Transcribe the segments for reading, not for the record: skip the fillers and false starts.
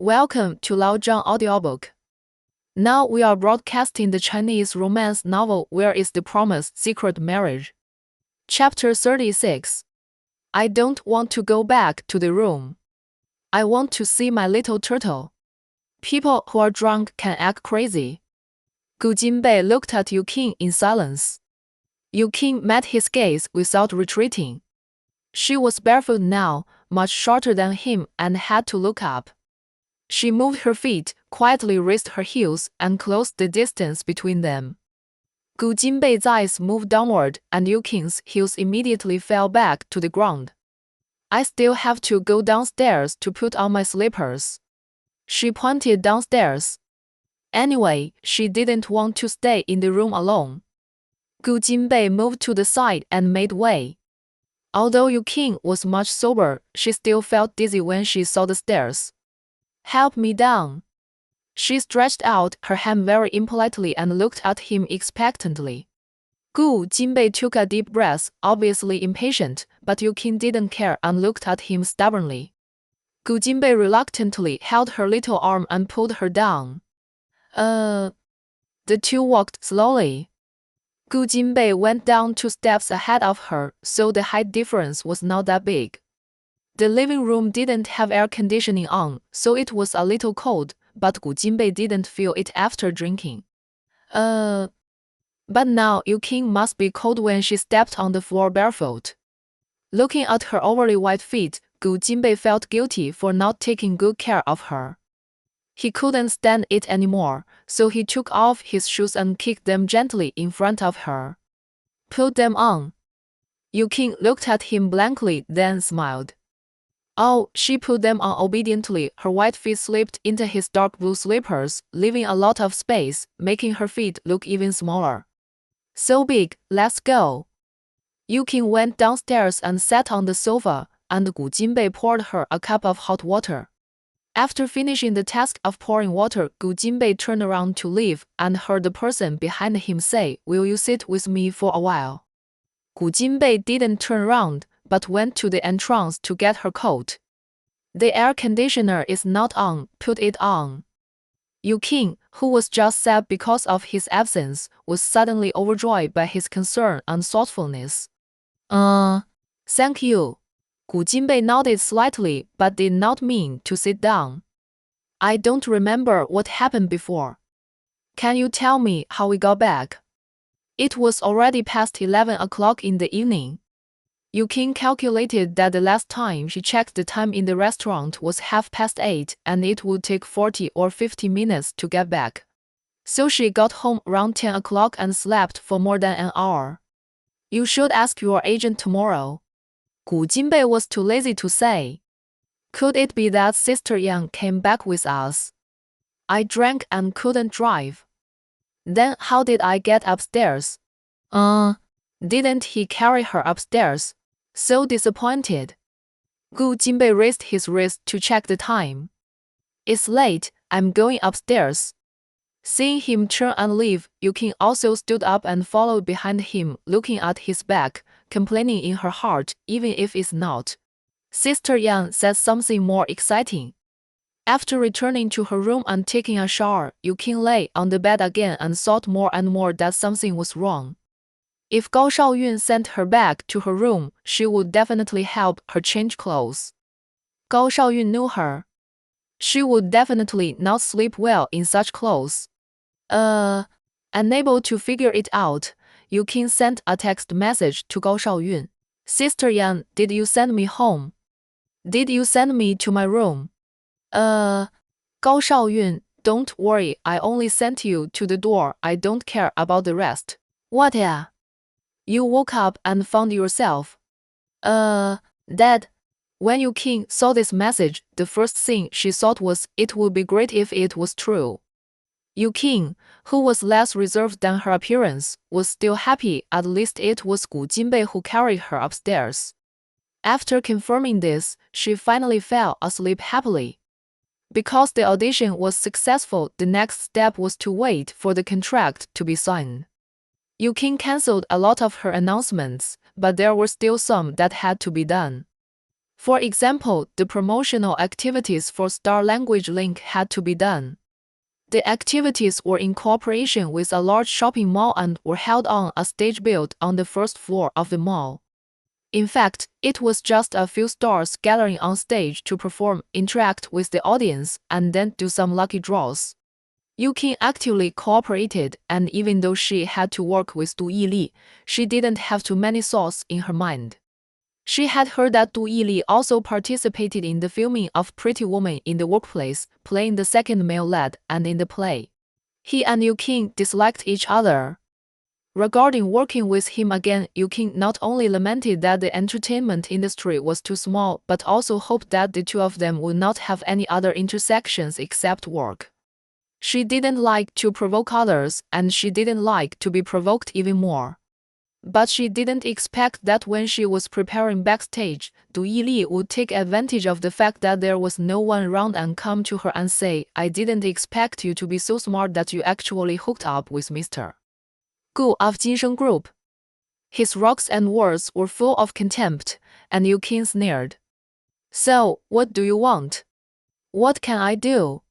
Welcome to Lao Zhang audiobook. Now we are broadcasting the Chinese romance novel Where is the Promised Secret Marriage? Chapter 36. I don't want to go back to the room. I want to see my little turtle. People who are drunk can act crazy. Gu Jinbei looked at Yu Qing in silence. Yu Qing met his gaze without retreating. She was barefoot now, much shorter than him, and had to look up. She moved her feet, quietly raised her heels, and closed the distance between them. Gu Jinbei's eyes moved downward, and Yu Qing's heels immediately fell back to the ground. I still have to go downstairs to put on my slippers. She pointed downstairs. Anyway, she didn't want to stay in the room alone. Gu Jinbei moved to the side and made way. Although Yu Qing was much sober, she still felt dizzy when she saw the stairs. Help me down. She stretched out her hand very impolitely and looked at him expectantly. Gu Jinbei took a deep breath, obviously impatient, but Yu Qing didn't care and looked at him stubbornly. Gu Jinbei reluctantly held her little arm and pulled her down. The two walked slowly. Gu Jinbei went down 2 steps ahead of her, so the height difference was not that big. The living room didn't have air conditioning on, so it was a little cold, but Gu Jinbei didn't feel it after drinking. But now Yu Qing must be cold when she stepped on the floor barefoot. Looking at her overly white feet, Gu Jinbei felt guilty for not taking good care of her. He couldn't stand it anymore, so he took off his shoes and kicked them gently in front of her. Put them on. Yu Qing looked at him blankly, then smiled. Oh, she put them on obediently. Her white feet slipped into his dark blue slippers, leaving a lot of space, making her feet look even smaller. So big, let's go. Yu Qing went downstairs and sat on the sofa, and Gu Jinbei poured her a cup of hot water. After finishing the task of pouring water, Gu Jinbei turned around to leave and heard the person behind him say, "Will you sit with me for a while?" Gu Jinbei didn't turn around, but went to the entrance to get her coat. The air conditioner is not on, put it on. Yu Qing, who was just sad because of his absence, was suddenly overjoyed by his concern and thoughtfulness. Thank you. Gu Jinbei nodded slightly but did not mean to sit down. I don't remember what happened before. Can you tell me how we got back? It was already past 11 o'clock in the evening. Yu Qing calculated that the last time she checked the time in the restaurant was 8:30, and it would take 40 or 50 minutes to get back. So she got home around 10 o'clock and slept for more than an hour. You should ask your agent tomorrow. Gu Jinbei was too lazy to say. Could it be that Sister Yang came back with us? I drank and couldn't drive. Then how did I get upstairs? Didn't he carry her upstairs? So disappointed. Gu Jinbei raised his wrist to check the time. It's late, I'm going upstairs. Seeing him turn and leave, Yu Qing also stood up and followed behind him, looking at his back, complaining in her heart, even if it's not. Sister Yang said something more exciting. After returning to her room and taking a shower, Yu Qing lay on the bed again and thought more and more that something was wrong. If Gao Shaoyun sent her back to her room, she would definitely help her change clothes. Gao Shaoyun knew her. She would definitely not sleep well in such clothes. Unable to figure it out, Yu Qing sent a text message to Gao Shaoyun. Sister Yang, did you send me home? Did you send me to my room? Gao Shaoyun, don't worry, I only sent you to the door, I don't care about the rest. What yeah? You woke up and found yourself. Dead. When Yu Qing saw this message, the first thing she thought was, it would be great if it was true. Yu Qing, who was less reserved than her appearance, was still happy at least it was Gu Jinbei who carried her upstairs. After confirming this, she finally fell asleep happily. Because the audition was successful, the next step was to wait for the contract to be signed. Yu Qing cancelled a lot of her announcements, but there were still some that had to be done. For example, the promotional activities for Star Language Link had to be done. The activities were in cooperation with a large shopping mall and were held on a stage built on the first floor of the mall. In fact, it was just a few stars gathering on stage to perform, interact with the audience, and then do some lucky draws. Yukin actively cooperated, and even though she had to work with Du Yili, she didn't have too many thoughts in her mind. She had heard that Du Yili also participated in the filming of Pretty Woman in the Workplace, playing the second male lead, and in the play. He and Yukin disliked each other. Regarding working with him again, Yukin not only lamented that the entertainment industry was too small, but also hoped that the two of them would not have any other intersections except work. She didn't like to provoke others, and she didn't like to be provoked even more. But she didn't expect that when she was preparing backstage, Du Yili would take advantage of the fact that there was no one around and come to her and say, "I didn't expect you to be so smart that you actually hooked up with Mr. Gu of Jinsheng Group." His rocks and words were full of contempt, and Yukin sneered. "So, what do you want? What can I do?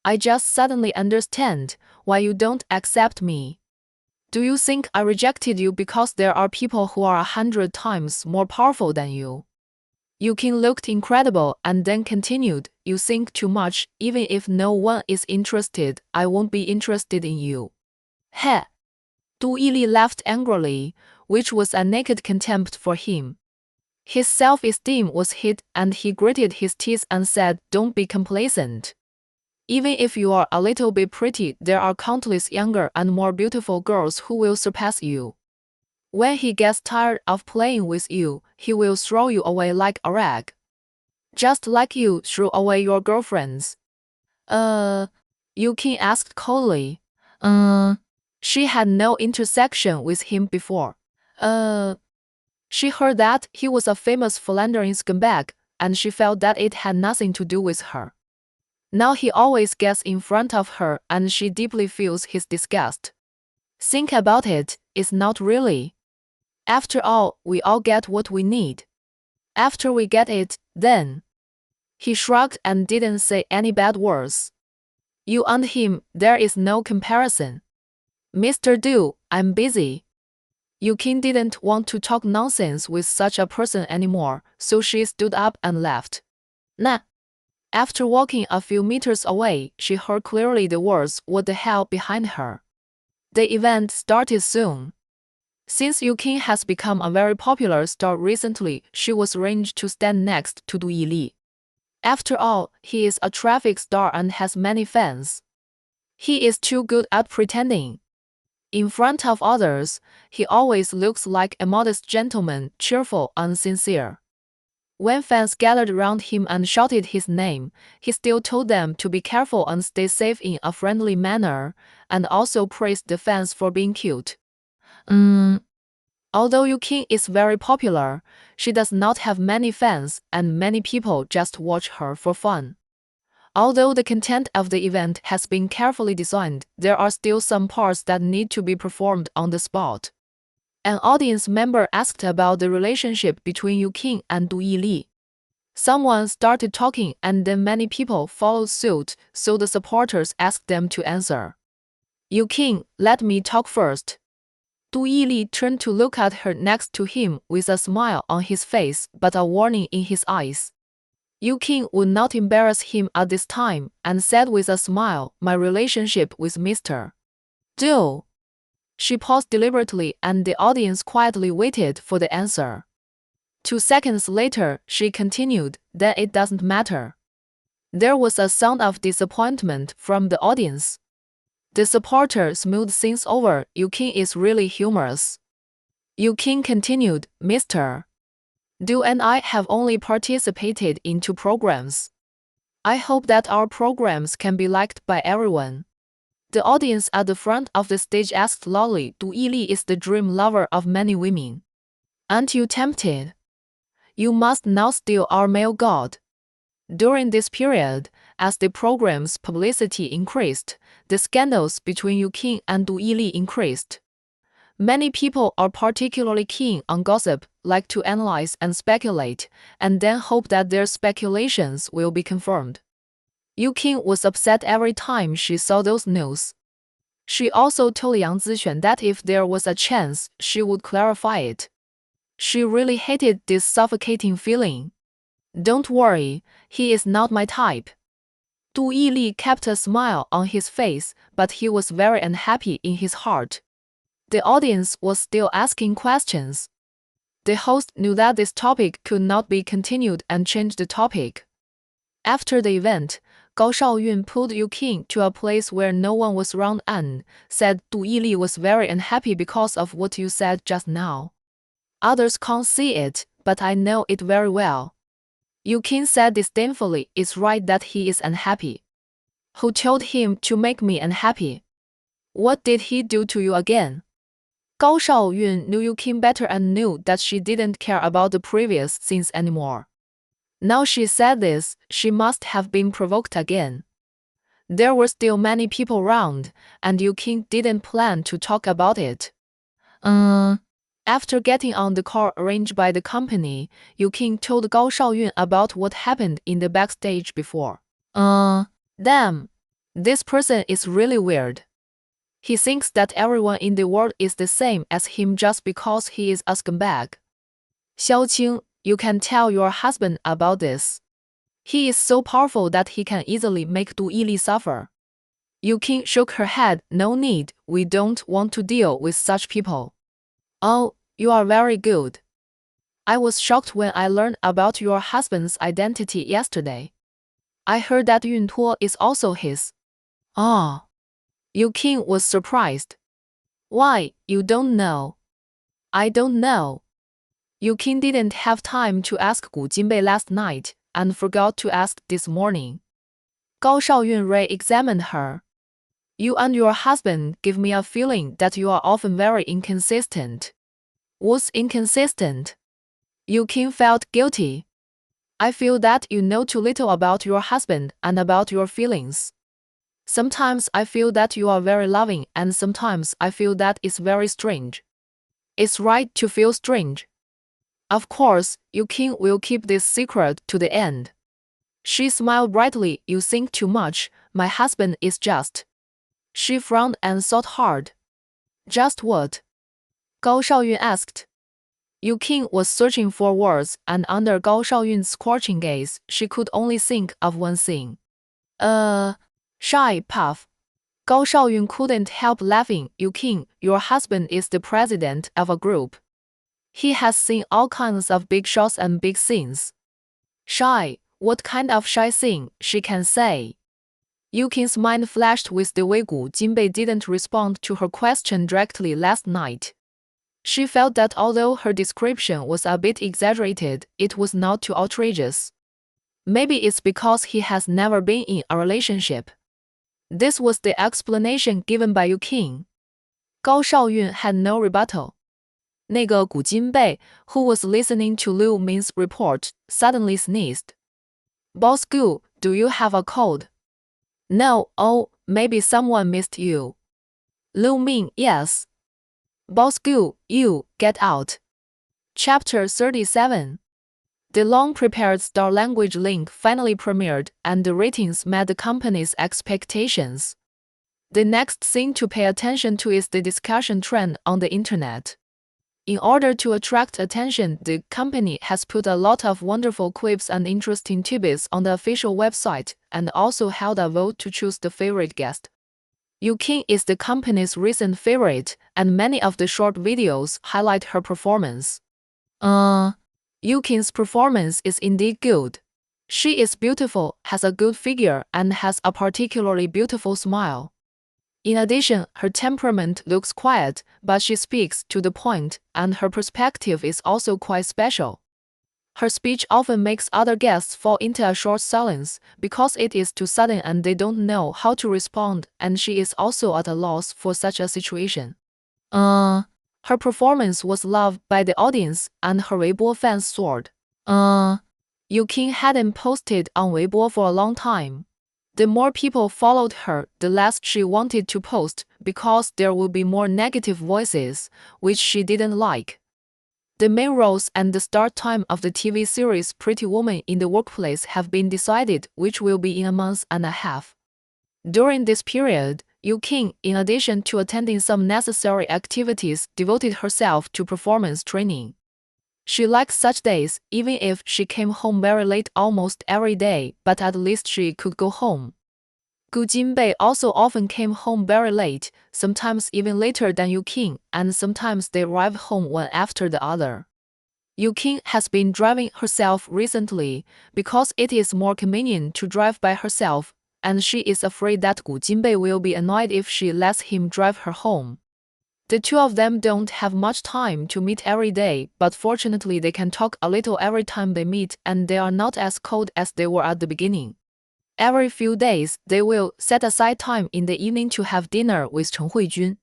I just suddenly understand why you don't accept me. Do you think I rejected you because there are people who are 100 times more powerful than you?" Yukin looked incredible and then continued, "You think too much. Even if no one is interested, I won't be interested in you." Heh! Du Yili laughed angrily, which was a naked contempt for him. His self-esteem was hit, and he gritted his teeth and said, "Don't be complacent. Even if you are a little bit pretty, there are countless younger and more beautiful girls who will surpass you. When he gets tired of playing with you, he will throw you away like a rag. Just like you threw away your girlfriends." Yukin asked coldly. She had no intersection with him before. She heard that he was a famous philandering scumbag, and she felt that it had nothing to do with her. Now he always gets in front of her, and she deeply feels his disgust. Think about it, it's not really. After all, we all get what we need. After we get it, then. He shrugged and didn't say any bad words. You and him, there is no comparison. Mr. Du, I'm busy. Yukin didn't want to talk nonsense with such a person anymore, so she stood up and left. Nah. After walking a few meters away, she heard clearly the words "what the hell" behind her. The event started soon. Since Yukin has become a very popular star recently, she was arranged to stand next to Du Yili. After all, he is a traffic star and has many fans. He is too good at pretending. In front of others, he always looks like a modest gentleman, cheerful and sincere. When fans gathered around him and shouted his name, he still told them to be careful and stay safe in a friendly manner, and also praised the fans for being cute. Although Yukin is very popular, she does not have many fans, and many people just watch her for fun. Although the content of the event has been carefully designed, there are still some parts that need to be performed on the spot. An audience member asked about the relationship between Yukin and Du Yili. Someone started talking, and then many people followed suit, so the supporters asked them to answer. "Yukin, let me talk first." Du Yili turned to look at her next to him with a smile on his face but a warning in his eyes. Yukin would not embarrass him at this time, and said with a smile, "My relationship with Mr. Du." She paused deliberately, and the audience quietly waited for the answer. 2 seconds later, she continued, "Then it doesn't matter." There was a sound of disappointment from the audience. The supporter smoothed things over. "Yukin is really humorous." Yukin continued, "Mr. Du and I have only participated in 2 programs. I hope that our programs can be liked by everyone." The audience at the front of the stage asked loudly, "Du Yili is the dream lover of many women. Aren't you tempted? You must now steal our male god." During this period, as the program's publicity increased, the scandals between Yukin and Du Yili increased. Many people are particularly keen on gossip, like to analyze and speculate, and then hope that their speculations will be confirmed. Yukin was upset every time she saw those news. She also told Yang Zixuan that if there was a chance, she would clarify it. She really hated this suffocating feeling. Don't worry, he is not my type. Du Yili kept a smile on his face, but he was very unhappy in his heart. The audience was still asking questions. The host knew that this topic could not be continued and changed the topic. After the event, Gao Shaoyun pulled Yukin to a place where no one was around and said Du Yili was very unhappy because of what you said just now. Others can't see it, but I know it very well. Yukin said disdainfully, it's right that he is unhappy. Who told him to make me unhappy? What did he do to you again? Gao Shaoyun knew Yukin better and knew that she didn't care about the previous scenes anymore. Now she said this, she must have been provoked again. There were still many people around, and Yukin didn't plan to talk about it. After getting on the car arranged by the company, Yukin told Gao Shaoyun about what happened in the backstage before. Damn. This person is really weird. He thinks that everyone in the world is the same as him just because he is a scumbag. Xiaoqing, you can tell your husband about this. He is so powerful that he can easily make Du Yili suffer. Yukin shook her head. No need, we don't want to deal with such people. Oh, you are very good. I was shocked when I learned about your husband's identity yesterday. I heard that Yun Tuo is also his. Oh. Yukin was surprised. Why, you don't know? I don't know. Yukin didn't have time to ask Gu Jinbei last night, and forgot to ask this morning. Gao Shaoyun re-examined her. You and your husband give me a feeling that you are often very inconsistent. What's inconsistent? Yukin felt guilty. I feel that you know too little about your husband and about your feelings. Sometimes I feel that you are very loving, and sometimes I feel that it's very strange. It's right to feel strange. Of course, Yukin will keep this secret to the end. She smiled brightly. You think too much, my husband is just. She frowned and thought hard. Just what? Gao Shaoyun asked. Yukin was searching for words, and under Gao Shaoyun's scorching gaze, she could only think of one thing. Shy puff. Gao Shaoyun couldn't help laughing. Yukin, your husband is the president of a group. He has seen all kinds of big shots and big scenes. Shy, what kind of shy thing, she can say? Yukin's mind flashed with the way Gu Jinbei didn't respond to her question directly last night. She felt that although her description was a bit exaggerated, it was not too outrageous. Maybe it's because he has never been in a relationship. This was the explanation given by Yukin. Gao Shaoyun had no rebuttal. 那个古金贝, who was listening to Liu Ming's report, suddenly sneezed. Boss Gu, do you have a cold? No, oh, maybe someone missed you. Liu Ming, yes. Boss Gu, you, get out. Chapter 37. The long-prepared Star Language link finally premiered, and the ratings met the company's expectations. The next thing to pay attention to is the discussion trend on the internet. In order to attract attention, the company has put a lot of wonderful quips and interesting tidbits on the official website, and also held a vote to choose the favorite guest. Yukin is the company's recent favorite, and many of the short videos highlight her performance. Yukin's performance is indeed good. She is beautiful, has a good figure, and has a particularly beautiful smile. In addition, her temperament looks quiet, but she speaks to the point, and her perspective is also quite special. Her speech often makes other guests fall into a short silence, because it is too sudden and they don't know how to respond, and she is also at a loss for such a situation. Her performance was loved by the audience, and her Weibo fans soared. Yukin hadn't posted on Weibo for a long time. The more people followed her, the less she wanted to post because there would be more negative voices, which she didn't like. The main roles and the start time of the TV series Pretty Woman in the Workplace have been decided, which will be in a month and a half. During this period, Yu King, in addition to attending some necessary activities, devoted herself to performance training. She liked such days, even if she came home very late almost every day, but at least she could go home. Gu Jinbei also often came home very late, sometimes even later than Yu King, and sometimes they arrived home one after the other. Yu King has been driving herself recently because it is more convenient to drive by herself, and she is afraid that Gu Jinbei will be annoyed if she lets him drive her home. The two of them don't have much time to meet every day, but fortunately they can talk a little every time they meet, and they are not as cold as they were at the beginning. Every few days, they will set aside time in the evening to have dinner with Chen Huijun.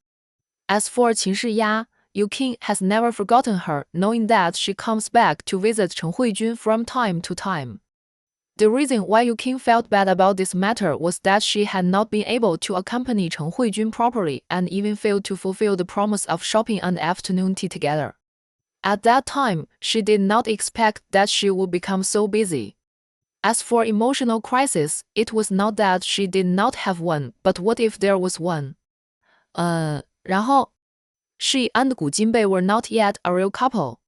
As for Qin Shiya, Yu King has never forgotten her, knowing that she comes back to visit Chen Huijun from time to time. The reason why Yu King felt bad about this matter was that she had not been able to accompany Chen Huijun properly and even failed to fulfill the promise of shopping and afternoon tea together. At that time, she did not expect that she would become so busy. As for emotional crisis, it was not that she did not have one, but what if there was one? 然后 She and Gu Jinbei were not yet a real couple.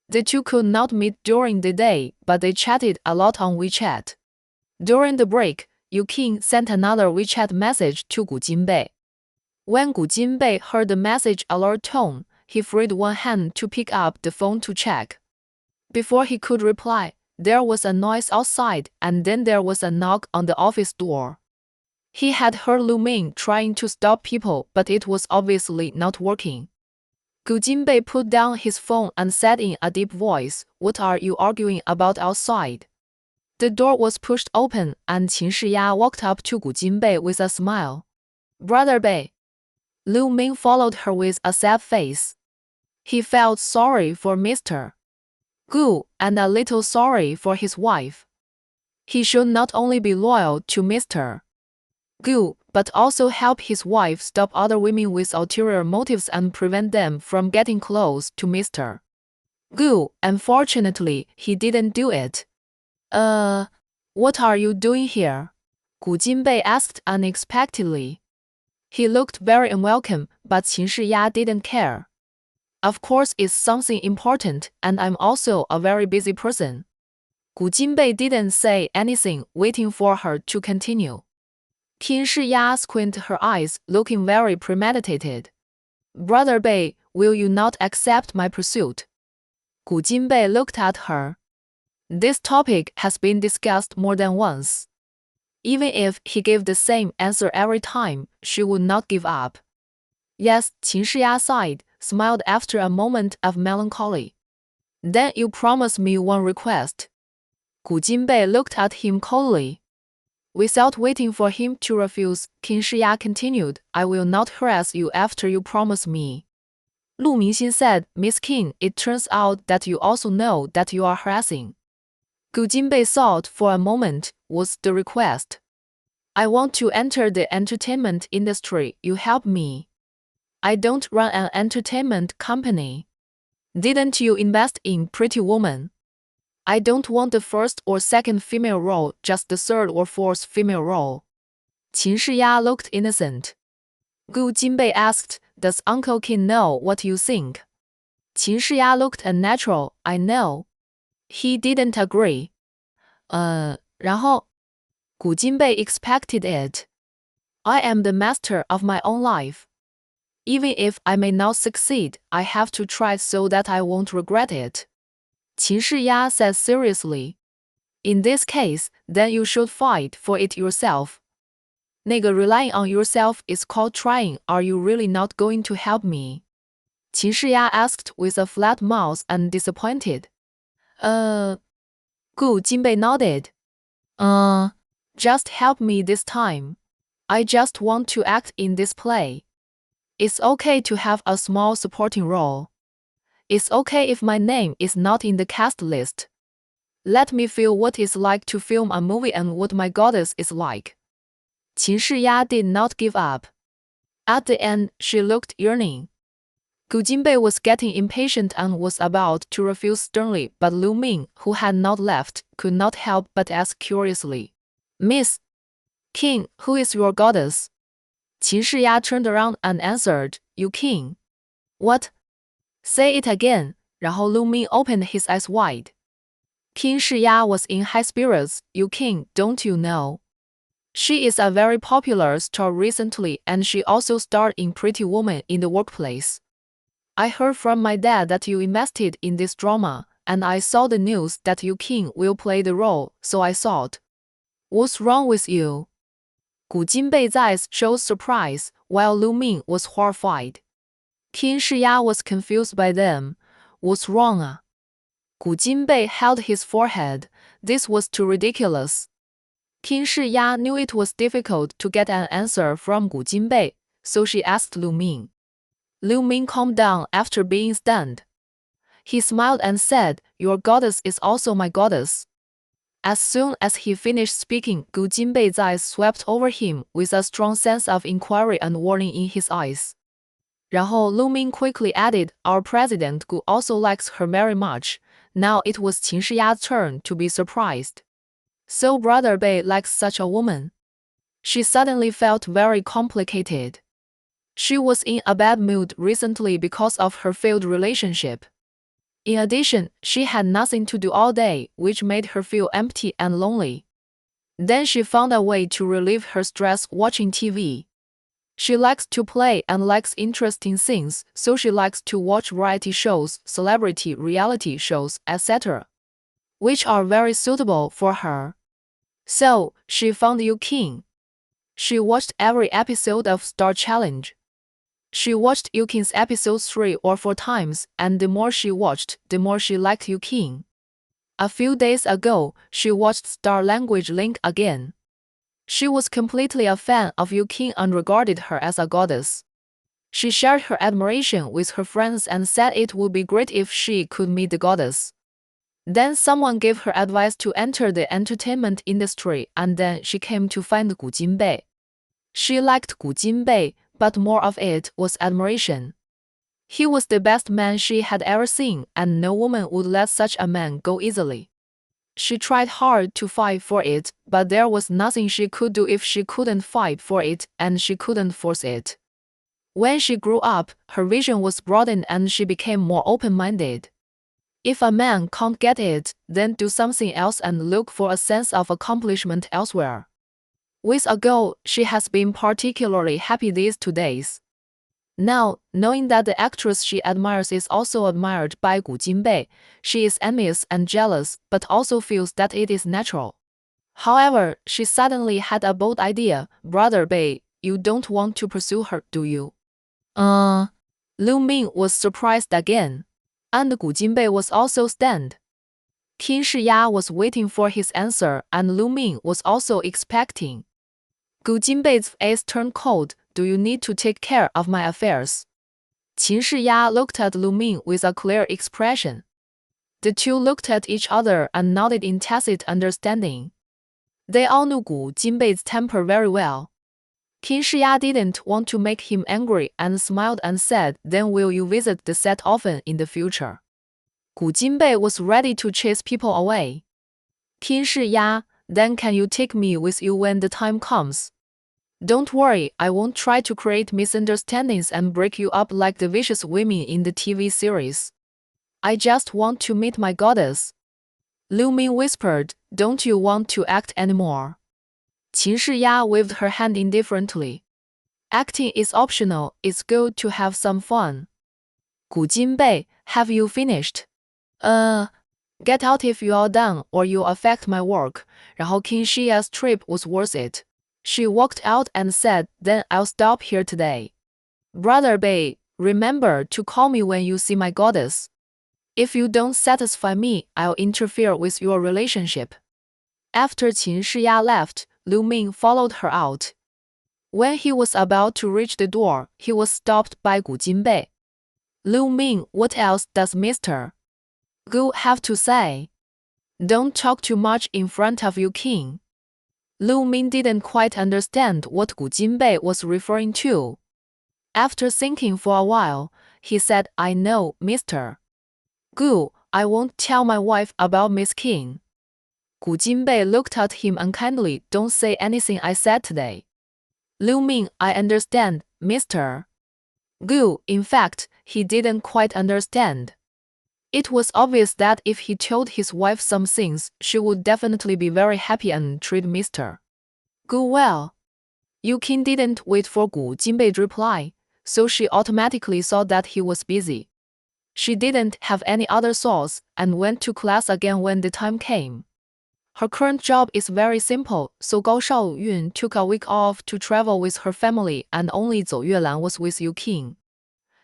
The two could not meet during the day, but they chatted a lot on WeChat. During the break, Yu King sent another WeChat message to Gu Jinbei. When Gu Jinbei heard the message alert tone, he freed one hand to pick up the phone to check. Before he could reply, there was a noise outside, and then there was a knock on the office door. He had heard Lu Ming trying to stop people, but it was obviously not working. Gu Jinbei put down his phone and said in a deep voice, "What are you arguing about outside?" The door was pushed open, and Qin Shiya walked up to Gu Jinbei with a smile. "Brother Bei." Lu Ming followed her with a sad face. He felt sorry for Mr. Gu and a little sorry for his wife. He should not only be loyal to Mr. Gu, but also help his wife stop other women with ulterior motives and prevent them from getting close to Mr. Gu. Unfortunately, he didn't do it. What are you doing here?" Gu Jinbei asked unexpectedly. He looked very unwelcome, but Qin Shiya didn't care. "Of course it's something important, and I'm also a very busy person." Gu Jinbei didn't say anything, waiting for her to continue. Qin Shiya squinted her eyes, looking very premeditated. "Brother Bei, will you not accept my pursuit?" Gu Jinbei looked at her. This topic has been discussed more than once. Even if he gave the same answer every time, she would not give up. "Yes," Qin Shiya sighed, smiled after a moment of melancholy. "Then you promise me one request." Gu Jinbei looked at him coldly. Without waiting for him to refuse, Qin Shiya continued, "I will not harass you after you promise me." Lu Mingxin said, "Miss Qin, it turns out that you also know that you are harassing." Gu Jinbei thought for a moment. What's the request? "I want to enter the entertainment industry. You help me." "I don't run an entertainment company." "Didn't you invest in Pretty Woman?" "I don't want the first or second female role, just the third or fourth female role." Qin Shiya looked innocent. Gu Jinbei asked, "Does Uncle Qin know what you think?" Qin Shiya looked unnatural. "I know." He didn't agree. 然后 Gu Jinbei expected it. "I am the master of my own life. Even if I may not succeed, I have to try so that I won't regret it." Qin Shiya said seriously. "In this case, then you should fight for it yourself." 那个 relying on yourself is called trying. Are you really not going to help me? Qin Shiya asked with a flat mouth and disappointed. Gu Jinbei nodded. Just help me this time. I just want to act in this play. It's okay to have a small supporting role. It's okay if my name is not in the cast list. Let me feel what it's like to film a movie and what my goddess is like." Qin Shiya did not give up. At the end, she looked yearning. Gu Jinbei was getting impatient and was about to refuse sternly, but Lu Ming, who had not left, could not help but ask curiously, Miss King, who is your goddess? Qin Shiya turned around and answered, You king. What? Say it again. 然后 Lu Ming opened his eyes wide. Qin Shiya was in high spirits. You king, don't you know? She is a very popular star recently, and she also starred in Pretty Woman in the workplace. I heard from my dad that you invested in this drama, and I saw the news that you king will play the role, so I thought. What's wrong with you? Gu Jinbei's eyes showed surprise, while Lu Ming was horrified. Qin Shiya was confused by them. What's wrong? Gu Jinbei held his forehead. This was too ridiculous. Qin Shiya knew it was difficult to get an answer from Gu Jinbei, so she asked Lu Ming. Lu Ming calmed down after being stunned. He smiled and said, Your goddess is also my goddess. As soon as he finished speaking, Gu Jinbei's eyes swept over him with a strong sense of inquiry and warning in his eyes. 然后 Lu Ming quickly added, Our president Gu also likes her very much. Now it was Qin Shiya's turn to be surprised. So Brother Bei likes such a woman. She suddenly felt very complicated. She was in a bad mood recently because of her failed relationship. In addition, she had nothing to do all day, which made her feel empty and lonely. Then she found a way to relieve her stress watching TV. She likes to play and likes interesting things, so she likes to watch variety shows, celebrity reality shows, etc., which are very suitable for her. So, she found You King. She watched every episode of Star Challenge. She watched You King's episodes 3 or 4 times, and the more she watched, the more she liked You King. A few days ago, she watched Star Language Link again. She was completely a fan of You King and regarded her as a goddess. She shared her admiration with her friends and said it would be great if she could meet the goddess. Then someone gave her advice to enter the entertainment industry, and then she came to find Gu Jinbei. She liked Gu Jinbei, but more of it was admiration. He was the best man she had ever seen, and no woman would let such a man go easily. She tried hard to fight for it, but there was nothing she could do if she couldn't fight for it, and she couldn't force it. When she grew up, her vision was broadened and she became more open-minded. If a man can't get it, then do something else and look for a sense of accomplishment elsewhere. With a goal, she has been particularly happy these 2 days. Now, knowing that the actress she admires is also admired by Gu Jinbei, she is envious and jealous, but also feels that it is natural. However, she suddenly had a bold idea. Brother Bei, you don't want to pursue her, do you? Lu Ming was surprised again. And Gu Jinbei was also stunned. Qin Shiya was waiting for his answer, and Lu Ming was also expecting. Gu Jinbei's face turned cold. Do you need to take care of my affairs? Qin Shiya looked at Lu Ming with a clear expression. The two looked at each other and nodded in tacit understanding. They all knew Gu Jinbei's temper very well. Qin Shiya didn't want to make him angry and smiled and said, Then will you visit the set often in the future? Gu Jinbei was ready to chase people away. Qin Shiya, then can you take me with you when the time comes? Don't worry, I won't try to create misunderstandings and break you up like the vicious women in the TV series. I just want to meet my goddess. Lu Ming whispered, Don't you want to act anymore? Qin Shiya waved her hand indifferently. Acting is optional, it's good to have some fun. Gu Jinbei, have you finished? Get out if you are done or you'll affect my work. 然后 Qin Shiya's trip was worth it. She walked out and said, Then I'll stop here today. Brother Bei, remember to call me when you see my goddess. If you don't satisfy me, I'll interfere with your relationship. After Qin Shiya left, Lu Ming followed her out. When he was about to reach the door, he was stopped by Gu Jinbei. Lu Ming, what else does Mr. Gu have to say? Don't talk too much in front of you, King. Lu Ming didn't quite understand what Gu Jinbei was referring to. After thinking for a while, he said, I know, Mr. Gu, I won't tell my wife about Miss King. Gu Jinbei looked at him unkindly. Don't say anything I said today. Lu Ming, I understand, Mr. Gu. In fact, he didn't quite understand. It was obvious that if he told his wife some things, she would definitely be very happy and treat Mr. Gu well. Yu Qing didn't wait for Gu Jinbei's reply, so she automatically saw that he was busy. She didn't have any other thoughts and went to class again when the time came. Her current job is very simple, so Gao Shaoyun took a week off to travel with her family and only Zhou Yuelan was with Yu Qing.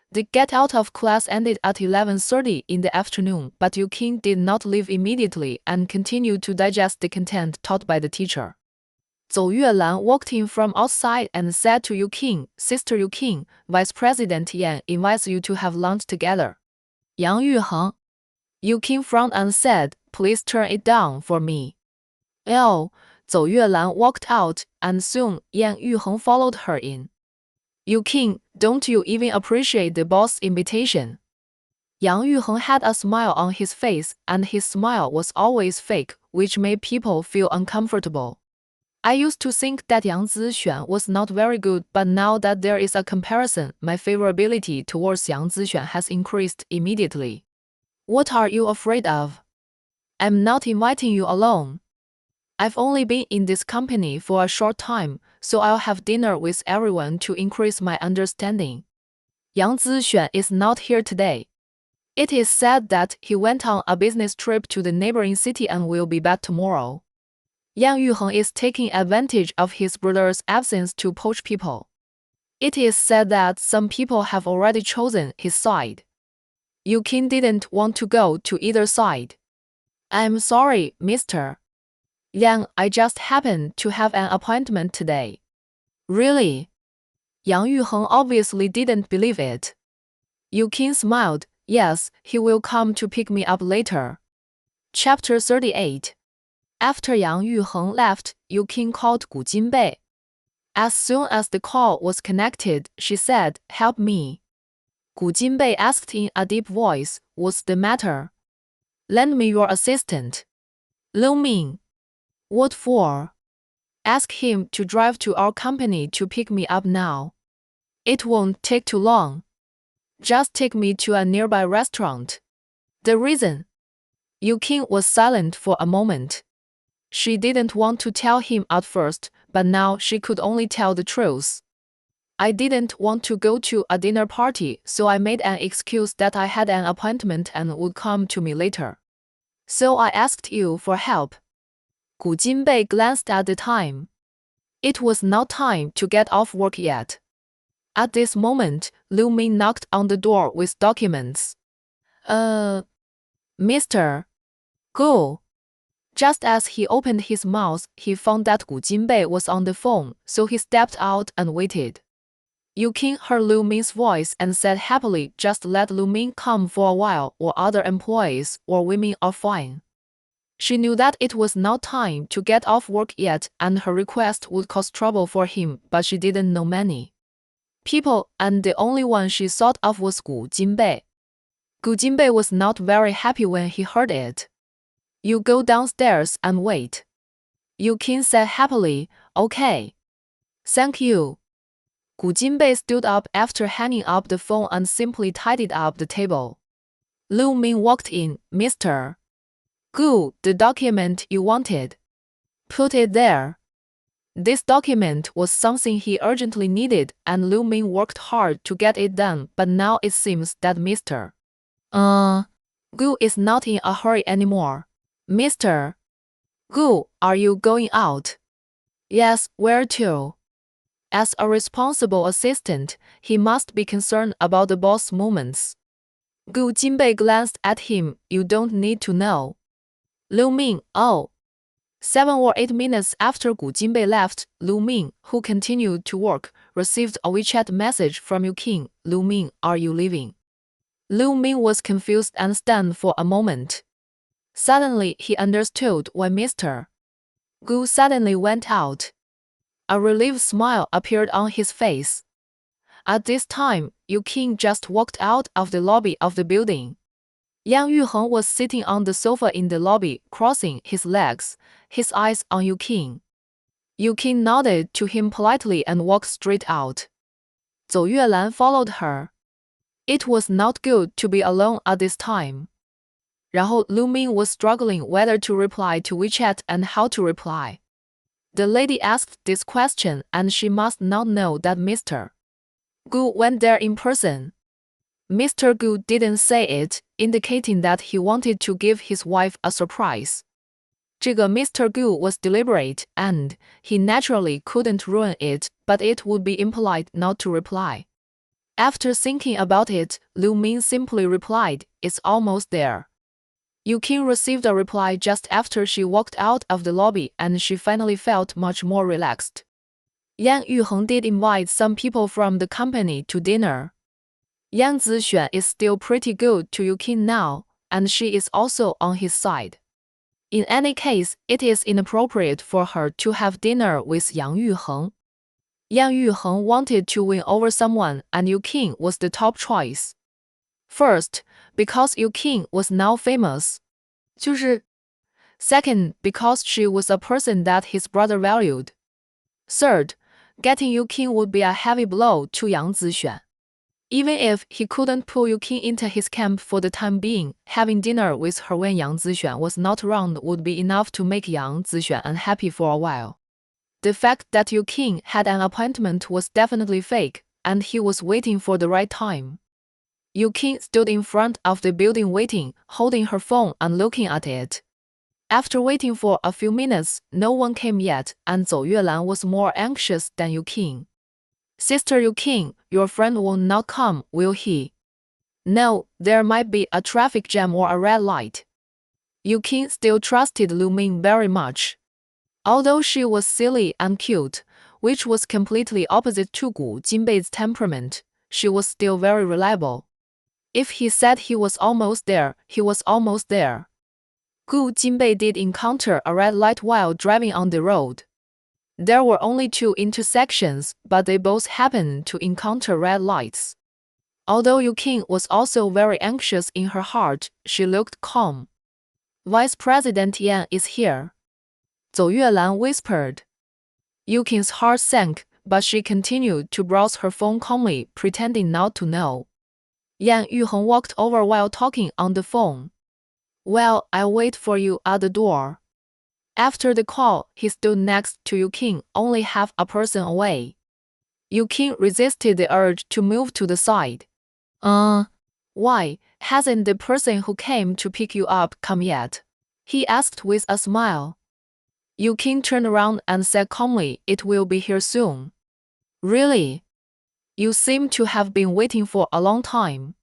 The get out of class ended at 11:30 in the afternoon, but Yu Qing did not leave immediately and continued to digest the content taught by the teacher. Zhou Yuelan walked in from outside and said to Yu Qing, Sister Yu Qing, Vice President Yan invites you to have lunch together. Yang Yuheng. Yu Qing frowned and said, Please turn it down for me. Oh, Zhou Yuelan walked out, and soon Yan Yuheng followed her in. Yu Qing, don't you even appreciate the boss' invitation? Yang Yuheng had a smile on his face, and his smile was always fake, which made people feel uncomfortable. I used to think that Yang Zixuan was not very good, but now that there is a comparison, my favorability towards Yang Zixuan has increased immediately. What are you afraid of? I'm not inviting you alone. I've only been in this company for a short time, so I'll have dinner with everyone to increase my understanding. Yang Zixuan is not here today. It is said that he went on a business trip to the neighboring city and will be back tomorrow. Yang Yuheng is taking advantage of his brother's absence to poach people. It is said that some people have already chosen his side. Yu Qing didn't want to go to either side. I'm sorry, Mr. Yang, I just happened to have an appointment today. Really? Yang Yuheng obviously didn't believe it. Yu Qing smiled. Yes, he will come to pick me up later. Chapter 38. After Yang Yuheng left, Yu Qing called Gu Jinbei. As soon as the call was connected, she said, Help me. Gu Jinbei asked in a deep voice, What's the matter? Lend me your assistant. Lu Ming. What for? Ask him to drive to our company to pick me up now. It won't take too long. Just take me to a nearby restaurant. The reason? Yu Qing was silent for a moment. She didn't want to tell him at first, but now she could only tell the truth. I didn't want to go to a dinner party, so I made an excuse that I had an appointment and would come to me later. So I asked you for help. Gu Jinbei glanced at the time. It was not time to get off work yet. At this moment, Lu Ming knocked on the door with documents. Mr. Gu. Just as he opened his mouth, he found that Gu Jinbei was on the phone, so he stepped out and waited. Yu Qing heard Lu Ming's voice and said happily, Just let Lu Ming come for a while, or other employees or women are fine. She knew that it was not time to get off work yet, and her request would cause trouble for him, but she didn't know many people, and the only one she thought of was Gu Jinbei. Gu Jinbei was not very happy when he heard it. You go downstairs and wait. Yu Qing said happily, Okay. Thank you. Gu Jinbei stood up after hanging up the phone and simply tidied up the table. Lu Ming walked in. Mr. Gu, the document you wanted. Put it there. This document was something he urgently needed, and Lu Ming worked hard to get it done, but now it seems that Mr. Gu is not in a hurry anymore. Mr. Gu, are you going out? Yes, where to? As a responsible assistant, he must be concerned about the boss' movements. Gu Jinbei glanced at him. You don't need to know. Lu Ming, oh. 7 or 8 minutes after Gu Jinbei left, Lu Ming, who continued to work, received a WeChat message from Yu Qing. Lu Ming, are you leaving? Lu Ming was confused and stunned for a moment. Suddenly, he understood why Mr. Gu suddenly went out. A relieved smile appeared on his face. At this time, Yu Qing just walked out of the lobby of the building. Yang Yuheng was sitting on the sofa in the lobby, crossing his legs, his eyes on Yu Qing. Yu Qing nodded to him politely and walked straight out. Zhou Yuelan followed her. It was not good to be alone at this time. 然后 Lu Ming was struggling whether to reply to WeChat and how to reply. The lady asked this question and she must not know that Mr. Gu went there in person. Mr. Gu didn't say it, indicating that he wanted to give his wife a surprise. 这个 Mr. Gu was deliberate, and he naturally couldn't ruin it, but it would be impolite not to reply. After thinking about it, Lu Ming simply replied, "It's almost there." Yu Qing received a reply just after she walked out of the lobby and she finally felt much more relaxed. Yang Yuheng did invite some people from the company to dinner. Yang Zixuan is still pretty good to Yu Qing now, and she is also on his side. In any case, it is inappropriate for her to have dinner with Yang Yuheng. Yang Yuheng wanted to win over someone and Yu Qing was the top choice. First, because Yu Qing was now famous. 就是 Second, because she was a person that his brother valued. Third, getting Yu Qing would be a heavy blow to Yang Zixuan. Even if he couldn't pull Yu Qing into his camp for the time being, having dinner with her when Yang Zixuan was not around would be enough to make Yang Zixuan unhappy for a while. The fact that Yu Qing had an appointment was definitely fake, and he was waiting for the right time. Yu Qing stood in front of the building waiting, holding her phone and looking at it. After waiting for a few minutes, no one came yet, and Zhou Yuelan was more anxious than Yu Qing. "Sister Yu Qing, your friend will not come, will he?" "No, there might be a traffic jam or a red light." Yu Qing still trusted Lu Ming very much. Although she was silly and cute, which was completely opposite to Gu Jinbei's temperament, she was still very reliable. If he said he was almost there, he was almost there. Gu Jinbei did encounter a red light while driving on the road. There were only 2 intersections, but they both happened to encounter red lights. Although Yu Qing was also very anxious in her heart, she looked calm. "Vice President Yan is here," Zhou Yuelan whispered. Yu Qing's heart sank, but she continued to browse her phone calmly, pretending not to know. Yang Yuheng walked over while talking on the phone. "Well, I'll wait for you at the door." After the call, he stood next to Yu Qing, only half a person away. Yu Qing resisted the urge to move to the side. Why, hasn't the person who came to pick you up come yet?" he asked with a smile. Yu Qing turned around and said calmly, "It will be here soon." "Really? You seem to have been waiting for a long time."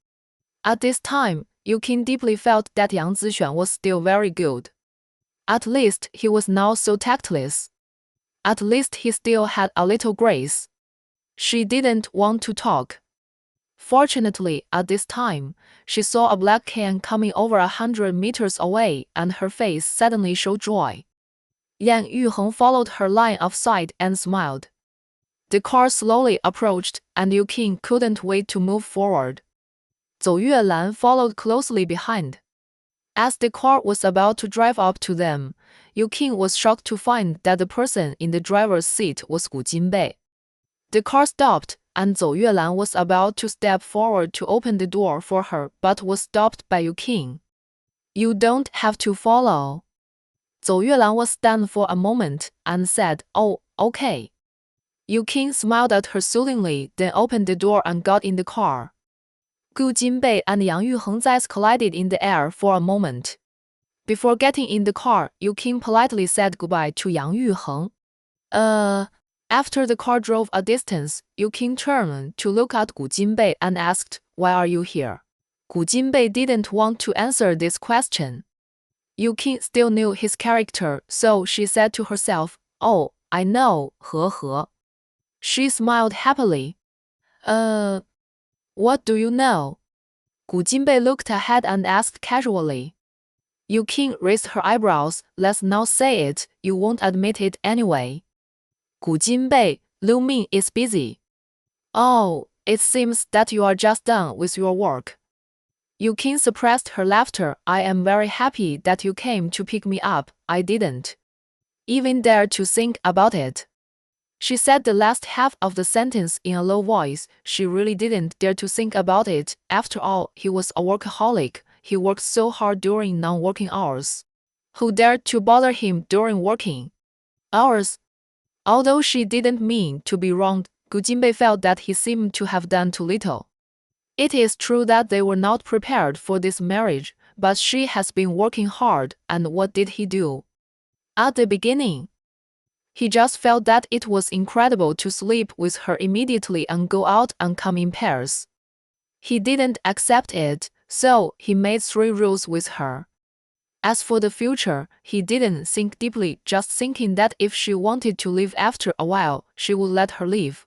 At this time, Yu Qing deeply felt that Yang Zixuan was still very good. At least he was now so tactless. At least he still had a little grace. She didn't want to talk. Fortunately, at this time, she saw a black can coming over 100 meters away, and her face suddenly showed joy. Yang Yuheng followed her line of sight and smiled. The car slowly approached, and Yu Qing couldn't wait to move forward. Zhou Yuelan followed closely behind. As the car was about to drive up to them, Yu Qing was shocked to find that the person in the driver's seat was Gu Jinbei. The car stopped, and Zhou Yuelan was about to step forward to open the door for her but was stopped by Yu Qing. "You don't have to follow." Zhou Yuelan was stunned for a moment and said, "Oh, okay." Yu Qing smiled at her soothingly, then opened the door and got in the car. Gu Jinbei and Yang Yuheng's eyes collided in the air for a moment. Before getting in the car, Yu Qing politely said goodbye to Yang Yuheng. After the car drove a distance, Yu Qing turned to look at Gu Jinbei and asked, "Why are you here?" Gu Jinbei didn't want to answer this question. Yu Qing still knew his character, so she said to herself, "Oh, I know, he." She smiled happily. What do you know?" Gu Jinbei looked ahead and asked casually. Yu Qing raised her eyebrows. Let's not say it, you won't admit it anyway. Gu Jinbei, Lu Ming is busy. Oh, it seems that you are just done with your work. Yu Qing suppressed her laughter. I am very happy that you came to pick me up. I didn't even dare to think about it. She said the last half of the sentence in a low voice. She really didn't dare to think about it. After all, he was a workaholic. He worked so hard during non-working hours. Who dared to bother him during working hours? Although she didn't mean to be wronged, Gu Jinbei felt that he seemed to have done too little. It is true that they were not prepared for this marriage, but she has been working hard, and what did he do? At the beginning, he just felt that it was incredible to sleep with her immediately and go out and come in pairs. He didn't accept it, so he made 3 rules with her. As for the future, he didn't think deeply, just thinking that if she wanted to leave after a while, she would let her leave.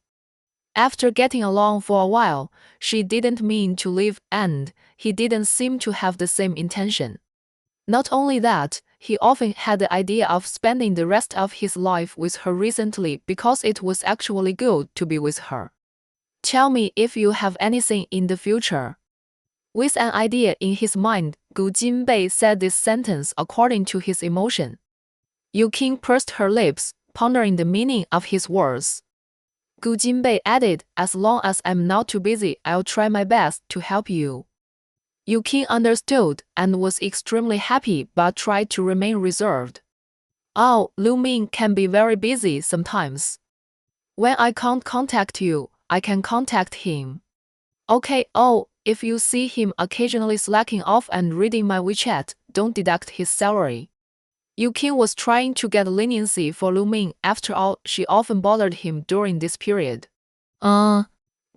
After getting along for a while, she didn't mean to leave, and he didn't seem to have the same intention. Not only that, he often had the idea of spending the rest of his life with her recently because it was actually good to be with her. Tell me if you have anything in the future. With an idea in his mind, Gu Jinbei said this sentence according to his emotion. Yu Qing pursed her lips, pondering the meaning of his words. Gu Jinbei added, as long as I'm not too busy, I'll try my best to help you. Yu Qing understood and was extremely happy but tried to remain reserved. Oh, Lu Ming can be very busy sometimes. When I can't contact you, I can contact him. Okay, oh, if you see him occasionally slacking off and reading my WeChat, don't deduct his salary. Yu Qing was trying to get leniency for Lu Ming. After all, she often bothered him during this period. Gu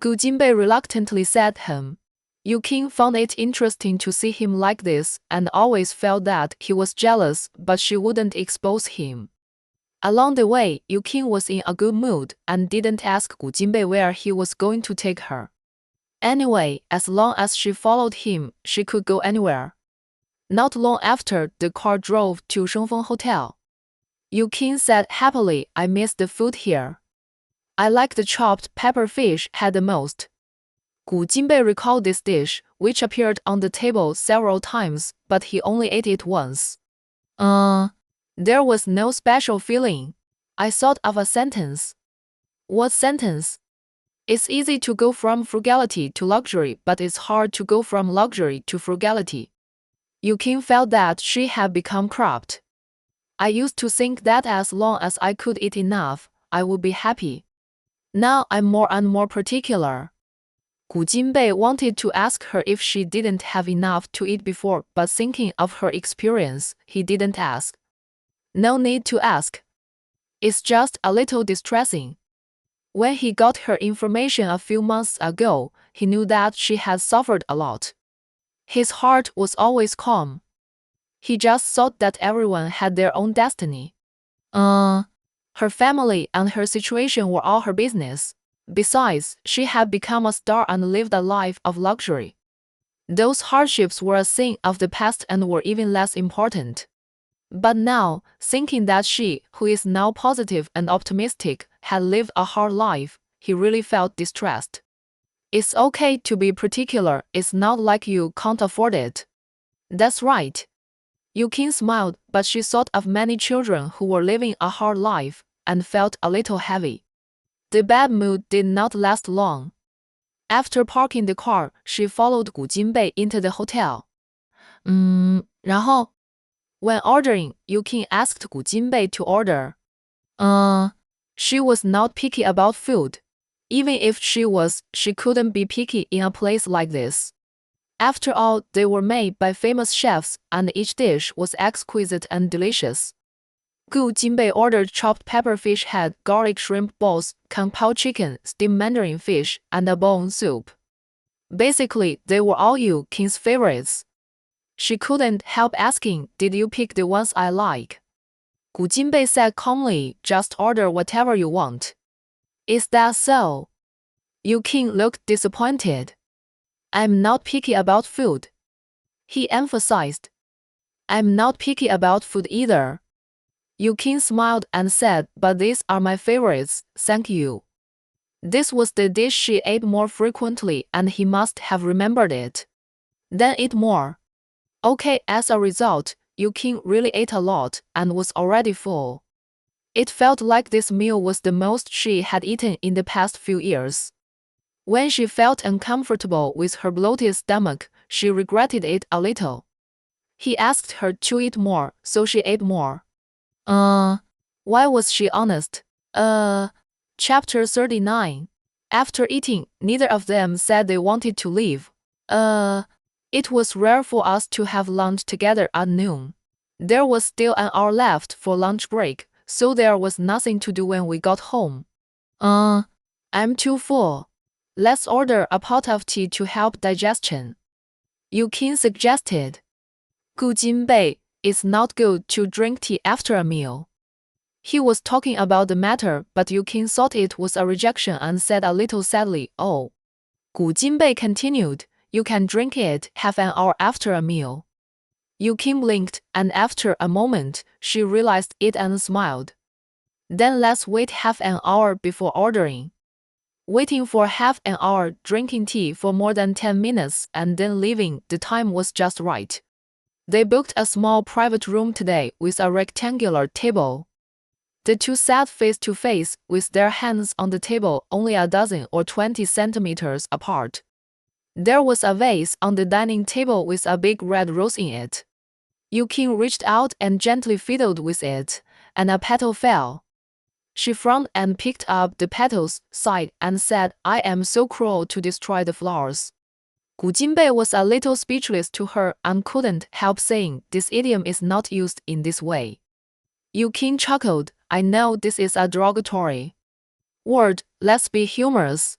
Jinbei reluctantly said him. Yu Qing found it interesting to see him like this and always felt that he was jealous, but she wouldn't expose him. Along the way, Yu Qing was in a good mood and didn't ask Gu Jinbei where he was going to take her. Anyway, as long as she followed him, she could go anywhere. Not long after, the car drove to Shengfeng Hotel. Yu Qing said happily, I miss the food here. I like the chopped pepper fish had the most. Gu Jinbei recalled this dish, which appeared on the table several times, but he only ate it once. There was no special feeling. I thought of a sentence. What sentence? It's easy to go from frugality to luxury, but it's hard to go from luxury to frugality. Yu Qing felt that she had become corrupt. I used to think that as long as I could eat enough, I would be happy. Now I'm more and more particular. Gu Jinbei wanted to ask her if she didn't have enough to eat before, but thinking of her experience, he didn't ask. No need to ask. It's just a little distressing. When he got her information a few months ago, he knew that she had suffered a lot. His heart was always calm. He just thought that everyone had their own destiny. Her family and her situation were all her business. Besides, she had become a star and lived a life of luxury. Those hardships were a thing of the past and were even less important. But now, thinking that she, who is now positive and optimistic, had lived a hard life, he really felt distressed. It's okay to be particular, it's not like you can't afford it. That's right. Yu Qing smiled, but she thought of many children who were living a hard life, and felt a little heavy. The bad mood did not last long. After parking the car, she followed Gu Jinbei into the hotel. 然后? When ordering, Yu Qing asked Gu Jinbei to order. She was not picky about food. Even if she was, she couldn't be picky in a place like this. After all, they were made by famous chefs, and each dish was exquisite and delicious. Gu Jinbei ordered chopped pepper fish head, garlic shrimp balls, kung pao chicken, steamed mandarin fish, and a bone soup. Basically, they were all Yu Qing's favorites. She couldn't help asking, did you pick the ones I like? Gu Jinbei said calmly, just order whatever you want. Is that so? Yu Qing looked disappointed. I'm not picky about food, he emphasized. I'm not picky about food either. Yu Qing smiled and said, but these are my favorites, thank you. This was the dish she ate more frequently and he must have remembered it. Then eat more. Okay, as a result, Yu Qing really ate a lot and was already full. It felt like this meal was the most she had eaten in the past few years. When she felt uncomfortable with her bloated stomach, she regretted it a little. He asked her to eat more, so she ate more. Why was she honest? Chapter 39. After eating, neither of them said they wanted to leave. It was rare for us to have lunch together at noon. There was still an hour left for lunch break, so there was nothing to do when we got home. I'm too full. Let's order a pot of tea to help digestion. Yu Qing suggested. Gu Jinbei, it's not good to drink tea after a meal. He was talking about the matter, but Yu Qing thought it was a rejection and said a little sadly, oh. Gu Jinbei continued, you can drink it half an hour after a meal. Yu Qing blinked, and after a moment, she realized it and smiled. Then let's wait half an hour before ordering. Waiting for half an hour, drinking tea for more than 10 minutes, and then leaving, the time was just right. They booked a small private room today with a rectangular table. The two sat face to face, with their hands on the table only a dozen or 20 centimeters apart. There was a vase on the dining table with a big red rose in it. Yu Qing reached out and gently fiddled with it, and a petal fell. She frowned and picked up the petals, sighed, and said, I am so cruel to destroy the flowers. Gu Jinbei was a little speechless to her and couldn't help saying, this idiom is not used in this way. Yu Qing chuckled, I know this is a derogatory word, let's be humorous.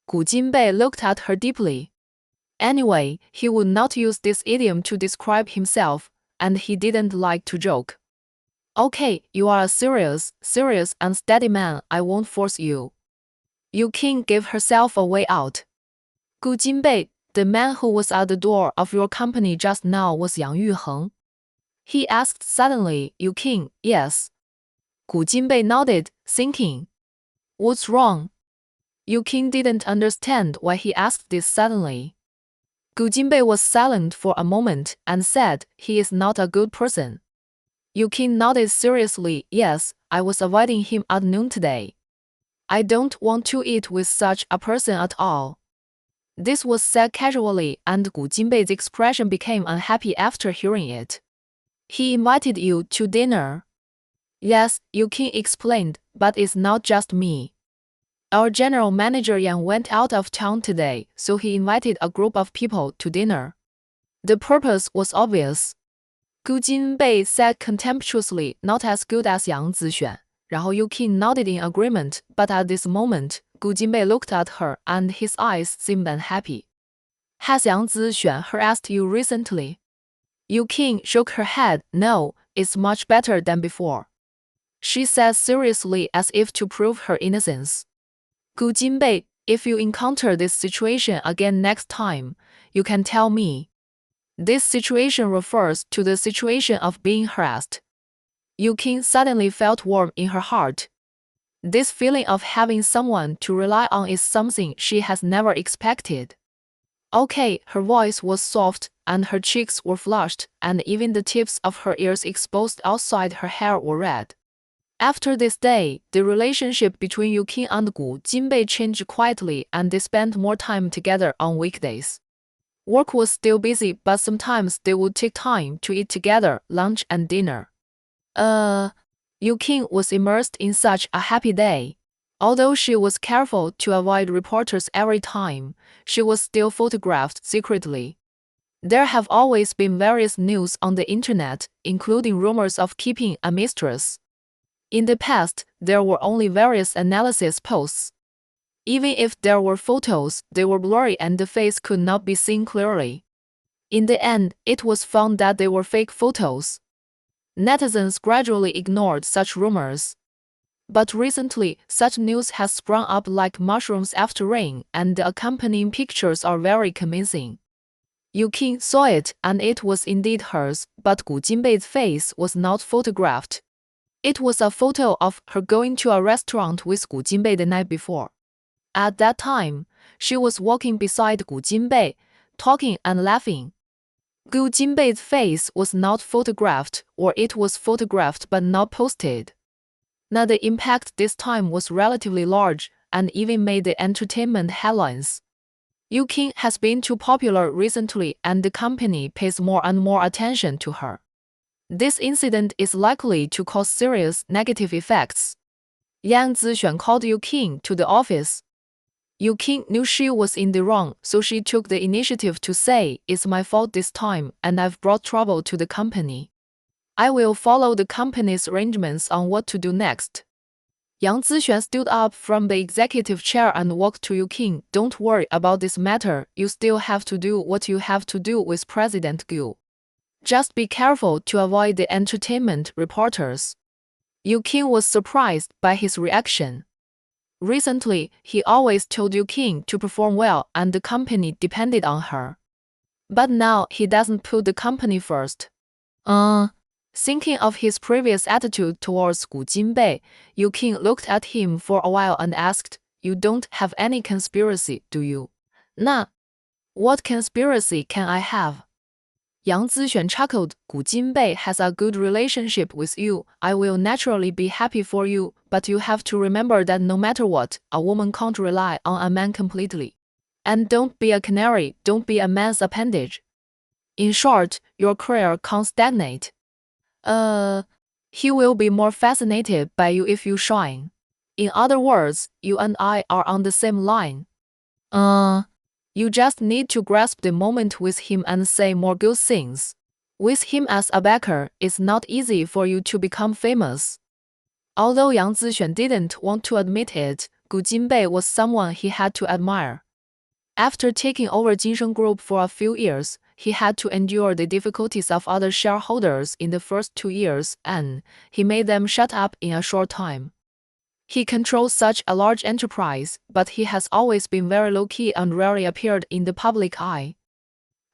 Gu Jinbei looked at her deeply. Anyway, he would not use this idiom to describe himself, and he didn't like to joke. Okay, you are a serious and steady man, I won't force you. Yu Qing gave herself a way out. Gu Jinbei, the man who was at the door of your company just now was Yang Yuheng? He asked suddenly. Yu Qing, yes. Gu Jinbei nodded, thinking. What's wrong? Yu Qing didn't understand why he asked this suddenly. Gu Jinbei was silent for a moment and said, he is not a good person. Yu Qing nodded seriously, yes, I was avoiding him at noon today. I don't want to eat with such a person at all. This was said casually, and Gu Jinbei's expression became unhappy after hearing it. He invited you to dinner. Yes, Yu Qing explained, but it's not just me. Our general manager Yang went out of town today, so he invited a group of people to dinner. The purpose was obvious. Gu Jinbei said contemptuously, not as good as Yang Zixuan. 然后 Yu Qing nodded in agreement, but at this moment, Gu Jinbei looked at her and his eyes seemed unhappy. Has Yang Zixuan harassed you recently? Yu Qing shook her head, no, it's much better than before. She said seriously as if to prove her innocence. Gu Jinbei, if you encounter this situation again next time, you can tell me. This situation refers to the situation of being harassed. Yu Qing suddenly felt warm in her heart. This feeling of having someone to rely on is something she has never expected. Okay, her voice was soft, and her cheeks were flushed, and even the tips of her ears exposed outside her hair were red. After this day, the relationship between Yu Qing and Gu Jinbei changed quietly, and they spent more time together on weekdays. Work was still busy, but sometimes they would take time to eat together, lunch and dinner. Yu Qing was immersed in such a happy day. Although she was careful to avoid reporters every time, she was still photographed secretly. There have always been various news on the internet, including rumors of keeping a mistress. In the past, there were only various analysis posts. Even if there were photos, they were blurry and the face could not be seen clearly. In the end, it was found that they were fake photos. Netizens gradually ignored such rumors. But recently, such news has sprung up like mushrooms after rain, and the accompanying pictures are very convincing. Yu Qing saw it and it was indeed hers, but Gu Jinbei's face was not photographed. It was a photo of her going to a restaurant with Gu Jinbei the night before. At that time, she was walking beside Gu Jinbei, talking and laughing. Gu Jinbei's face was not photographed, or it was photographed but not posted. Now the impact this time was relatively large and even made the entertainment headlines. Yu Qing has been too popular recently and the company pays more and more attention to her. This incident is likely to cause serious negative effects. Yang Zixuan called Yu Qing to the office. Yu Qing knew she was in the wrong, so she took the initiative to say, "It's my fault this time, and I've brought trouble to the company. I will follow the company's arrangements on what to do next." Yang Zixuan stood up from the executive chair and walked to Yu Qing. "Don't worry about this matter, you still have to do what you have to do with President Gu. Just be careful to avoid the entertainment reporters." Yu Qing was surprised by his reaction. Recently, he always told Yu Qing to perform well and the company depended on her. But now he doesn't put the company first. Thinking of his previous attitude towards Gu Jinbei, Yu Qing looked at him for a while and asked, "You don't have any conspiracy, do you?" "Nah. What conspiracy can I have?" Yang Zixuan chuckled. "Gu Jinbei has a good relationship with you. I will naturally be happy for you, but you have to remember that no matter what, a woman can't rely on a man completely. And don't be a canary, don't be a man's appendage. In short, your career can't stagnate. He will be more fascinated by you if you shine. In other words, you and I are on the same line. You just need to grasp the moment with him and say more good things. With him as a backer, it's not easy for you to become famous." Although Yang Zixuan didn't want to admit it, Gu Jinbei was someone he had to admire. After taking over Jinsheng Group for a few years, he had to endure the difficulties of other shareholders in the first 2 years, and he made them shut up in a short time. He controls such a large enterprise, but he has always been very low-key and rarely appeared in the public eye.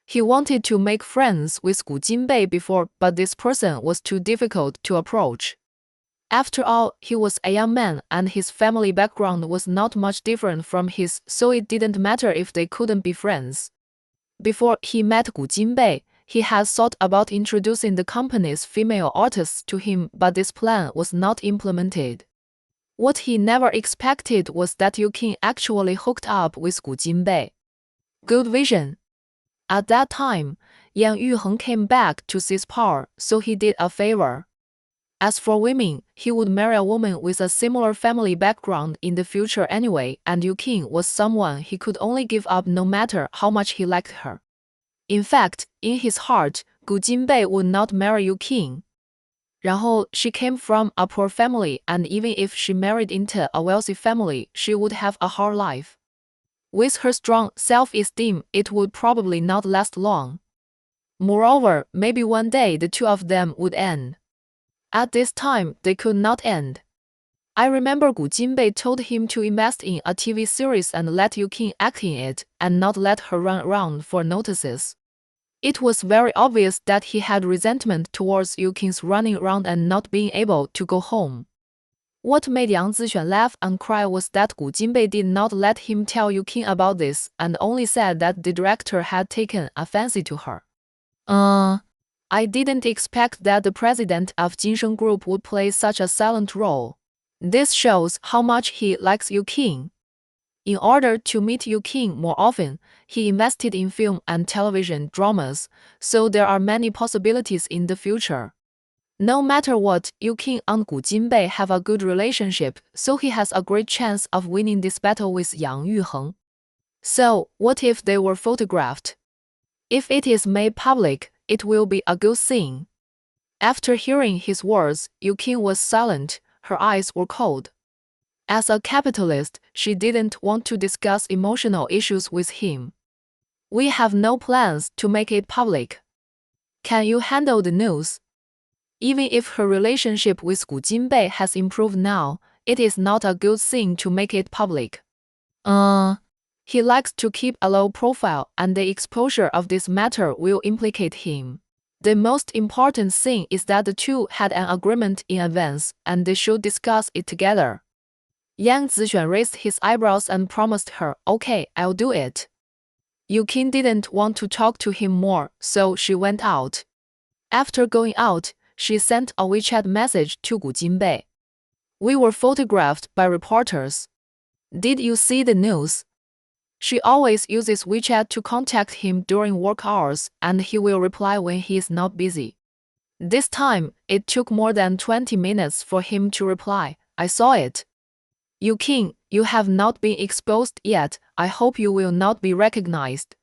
He wanted to make friends with Gu Jinbei before, but this person was too difficult to approach. After all, he was a young man and his family background was not much different from his, so it didn't matter if they couldn't be friends. Before he met Gu Jinbei, he had thought about introducing the company's female artists to him, but this plan was not implemented. What he never expected was that Yu Qing actually hooked up with Gu Jinbei. Good vision. At that time, Yang Yuheng came back to seize power, so he did a favor. As for women, he would marry a woman with a similar family background in the future anyway, and Yu Qing was someone he could only give up no matter how much he liked her. In fact, in his heart, Gu Jinbei would not marry Yu Qing. 然后 she came from a poor family, and even if she married into a wealthy family, she would have a hard life. With her strong self-esteem, it would probably not last long. Moreover, maybe one day the two of them would end. At this time, they could not end. I remember Gu Jinbei told him to invest in a TV series and let Yu Qing act in it, and not let her run around for notices. It was very obvious that he had resentment towards Yu Qing's running around and not being able to go home. What made Yang Zixuan laugh and cry was that Gu Jinbei did not let him tell Yu Qing about this, and only said that the director had taken a fancy to her. I didn't expect that the president of Jinsheng Group would play such a silent role. This shows how much he likes Yu Qing. In order to meet Yu Qing more often, he invested in film and television dramas, so there are many possibilities in the future. No matter what, Yu Qing and Gu Jinbei have a good relationship, so he has a great chance of winning this battle with Yang Yuheng. So, what if they were photographed? If it is made public, it will be a good thing. After hearing his words, Yu Qing was silent, her eyes were cold. As a capitalist, she didn't want to discuss emotional issues with him. We have no plans to make it public. Can you handle the news? Even if her relationship with Gu Jinbei has improved now, it is not a good thing to make it public. He likes to keep a low profile, and the exposure of this matter will implicate him. The most important thing is that the two had an agreement in advance, and they should discuss it together. Yang Zixuan raised his eyebrows and promised her, "Okay, I'll do it." Yu Qing didn't want to talk to him more, so she went out. After going out, she sent a WeChat message to Gu Jinbei. "We were photographed by reporters. Did you see the news?" She always uses WeChat to contact him during work hours, and he will reply when he is not busy. This time, it took more than 20 minutes for him to reply, "I saw it." "Yu Qing, you have not been exposed yet. I hope you will not be recognized."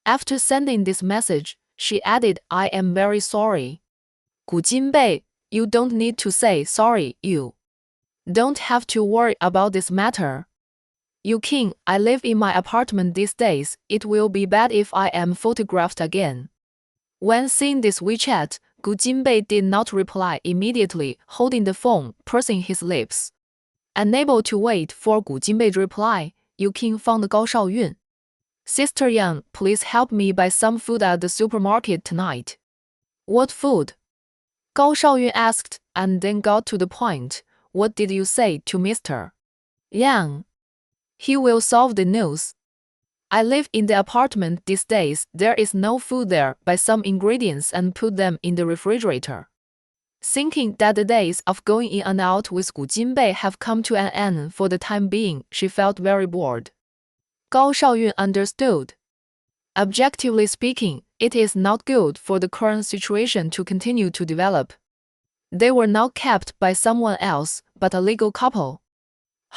After sending this message, she added, "I am very sorry." Gu Jinbei, you don't need to say sorry, you don't have to worry about this matter. "Yu Qing, I live in my apartment these days. It will be bad if I am photographed again." When seeing this WeChat, Gu Jinbei did not reply immediately, holding the phone, pursing his lips. Unable to wait for Gu Jinbei's reply, Yu Qing found Gao Shaoyun. "Sister Yang, please help me buy some food at the supermarket tonight." "What food?" Gao Shaoyun asked, and then got to the point. "What did you say to Mr. Yang? He will solve the news. I live in the apartment these days. There is no food there. Buy some ingredients and put them in the refrigerator." Thinking that the days of going in and out with Gu Jinbei have come to an end for the time being, she felt very bored. Gao Shaoyun understood. Objectively speaking, it is not good for the current situation to continue to develop. They were not kept by someone else, but a legal couple.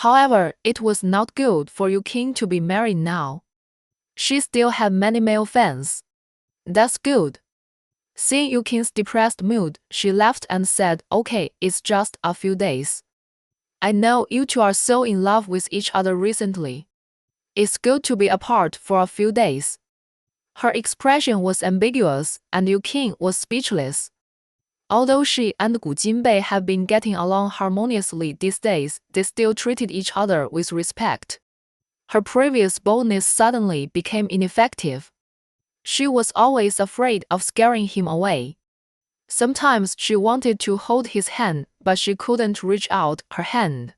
However, it was not good for Yu Qing to be married now. She still had many male fans. That's good. Seeing Yu Qing's depressed mood, she laughed and said, "Okay, it's just a few days. I know you two are so in love with each other recently. It's good to be apart for a few days." Her expression was ambiguous, and Yu Qing was speechless. Although she and Gu Jinbei have been getting along harmoniously these days, they still treated each other with respect. Her previous boldness suddenly became ineffective. She was always afraid of scaring him away. Sometimes she wanted to hold his hand, but she couldn't reach out her hand.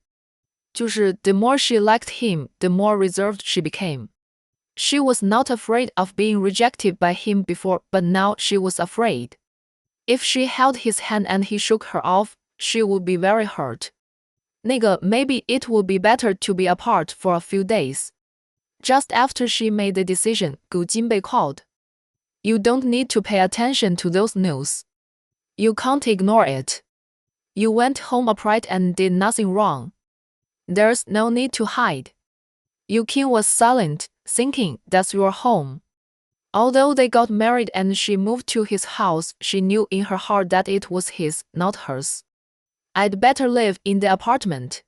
就是 the more she liked him, the more reserved she became. She was not afraid of being rejected by him before, but now she was afraid. If she held his hand and he shook her off, she would be very hurt. 那个 maybe it would be better to be apart for a few days. Just after she made the decision, Gu Jinbei called. "You don't need to pay attention to those news. You can't ignore it. You went home upright and did nothing wrong. There's no need to hide." Yu Qing was silent, thinking, "That's your home." Although they got married and she moved to his house, she knew in her heart that it was his, not hers. "I'd better live in the apartment.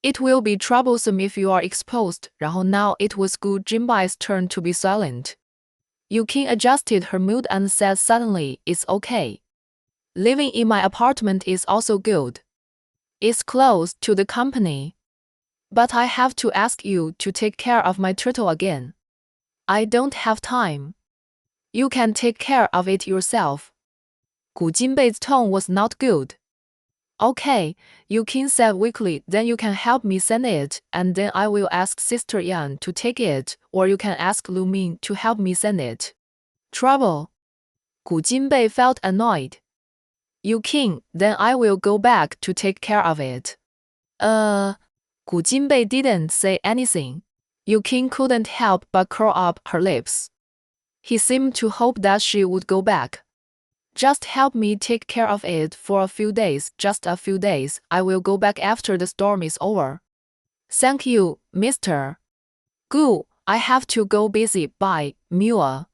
It will be troublesome if you are exposed." 然后 now it was Gu Jinbei's turn to be silent. Yu Qing adjusted her mood and said suddenly, "It's okay. Living in my apartment is also good. It's close to the company. But I have to ask you to take care of my turtle again. I don't have time. You can take care of it yourself." Gu Jinbei's tone was not good. "Okay," Yu Qing said weakly, "then you can help me send it, and then I will ask Sister Yan to take it, or you can ask Lu Ming to help me send it." Trouble. Gu Jinbei felt annoyed. "Yu Qing, then I will go back to take care of it." Gu Jinbei didn't say anything. Yu Qing couldn't help but curl up her lips. He seemed to hope that she would go back. "Just help me take care of it for a few days, just a few days. I will go back after the storm is over." "Thank you, Mr. Gu. I have to go busy. Bye, Mua."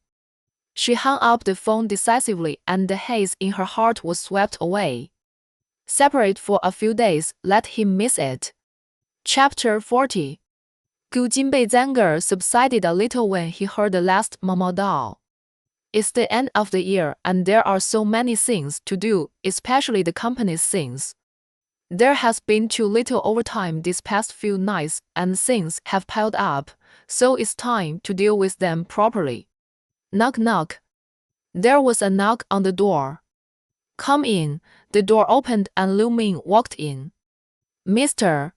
She hung up the phone decisively, and the haze in her heart was swept away. Separate for a few days, let him miss it. Chapter 40. Gu Jinbei's anger subsided a little when he heard the last Mao Dao. It's the end of the year, and there are so many things to do, especially the company's things. There has been too little overtime these past few nights and things have piled up, so it's time to deal with them properly. Knock knock. There was a knock on the door. Come in. The door opened and Lu Ming walked in. Mr.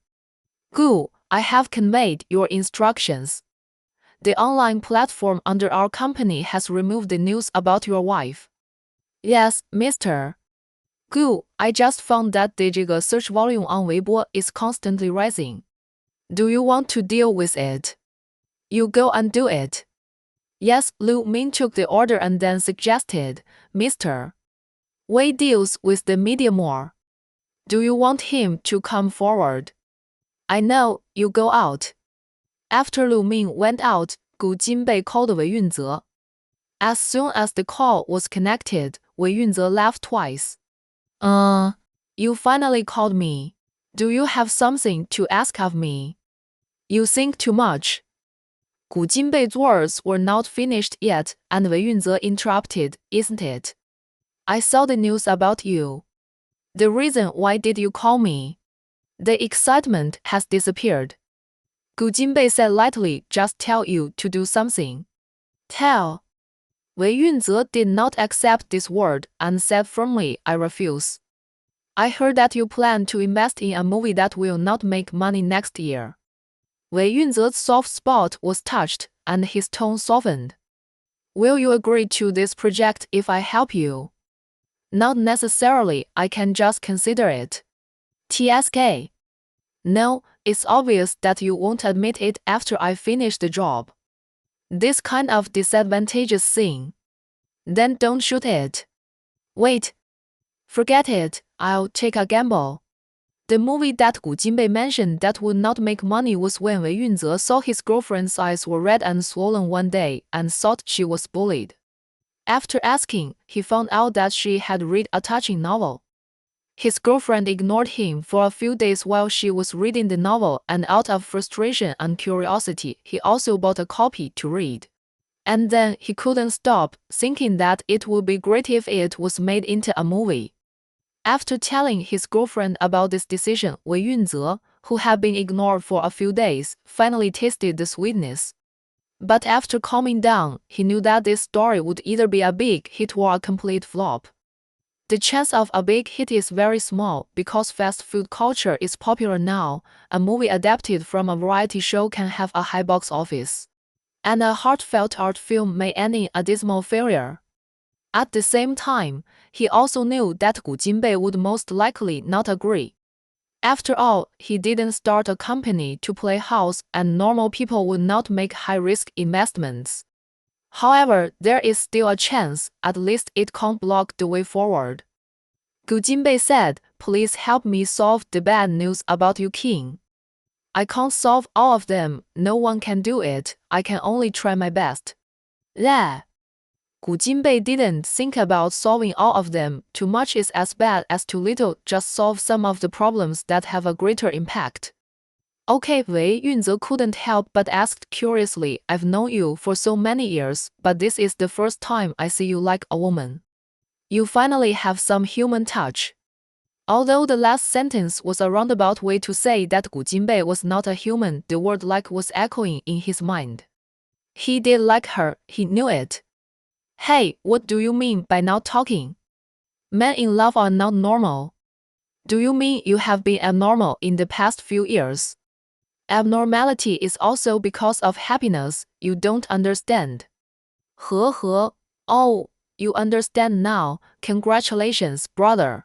Gu, I have conveyed your instructions. The online platform under our company has removed the news about your wife. Yes, Mr. Gu, I just found that the search volume on Weibo is constantly rising. Do you want to deal with it? You go and do it. Yes, Lu Ming took the order and then suggested, Mr. Wei deals with the media more. Do you want him to come forward? I know, you go out. After Lu Ming went out, Gu Jinbei called Wei Yunze. As soon as the call was connected, Wei Yunze laughed twice. You finally called me. Do you have something to ask of me? You think too much. Gu Jinbei's words were not finished yet, and Wei Yunze interrupted, isn't it? I saw the news about you. The reason why did you call me? The excitement has disappeared. Gu Jinbei said lightly, just tell you to do something. Tell. Wei Yunze did not accept this word and said firmly, I refuse. I heard that you plan to invest in a movie that will not make money next year. Wei Yunze's soft spot was touched, and his tone softened. Will you agree to this project if I help you? Not necessarily, I can just consider it. TSK. No, it's obvious that you won't admit it after I finish the job. This kind of disadvantageous thing. Then don't shoot it. Wait. Forget it, I'll take a gamble. The movie that Gu Jinbei mentioned that would not make money was when Wei Yunze saw his girlfriend's eyes were red and swollen one day and thought she was bullied. After asking, he found out that she had read a touching novel. His girlfriend ignored him for a few days while she was reading the novel, and out of frustration and curiosity, he also bought a copy to read. And then he couldn't stop, thinking that it would be great if it was made into a movie. After telling his girlfriend about this decision, Wei Yunze, who had been ignored for a few days, finally tasted the sweetness. But after calming down, he knew that this story would either be a big hit or a complete flop. The chance of a big hit is very small because fast food culture is popular now. A movie adapted from a variety show can have a high box office. And a heartfelt art film may end in a dismal failure. At the same time, he also knew that Gu Jinbei would most likely not agree. After all, he didn't start a company to play house, and normal people would not make high-risk investments. However, there is still a chance, at least it can't block the way forward. Gu Jinbei said, please help me solve the bad news about Yu Qing. I can't solve all of them, no one can do it, I can only try my best. Yeah. Gu Jinbei didn't think about solving all of them, too much is as bad as too little, just solve some of the problems that have a greater impact. Okay, Wei Yunze couldn't help but asked curiously, I've known you for so many years, but this is the first time I see you like a woman. You finally have some human touch. Although the last sentence was a roundabout way to say that Gu Jinbei was not a human, the word like was echoing in his mind. He did like her, he knew it. Hey, what do you mean by not talking? Men in love are not normal. Do you mean you have been abnormal in the past few years? Abnormality is also because of happiness, you don't understand. Oh, you understand now, congratulations, brother.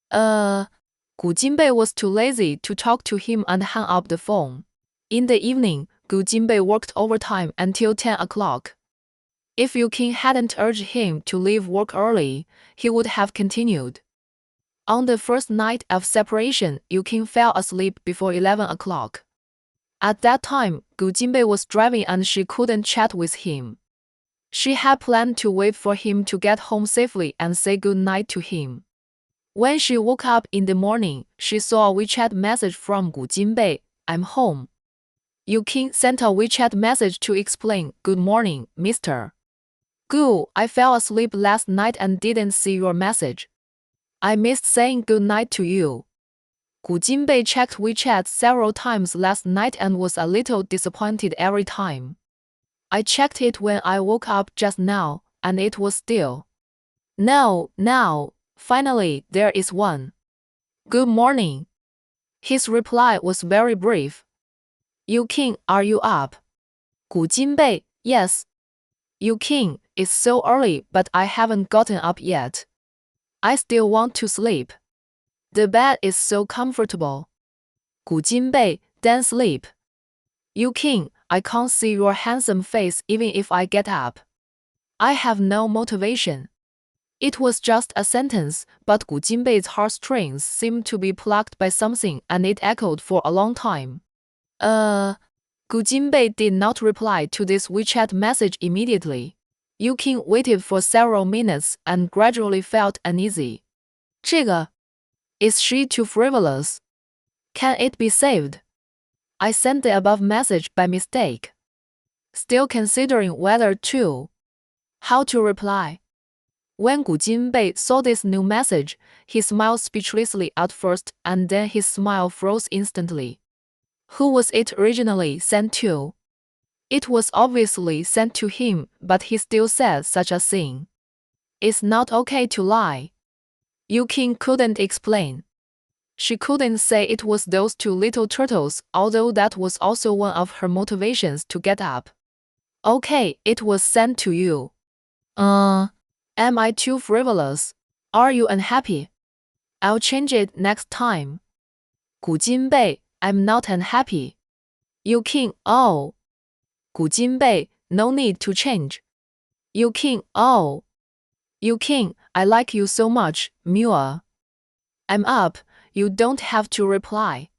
Gu Jinbei was too lazy to talk to him and hung up the phone. In the evening, Gu Jinbei worked overtime until 10 o'clock. If Yu Qing hadn't urged him to leave work early, he would have continued. On the first night of separation, Yu Qing fell asleep before 11 o'clock. At that time, Gu Jinbei was driving and she couldn't chat with him. She had planned to wait for him to get home safely and say good night to him. When she woke up in the morning, she saw a WeChat message from Gu Jinbei, I'm home. Yu Qing sent a WeChat message to explain, good morning, Mr. Gu, I fell asleep last night and didn't see your message. I missed saying good night to you. Gu Jinbei checked WeChat several times last night and was a little disappointed every time. I checked it when I woke up just now, and it was still. No, now, finally, there is one. Good morning. His reply was very brief. Yuking, are you up? Gu Jinbei, yes. Yuking, it's so early, but I haven't gotten up yet. I still want to sleep. The bed is so comfortable. Gu Jinbei, then sleep. Yuking, I can't see your handsome face even if I get up. I have no motivation. It was just a sentence, but Gu Jinbei's heartstrings seemed to be plucked by something and it echoed for a long time. Gu Jinbei did not reply to this WeChat message immediately. Yuking waited for several minutes and gradually felt uneasy. 这个 Is she too frivolous? Can it be saved? I sent the above message by mistake. Still considering whether to. How to reply? When Gu Jinbei saw this new message, he smiled speechlessly at first and then his smile froze instantly. Who was it originally sent to? It was obviously sent to him, but he still said such a thing. It's not okay to lie. Yuking couldn't explain. She couldn't say it was those two little turtles, although that was also one of her motivations to get up. Okay, it was sent to you. Am I too frivolous? Are you unhappy? I'll change it next time. Gu Jinbei, I'm not unhappy. Yuking, oh. Gu Jinbei, no need to change. Yuking, oh. Yuking, I like you so much, Mua. I'm up, you don't have to reply.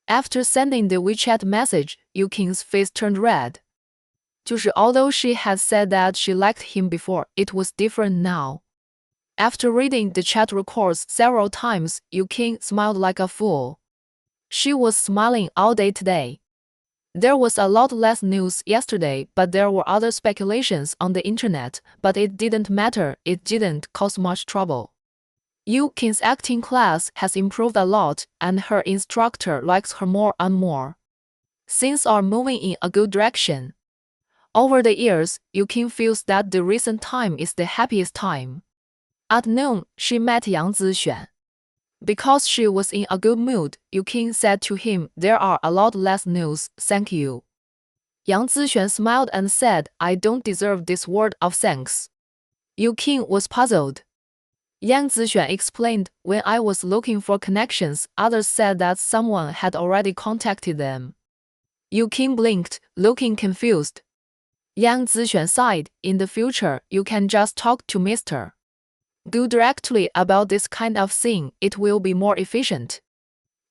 After sending the WeChat message, Yuking's face turned red. 就是 although she had said that she liked him before, it was different now. After reading the chat records several times, Yuking smiled like a fool. She was smiling all day today. There was a lot less news yesterday, but there were other speculations on the internet, but it didn't matter, it didn't cause much trouble. Yuking's acting class has improved a lot, and her instructor likes her more and more. Things are moving in a good direction. Over the years, Yuking feels that the recent time is the happiest time. At noon, she met Yang Zixuan. Because she was in a good mood, Yuking said to him, there are a lot less news, thank you. Yang Zixuan smiled and said, I don't deserve this word of thanks. Yuking was puzzled. Yang Zixuan explained, when I was looking for connections, others said that someone had already contacted them. Yuking blinked, looking confused. Yang Zixuan sighed, in the future, you can just talk to Mr. Gu directly about this kind of thing, it will be more efficient.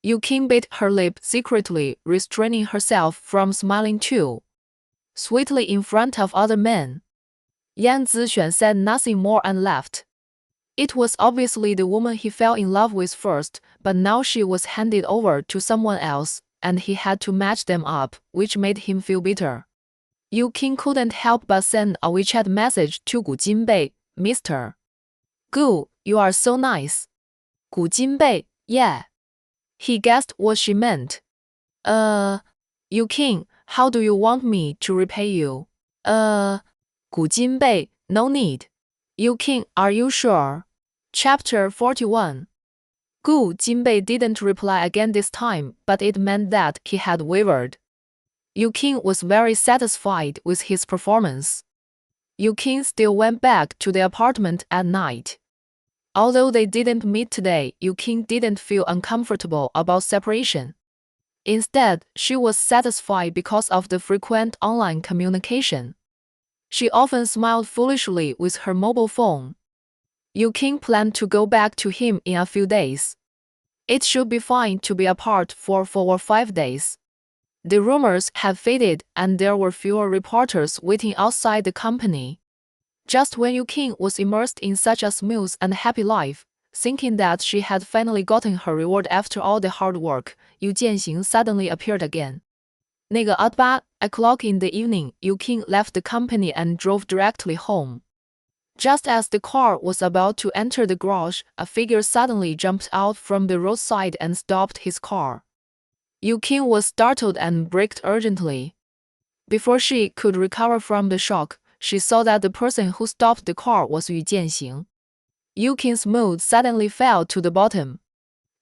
Yuking bit her lip secretly, restraining herself from smiling too. Sweetly in front of other men. Yang Zixuan said nothing more and left. It was obviously the woman he fell in love with first, but now she was handed over to someone else, and he had to match them up, which made him feel bitter. Yuking couldn't help but send a WeChat message to Gu Jinbei, Mr. Gu, you are so nice. Gu Jinbei, yeah. He guessed what she meant. Yuking, how do you want me to repay you? Gu Jinbei, no need. Yuking, are you sure? Chapter 41. Gu Jinbei didn't reply again this time, but it meant that he had wavered. Yuking was very satisfied with his performance. Yuking still went back to the apartment at night. Although they didn't meet today, Yuking didn't feel uncomfortable about separation. Instead, she was satisfied because of the frequent online communication. She often smiled foolishly with her mobile phone. Yuking planned to go back to him in a few days. It should be fine to be apart for 4 or 5 days. The rumors had faded and there were fewer reporters waiting outside the company. Just when Yuking was immersed in such a smooth and happy life, thinking that she had finally gotten her reward after all the hard work, Yu Jianxing suddenly appeared again. 那个 at 8 o'clock in the evening, Yuking left the company and drove directly home. Just as the car was about to enter the garage, a figure suddenly jumped out from the roadside and stopped his car. Yu-kin was startled and braked urgently. Before she could recover from the shock, she saw that the person who stopped the car was Yu Jianxing. Yu-kin's mood suddenly fell to the bottom.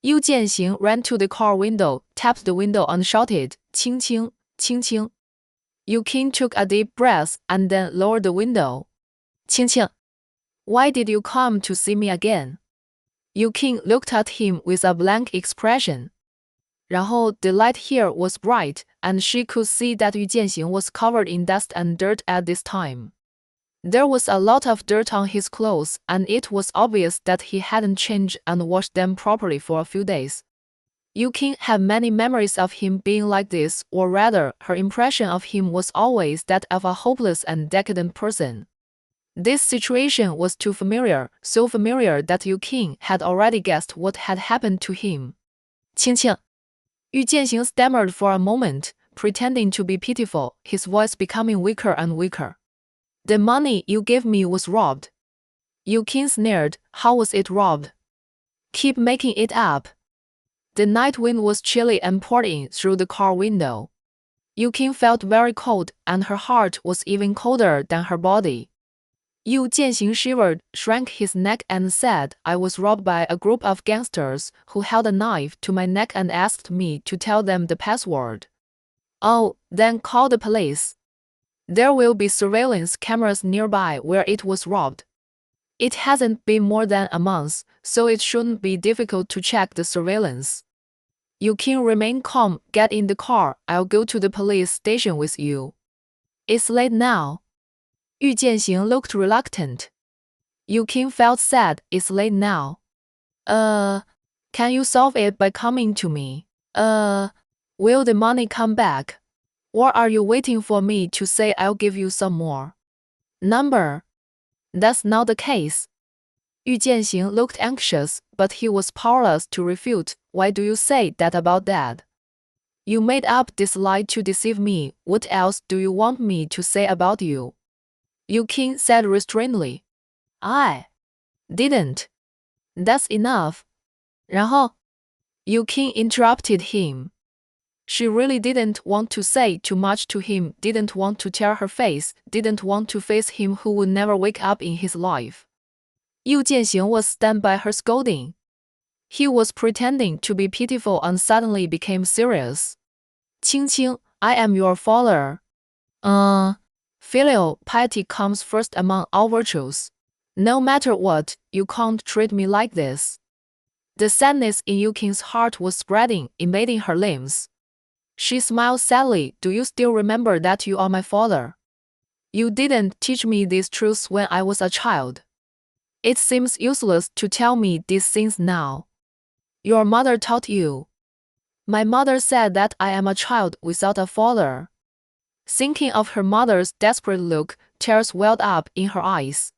Yu Jianxing ran to the car window, tapped the window and shouted, "Qing qing, qing qing." Yu-kin took a deep breath and then lowered the window. "Qing qing, why did you come to see me again?" Yu-kin looked at him with a blank expression. 然后 the light here was bright, and she could see that Yu Jianxing was covered in dust and dirt at this time. There was a lot of dirt on his clothes, and it was obvious that he hadn't changed and washed them properly for a few days. Yu-kin had many memories of him being like this, or rather, her impression of him was always that of a hopeless and decadent person. This situation was too familiar, so familiar that Yu-kin had already guessed what had happened to him. 青青, Yu Jianxing stammered for a moment, pretending to be pitiful, his voice becoming weaker and weaker. "The money you gave me was robbed." Yu-kin sneered. "How was it robbed? Keep making it up." The night wind was chilly and poured in through the car window. Yu-kin felt very cold, and her heart was even colder than her body. Yu Jianxing shivered, shrank his neck and said, "I was robbed by a group of gangsters who held a knife to my neck and asked me to tell them the password." "Oh, then call the police. There will be surveillance cameras nearby where it was robbed. It hasn't been more than a month, so it shouldn't be difficult to check the surveillance." Yu-kin remained calm. "Get in the car, I'll go to the police station with you." "It's late now." Yu Jianxing looked reluctant. Yu-kin felt sad. "It's late now. Can you solve it by coming to me? Will the money come back? Or are you waiting for me to say I'll give you some more number?" "That's not the case." Yu Jianxing looked anxious, but he was powerless to refute. "Why do you say that about that? You made up this lie to deceive me. What else do you want me to say about you?" Yu-kin said restrainedly. "I didn't." "That's enough." 然后 Yu-kin interrupted him. She really didn't want to say too much to him, didn't want to tear her face, didn't want to face him who would never wake up in his life. Yu Jianxing was stunned by her scolding. He was pretending to be pitiful and suddenly became serious. "Qing Qing, I am your father. Filial piety comes first among all virtues. No matter what, you can't treat me like this." The sadness in Yu-kin's heart was spreading, invading her limbs. She smiled sadly. "Do you still remember that you are my father? You didn't teach me these truths when I was a child. It seems useless to tell me these things now. Your mother taught you." "My mother said that I am a child without a father." Thinking of her mother's desperate look, tears welled up in her eyes.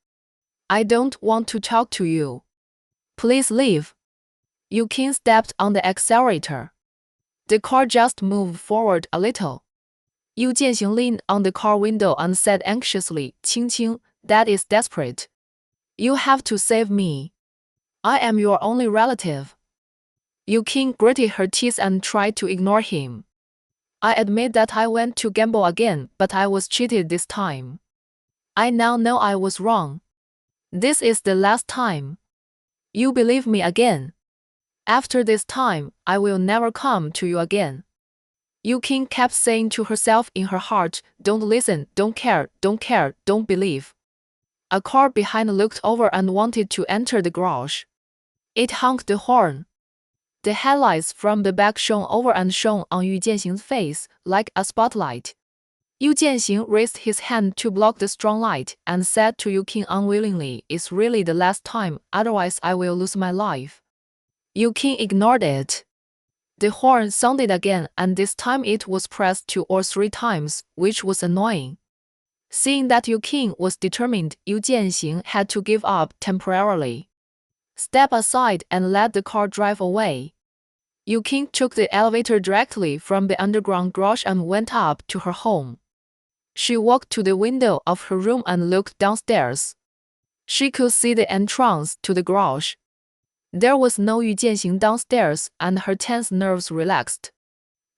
"I don't want to talk to you. Please leave." Yu-kin stepped on the accelerator. The car just moved forward a little. Yu Jianxing leaned on the car window and said anxiously, "Qing Qing, that is desperate. You have to save me. I am your only relative." Yu-kin gritted her teeth and tried to ignore him. "I admit that I went to gamble again, but I was cheated this time. I now know I was wrong. This is the last time. You believe me again. After this time, I will never come to you again." Yu-kin kept saying to herself in her heart, "Don't listen, don't care, don't believe." A car behind looked over and wanted to enter the garage. It honked the horn. The headlights from the back shone over and shone on Yu Jianxing's face, like a spotlight. Yu Jianxing raised his hand to block the strong light, and said to Yu-kin unwillingly, "It's really the last time, otherwise I will lose my life." Yu-kin ignored it. The horn sounded again, and this time it was pressed 2 or 3 times, which was annoying. Seeing that Yu-kin was determined, Yu Jianxing had to give up temporarily. "Step aside and let the car drive away." Yu-kin took the elevator directly from the underground garage and went up to her home. She walked to the window of her room and looked downstairs. She could see the entrance to the garage. There was no Yu Jianxing downstairs, and her tense nerves relaxed.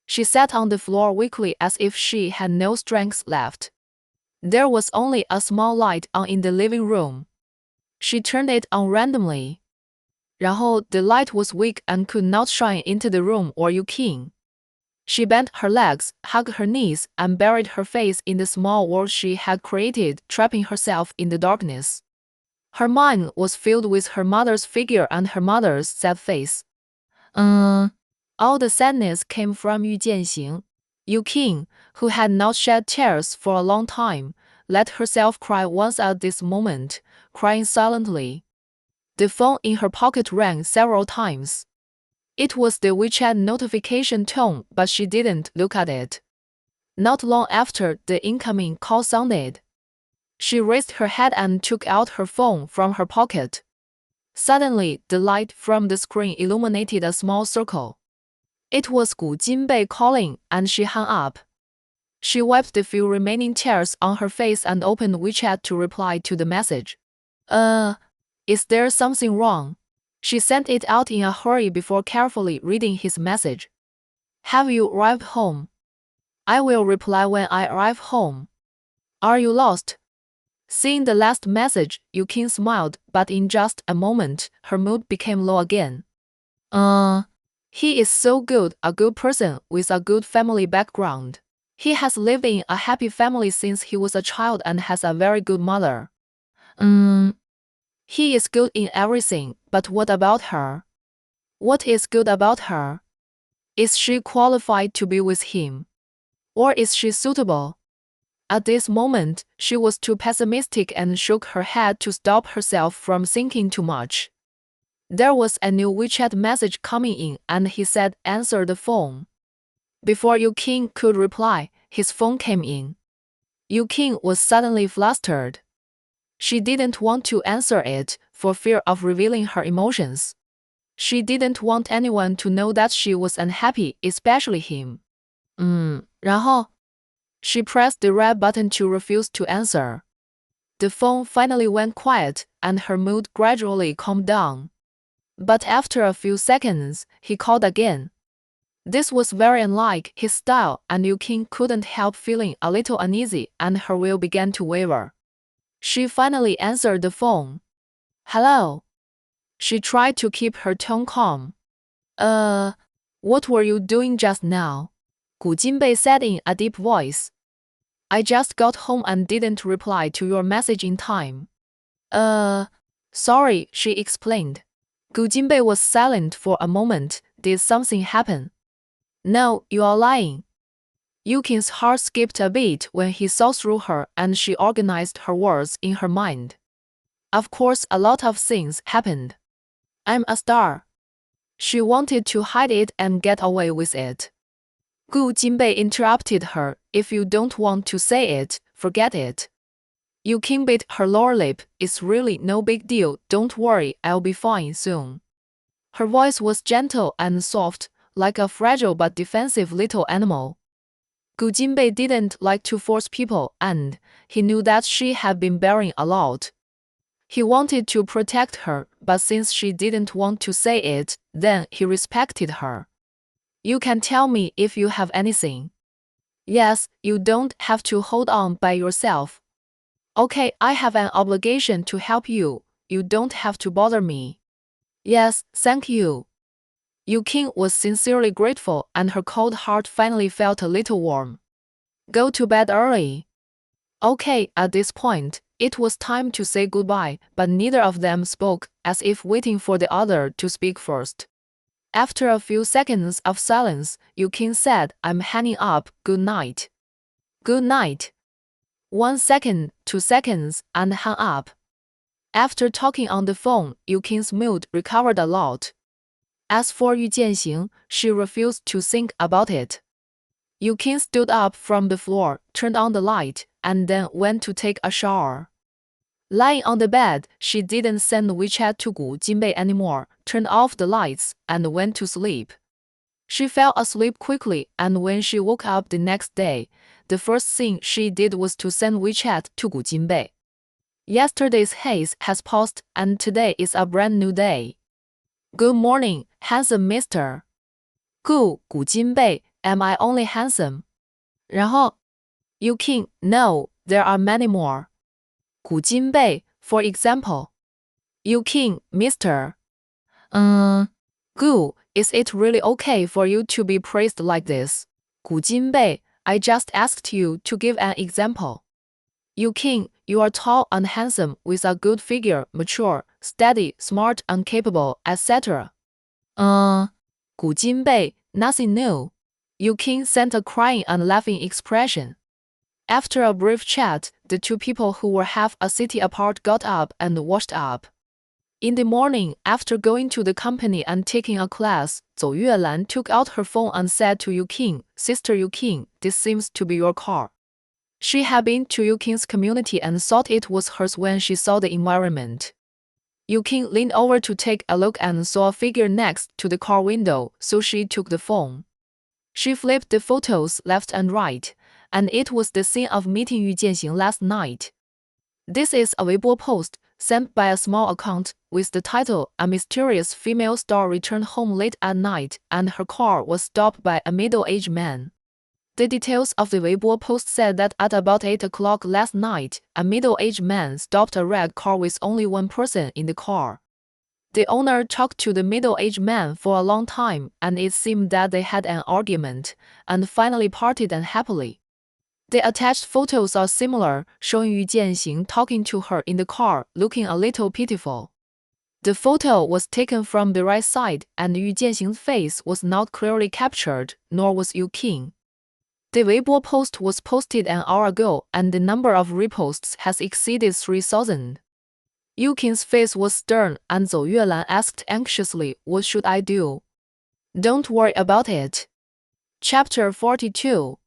She sat on the floor weakly as if she had no strength left. There was only a small light on in the living room. She turned it on randomly. 然后 the light was weak and could not shine into the room or Yu Qing. She bent her legs, hugged her knees, and buried her face in the small world she had created, trapping herself in the darkness. Her mind was filled with her mother's figure and her mother's sad face. All the sadness came from Yu Jianxing. Yu Qing, who had not shed tears for a long time, let herself cry once at this moment, crying silently. The phone in her pocket rang several times. It was the WeChat notification tone, but she didn't look at it. Not long after, the incoming call sounded. She raised her head and took out her phone from her pocket. Suddenly, the light from the screen illuminated a small circle. It was Gu Jinbei calling, and she hung up. She wiped the few remaining tears on her face and opened WeChat to reply to the message. Is there something wrong? She sent it out in a hurry before carefully reading his message. Have you arrived home? I will reply when I arrive home. Are you lost? Seeing the last message, Yu Qing smiled, but in just a moment, her mood became low again. He is so good, a good person with a good family background. He has lived in a happy family since he was a child and has a very good mother. He is good in everything, but what about her? What is good about her? Is she qualified to be with him? Or is she suitable? At this moment, she was too pessimistic and shook her head to stop herself from thinking too much. There was a new WeChat message coming in, and he said, "Answer the phone." Before Yu Qing could reply, his phone came in. Yu Qing was suddenly flustered. She didn't want to answer it, for fear of revealing her emotions. She didn't want anyone to know that she was unhappy, especially him. 然后 She pressed the red button to refuse to answer. The phone finally went quiet, and her mood gradually calmed down. But after a few seconds, he called again. This was very unlike his style, and Yu Qing couldn't help feeling a little uneasy, and her will began to waver. She finally answered the phone. Hello. She tried to keep her tone calm. What were you doing just now? Gu Jinbei said in a deep voice. I just got home and didn't reply to your message in time. Sorry, she explained. Gu Jinbei was silent for a moment. Did something happen? No, you are lying. Yu Qing's heart skipped a beat when he saw through her, and she organized her words in her mind. Of course, a lot of things happened. I'm a star. She wanted to hide it and get away with it. Gu Jinbei interrupted her. If you don't want to say it, forget it. Yu Qing bit her lower lip. It's really no big deal. Don't worry, I'll be fine soon. Her voice was gentle and soft, like a fragile but defensive little animal. Gu Jinbei didn't like to force people, and he knew that she had been bearing a lot. He wanted to protect her, but since she didn't want to say it, then he respected her. You can tell me if you have anything. Yes, you don't have to hold on by yourself. Okay, I have an obligation to help you. You don't have to bother me. Yes, thank you. Yu Qing was sincerely grateful, and her cold heart finally felt a little warm. Go to bed early. Okay, at this point, it was time to say goodbye, but neither of them spoke, as if waiting for the other to speak first. After a few seconds of silence, Yu Qing said, I'm hanging up, good night. Good night. 1 second, 2 seconds, and hung up. After talking on the phone, Yu Qing's mood recovered a lot. As for Yu Jianxing, she refused to think about it. Yu Qing stood up from the floor, turned on the light, and then went to take a shower. Lying on the bed, she didn't send WeChat to Gu Jinbei anymore, turned off the lights, and went to sleep. She fell asleep quickly, and when she woke up the next day, the first thing she did was to send WeChat to Gu Jinbei. Yesterday's haze has passed and today is a brand new day. Good morning, handsome mister. Good, 古今贝, am I only handsome? 然后 You king, no, there are many more. 古今贝, for example. You king, mister. Good, is it really okay for you to be praised like this? 古今贝, I just asked you to give an example. You king, you are tall and handsome with a good figure, mature, steady, smart and capable, etc. 古今贝, nothing new. You king sent a crying and laughing expression. After a brief chat, the two people who were half a city apart got up and washed up. In the morning, after going to the company and taking a class, Zhou Yuelan took out her phone and said to Yu King, Sister Yu King, this seems to be your car. She had been to Yu King's community and thought it was hers when she saw the environment. Yu King leaned over to take a look and saw a figure next to the car window, so she took the phone. She flipped the photos left and right, and it was the scene of meeting Yu Jianxing last night. This is a Weibo post sent by a small account with the title A mysterious female star returned home late at night and her car was stopped by a middle-aged man. The details of the Weibo post said that at about 8 o'clock last night, a middle-aged man stopped a red car with only one person in the car. The owner talked to the middle-aged man for a long time, and it seemed that they had an argument, and finally parted unhappily. The attached photos are similar, showing Yu Jianxing talking to her in the car, looking a little pitiful. The photo was taken from the right side, and Yu Jianxing's face was not clearly captured, nor was Yu King. The Weibo post was posted an hour ago, and the number of reposts has exceeded 3,000. Yu King's face was stern, and Zhou Yuelan asked anxiously, What should I do? Don't worry about it. Chapter 42.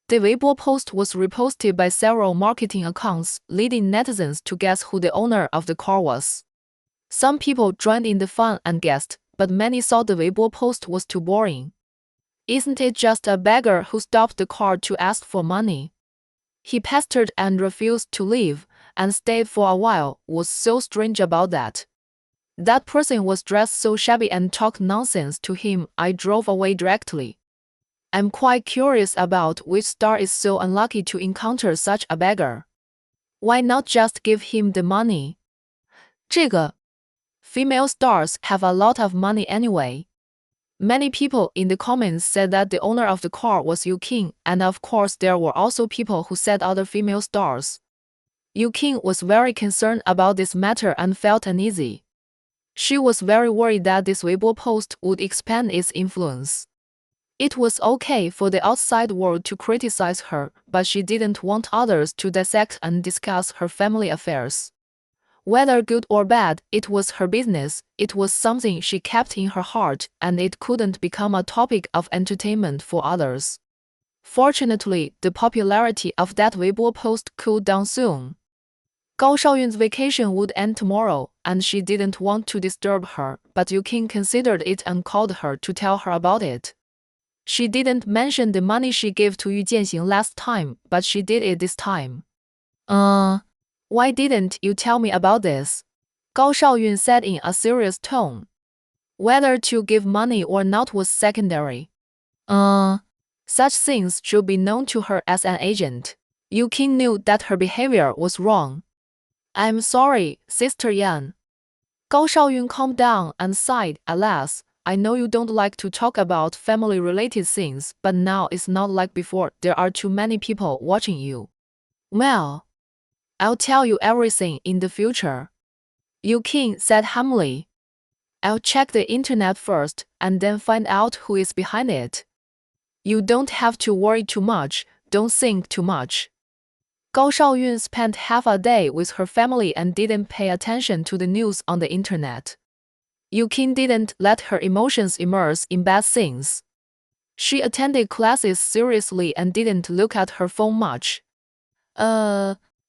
The Weibo post was reposted by several marketing accounts, leading netizens to guess who the owner of the car was. Some people joined in the fun and guessed, but many thought the Weibo post was too boring. Isn't it just a beggar who stopped the car to ask for money? He pestered and refused to leave, and stayed for a while. What's so strange about that? That person was dressed so shabby and talked nonsense to him. I drove away directly. I'm quite curious about which star is so unlucky to encounter such a beggar. Why not just give him the money? 这个 Female stars have a lot of money anyway. Many people in the comments said that the owner of the car was Yu King, and of course there were also people who said other female stars. Yu King was very concerned about this matter and felt uneasy. She was very worried that this Weibo post would expand its influence. It was okay for the outside world to criticize her, but she didn't want others to dissect and discuss her family affairs. Whether good or bad, it was her business, it was something she kept in her heart, and it couldn't become a topic of entertainment for others. Fortunately, the popularity of that Weibo post cooled down soon. Gao Shaoyun's vacation would end tomorrow, and she didn't want to disturb her, but Yu King considered it and called her to tell her about it. She didn't mention the money she gave to Yu Jianxing last time, but she did it this time. Why didn't you tell me about this? Gao Shaoyun said in a serious tone. Whether to give money or not was secondary. Such things should be known to her as an agent. Yu King knew that her behavior was wrong. I'm sorry, Sister Yan. Gao Shaoyun calmed down and sighed. Alas, I know you don't like to talk about family-related things, but now it's not like before. There are too many people watching you. Well, I'll tell you everything in the future. Yu King said humbly. I'll check the internet first, and then find out who is behind it. You don't have to worry too much, don't think too much. Gao Shaoyun spent half a day with her family and didn't pay attention to the news on the internet. Yu King didn't let her emotions immerse in bad things. She attended classes seriously and didn't look at her phone much.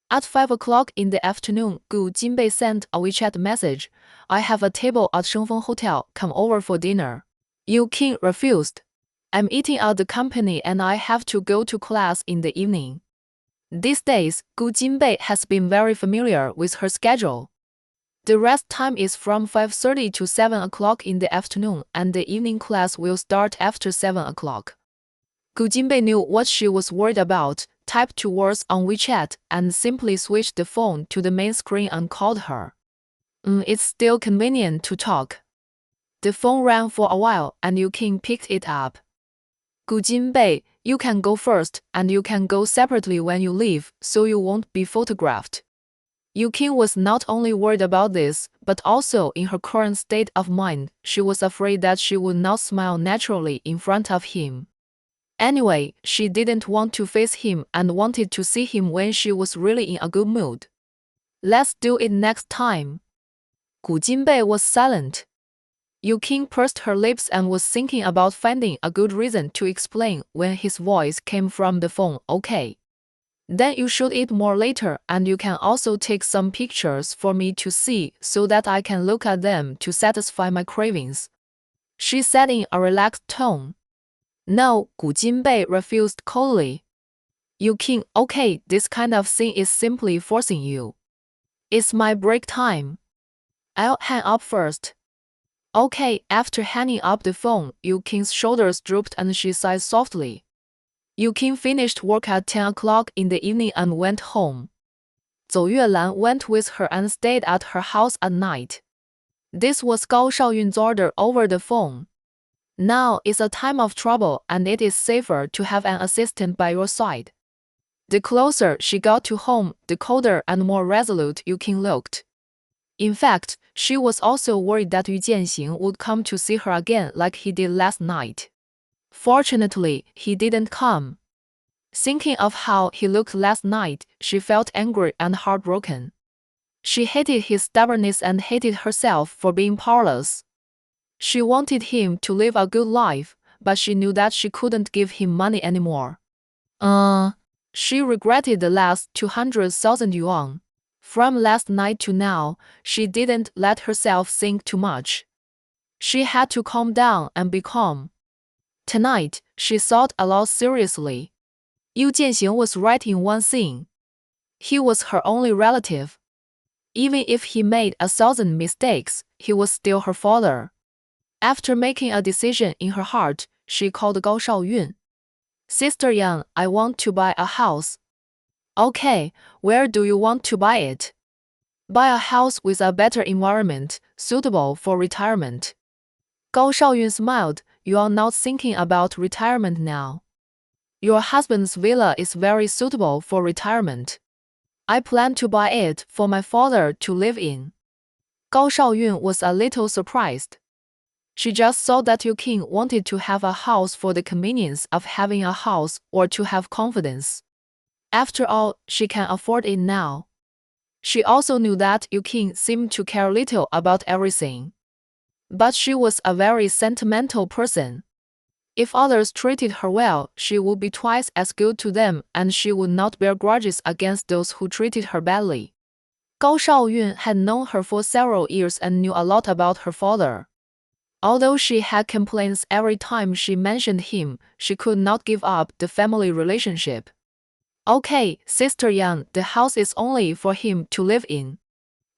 At 5 o'clock in the afternoon, Gu Jinbei sent a WeChat message. I have a table at Shengfeng Hotel, come over for dinner. Yu King refused. I'm eating at the company and I have to go to class in the evening. These days, Gu Jinbei has been very familiar with her schedule. The rest time is from 5:30 to 7 o'clock in the afternoon, and the evening class will start after 7 o'clock. Gu Jinbei knew what she was worried about, typed 2 words on WeChat, and simply switched the phone to the main screen and called her. It's still convenient to talk. The phone rang for a while, and Yu Qing picked it up. Gu Jinbei, you can go first, and you can go separately when you leave, so you won't be photographed. Yu Qing was not only worried about this, but also in her current state of mind, she was afraid that she would not smile naturally in front of him. Anyway, she didn't want to face him and wanted to see him when she was really in a good mood. Let's do it next time. Gu Jinbei was silent. Yu Qing pursed her lips and was thinking about finding a good reason to explain when his voice came from the phone. Okay. Then you should eat more later, and you can also take some pictures for me to see so that I can look at them to satisfy my cravings, she said in a relaxed tone. No, Gu Jinbei refused coldly. Yu Qing, okay, this kind of thing is simply forcing you. It's my break time. I'll hang up first. Okay, after hanging up the phone, Yu Qing's shoulders drooped and she sighed softly. Yu Qing finished work at 10 o'clock in the evening and went home. Zhou Yuelan went with her and stayed at her house at night. This was Gao Shaoyun's order over the phone. Now is a time of trouble, and it is safer to have an assistant by your side. The closer she got to home, the colder and more resolute Yu Qing looked. In fact, she was also worried that Yu Jianxing would come to see her again like he did last night. Fortunately, he didn't come. Thinking of how he looked last night, she felt angry and heartbroken. She hated his stubbornness and hated herself for being powerless. She wanted him to live a good life, but she knew that she couldn't give him money anymore. She regretted the last 200,000 yuan. From last night to now, she didn't let herself think too much. She had to calm down and be calm. Tonight, she thought a lot seriously. Yu Jianxing was right in one thing. He was her only relative. Even if he made 1,000 mistakes, he was still her father. After making a decision in her heart, she called Gao Shaoyun. Sister Yang, I want to buy a house. Okay, where do you want to buy it? Buy a house with a better environment, suitable for retirement. Gao Shaoyun smiled. You are not thinking about retirement now. Your husband's villa is very suitable for retirement. I plan to buy it for my father to live in. Gao Shaoyun was a little surprised. She just thought that Yu Qing wanted to have a house for the convenience of having a house or to have confidence. After all, she can afford it now. She also knew that Yu Qing seemed to care little about everything. But she was a very sentimental person. If others treated her well, she would be twice as good to them, and she would not bear grudges against those who treated her badly. Gao Shaoyun had known her for several years and knew a lot about her father. Although she had complaints every time she mentioned him, she could not give up the family relationship. Okay, Sister Yang, the house is only for him to live in.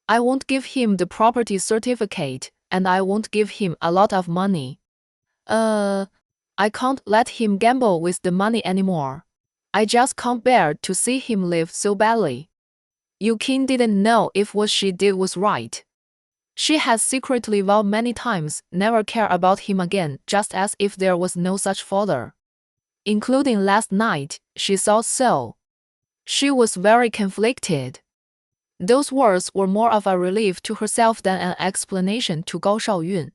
I won't give him the property certificate, and I won't give him a lot of money. I can't let him gamble with the money anymore. I just can't bear to see him live so badly. Yu Qing didn't know if what she did was right. She had secretly vowed many times never care about him again, just as if there was no such father. Including last night, she thought so. She was very conflicted. Those words were more of a relief to herself than an explanation to Gao Shaoyun.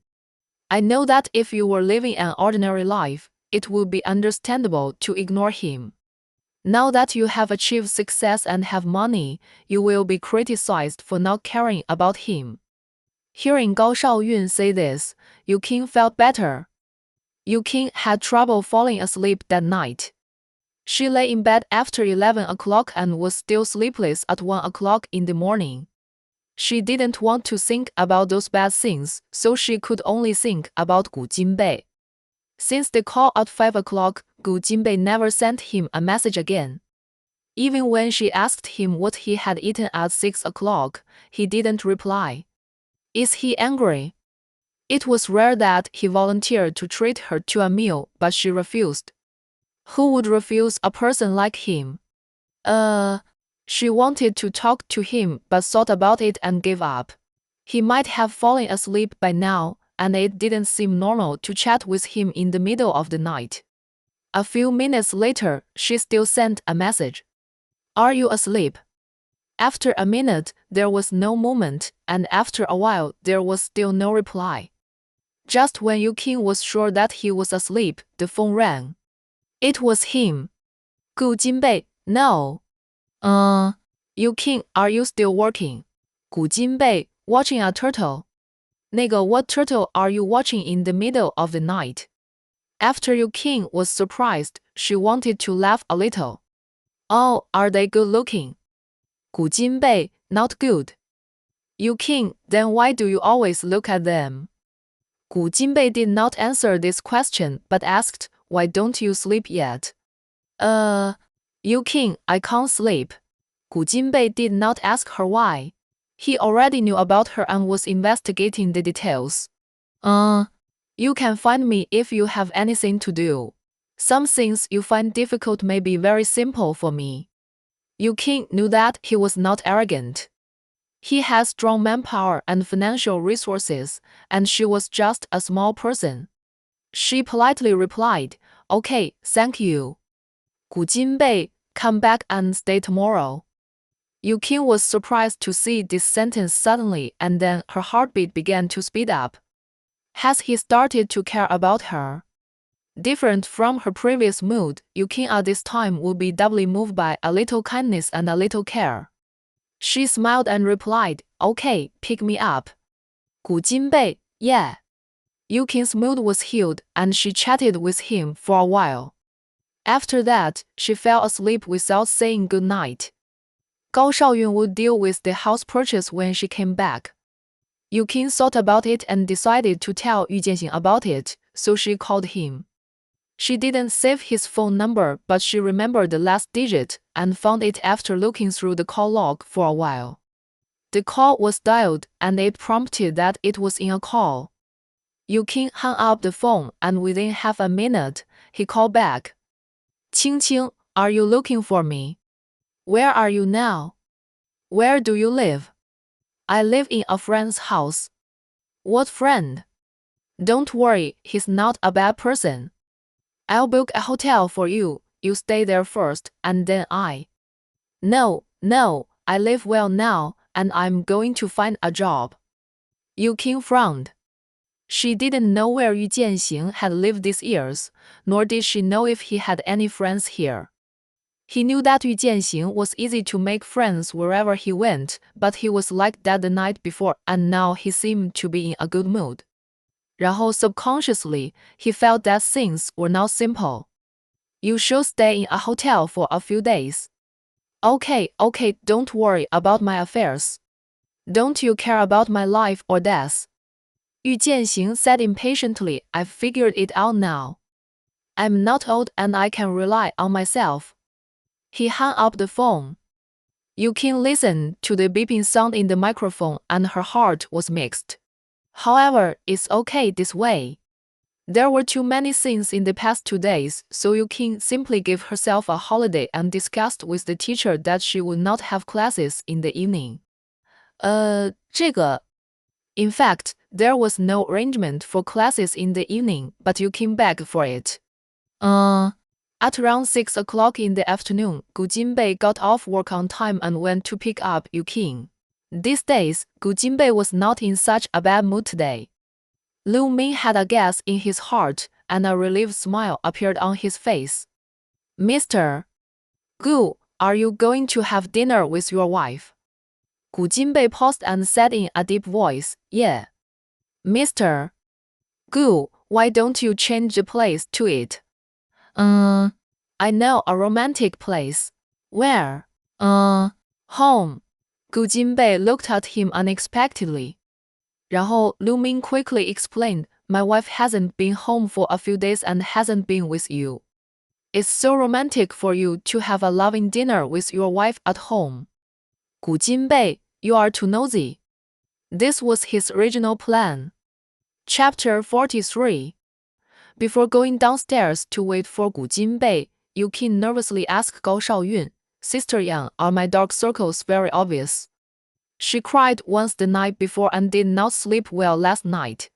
I know that if you were living an ordinary life, it would be understandable to ignore him. Now that you have achieved success and have money, you will be criticized for not caring about him. Hearing Gao Shaoyun say this, Yu Qing felt better. Yu Qing had trouble falling asleep that night. She lay in bed after 11 o'clock and was still sleepless at 1 o'clock in the morning. She didn't want to think about those bad things, so she could only think about Gu Jinbei. Since the call at 5 o'clock, Gu Jinbei never sent him a message again. Even when she asked him what he had eaten at 6 o'clock, he didn't reply. Is he angry? It was rare that he volunteered to treat her to a meal, but she refused. Who would refuse a person like him? She wanted to talk to him but thought about it and gave up. He might have fallen asleep by now, and it didn't seem normal to chat with him in the middle of the night. A few minutes later, she still sent a message. Are you asleep? After a minute, there was no movement, and after a while, there was still no reply. Just when Yu Qing was sure that he was asleep, the phone rang. It was him. Gu Jinbei, no. Yu Qing, are you still working? Gu Jinbei, watching a turtle. 那个 what turtle are you watching in the middle of the night? After Yu Qing was surprised, she wanted to laugh a little. Oh, are they good looking? Gu Jinbei, not good. Yu Qing, then why do you always look at them? Gu Jinbei did not answer this question but asked, why don't you sleep yet? Yu Qing, I can't sleep. Gu Jinbei did not ask her why. He already knew about her and was investigating the details. You can find me if you have anything to do. Some things you find difficult may be very simple for me. Yu Qing knew that he was not arrogant. He had strong manpower and financial resources, and she was just a small person. She politely replied, okay, thank you. Gu Jinbei, come back and stay tomorrow. Yu Qing was surprised to see this sentence suddenly, and then her heartbeat began to speed up. Has he started to care about her? Different from her previous mood, Yu Qing at this time would be doubly moved by a little kindness and a little care. She smiled and replied, okay, pick me up. Gu Jinbei, yeah. Yu Qing's mood was healed, and she chatted with him for a while. After that, she fell asleep without saying good night. Gao Shaoyun would deal with the house purchase when she came back. Yu Qing thought about it and decided to tell Yu Jianxing about it, so she called him. She didn't save his phone number, but she remembered the last digit and found it after looking through the call log for a while. The call was dialed, and it prompted that it was in a call. Yu Qing hung up the phone, and within half a minute, he called back. Qing Qing, are you looking for me? Where are you now? Where do you live? I live in a friend's house. What friend? Don't worry, he's not a bad person. I'll book a hotel for you, you stay there first, and then No, I live well now, and I'm going to find a job. Yu Qing frowned. She didn't know where Yu Jianxing had lived these years, nor did she know if he had any friends here. He knew that Yu Jianxing was easy to make friends wherever he went, but he was like that the night before, and now he seemed to be in a good mood. 然后 subconsciously, he felt that things were now simple. You should stay in a hotel for a few days. Okay, don't worry about my affairs. Don't you care about my life or death? Yu Jianxing said impatiently, I've figured it out now. I'm not old and I can rely on myself. He hung up the phone. Yu Qing listened to the beeping sound in the microphone and her heart was mixed. However, it's okay this way. There were too many things in the past 2 days, so Yu Qing simply gave herself a holiday and discussed with the teacher that she would not have classes in the evening. 这个 In fact, there was no arrangement for classes in the evening, but Yu Qing begged for it. At around 6 o'clock in the afternoon, Gu Jinbei got off work on time and went to pick up Yu Qing. These days, Gu Jinbei was not in such a bad mood today. Lu Ming had a gas in his heart, and a relieved smile appeared on his face. Mr. Gu, are you going to have dinner with your wife? Gu Jinbei paused and said in a deep voice, yeah. Mr. Gu, why don't you change the place to it? I know a romantic place. Where? Home. Gu Jinbei looked at him unexpectedly. 然后 Lu Ming quickly explained, my wife hasn't been home for a few days and hasn't been with you. It's so romantic for you to have a loving dinner with your wife at home. 古今贝, you are too nosy. This was his original plan. Chapter 43. Before going downstairs to wait for Gu Jinbei, Yu Qin nervously asked Gao Shaoyun, Sister Yang, are my dark circles very obvious? She cried once the night before and did not sleep well last night.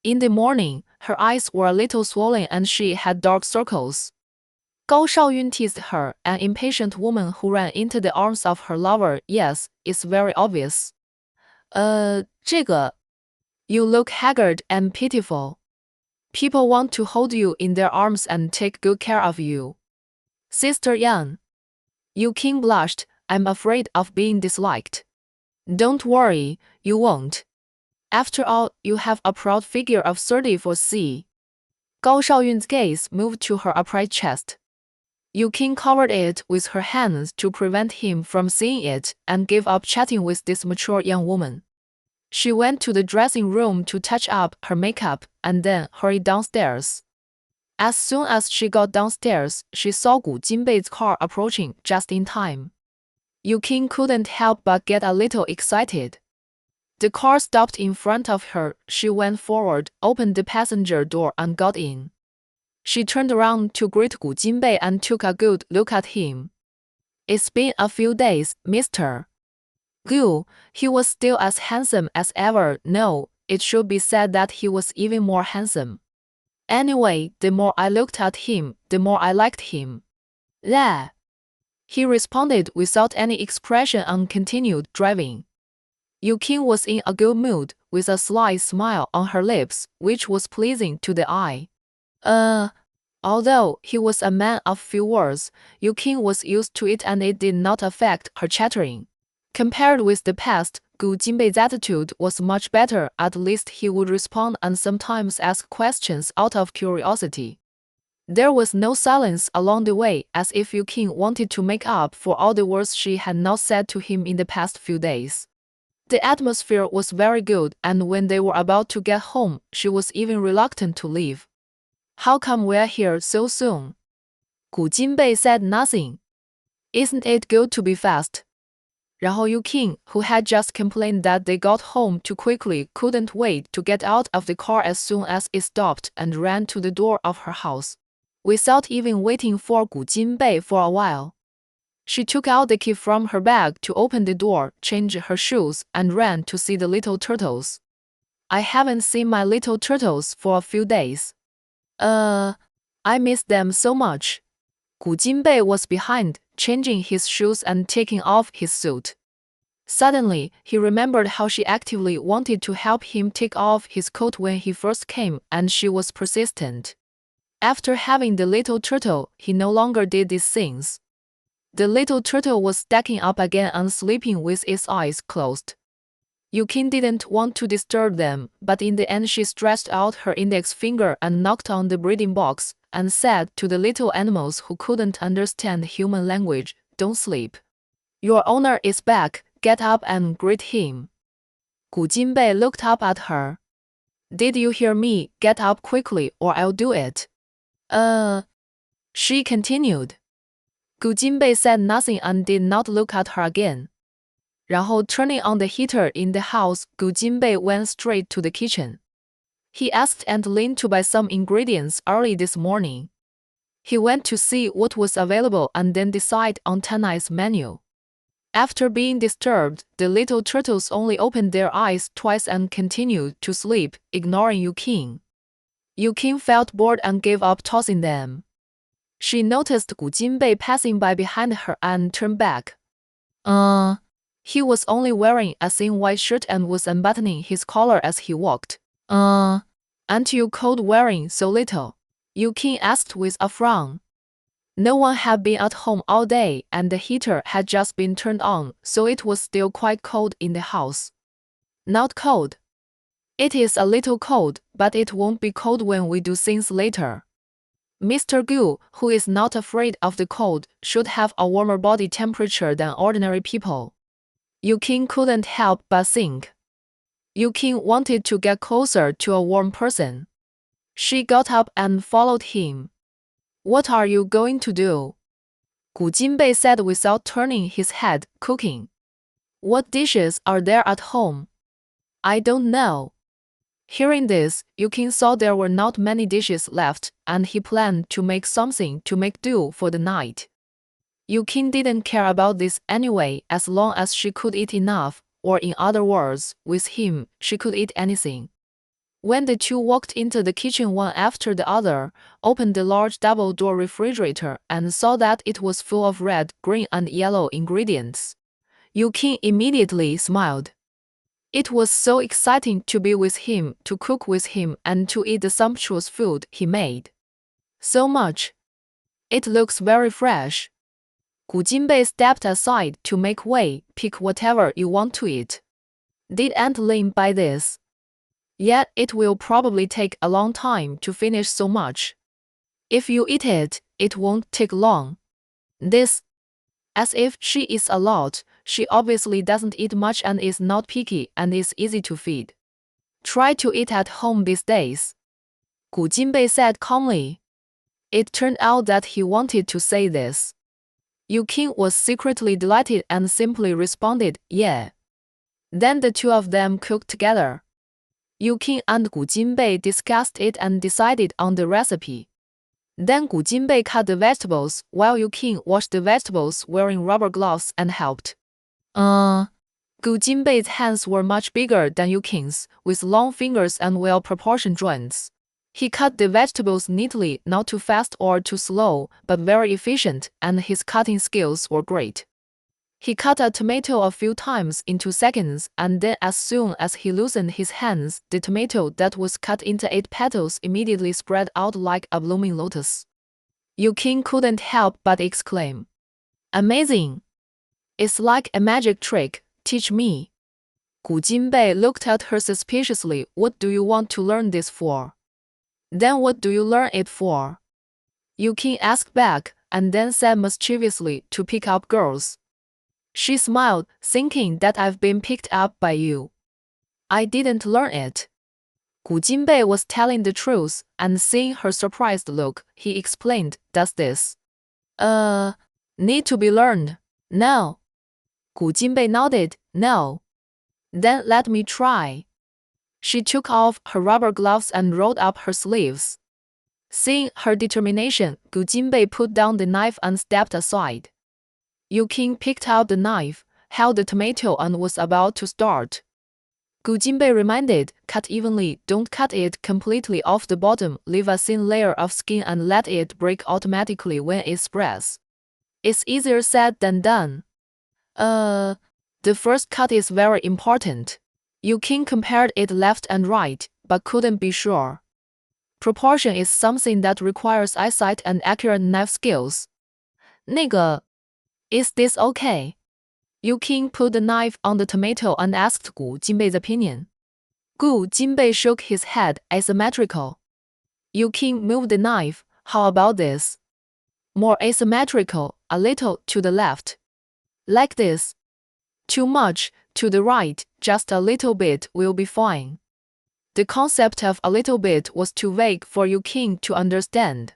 In the morning, her eyes were a little swollen and she had dark circles. Gao Shaoyun teased her, an impatient woman who ran into the arms of her lover. Yes, it's very obvious. 这个. You look haggard and pitiful. People want to hold you in their arms and take good care of you. Sister Yang. Yu Qin blushed. I'm afraid of being disliked. Don't worry, you won't. After all, you have a proud figure of 34C. Gao Shaoyun's gaze moved to her upright chest. Yu Qin covered it with her hands to prevent him from seeing it and gave up chatting with this mature young woman. She went to the dressing room to touch up her makeup and then hurried downstairs. As soon as she got downstairs, she saw Gu Jinbei's car approaching just in time. Yu Qin couldn't help but get a little excited. The car stopped in front of her. She went forward, opened the passenger door and got in. She turned around to greet Gu Jinbei and took a good look at him. It's been a few days, Mr. Gu. He was still as handsome as ever. No, it should be said that he was even more handsome. Anyway, the more I looked at him, the more I liked him. Yeah. He responded without any expression and continued driving. Yu Qin was in a good mood, with a sly smile on her lips, which was pleasing to the eye. Although he was a man of few words, Yu Qin was used to it and it did not affect her chattering. Compared with the past, Gu Jinbei's attitude was much better. At least he would respond and sometimes ask questions out of curiosity. There was no silence along the way, as if Yu Qin wanted to make up for all the words she had not said to him in the past few days. The atmosphere was very good, and when they were about to get home, she was even reluctant to leave. How come we're here so soon? Gu Jinbei said nothing. Isn't it good to be fast? 然后 Yu Qin, who had just complained that they got home too quickly, couldn't wait to get out of the car as soon as it stopped and ran to the door of her house. Without even waiting for Gu Jinbei for a while. She took out the key from her bag to open the door, changed her shoes, and ran to see the little turtles. I haven't seen my little turtles for a few days. I miss them so much. Gu Jinbei was behind, changing his shoes and taking off his suit. Suddenly, he remembered how she actively wanted to help him take off his coat when he first came, and she was persistent. After having the little turtle, he no longer did these things. The little turtle was stacking up again and sleeping with its eyes closed. Yu Qin didn't want to disturb them, but in the end she stretched out her index finger and knocked on the breeding box, and said to the little animals who couldn't understand human language, "Don't sleep. Your owner is back, get up and greet him." Gu Jinbei looked up at her. Did you hear me? Get up quickly or I'll do it. She continued. Gu Jinbei said nothing and did not look at her again. 然后 turning on the heater in the house, Gu Jinbei went straight to the kitchen. He asked Aunt Lin to buy some ingredients early this morning. He went to see what was available and then decide on tonight's menu. After being disturbed, the little turtles only opened their eyes twice and continued to sleep, ignoring Yu Qin. Yu Qin felt bored and gave up tossing them. She noticed Gu Jinbei passing by behind her and turned back. He was only wearing a thin white shirt and was unbuttoning his collar as he walked. Aren't you cold wearing so little? Yu Qin asked with a frown. No one had been at home all day and the heater had just been turned on, so it was still quite cold in the house. Not cold. It is a little cold, but it won't be cold when we do things later. Mr. Gu, who is not afraid of the cold, should have a warmer body temperature than ordinary people. Yu Qin couldn't help but think. Yu Qin wanted to get closer to a warm person. She got up and followed him. What are you going to do? Gu Jinbei said without turning his head. Cooking. What dishes are there at home? I don't know. Hearing this, Yu Qing saw there were not many dishes left, and he planned to make something to make do for the night. Yu Qing didn't care about this anyway, as long as she could eat enough, or in other words, with him, she could eat anything. When the two walked into the kitchen one after the other, opened the large double-door refrigerator and saw that it was full of red, green, and yellow ingredients, Yu Qing immediately smiled. It was so exciting to be with him, to cook with him, and to eat the sumptuous food he made. So much. It looks very fresh. Gu Jinbei stepped aside to make way. Pick whatever you want to eat. Did Aunt Lin buy this? Yet it will probably take a long time to finish so much. If you eat it, it won't take long. This. As if she is a lot, she obviously doesn't eat much and is not picky and is easy to feed. Try to eat at home these days. Gu Jinbei said calmly. It turned out that he wanted to say this. Yu Qing was secretly delighted and simply responded, yeah. Then the two of them cooked together. Yu Qing and Gu Jinbei discussed it and decided on the recipe. Then Gu Jinbei cut the vegetables while Yu Qing washed the vegetables wearing rubber gloves and helped. Gu Jinbei's hands were much bigger than Yu Qing's, with long fingers and well-proportioned joints. He cut the vegetables neatly, not too fast or too slow, but very efficient, and his cutting skills were great. He cut a tomato a few times in 2 seconds, and then as soon as he loosened his hands, the tomato that was cut into 8 petals immediately spread out like a blooming lotus. Yu Qing couldn't help but exclaim, "Amazing! It's like a magic trick, teach me." Gu Jinbei looked at her suspiciously. What do you want to learn this for? Then what do you learn it for? Yu Qing asked back, and then said mischievously, to pick up girls. She smiled, thinking that I've been picked up by you. I didn't learn it. Gu Jinbei was telling the truth, and seeing her surprised look, he explained, does this need to be learned? No. Gu Jinbei nodded, no. Then let me try. She took off her rubber gloves and rolled up her sleeves. Seeing her determination, Gu Jinbei put down the knife and stepped aside. Yu Qing picked up the knife, held the tomato and was about to start. Gu Jinbei reminded, cut evenly, don't cut it completely off the bottom, leave a thin layer of skin and let it break automatically when it spreads. It's easier said than done. The first cut is very important. Yu Qing compared it left and right, but couldn't be sure. Proportion is something that requires eyesight and accurate knife skills. 那个 Is this okay? Yu Qing put the knife on the tomato and asked Gu Jinbei's opinion. Gu Jinbei shook his head, asymmetrical. Yu Qing moved the knife, how about this? More asymmetrical, a little to the left. Like this. Too much, to the right, just a little bit will be fine. The concept of a little bit was too vague for Yu Qing to understand.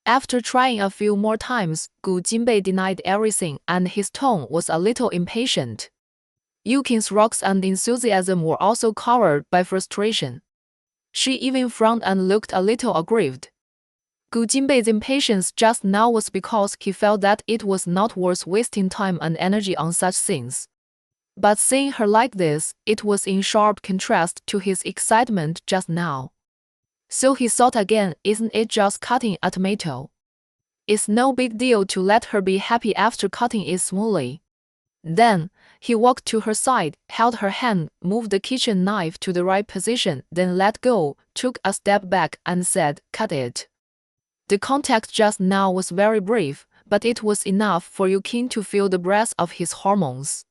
After trying a few more times, Gu Jinbei denied everything and his tone was a little impatient. Yu Qing's rocks and enthusiasm were also covered by frustration. She even frowned and looked a little aggrieved. Gu Jinbei's impatience just now was because he felt that it was not worth wasting time and energy on such things. But seeing her like this, it was in sharp contrast to his excitement just now. So he thought again, isn't it just cutting a tomato? It's no big deal to let her be happy after cutting it smoothly. Then, he walked to her side, held her hand, moved the kitchen knife to the right position, then let go, took a step back and said, cut it. The contact just now was very brief, but it was enough for Yu Qing to feel the breath of his hormones.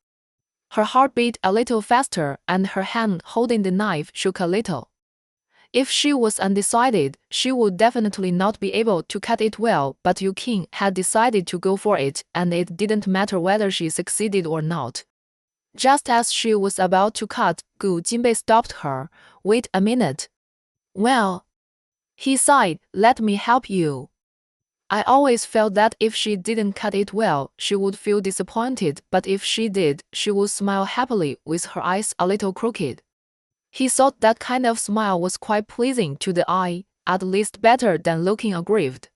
Her heart beat a little faster and her hand holding the knife shook a little. If she was undecided, she would definitely not be able to cut it well, but Yu Qing had decided to go for it, and it didn't matter whether she succeeded or not. Just as she was about to cut, Gu Jinbei stopped her. Wait a minute. Well, he sighed, let me help you. I always felt that if she didn't cut it well, she would feel disappointed, but if she did, she would smile happily with her eyes a little crooked. He thought that kind of smile was quite pleasing to the eye, at least better than looking aggrieved.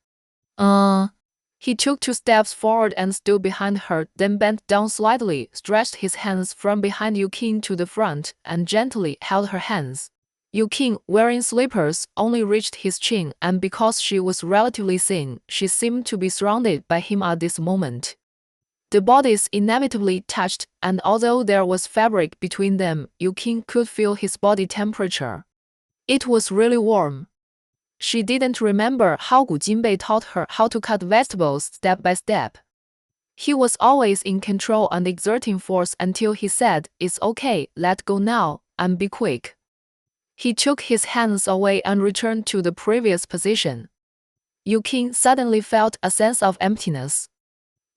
He took 2 steps forward and stood behind her, then bent down slightly, stretched his hands from behind Yukin to the front, and gently held her hands. Yukin, wearing slippers, only reached his chin, and because she was relatively thin, she seemed to be surrounded by him at this moment. The bodies inevitably touched, and although there was fabric between them, Yukin could feel his body temperature. It was really warm. She didn't remember how Gu Jinbei taught her how to cut vegetables step by step. He was always in control and exerting force until he said, "It's okay, let go now, and be quick." He took his hands away and returned to the previous position. Yukin suddenly felt a sense of emptiness.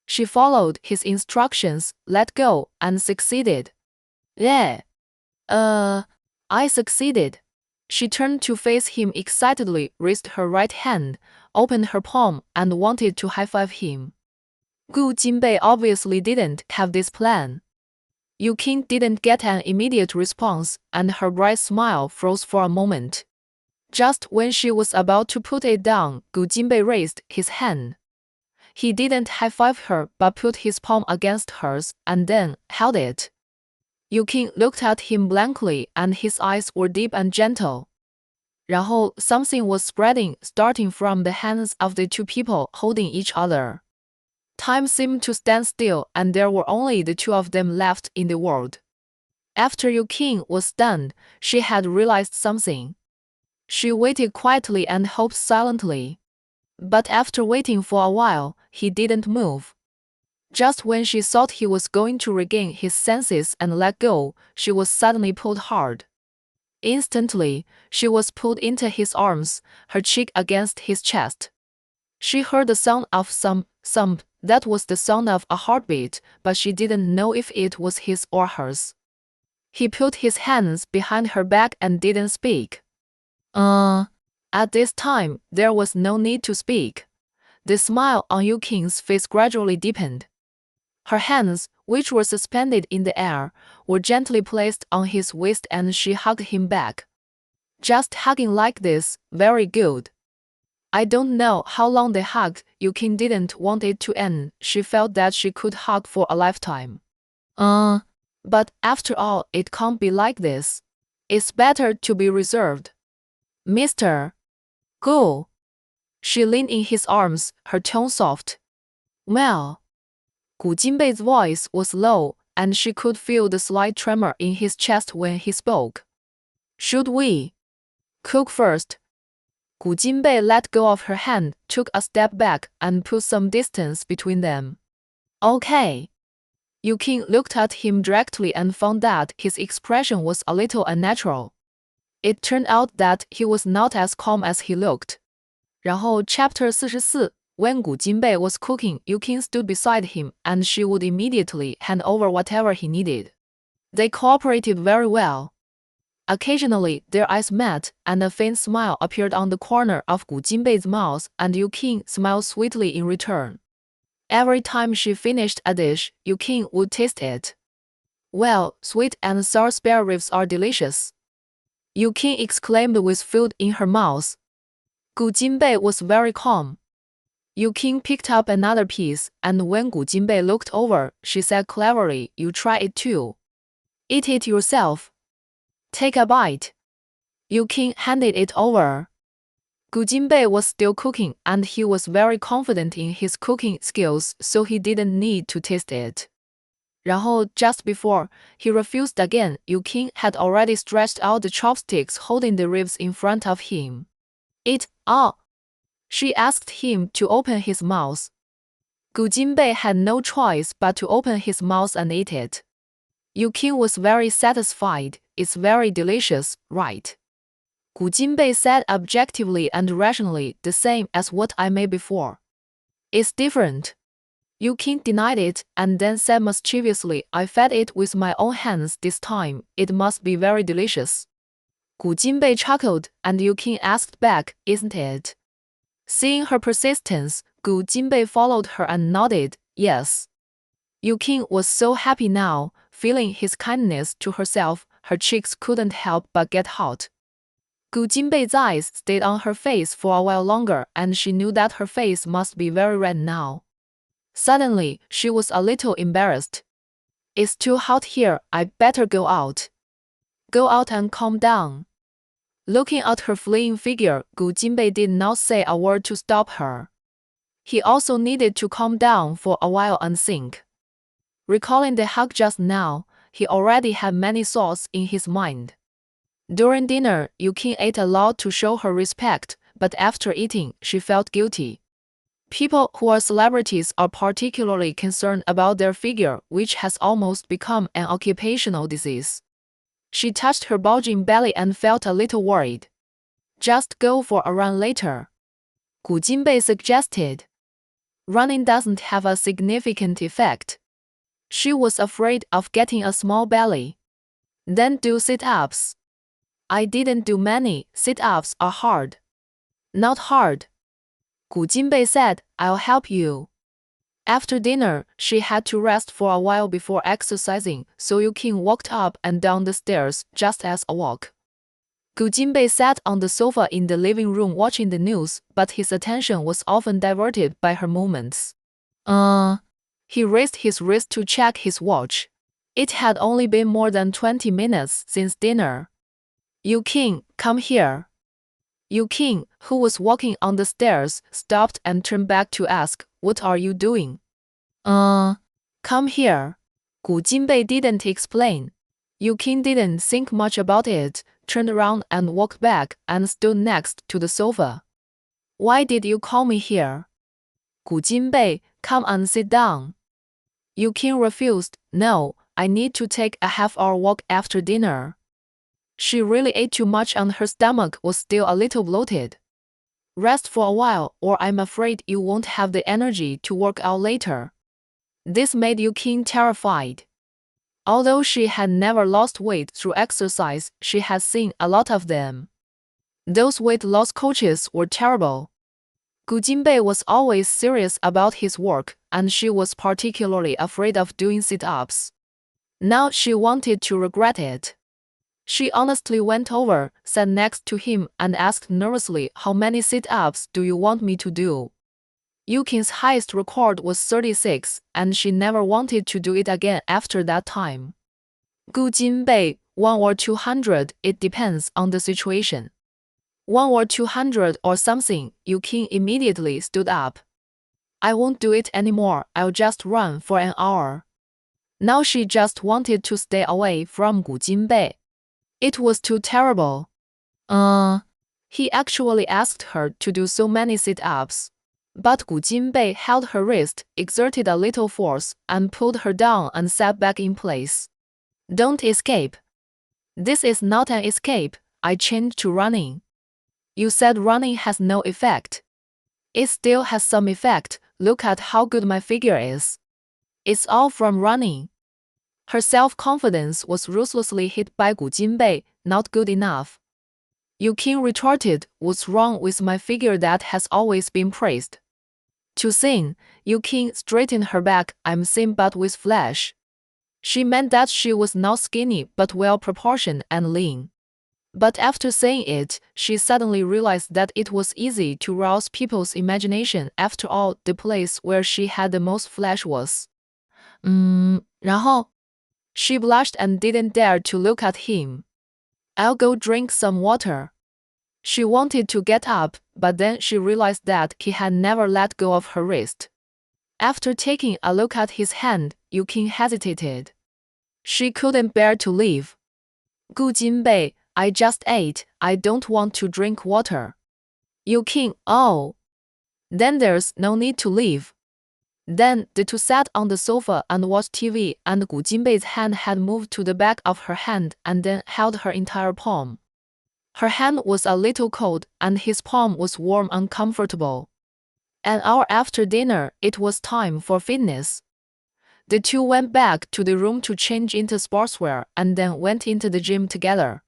She followed his instructions, let go, and succeeded. Yeah. I succeeded. She turned to face him excitedly, raised her right hand, opened her palm, and wanted to high-five him. Gu Jinbei obviously didn't have this plan. Yukin didn't get an immediate response, and her bright smile froze for a moment. Just when she was about to put it down, Gu Jinbei raised his hand. He didn't high-five her but put his palm against hers and then held it. Yukin looked at him blankly and his eyes were deep and gentle. 然后 something was spreading, starting from the hands of the 2 people holding each other. Time seemed to stand still and there were only the 2 of them left in the world. After Yukin was stunned, she had realized something. She waited quietly and hoped silently. But after waiting for a while, he didn't move. Just when she thought he was going to regain his senses and let go, she was suddenly pulled hard. Instantly, she was pulled into his arms, her cheek against his chest. She heard the sound of some thump. That was the sound of a heartbeat, but she didn't know if it was his or hers. He put his hands behind her back and didn't speak. At this time, there was no need to speak. The smile on Yukin's face gradually deepened. Her hands, which were suspended in the air, were gently placed on his waist and she hugged him back. Just hugging like this, very good. I don't know how long they hugged, Yukin didn't want it to end, she felt that she could hug for a lifetime. But after all, it can't be like this. It's better to be reserved. Mr. Go. She leaned in his arms, her tone soft. Well. Gu Jinbei's voice was low, and she could feel the slight tremor in his chest when he spoke. Should we cook first? Gu Jinbei let go of her hand, took a step back, and put some distance between them. Okay. Yukin looked at him directly and found that his expression was a little unnatural. It turned out that he was not as calm as he looked. 然后 Chapter 44 When Gu Jinbei was cooking, Yukin stood beside him, and she would immediately hand over whatever he needed. They cooperated very well. Occasionally, their eyes met, and a faint smile appeared on the corner of Gu Jinbei's mouth, and Yukin smiled sweetly in return. Every time she finished a dish, Yukin would taste it. Well, sweet and sour spare ribs are delicious. Yukin exclaimed with food in her mouth. Gu Jinbei was very calm. Yukin picked up another piece, and when Gu Jinbei looked over, she said cleverly, "You try it too. Eat it yourself. Take a bite." Yukin handed it over. Gu Jinbei was still cooking, and he was very confident in his cooking skills, so he didn't need to taste it. 然后 just before he refused again, Yukin had already stretched out the chopsticks holding the ribs in front of him. Eat all. She asked him to open his mouth. Gu Jinbei had no choice but to open his mouth and eat it. Yukin was very satisfied. It's very delicious, right? Gu Jinbei said objectively and rationally, the same as what I made before. It's different. Yukin denied it and then said mischievously, I fed it with my own hands this time, it must be very delicious. Gu Jinbei chuckled and Yukin asked back, isn't it? Seeing her persistence, Gu Jinbei followed her and nodded, yes. Yu Qing was so happy now, feeling his kindness to herself, her cheeks couldn't help but get hot. Gu Jinbei's eyes stayed on her face for a while longer, and she knew that her face must be very red now. Suddenly, she was a little embarrassed. It's too hot here, I'd better go out. Go out and calm down. Looking at her fleeing figure, Gu Jinbei did not say a word to stop her. He also needed to calm down for a while and think. Recalling the hug just now, he already had many thoughts in his mind. During dinner, Yu Qing ate a lot to show her respect, but after eating, she felt guilty. People who are celebrities are particularly concerned about their figure, which has almost become an occupational disease. She touched her bulging belly and felt a little worried. Just go for a run later, Gu Jinbei suggested. Running doesn't have a significant effect. She was afraid of getting a small belly. Then do sit-ups. I didn't do many, sit-ups are hard. Not hard, Gu Jinbei said, I'll help you. After dinner, she had to rest for a while before exercising, so Yu Qing walked up and down the stairs just as a walk. Gu Jinbei sat on the sofa in the living room watching the news, but his attention was often diverted by her movements. He raised his wrist to check his watch. It had only been more than 20 minutes since dinner. Yu Qing, come here. Yu Qing, who was walking on the stairs, stopped and turned back to ask, what are you doing? Come here. Gu Jinbei didn't explain. Yu Qing didn't think much about it, turned around and walked back and stood next to the sofa. Why did you call me here? Gu Jinbei, come and sit down. Yu Qing refused. No, I need to take a half-hour walk after dinner. She really ate too much and her stomach was still a little bloated. Rest for a while, or I'm afraid you won't have the energy to work out later. This made Yu Qing terrified. Although she had never lost weight through exercise, she had seen a lot of them. Those weight loss coaches were terrible. Gu Jinbei was always serious about his work, and she was particularly afraid of doing sit-ups. Now she wanted to regret it. She honestly went over, sat next to him, and asked nervously, how many sit-ups do you want me to do? Yu Qing's highest record was 36, and she never wanted to do it again after that time. Gu Jinbei, 1 or 200, it depends on the situation. 1 or 200 or something, Yu Qing immediately stood up. I won't do it anymore, I'll just run for an hour. Now she just wanted to stay away from Gu Jinbei. It was too terrible. He actually asked her to do so many sit-ups. But Gu Jinbei held her wrist, exerted a little force, and pulled her down and sat back in place. Don't escape. This is not an escape, I changed to running. You said running has no effect. It still has some effect, look at how good my figure is. It's all from running. Her self-confidence was ruthlessly hit by Gu Jinbei, not good enough. Yu Qing retorted, what's wrong with my figure that has always been praised? Too thin, Yu Qing straightened her back, I'm thin but with flesh. She meant that she was not skinny but well-proportioned and lean. But after saying it, she suddenly realized that it was easy to rouse people's imagination. After all, the place where she had the most flesh was. 然后? She blushed and didn't dare to look at him. I'll go drink some water. She wanted to get up, but then she realized that he had never let go of her wrist. After taking a look at his hand, Yu Qing hesitated. She couldn't bear to leave. Gu Jinbei, I just ate, I don't want to drink water. Yu Qing, oh. Then there's no need to leave. Then the two sat on the sofa and watched TV, and Gu Jinbei's hand had moved to the back of her hand and then held her entire palm. Her hand was a little cold, and his palm was warm and comfortable. An hour after dinner, it was time for fitness. The two went back to the room to change into sportswear and then went into the gym together.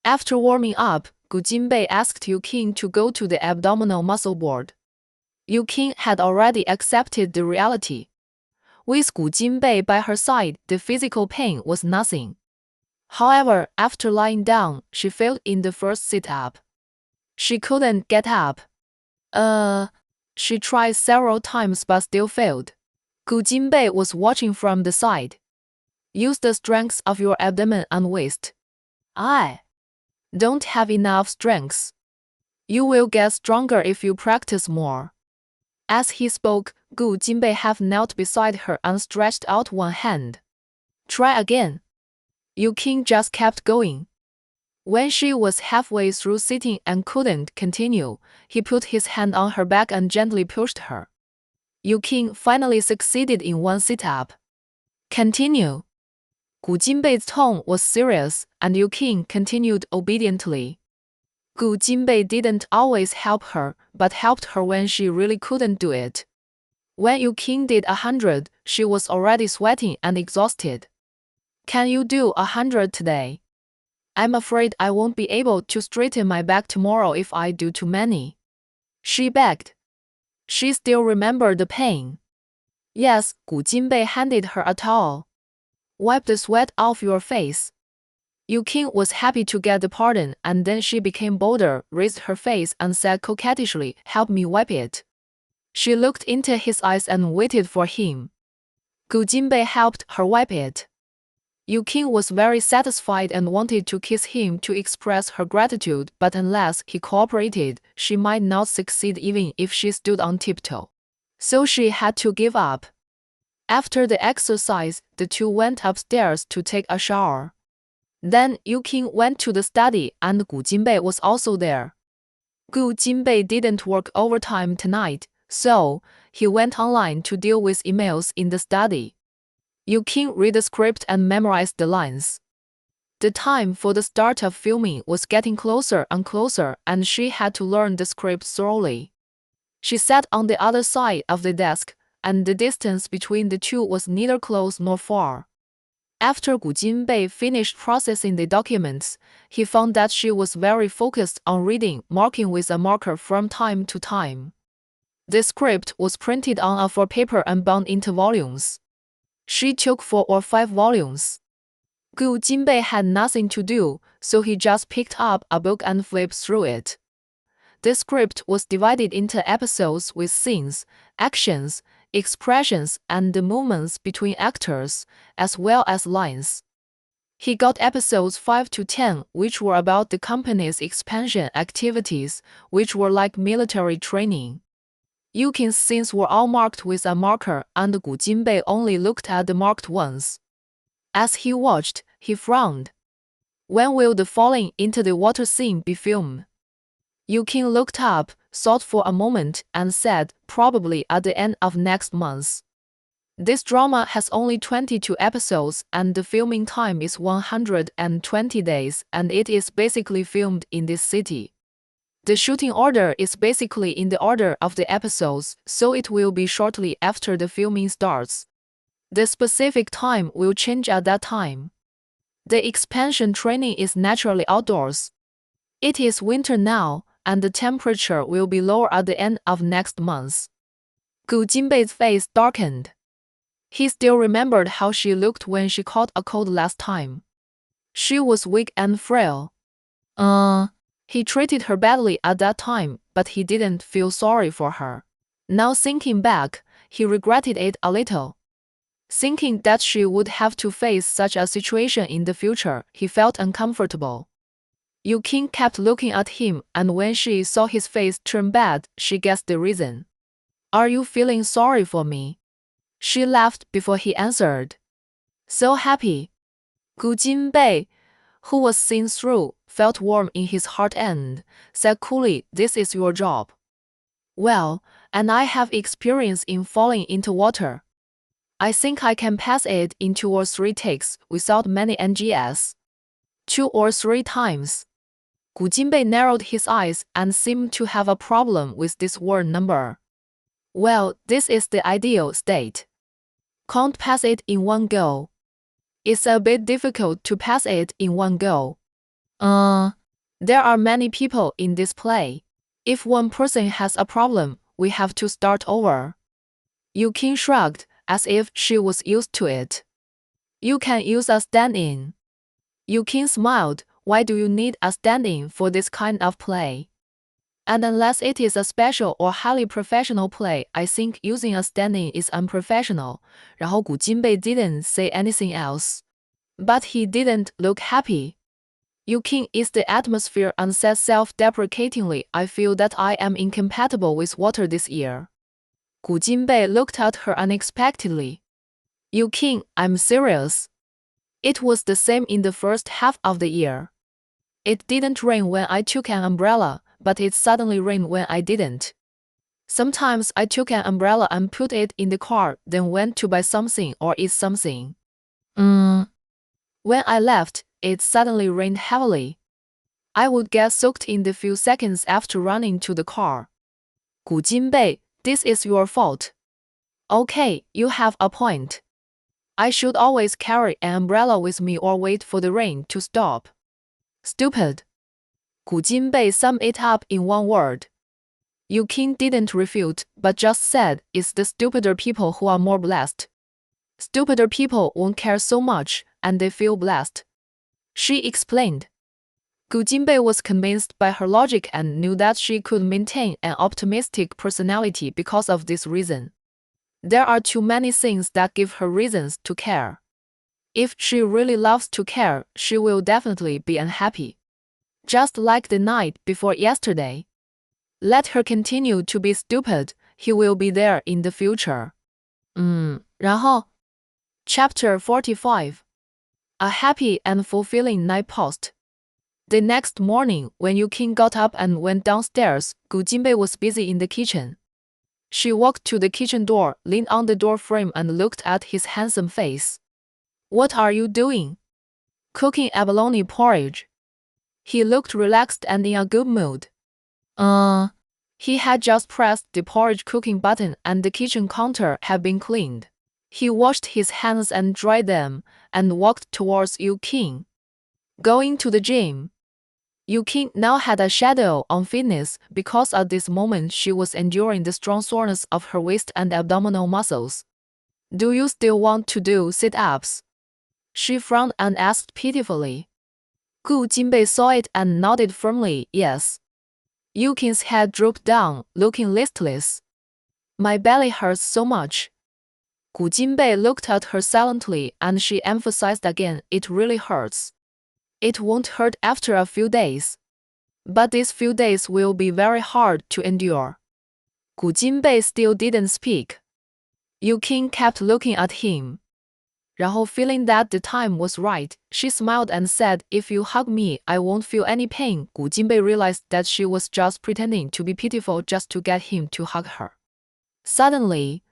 After warming up, Gu Jinbei asked Yu Qing to go to the abdominal muscle board. Yu Qing had already accepted the reality. With Gu Jinbei by her side, the physical pain was nothing. However, after lying down, she failed in the first sit-up. She couldn't get up. She tried several times but still failed. Gu Jinbei was watching from the side. Use the strength of your abdomen and waist. I don't have enough strength. You will get stronger if you practice more. As he spoke, Gu Jinbei half knelt beside her and stretched out one hand. Try again. Yu Qing just kept going. When she was halfway through sitting and couldn't continue, he put his hand on her back and gently pushed her. Yu Qing finally succeeded in one sit-up. Continue. Gu Jinbei's tone was serious, and Yu Qing continued obediently. Gu Jinbei didn't always help her, but helped her when she really couldn't do it. When Yu Qing did 100, she was already sweating and exhausted. Can you do 100 today? I'm afraid I won't be able to straighten my back tomorrow if I do too many. She begged. She still remembered the pain. Yes, Gu Jinbei handed her a towel. Wipe the sweat off your face. Yu Qing was happy to get the pardon, and then she became bolder, raised her face and said coquettishly, "Help me wipe it." She looked into his eyes and waited for him. Gu Jinbei helped her wipe it. Yu Qing was very satisfied and wanted to kiss him to express her gratitude, but unless he cooperated, she might not succeed even if she stood on tiptoe. So she had to give up. After the exercise, the two went upstairs to take a shower. Then Yu Qing went to the study and Gu Jinbei was also there. Gu Jinbei didn't work overtime tonight, so he went online to deal with emails in the study. Yu Qing read the script and memorized the lines. The time for the start of filming was getting closer and closer, and she had to learn the script thoroughly. She sat on the other side of the desk, and the distance between the two was neither close nor far. After Gu Jinbei finished processing the documents, he found that she was very focused on reading, marking with a marker from time to time. The script was printed on A4 paper and bound into volumes. She took 4 or 5 volumes. Gu Jinbei had nothing to do, so he just picked up a book and flipped through it. The script was divided into episodes with scenes, actions, expressions, and the movements between actors, as well as lines. He got episodes 5 to 10, which were about the company's expansion activities, which were like military training. Yu Qing's scenes were all marked with a marker, and Gu Jinbei only looked at the marked ones. As he watched, he frowned. When will the falling into the water scene be filmed? Yu Qing looked up, thought for a moment, and said, "Probably at the end of next month." This drama has only 22 episodes, and the filming time is 120 days, and it is basically filmed in this city. The shooting order is basically in the order of the episodes, so it will be shortly after the filming starts. The specific time will change at that time. The expansion training is naturally outdoors. It is winter now, and the temperature will be lower at the end of next month. Gu Jinbei's face darkened. He still remembered how she looked when she caught a cold last time. She was weak and frail. He treated her badly at that time, but he didn't feel sorry for her. Now thinking back, he regretted it a little. Thinking that she would have to face such a situation in the future, he felt uncomfortable. Yu Qing kept looking at him, and when she saw his face turn bad, she guessed the reason. "Are you feeling sorry for me?" She laughed before he answered. "So happy." Gu Jinbei, who was seen through, felt warm in his heart and said coolly, "This is your job." "Well, and I have experience in falling into water. I think I can pass it in 2 or 3 takes without many NGs. 2 or 3 times. Gu Jinbei narrowed his eyes and seemed to have a problem with this word number. "Well, this is the ideal state. Can't pass it in one go. It's a bit difficult to pass it in one go. There are many people in this play. If one person has a problem, we have to start over. Yu Qing shrugged, as if she was used to it. You can use a stand-in. Yu Qing smiled. Why do you need a stand-in for this kind of play? And unless it is a special or highly professional play, I think using a stand-in is unprofessional. 然后古金贝 didn't say anything else. But he didn't look happy. Yu Qing eased the atmosphere and said self-deprecatingly, I feel that I am incompatible with water this year. Gu Jinbei looked at her unexpectedly. Yu Qing, I'm serious. It was the same in the first half of the year. It didn't rain when I took an umbrella, but it suddenly rained when I didn't. Sometimes I took an umbrella and put it in the car, then went to buy something or eat something. When I left, it suddenly rained heavily. I would get soaked in the few seconds after running to the car. Gu Jinbei, this is your fault. Okay, you have a point. I should always carry an umbrella with me or wait for the rain to stop. Stupid. Gu Jinbei summed it up in one word. Yu Qing didn't refute, but just said, it's the stupider people who are more blessed. Stupider people won't care so much, and they feel blessed. She explained. Gu Jinbei was convinced by her logic and knew that she could maintain an optimistic personality because of this reason. There are too many things that give her reasons to care. If she really loves to care, she will definitely be unhappy. Just like the night before yesterday. Let her continue to be stupid, he will be there in the future. 然后 Chapter 45. A happy and fulfilling night post. The next morning, when Yu Qing got up and went downstairs, Gu Jinbei was busy in the kitchen. She walked to the kitchen door, leaned on the door frame and looked at his handsome face. What are you doing? Cooking abalone porridge. He looked relaxed and in a good mood. He had just pressed the porridge cooking button and the kitchen counter had been cleaned. He washed his hands and dried them, and walked towards Yu Qing. Going to the gym. Yu Qing now had a shadow on fitness because at this moment she was enduring the strong soreness of her waist and abdominal muscles. Do you still want to do sit-ups? She frowned and asked pitifully. Gu Jinbei saw it and nodded firmly, yes. Yu Qing's head drooped down, looking listless. My belly hurts so much. Gu Jinbei looked at her silently and she emphasized again, it really hurts. It won't hurt after a few days. But these few days will be very hard to endure. Gu Jinbei still didn't speak. Yu Qing kept looking at him. 然后 feeling that the time was right, she smiled and said, if you hug me, I won't feel any pain. Gu Jinbei realized that she was just pretending to be pitiful just to get him to hug her. Suddenly,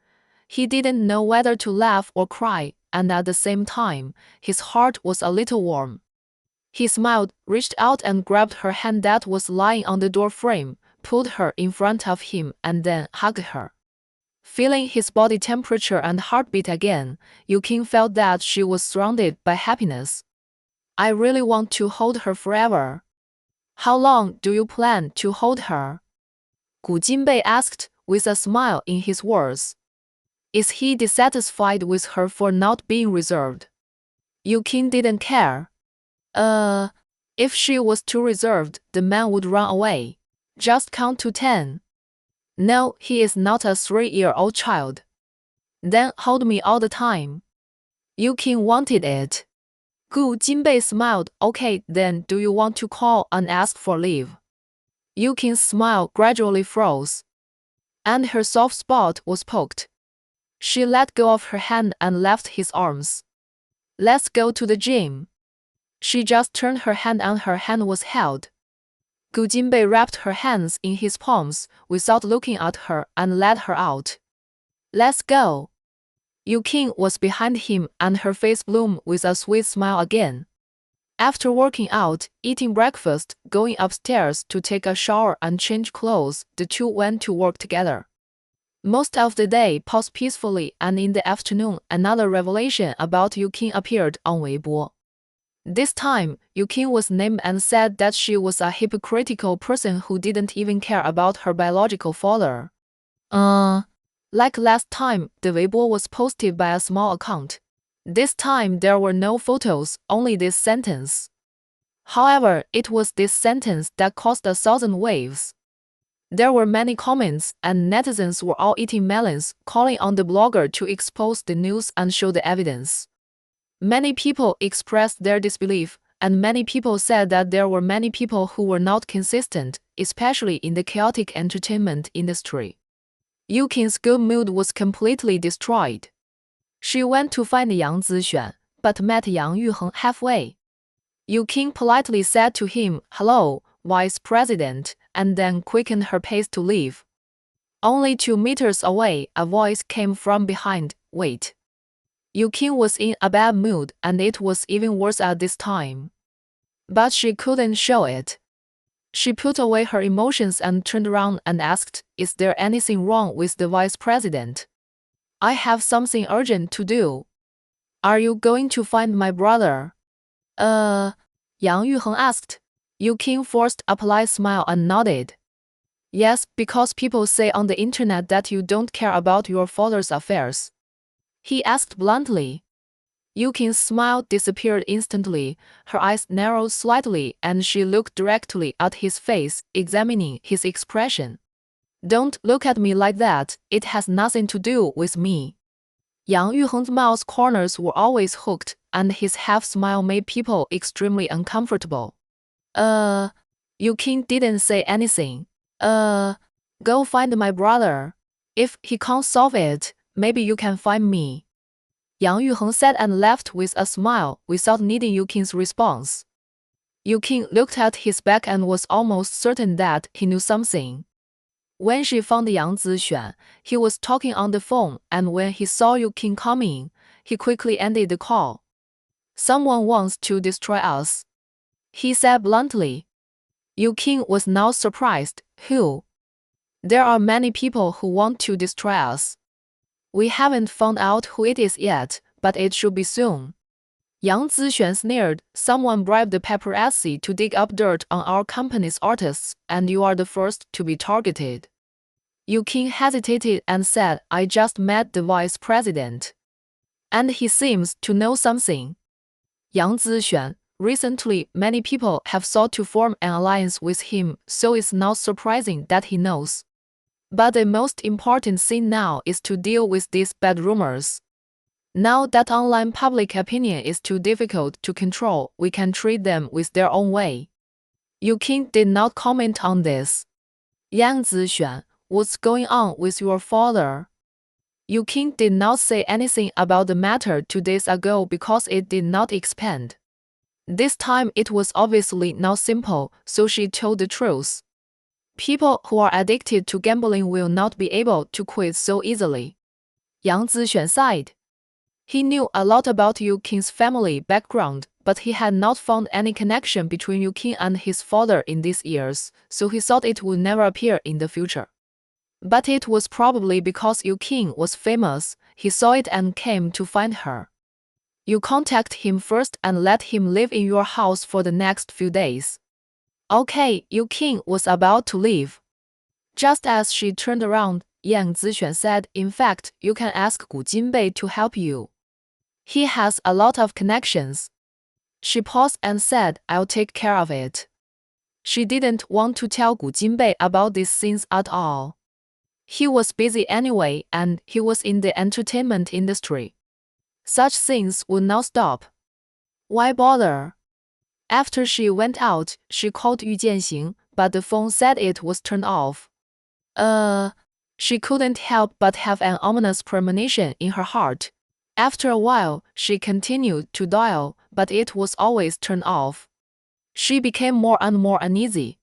he didn't know whether to laugh or cry, and at the same time, his heart was a little warm. He smiled, reached out and grabbed her hand that was lying on the door frame, pulled her in front of him and then hugged her. Feeling his body temperature and heartbeat again, Yu Qing felt that she was surrounded by happiness. I really want to hold her forever. How long do you plan to hold her? Gu Jinbei asked, with a smile in his words. Is he dissatisfied with her for not being reserved? Yu Qing didn't care. If she was too reserved, the man would run away. Just count to 10. No, he is not a 3-year-old child. Then hold me all the time. Yu Qing wanted it. Gu Jinbei smiled. Okay, then do you want to call and ask for leave? Yu Qing's smile gradually froze. And her soft spot was poked. She let go of her hand and left his arms. Let's go to the gym. She just turned her hand and her hand was held. Gu Jinbei wrapped her hands in his palms without looking at her and led her out. Let's go. Yu Qing was behind him and her face bloomed with a sweet smile again. After working out, eating breakfast, going upstairs to take a shower and change clothes, the two went to work together. Most of the day passed peacefully, and in the afternoon another revelation about Yu Qing appeared on Weibo. This time, Yu Qing was named and said that she was a hypocritical person who didn't even care about her biological father. Like last time, the Weibo was posted by a small account. This time there were no photos, only this sentence. However, it was this sentence that caused 1,000 waves. There were many comments, and netizens were all eating melons, calling on the blogger to expose the news and show the evidence. Many people expressed their disbelief, and many people said that there were many people who were not consistent, especially in the chaotic entertainment industry. Yukin's good mood was completely destroyed. She went to find Yang Zixuan, but met Yang Yuheng halfway. Yukin politely said to him, "Hello, Vice President," and then quickened her pace to leave. Only 2 meters away, a voice came from behind, "Wait." Yukin was in a bad mood, and it was even worse at this time. But she couldn't show it. She put away her emotions and turned around and asked, "Is there anything wrong with the Vice President? I have something urgent to do." "Are you going to find my brother?" Yang Yuheng asked. Yukin forced a polite smile and nodded. "Yes, because people say on the internet that you don't care about your father's affairs," he asked bluntly. Yukin's smile disappeared instantly, her eyes narrowed slightly, and she looked directly at his face, examining his expression. "Don't look at me like that, it has nothing to do with me." Yang Yuheng's mouth corners were always hooked, and his half-smile made people extremely uncomfortable. Yukin didn't say anything. Go find my brother. If he can't solve it, maybe you can find me," Yang Yuheng said and left with a smile, without needing Yukin's response. Yukin looked at his back and was almost certain that he knew something. When she found Yang Zixuan, he was talking on the phone, and when he saw Yukin coming, he quickly ended the call. "Someone wants to destroy us," he said bluntly. Yukin was now surprised. "Who?" "There are many people who want to destroy us. We haven't found out who it is yet, but it should be soon." Yang Zixuan sneered, "Someone bribed the paparazzi to dig up dirt on our company's artists, and you are the first to be targeted." Yukin hesitated and said, "I just met the vice president, and he seems to know something." Yang Zixuan, "Recently, many people have sought to form an alliance with him, so it's not surprising that he knows. But the most important thing now is to deal with these bad rumors. Now that online public opinion is too difficult to control, we can treat them with their own way." Yukin did not comment on this. "Yang Zixuan, what's going on with your father?" Yukin did not say anything about the matter 2 days ago because it did not expand. This time it was obviously not simple, so she told the truth. People who are addicted to gambling will not be able to quit so easily. Yang Zixuan sighed. He knew a lot about Yukin's family background, but he had not found any connection between Yukin and his father in these years, so he thought it would never appear in the future. But it was probably because Yukin was famous, he saw it and came to find her. "You contact him first and let him live in your house for the next few days." "Okay," Yukin was about to leave. Just as she turned around, Yang Zixuan said, "In fact, you can ask Gu Jinbei to help you. He has a lot of connections." She paused and said, "I'll take care of it." She didn't want to tell Gu Jinbei about these things at all. He was busy anyway, and he was in the entertainment industry. Such things would not stop. Why bother? After she went out, she called Yu Jianxing, but the phone said it was turned off. She couldn't help but have an ominous premonition in her heart. After a while, she continued to dial, but it was always turned off. She became more and more uneasy.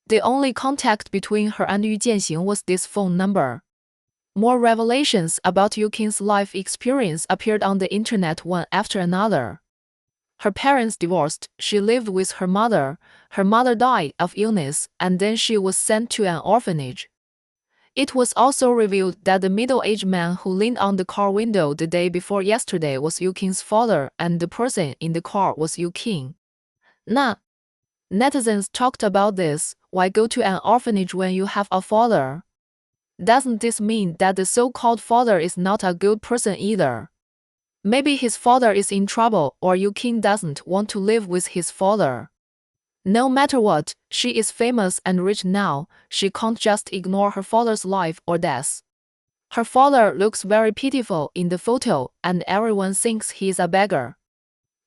The only contact between her and Yu Jianxing was this phone number. More revelations about Yukin's life experience appeared on the internet one after another. Her parents divorced, she lived with her mother died of illness, and then she was sent to an orphanage. It was also revealed that the middle-aged man who leaned on the car window the day before yesterday was Yukin's father, and the person in the car was Yukin. Netizens talked about this. Why go to an orphanage when you have a father? Doesn't this mean that the so-called father is not a good person either? Maybe his father is in trouble or Yukin doesn't want to live with his father. No matter what, she is famous and rich now, she can't just ignore her father's life or death. Her father looks very pitiful in the photo and everyone thinks he is a beggar.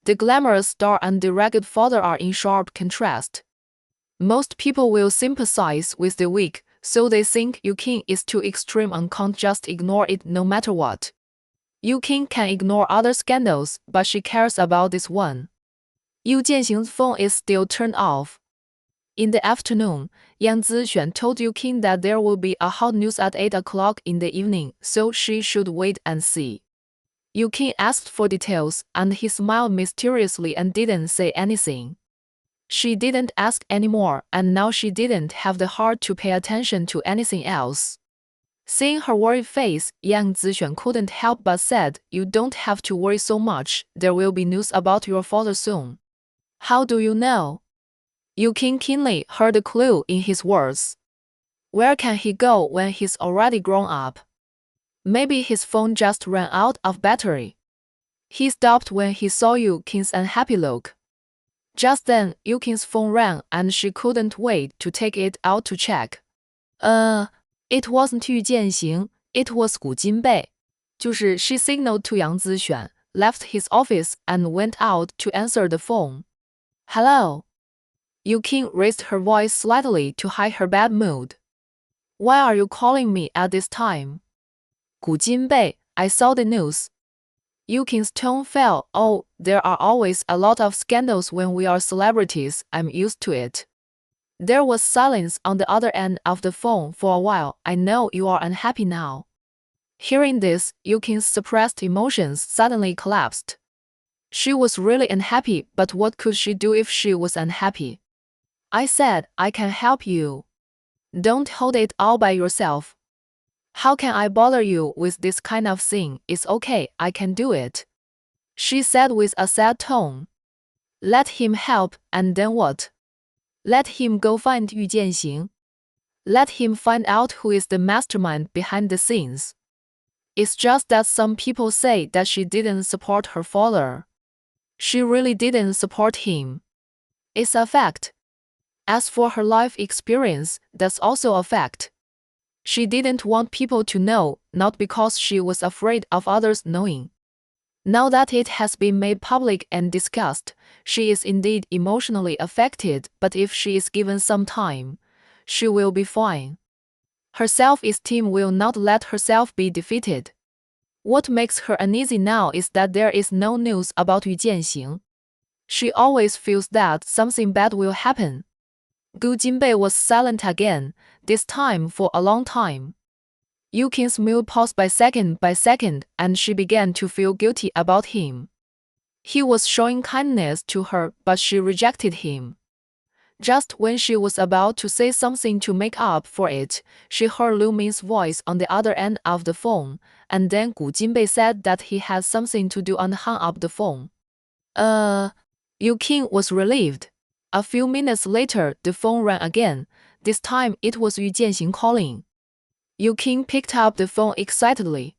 The glamorous star and the ragged father are in sharp contrast. Most people will sympathize with the weak, so they think Yukin is too extreme and can't just ignore it no matter what. Yukin can ignore other scandals, but she cares about this one. Yu Jianxing's phone is still turned off. In the afternoon, Yang Zixuan told Yukin that there will be a hot news at 8 o'clock in the evening, so she should wait and see. Yukin asked for details, and he smiled mysteriously and didn't say anything. She didn't ask anymore, and now she didn't have the heart to pay attention to anything else. Seeing her worried face, Yang Zixuan couldn't help but said, "You don't have to worry so much, there will be news about your father soon." "How do you know?" Yukin keenly heard a clue in his words. Where can he go when he's already grown up? Maybe his phone just ran out of battery. He stopped when he saw Yukin's unhappy look. Just then, Yukin's phone rang and she couldn't wait to take it out to check. It wasn't Yu Jianxing, it was Gu Jinbei. 就是 she signaled to Yang Zixuan, left his office and went out to answer the phone. Hello. Yukin raised her voice slightly to hide her bad mood. Why are you calling me at this time? Gu Jinbei, I saw the news. Yukin's tone fell. Oh, there are always a lot of scandals when we are celebrities, I'm used to it. There was silence on the other end of the phone for a while. I know you are unhappy now. Hearing this, Yukin's suppressed emotions suddenly collapsed. She was really unhappy, but what could she do if she was unhappy? I said, I can help you. Don't hold it all by yourself. How can I bother you with this kind of thing? It's okay, I can do it. She said with a sad tone. Let him help, and then what? Let him go find Yu Jianxing. Let him find out who is the mastermind behind the scenes. It's just that some people say that she didn't support her father. She really didn't support him. It's a fact. As for her life experience, that's also a fact. She didn't want people to know, not because she was afraid of others knowing. Now that it has been made public and discussed, she is indeed emotionally affected, but if she is given some time, she will be fine. Her self-esteem will not let herself be defeated. What makes her uneasy now is that there is no news about Yu Jianxing. She always feels that something bad will happen. Gu Jinbei was silent again, this time for a long time. Yukin's mood paused by second, and she began to feel guilty about him. He was showing kindness to her, but she rejected him. Just when she was about to say something to make up for it, she heard Lu Ming's voice on the other end of the phone, and then Gu Jinbei said that he had something to do and hung up the phone. Yukin was relieved. A few minutes later, the phone rang again. This time it was Yu Jianxing calling. Yukin picked up the phone excitedly.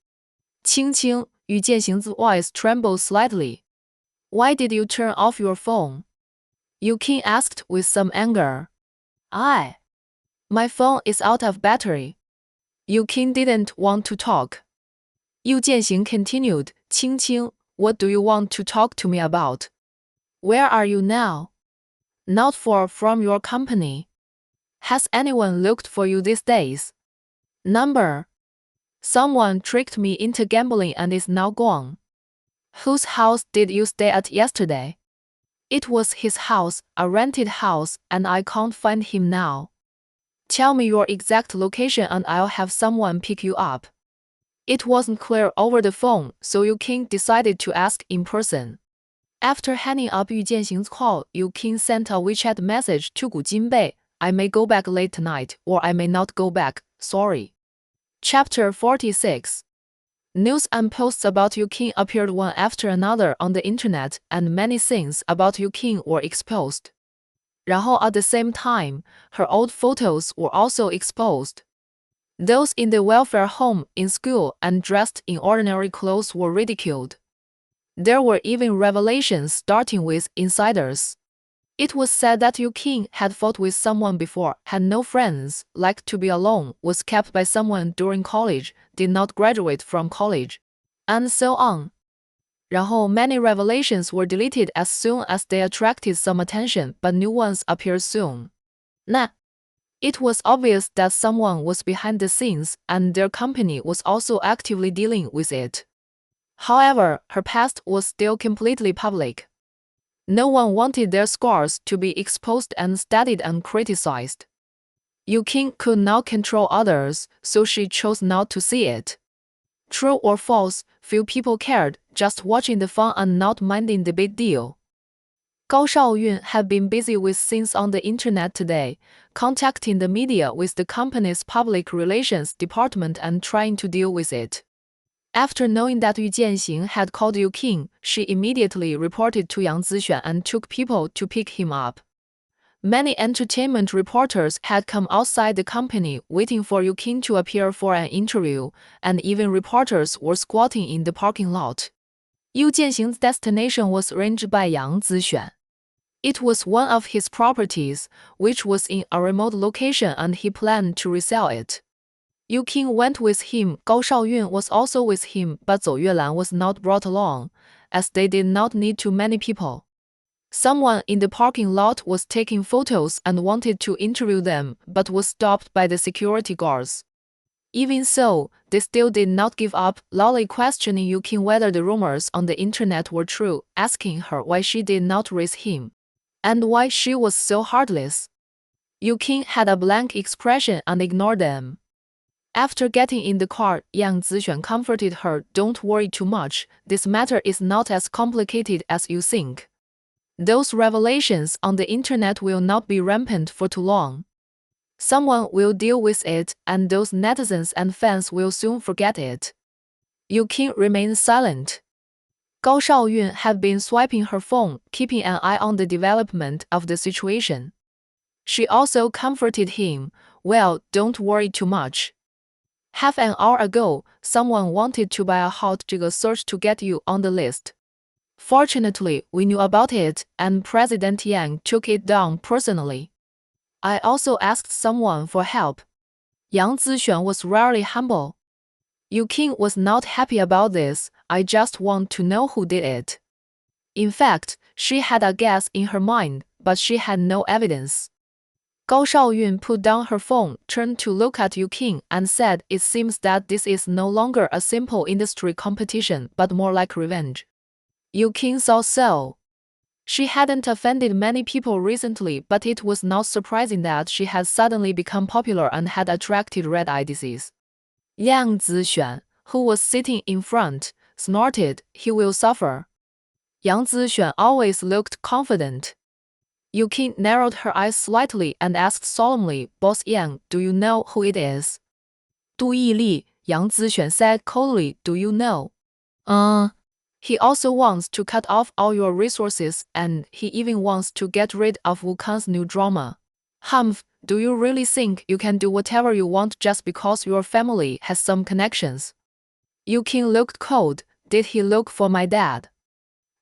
Qing, Yu Jianxing's voice trembled slightly. Why did you turn off your phone? Yukin asked with some anger. My phone is out of battery. Yukin didn't want to talk. Yu Jianxing continued, Qing, what do you want to talk to me about? Where are you now? Not far from your company. Has anyone looked for you these days? Number. Someone tricked me into gambling and is now gone. Whose house did you stay at yesterday? It was his house, a rented house, and I can't find him now. Tell me your exact location and I'll have someone pick you up. It wasn't clear over the phone, so Yukin decided to ask in person. After hanging up Yu Jianxing's call, Yukin sent a WeChat message to Gu Jinbei. I may go back late tonight, or I may not go back, sorry. Chapter 46. News and posts about Yukin appeared one after another on the internet, and many things about Yukin were exposed. 然后 at the same time, her old photos were also exposed. Those in the welfare home, in school, and dressed in ordinary clothes were ridiculed. There were even revelations starting with insiders. It was said that Yu Qing had fought with someone before, had no friends, liked to be alone, was kept by someone during college, did not graduate from college, and so on. 然后 many revelations were deleted as soon as they attracted some attention, but new ones appeared soon. 那 It was obvious that someone was behind the scenes, and their company was also actively dealing with it. However, her past was still completely public. No one wanted their scars to be exposed and studied and criticized. Yu Qing could not control others, so she chose not to see it. True or false, few people cared, just watching the fun and not minding the big deal. Gao Shaoyun had been busy with things on the internet today, contacting the media with the company's public relations department and trying to deal with it. After knowing that Yu Jianxing had called Yu Qing, she immediately reported to Yang Zixuan and took people to pick him up. Many entertainment reporters had come outside the company waiting for Yu Qing to appear for an interview, and even reporters were squatting in the parking lot. Yu Jianxing's destination was arranged by Yang Zixuan. It was one of his properties, which was in a remote location, and he planned to resell it. Yu Qing went with him. Gao Shaoyun was also with him, but Zhou Yuelan was not brought along, as they did not need too many people. Someone in the parking lot was taking photos and wanted to interview them, but was stopped by the security guards. Even so, they still did not give up, loudly questioning Yu Qing whether the rumors on the internet were true, asking her why she did not raise him, and why she was so heartless. Yu Qing had a blank expression and ignored them. After getting in the car, Yang Zixuan comforted her, "Don't worry too much, this matter is not as complicated as you think. Those revelations on the internet will not be rampant for too long. Someone will deal with it, and those netizens and fans will soon forget it." Yu Qing remained silent. Gao Shaoyun had been swiping her phone, keeping an eye on the development of the situation. She also comforted him, "Well, don't worry too much. Half an hour ago, someone wanted to buy a hot dog search to get you on the list. Fortunately, we knew about it, and President Yang took it down personally. I also asked someone for help." Yang Zixuan was rarely humble. Yu Qing was not happy about this. "I just want to know who did it." In fact, she had a guess in her mind, but she had no evidence. Gao Shaoyun put down her phone, turned to look at Yu Qing, and said, "It seems that this is no longer a simple industry competition, but more like revenge." Yu Qing thought so. She hadn't offended many people recently, but it was not surprising that she had suddenly become popular and had attracted red-eye disease. Yang Zixuan, who was sitting in front, snorted, "He will suffer." Yang Zixuan always looked confident. Yu Qing narrowed her eyes slightly and asked solemnly, "Boss Yang, do you know who it is?" "Du Yili," Yang Zixuan said coldly, "do you know?" He also wants to cut off all your resources, and he even wants to get rid of Wukan's new drama. Humph, do you really think you can do whatever you want just because your family has some connections?" Yu Qing looked cold. "Did he look for my dad?"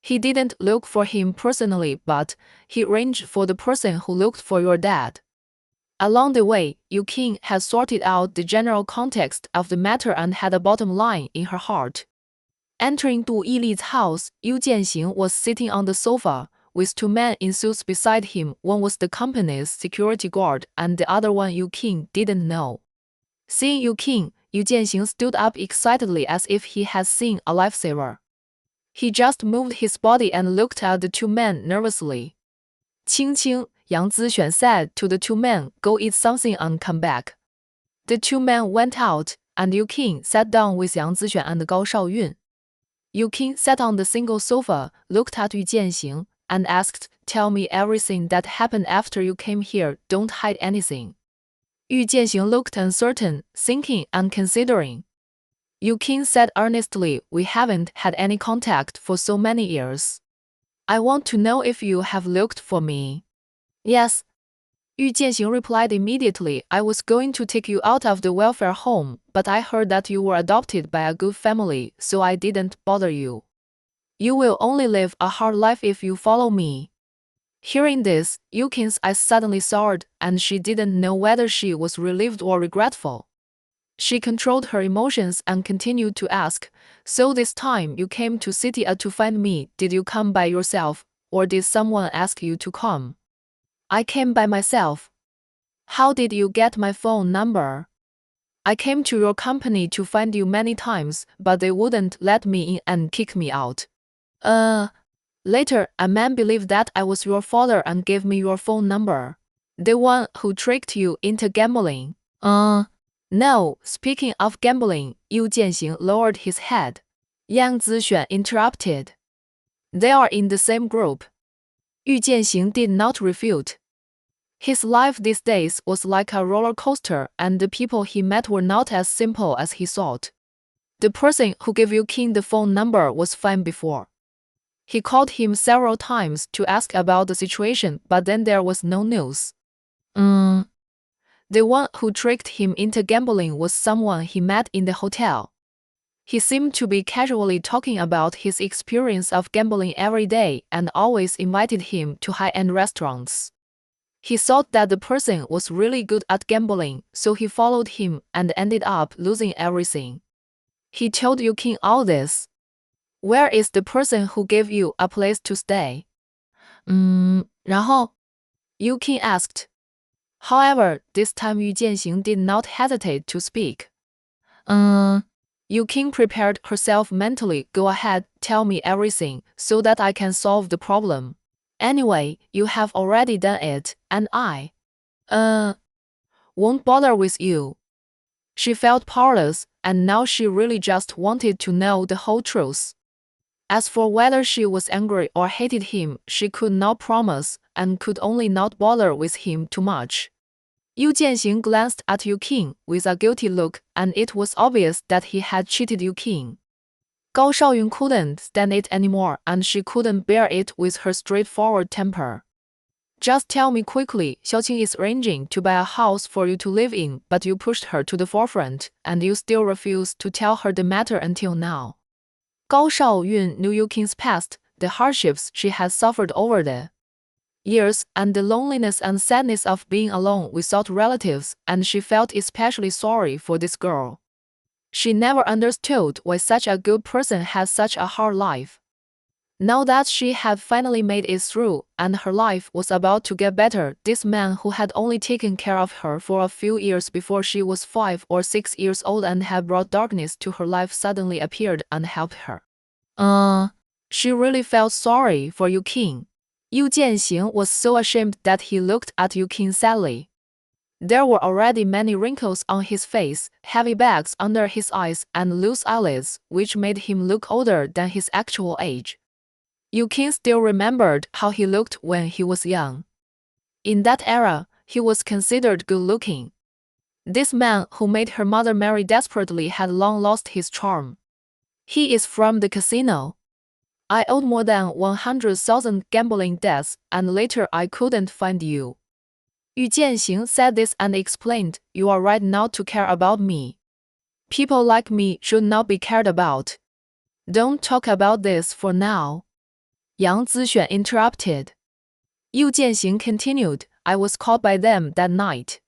"He didn't look for him personally, but he arranged for the person who looked for your dad." Along the way, Yu Qing had sorted out the general context of the matter and had a bottom line in her heart. Entering Du Yili's house, Yu Jianxing was sitting on the sofa, with two men in suits beside him. One was the company's security guard, and the other one Yu Qing didn't know. Seeing Yu Qing, Yu Jianxing stood up excitedly as if he had seen a lifesaver. He just moved his body and looked at the two men nervously. "Qing Qing," Yang Zixuan said to the two men, "Go eat something and come back." The two men went out, and Yu Qing sat down with Yang Zixuan and Gao Shaoyun. Yu Qing sat on the single sofa, looked at Yu Jianxing, and asked, "Tell me everything that happened after you came here, don't hide anything." Yu Jianxing looked uncertain, thinking and considering. Yu Qing said earnestly, "We haven't had any contact for so many years. I want to know if you have looked for me." "Yes." Yu Jianxing replied immediately, I was going to take you out of the welfare home, but I heard that you were adopted by a good family, so I didn't bother you. You will only live a hard life if you follow me. Hearing this, Yu Qing's eyes suddenly soured, and she didn't know whether she was relieved or regretful. She controlled her emotions and continued to ask, so this time you came to city to find me, did you come by yourself, or did someone ask you to come? I came by myself. How did you get my phone number? I came to your company to find you many times, but they wouldn't let me in and kick me out. Later, a man believed that I was your father and gave me your phone number. The one who tricked you into gambling. No, speaking of gambling, Yu Jianxing lowered his head. Yang Zixuan interrupted. They are in the same group. Yu Jianxing did not refute. His life these days was like a roller coaster, and the people he met were not as simple as he thought. The person who gave Yu Qing the phone number was fine before. He called him several times to ask about the situation, but then there was no news. The one who tricked him into gambling was someone he met in the hotel. He seemed to be casually talking about his experience of gambling every day and always invited him to high-end restaurants. He thought that the person was really good at gambling, so he followed him and ended up losing everything. He told Yu Qing all this. Where is the person who gave you a place to stay? 然后? Yu Qing asked. However, this time Yu Jianxing did not hesitate to speak. Yu Qing prepared herself mentally. Go ahead, tell me everything, so that I can solve the problem. Anyway, you have already done it, and I won't bother with you. She felt powerless, and now she really just wanted to know the whole truth. As for whether she was angry or hated him, she could not promise, and could only not bother with him too much. Yu Jianxing glanced at Yu Qing with a guilty look, and it was obvious that he had cheated Yu Qing. Gao Shaoyun couldn't stand it anymore, and she couldn't bear it with her straightforward temper. Just tell me quickly, Xiaoqing is arranging to buy a house for you to live in, but you pushed her to the forefront, and you still refuse to tell her the matter until now. Gao Shaoyun knew Yu Qing's past, the hardships she had suffered over the years, and the loneliness and sadness of being alone without relatives, and she felt especially sorry for this girl. She never understood why such a good person had such a hard life. Now that she had finally made it through, and her life was about to get better, this man who had only taken care of her for a few years before she was 5 or 6 years old and had brought darkness to her life suddenly appeared and helped her. She really felt sorry for Yu Qing. Yu Jianxing was so ashamed that he looked at Yu Qing sadly. There were already many wrinkles on his face, heavy bags under his eyes, and loose eyelids, which made him look older than his actual age. Yu Qing still remembered how he looked when he was young. In that era, he was considered good-looking. This man who made her mother marry desperately had long lost his charm. He is from the casino. I owed more than 100,000 gambling debts, and later I couldn't find you. Yu Jianxing said this and explained, you are right not to care about me. People like me should not be cared about. Don't talk about this for now. Yang Zixuan interrupted. Yu Jianxing continued, I was called by them that night.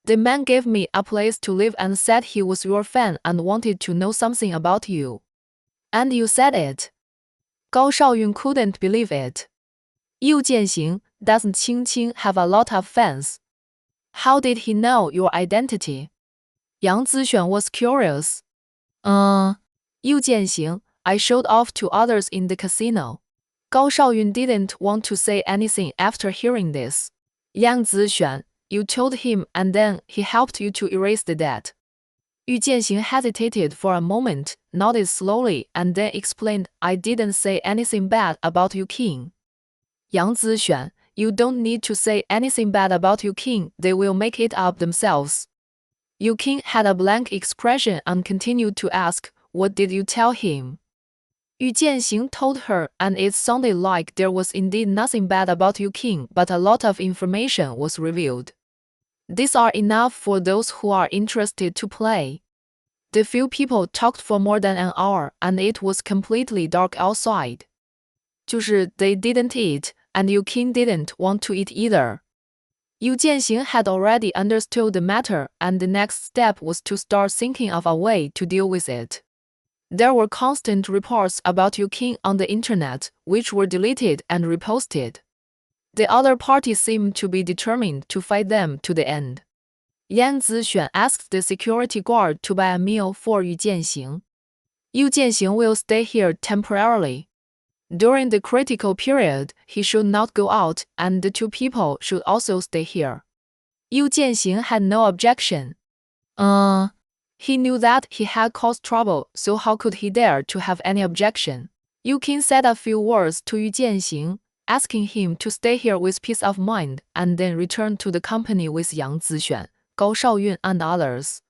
The man gave me a place to live and said he was your fan and wanted to know something about you. And you said it. Gao Shaoyun couldn't believe it. Yu Jianxing, doesn't Qing Qing have a lot of fans? How did he know your identity? Yang Zixuan was curious. Yu Jianxing, I showed off to others in the casino. Gao Shaoyun didn't want to say anything after hearing this. Yang Zixuan, you told him and then he helped you to erase the debt. Yu Jianxing hesitated for a moment, nodded slowly, and then explained, I didn't say anything bad about Yu Qing. Yang Zixuan, you don't need to say anything bad about Yu Qing, they will make it up themselves. Yu Qing had a blank expression and continued to ask, what did you tell him? Yu Jianxing told her, and it sounded like there was indeed nothing bad about Yu Qing, but a lot of information was revealed. These are enough for those who are interested to play. The few people talked for more than an hour, and it was completely dark outside. 就是 they didn't eat, and Yu Qing didn't want to eat either. Yu Jianxing had already understood the matter, and the next step was to start thinking of a way to deal with it. There were constant reports about Yu Qing on the internet, which were deleted and reposted. The other party seemed to be determined to fight them to the end. Yang Zixuan asked the security guard to buy a meal for Yu Jianxing. Yu Jianxing will stay here temporarily. During the critical period, he should not go out, and the two people should also stay here. Yu Jianxing had no objection. He knew that he had caused trouble, so how could he dare to have any objection? Yu Qing said a few words to Yu Jianxing, asking him to stay here with peace of mind, and then return to the company with Yang Zixuan, Gao Shaoyun, and others.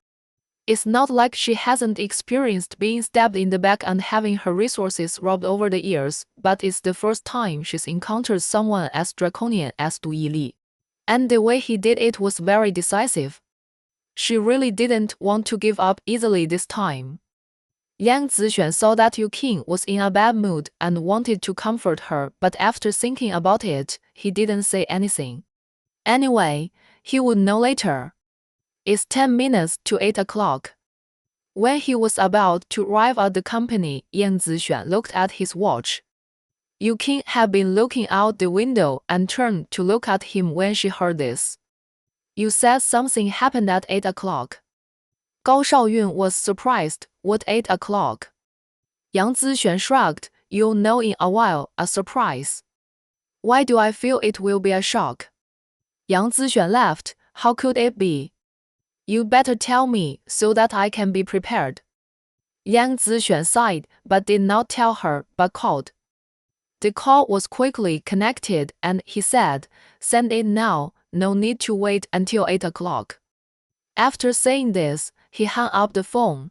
It's not like she hasn't experienced being stabbed in the back and having her resources robbed over the years, but it's the first time she's encountered someone as draconian as Du Yili. And the way he did it was very decisive. She really didn't want to give up easily this time. Yang Zixuan saw that Yu Qing was in a bad mood and wanted to comfort her, but after thinking about it, he didn't say anything. Anyway, he would know later. It's 10 minutes to 8 o'clock. When he was about to arrive at the company, Yang Zixuan looked at his watch. Yu Qing had been looking out the window and turned to look at him when she heard this. You said something happened at 8 o'clock. Gao Shaoyun was surprised. What 8 o'clock? Yang Zixuan shrugged. You'll know in a while, a surprise. Why do I feel it will be a shock? Yang Zixuan laughed. How could it be? You better tell me, so that I can be prepared. Yang Zixuan sighed, but did not tell her, but called. The call was quickly connected, and he said, Send it now, no need to wait until 8 o'clock. After saying this, he hung up the phone.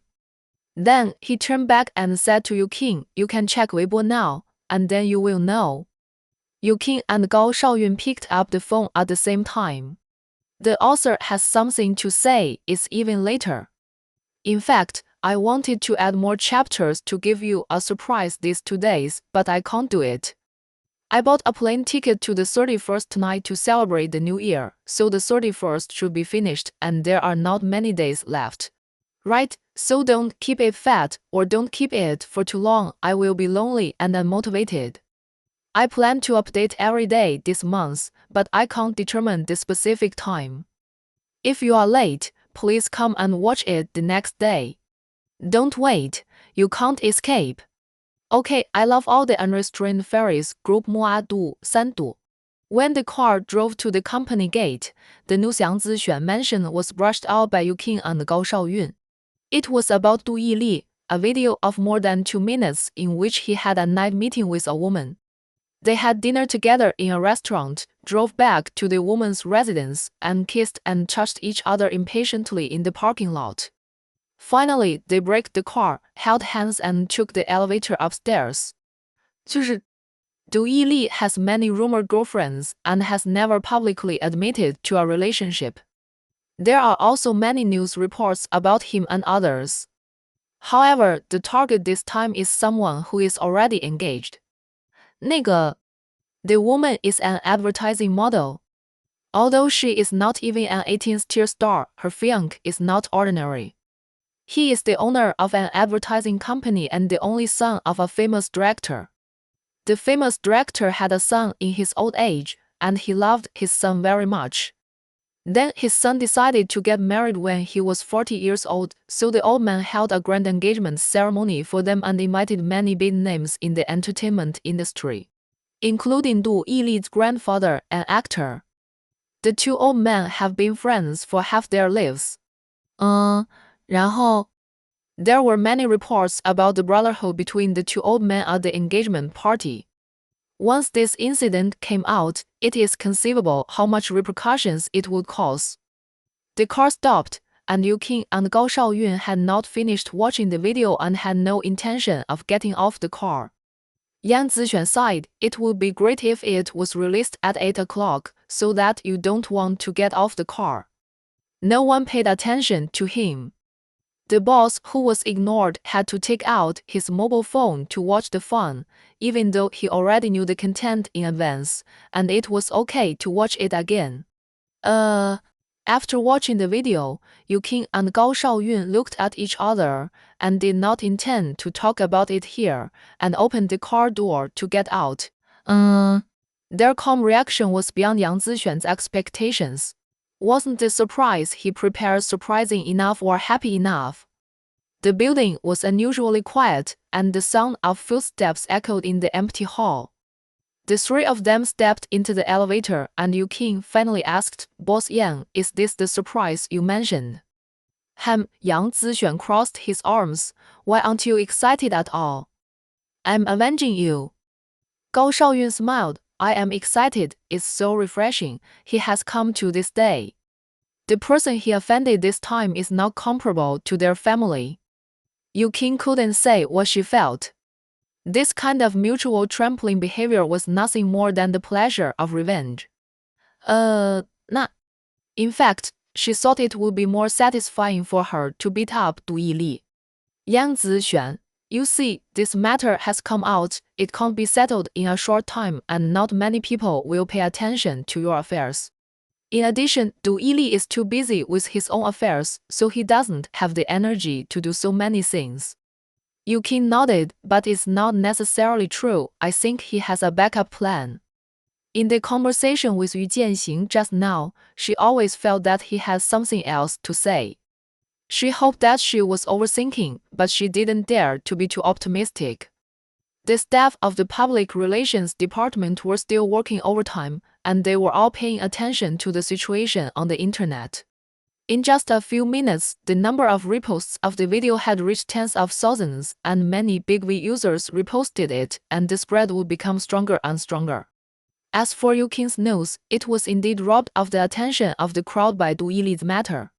Then he turned back and said to Yu Qing, You can check Weibo now, and then you will know. Yu Qing and Gao Shaoyun picked up the phone at the same time. The author has something to say, it's even later. In fact, I wanted to add more chapters to give you a surprise these 2 days, but I can't do it. I bought a plane ticket to the 31st tonight to celebrate the new year, so the 31st should be finished and there are not many days left. Right, so don't keep it fat, or don't keep it for too long, I will be lonely and unmotivated. I plan to update every day this month, but I can't determine the specific time. If you are late, please come and watch it the next day. Don't wait, you can't escape. Okay, I love all the unrestrained fairies. Group Mua Du, San Du. When the car drove to the company gate, the news Yang Zixuan mentioned was brushed out by Yu Qing and Gao Shaoyun. It was about Du Yili, a video of more than 2 minutes in which he had a night meeting with a woman. They had dinner together in a restaurant, drove back to the woman's residence, and kissed and touched each other impatiently in the parking lot. Finally, they braked the car, held hands and took the elevator upstairs. 就是 Du Yili has many rumored girlfriends and has never publicly admitted to a relationship. There are also many news reports about him and others. However, the target this time is someone who is already engaged. 那个 The woman is an advertising model. Although she is not even an 18th tier star, her fiancé is not ordinary. He is the owner of an advertising company and the only son of a famous director. The famous director had a son in his old age, and he loved his son very much. Then his son decided to get married when he was 40 years old, so the old man held a grand engagement ceremony for them and invited many big names in the entertainment industry, including Du Yili's grandfather, an actor. The two old men have been friends for half their lives. 然后 There were many reports about the brotherhood between the two old men at the engagement party. Once this incident came out, it is conceivable how much repercussions it would cause. The car stopped, and Yu Qing and Gao Shaoyun had not finished watching the video and had no intention of getting off the car. Yang Zixuan sighed, "It would be great if it was released at 8 o'clock, so that you don't want to get off the car." No one paid attention to him. The boss, who was ignored, had to take out his mobile phone to watch the fun, even though he already knew the content in advance, and it was okay to watch it again. After watching the video, Yu Qing and Gao Shaoyun looked at each other and did not intend to talk about it here, and opened the car door to get out. Their calm reaction was beyond Yang Zixuan's expectations. Wasn't the surprise he prepared surprising enough or happy enough? The building was unusually quiet, and the sound of footsteps echoed in the empty hall. The three of them stepped into the elevator, and Yu Qing finally asked, "Boss Yang, is this the surprise you mentioned?" Yang Zixuan crossed his arms. "Why aren't you excited at all?" "I'm avenging you." Gao Shaoyun smiled. "I am excited, it's so refreshing. He has come to this day. The person he offended this time is not comparable to their family." Yu Qing couldn't say what she felt. This kind of mutual trampling behavior was nothing more than the pleasure of revenge. In fact, she thought it would be more satisfying for her to beat up Du Yili. "Yang Zixuan, you see, this matter has come out, it can't be settled in a short time, and not many people will pay attention to your affairs. In addition, Du Yili is too busy with his own affairs, so he doesn't have the energy to do so many things." Yu Qing nodded, "But it's not necessarily true. I think he has a backup plan." In the conversation with Yu Jianxing just now, she always felt that he had something else to say. She hoped that she was overthinking, but she didn't dare to be too optimistic. The staff of the public relations department were still working overtime, and they were all paying attention to the situation on the internet. In just a few minutes, the number of reposts of the video had reached tens of thousands, and many big V users reposted it, and the spread would become stronger and stronger. As for Yu Qing's news, it was indeed robbed of the attention of the crowd by Du Yili's matter.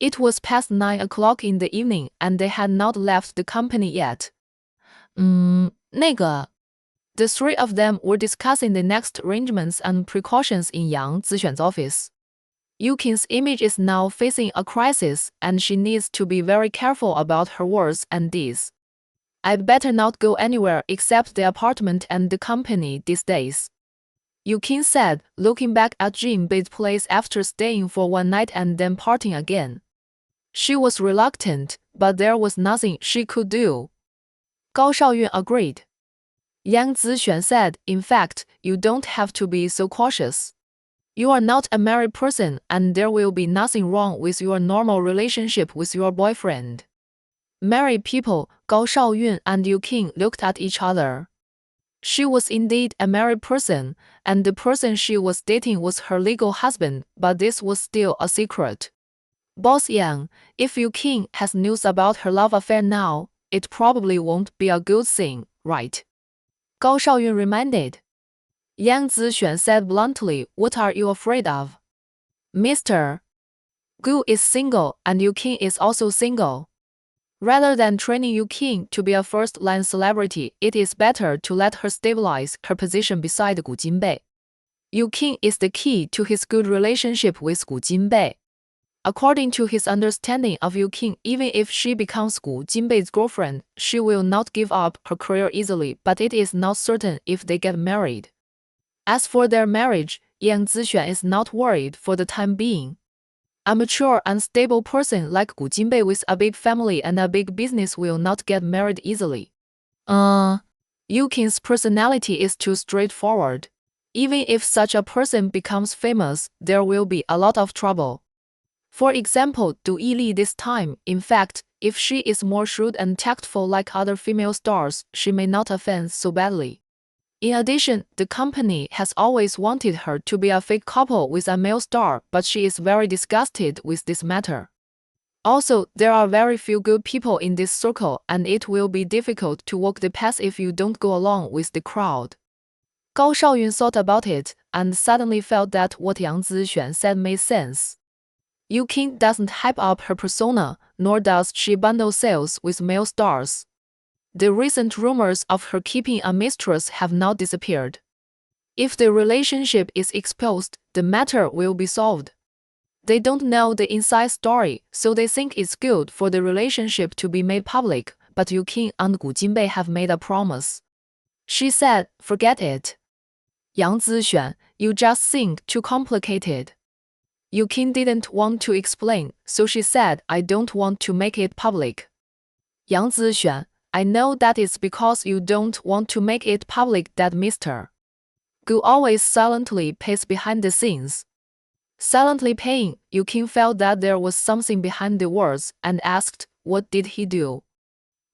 It was past 9 o'clock in the evening, and they had not left the company yet. The three of them were discussing the next arrangements and precautions in Yang Zixuan's office. Yu Qing's image is now facing a crisis, and she needs to be very careful about her words and deeds. "I'd better not go anywhere except the apartment and the company these days," Yu Qing said, looking back at Jin Bei's place after staying for one night and then parting again. She was reluctant, but there was nothing she could do. Gao Shaoyun agreed. Yang Zixuan said, "In fact, you don't have to be so cautious. You are not a married person, and there will be nothing wrong with your normal relationship with your boyfriend." Married people, Gao Shaoyun and Yu Qing looked at each other. She was indeed a married person, and the person she was dating was her legal husband, but this was still a secret. "Boss Yang, if Yu Qing has news about her love affair now, it probably won't be a good thing, right?" Gao Shaoyun reminded. Yang Zixuan said bluntly, "What are you afraid of?" "Mr. Gu is single, and Yu Qing is also single. Rather than training Yu Qing to be a first-line celebrity, it is better to let her stabilize her position beside Gu Jinbei. Yu Qing is the key to his good relationship with Gu Jinbei. According to his understanding of Yu Qing, even if she becomes Gu Jinbei's girlfriend, she will not give up her career easily, but it is not certain if they get married. As for their marriage, Yang Zixuan is not worried for the time being. A mature and stable person like Gu Jinbei with a big family and a big business will not get married easily. Yu Qing's personality is too straightforward. Even if such a person becomes famous, there will be a lot of trouble. For example, Du Yili this time, in fact, if she is more shrewd and tactful like other female stars, she may not offend so badly. In addition, the company has always wanted her to be a fake couple with a male star, but she is very disgusted with this matter. Also, there are very few good people in this circle, and it will be difficult to walk the path if you don't go along with the crowd. Gao Shaoyun thought about it, and suddenly felt that what Yang Zixuan said made sense. Yu Qing doesn't hype up her persona, nor does she bundle sales with male stars. The recent rumors of her keeping a mistress have now disappeared. If the relationship is exposed, the matter will be solved. They don't know the inside story, so they think it's good for the relationship to be made public, but Yu Qing and Gu Jinbei have made a promise. She said, "Forget it. Yang Zixuan, you just think too complicated." Yu Qing didn't want to explain, so she said, "I don't want to make it public." Yang Zixuan, I know that it's because you don't want to make it public that Mr. Gu always silently pays behind the scenes. Silently paying, Yu Qing felt that there was something behind the words and asked, what did he do?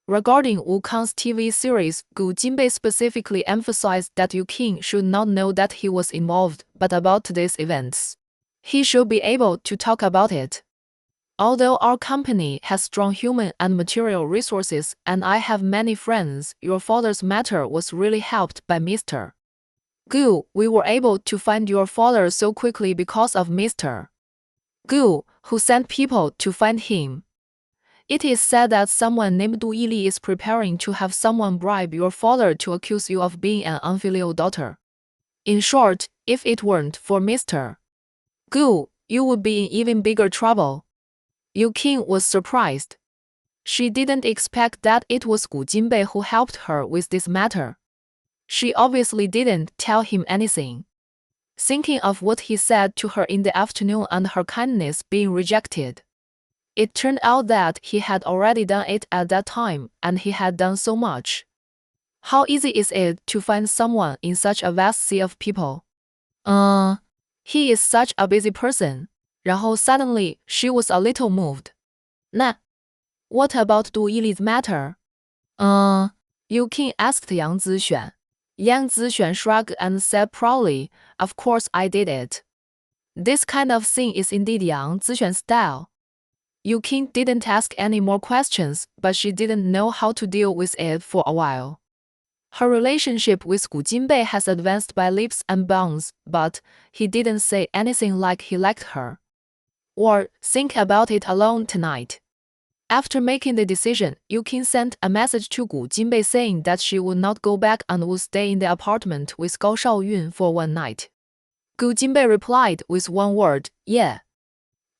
Regarding Wu Kang's TV series, Gu Jinbei specifically emphasized that Yu Qing should not know that he was involved, but about these events. He should be able to talk about it. Although our company has strong human and material resources and I have many friends, your father's matter was really helped by Mr. Gu. We were able to find your father so quickly because of Mr. Gu, who sent people to find him. It is said that someone named Du Yili is preparing to have someone bribe your father to accuse you of being an unfilial daughter. In short, if it weren't for Mr. Gu, you would be in even bigger trouble. Yu Qing was surprised. She didn't expect that it was Gu Jinbei who helped her with this matter. She obviously didn't tell him anything. Thinking of what he said to her in the afternoon and her kindness being rejected, it turned out that he had already done it at that time, and he had done so much. How easy is it to find someone in such a vast sea of people? He is such a busy person. 然后 suddenly, she was a little moved. What about Du Yili's matter? Yu Qing asked Yang Zixuan. Yang Zixuan shrugged and said proudly, of course I did it. This kind of thing is indeed Yang Zixuan's style. Yu Qing didn't ask any more questions, but she didn't know how to deal with it for a while. Her relationship with Gu Jinbei has advanced by leaps and bounds, but he didn't say anything like he liked her. Or, think about it alone tonight. After making the decision, Yu Qing sent a message to Gu Jinbei saying that she would not go back and would stay in the apartment with Gao Shaoyun for one night. Gu Jinbei replied with one word, yeah.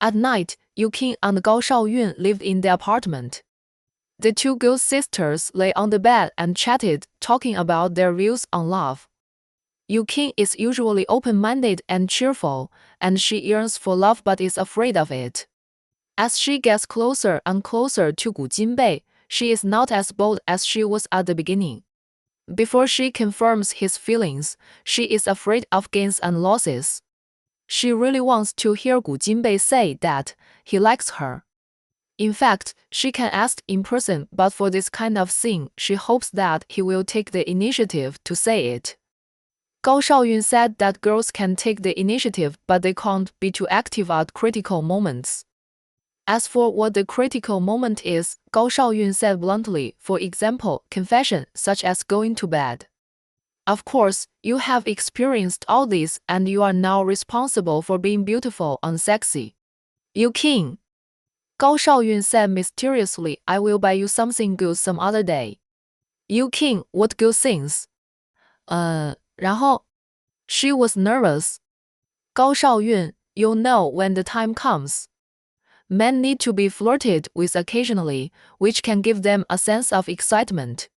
At night, Yu Qing and Gao Shaoyun lived in the apartment. The two girl sisters lay on the bed and chatted, talking about their views on love. Yu Qing is usually open-minded and cheerful, and she yearns for love but is afraid of it. As she gets closer and closer to Gu Jinbei, she is not as bold as she was at the beginning. Before she confirms his feelings, she is afraid of gains and losses. She really wants to hear Gu Jinbei say that he likes her. In fact, she can ask in person, but for this kind of thing, she hopes that he will take the initiative to say it. Gao Shaoyun said that girls can take the initiative, but they can't be too active at critical moments. As for what the critical moment is, Gao Shaoyun said bluntly, for example, confession, such as going to bed. Of course, you have experienced all this and you are now responsible for being beautiful and sexy. Yu Qing. Gao Shaoyun said mysteriously, I will buy you something good some other day. Yu Qing, what good things? 然后 She was nervous. Gao Shaoyun, you'll know when the time comes. Men need to be flirted with occasionally, which can give them a sense of excitement.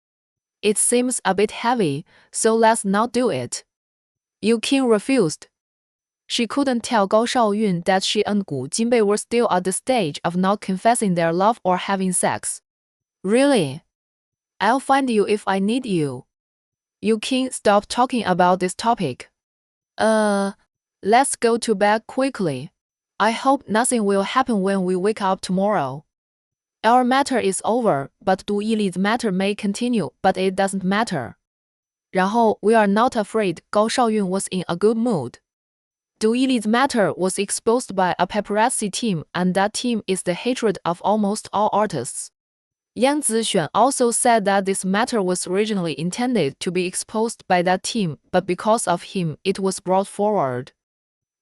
It seems a bit heavy, so let's not do it. Yu Qing refused. She couldn't tell Gao Shaoyun that she and Gu Jinbei were still at the stage of not confessing their love or having sex. Really? I'll find you if I need you. Yu Qing stopped talking about this topic. Let's go to bed quickly. I hope nothing will happen when we wake up tomorrow. Our matter is over, but Du Yili's matter may continue, but it doesn't matter. 然后 we are not afraid. Gao Shaoyun was in a good mood. Du Yili's matter was exposed by a paparazzi team, and that team is the hatred of almost all artists. Yang Zixuan also said that this matter was originally intended to be exposed by that team, but because of him, it was brought forward.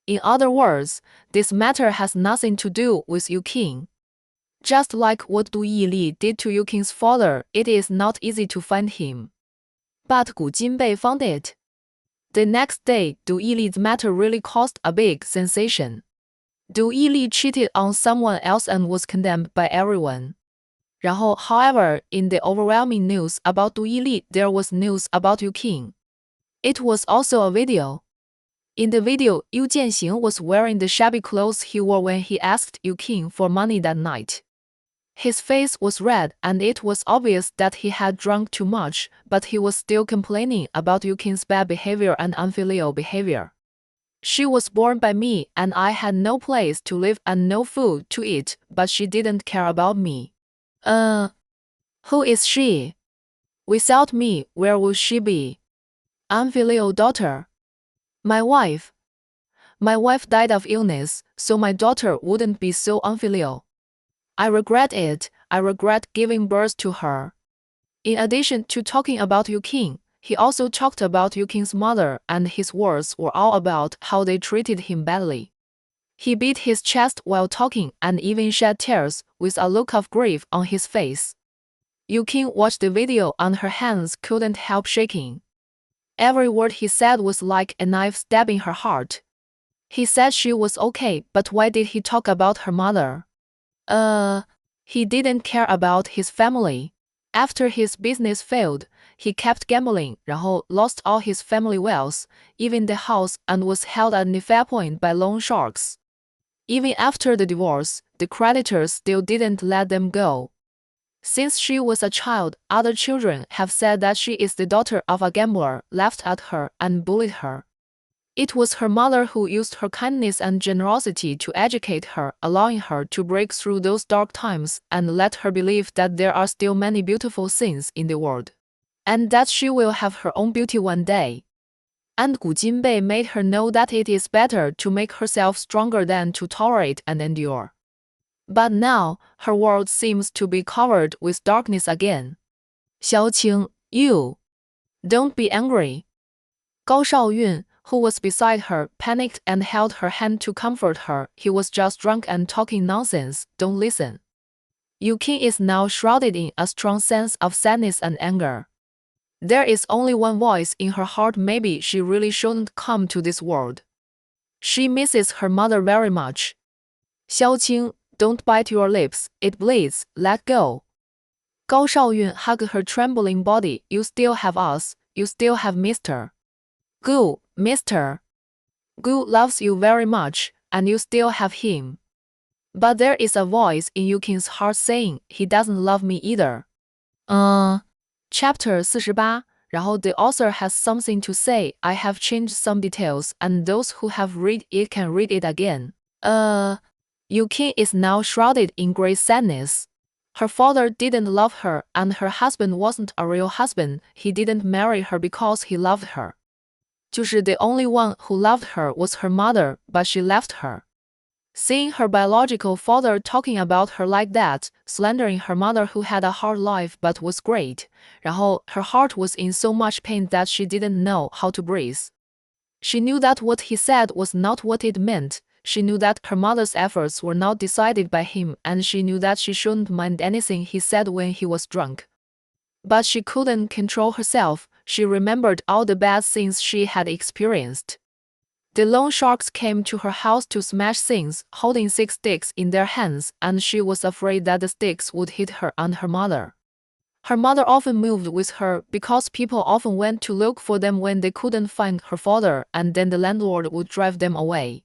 In other words, this matter has nothing to do with Yu Qing. Just like what Du Yili did to Yu Qing's father, it is not easy to find him. But Gu Jinbei found it. The next day, Du Yili's matter really caused a big sensation. Du Yili cheated on someone else and was condemned by everyone. 然后, however, in the overwhelming news about Du Yili, there was news about Yu Qing. It was also a video. In the video, Yu Jianxing was wearing the shabby clothes he wore when he asked Yu Qing for money that night. His face was red and it was obvious that he had drunk too much, but he was still complaining about Yu Qing's bad behavior and unfilial behavior. She was born by me and I had no place to live and no food to eat, but she didn't care about me. Who is she? Without me, where would she be? Unfilial daughter. My wife. My wife died of illness, so my daughter wouldn't be so unfilial. I regret it. I regret giving birth to her. In addition to talking about Yu Qing, he also talked about Yu Qing's mother, and his words were all about how they treated him badly. He beat his chest while talking and even shed tears, with a look of grief on his face. Yu Qing watched the video and her hands couldn't help shaking. Every word he said was like a knife stabbing her heart. He said she was okay, but why did he talk about her mother? He didn't care about his family. After his business failed, he kept gambling, 然后 lost all his family wealth, even the house, and was held at knife point by loan sharks. Even after the divorce, the creditors still didn't let them go. Since she was a child, other children have said that she is the daughter of a gambler, laughed at her, and bullied her. It was her mother who used her kindness and generosity to educate her, allowing her to break through those dark times and let her believe that there are still many beautiful things in the world, and that she will have her own beauty one day. And Gu Jinbei made her know that it is better to make herself stronger than to tolerate and endure. But now, her world seems to be covered with darkness again. Xiaoqing, you. Don't be angry. Gao Shaoyun, who was beside her, panicked and held her hand to comfort her. He was just drunk and talking nonsense, don't listen. Yu Qing is now shrouded in a strong sense of sadness and anger. There is only one voice in her heart. Maybe she really shouldn't come to this world. She misses her mother very much. Xiaoqing, don't bite your lips, it bleeds, let go. Gao Shaoyun hugged her trembling body. You still have us, you still have Mr. Gu, Mr. Gu loves you very much, and you still have him. But there is a voice in Yu Qing's heart saying, he doesn't love me either. Chapter 48, 然后 the author has something to say. I have changed some details, and those who have read it can read it again. Yu Qing is now shrouded in great sadness. Her father didn't love her, and her husband wasn't a real husband. He didn't marry her because he loved her. 就是 the only one who loved her was her mother, but she left her. Seeing her biological father talking about her like that, slandering her mother who had a hard life but was great, 然后 her heart was in so much pain that she didn't know how to breathe. She knew that what he said was not what it meant. She knew that her mother's efforts were not decided by him, and she knew that she shouldn't mind anything he said when he was drunk. But she couldn't control herself. She remembered all the bad things she had experienced. The loan sharks came to her house to smash things, holding 6 sticks in their hands, and she was afraid that the sticks would hit her and her mother. Her mother often moved with her because people often went to look for them when they couldn't find her father, and then the landlord would drive them away.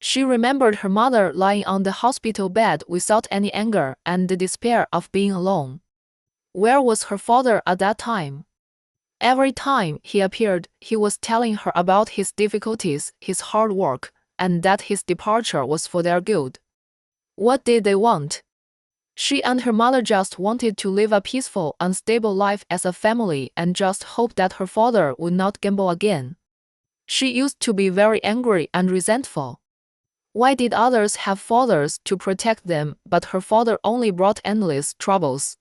She remembered her mother lying on the hospital bed without any anger and the despair of being alone. Where was her father at that time? Every time he appeared, he was telling her about his difficulties, his hard work, and that his departure was for their good. What did they want? She and her mother just wanted to live a peaceful and stable life as a family and just hoped that her father would not gamble again. She used to be very angry and resentful. Why did others have fathers to protect them, but her father only brought endless troubles?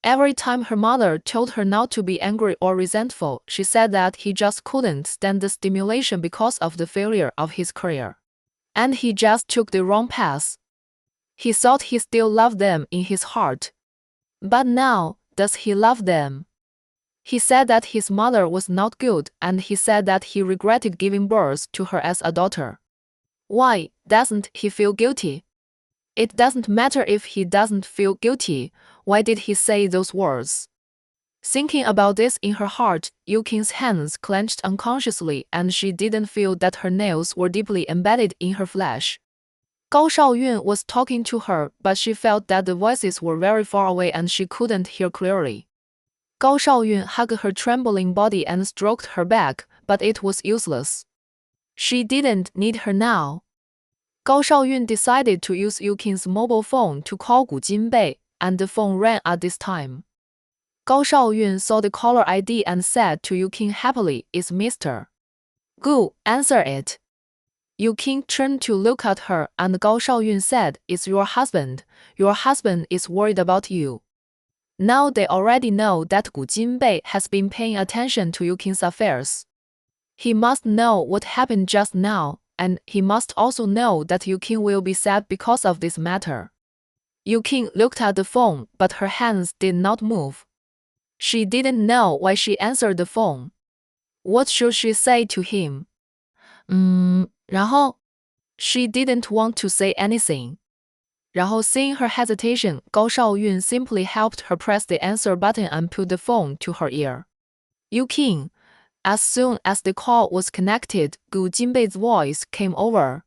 Every time her mother told her not to be angry or resentful, she said that he just couldn't stand the stimulation because of the failure of his career. And he just took the wrong path. He thought he still loved them in his heart. But now, does he love them? He said that his mother was not good, and he said that he regretted giving birth to her as a daughter. Why doesn't he feel guilty? It doesn't matter if he doesn't feel guilty. Why did he say those words? Thinking about this in her heart, Yukin's hands clenched unconsciously, and she didn't feel that her nails were deeply embedded in her flesh. Gao Shaoyun was talking to her, but she felt that the voices were very far away and she couldn't hear clearly. Gao Shaoyun hugged her trembling body and stroked her back, but it was useless. She didn't need her now. Gao Shaoyun decided to use Yukin's mobile phone to call Gu Jinbei, and the phone rang at this time. Gao Shaoyun saw the caller ID and said to Yukin happily, "It's Mr. Gu, answer it." Yukin turned to look at her, and Gao Shaoyun said, "It's your husband. Your husband is worried about you." Now they already know that Gu Jinbei has been paying attention to Yukin's affairs. He must know what happened just now, and he must also know that Yukin will be sad because of this matter. Yukin looked at the phone, but her hands did not move. She didn't know why she answered the phone. What should she say to him? 然后 She didn't want to say anything. 然后 seeing her hesitation, Gao Shaoyun simply helped her press the answer button and put the phone to her ear. Yukin. As soon as the call was connected, Gu Jinbei's voice came over.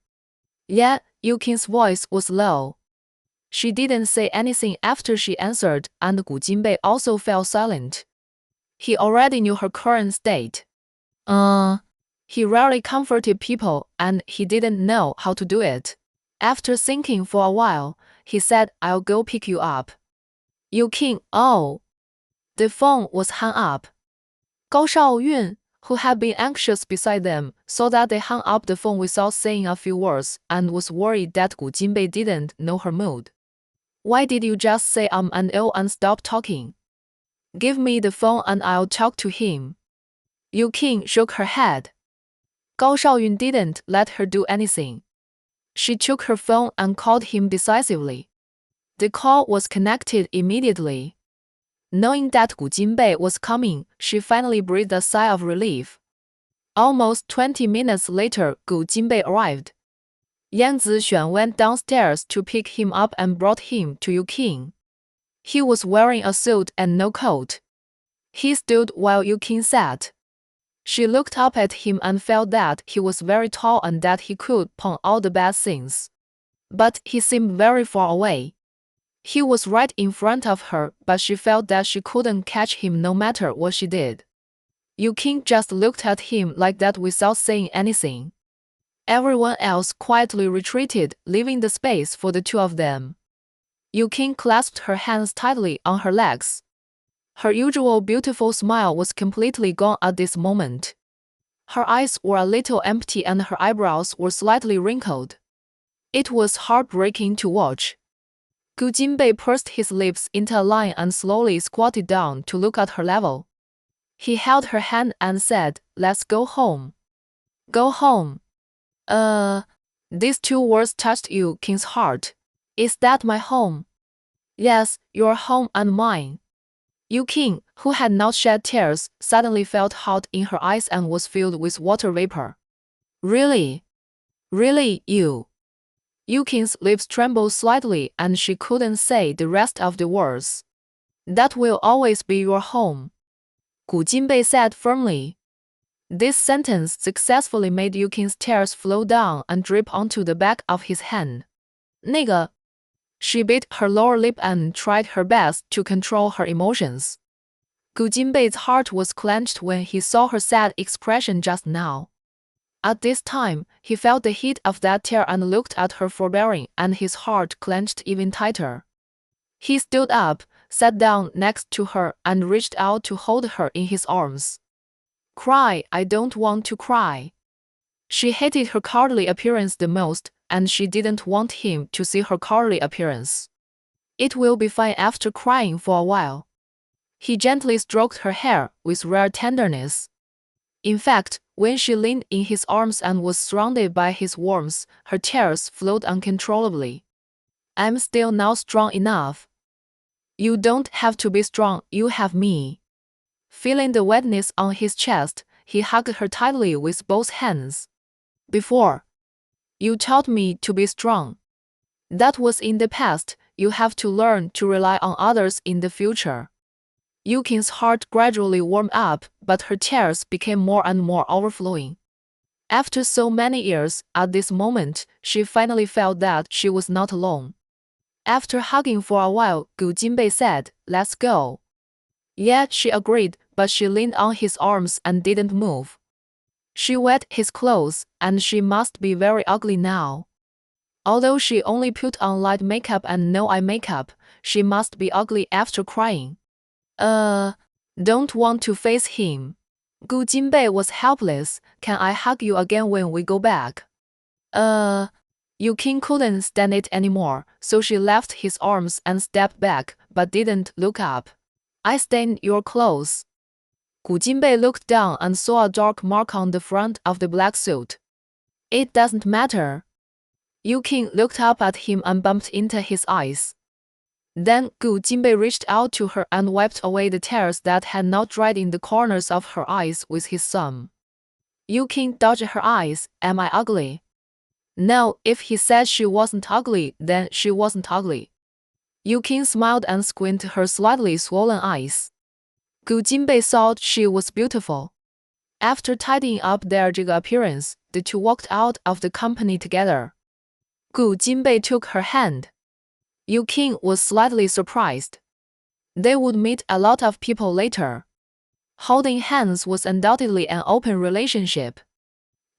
Yeah, Yukin's voice was low. She didn't say anything after she answered, and Gu Jinbei also fell silent. He already knew her current state. He rarely comforted people, and he didn't know how to do it. After thinking for a while, he said, "I'll go pick you up." Yukin, oh. The phone was hung up. Gao Shaoyun, who had been anxious beside them, saw that they hung up the phone without saying a few words, and was worried that Gu Jinbei didn't know her mood. Why did you just say and oh and stop talking? Give me the phone and I'll talk to him. Yukin shook her head. Gao Shaoyun didn't let her do anything. She took her phone and called him decisively. The call was connected immediately. Knowing that Gu Jinbei was coming, she finally breathed a sigh of relief. Almost 20 minutes later, Gu Jinbei arrived. Yang Zixuan went downstairs to pick him up and brought him to Yukin. He was wearing a suit and no coat. He stood while Yukin sat. She looked up at him and felt that he was very tall and that he could point all the bad things. But he seemed very far away. He was right in front of her, but she felt that she couldn't catch him no matter what she did. Yukin just looked at him like that without saying anything. Everyone else quietly retreated, leaving the space for the two of them. Yukin clasped her hands tightly on her legs. Her usual beautiful smile was completely gone at this moment. Her eyes were a little empty and her eyebrows were slightly wrinkled. It was heartbreaking to watch. Gu Jinbei pursed his lips into a line and slowly squatted down to look at her level. He held her hand and said, "Let's go home." Go home. These two words touched Yukin's heart. Is that my home? Yes, your home and mine. Yukin, who had not shed tears, suddenly felt hot in her eyes and was filled with water vapor. Really? Really, you? Yukin's lips trembled slightly and she couldn't say the rest of the words. That will always be your home. Gu Jinbei said firmly. This sentence successfully made Yukin's tears flow down and drip onto the back of his hand. 那个. She bit her lower lip and tried her best to control her emotions. Gu Jinbei's heart was clenched when he saw her sad expression just now. At this time, he felt the heat of that tear and looked at her forbearing, and his heart clenched even tighter. He stood up, sat down next to her, and reached out to hold her in his arms. Cry, I don't want to cry. She hated her cowardly appearance the most, and she didn't want him to see her cowardly appearance. It will be fine after crying for a while. He gently stroked her hair with rare tenderness. In fact, When she leaned in his arms and was surrounded by his warmth, her tears flowed uncontrollably. I'm still not strong enough. You don't have to be strong, you have me. Feeling the wetness on his chest, he hugged her tightly with both hands. Before, you taught me to be strong. That was in the past, you have to learn to rely on others in the future. Yukin's heart gradually warmed up, but her tears became more and more overflowing. After so many years, at this moment, she finally felt that she was not alone. After hugging for a while, Gu Jinbei said, "Let's go." Yeah, she agreed, but she leaned on his arms and didn't move. She wet his clothes, and she must be very ugly now. Although she only put on light makeup and no eye makeup, she must be ugly after crying. Don't want to face him. Gu Jinbei was helpless. Can I hug you again when we go back? Yukin couldn't stand it anymore, so she left his arms and stepped back, but didn't look up. I stained your clothes. Gu Jinbei looked down and saw a dark mark on the front of the black suit. It doesn't matter. Yukin looked up at him and bumped into his eyes. Then Gu Jinbei reached out to her and wiped away the tears that had not dried in the corners of her eyes with his thumb. Yukin dodged her eyes. Am I ugly? No, if he said she wasn't ugly, then she wasn't ugly. Yukin smiled and squinted her slightly swollen eyes. Gu Jinbei thought she was beautiful. After tidying up their appearance, the two walked out of the company together. Gu Jinbei took her hand. Yukin was slightly surprised. They would meet a lot of people later. Holding hands was undoubtedly an open relationship.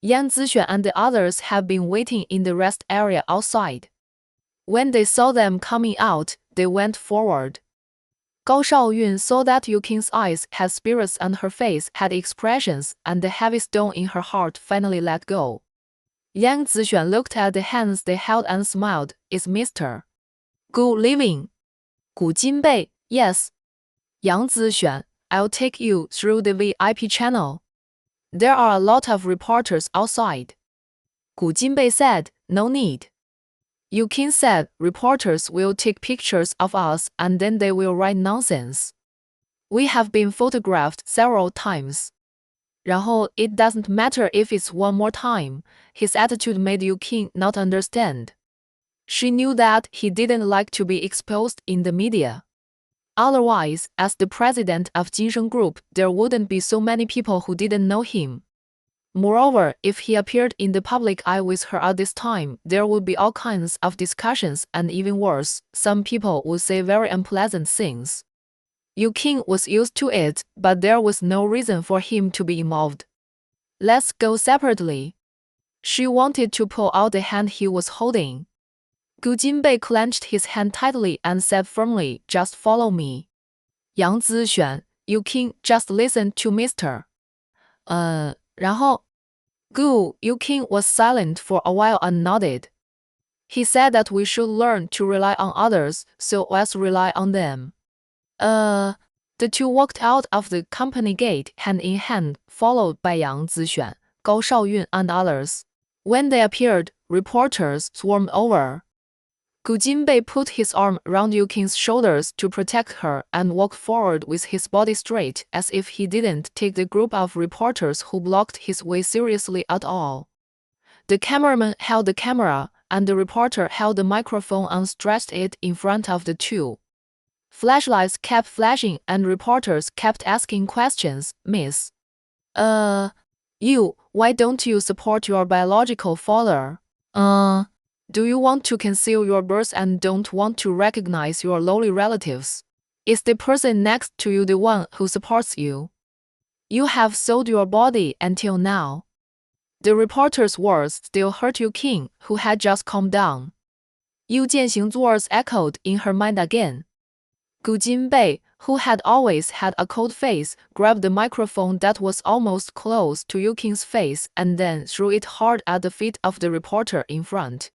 Yang Zixuan and the others had been waiting in the rest area outside. When they saw them coming out, they went forward. Gao Shaoyun saw that Yukin's eyes had spirits and her face had expressions, and the heavy stone in her heart finally let go. Yang Zixuan looked at the hands they held and smiled. Is Mr. Gu leaving? Gu Jinbei, yes. Yang Zixuan, I'll take you through the VIP channel. There are a lot of reporters outside. Gu Jinbei said, no need. Yukin said, reporters will take pictures of us and then they will write nonsense. We have been photographed several times. 然后, it doesn't matter if it's one more time. His attitude made Yukin not understand. She knew that he didn't like to be exposed in the media. Otherwise, as the president of Jinsheng Group, there wouldn't be so many people who didn't know him. Moreover, if he appeared in the public eye with her at this time, there would be all kinds of discussions and even worse, some people would say very unpleasant things. Yukin was used to it, but there was no reason for him to be involved. Let's go separately. She wanted to pull out the hand he was holding. Gu Jinbei clenched his hand tightly and said firmly, just follow me. Yang Zixuan, Yukin, just listen to Mr. 然后 Gu Yukin was silent for a while and nodded. He said that we should learn to rely on others, so let's rely on them. The two walked out of the company gate hand in hand, followed by Yang Zixuan, Gao Shaoyun, and others. When they appeared, reporters swarmed over. Gu Jinbei put his arm around Yukin's shoulders to protect her and walked forward with his body straight, as if he didn't take the group of reporters who blocked his way seriously at all. The cameraman held the camera, and the reporter held the microphone and stretched it in front of the two. Flashlights kept flashing and reporters kept asking questions. Miss, you, why don't you support your biological father? Do you want to conceal your birth and don't want to recognize your lowly relatives? Is the person next to you the one who supports you? You have sold your body until now. The reporter's words still hurt Yukin, who had just calmed down. Yu Jianxing's words echoed in her mind again. Gu Jinbei, who had always had a cold face, grabbed the microphone that was almost close to Yukin's face and then threw it hard at the feet of the reporter in front.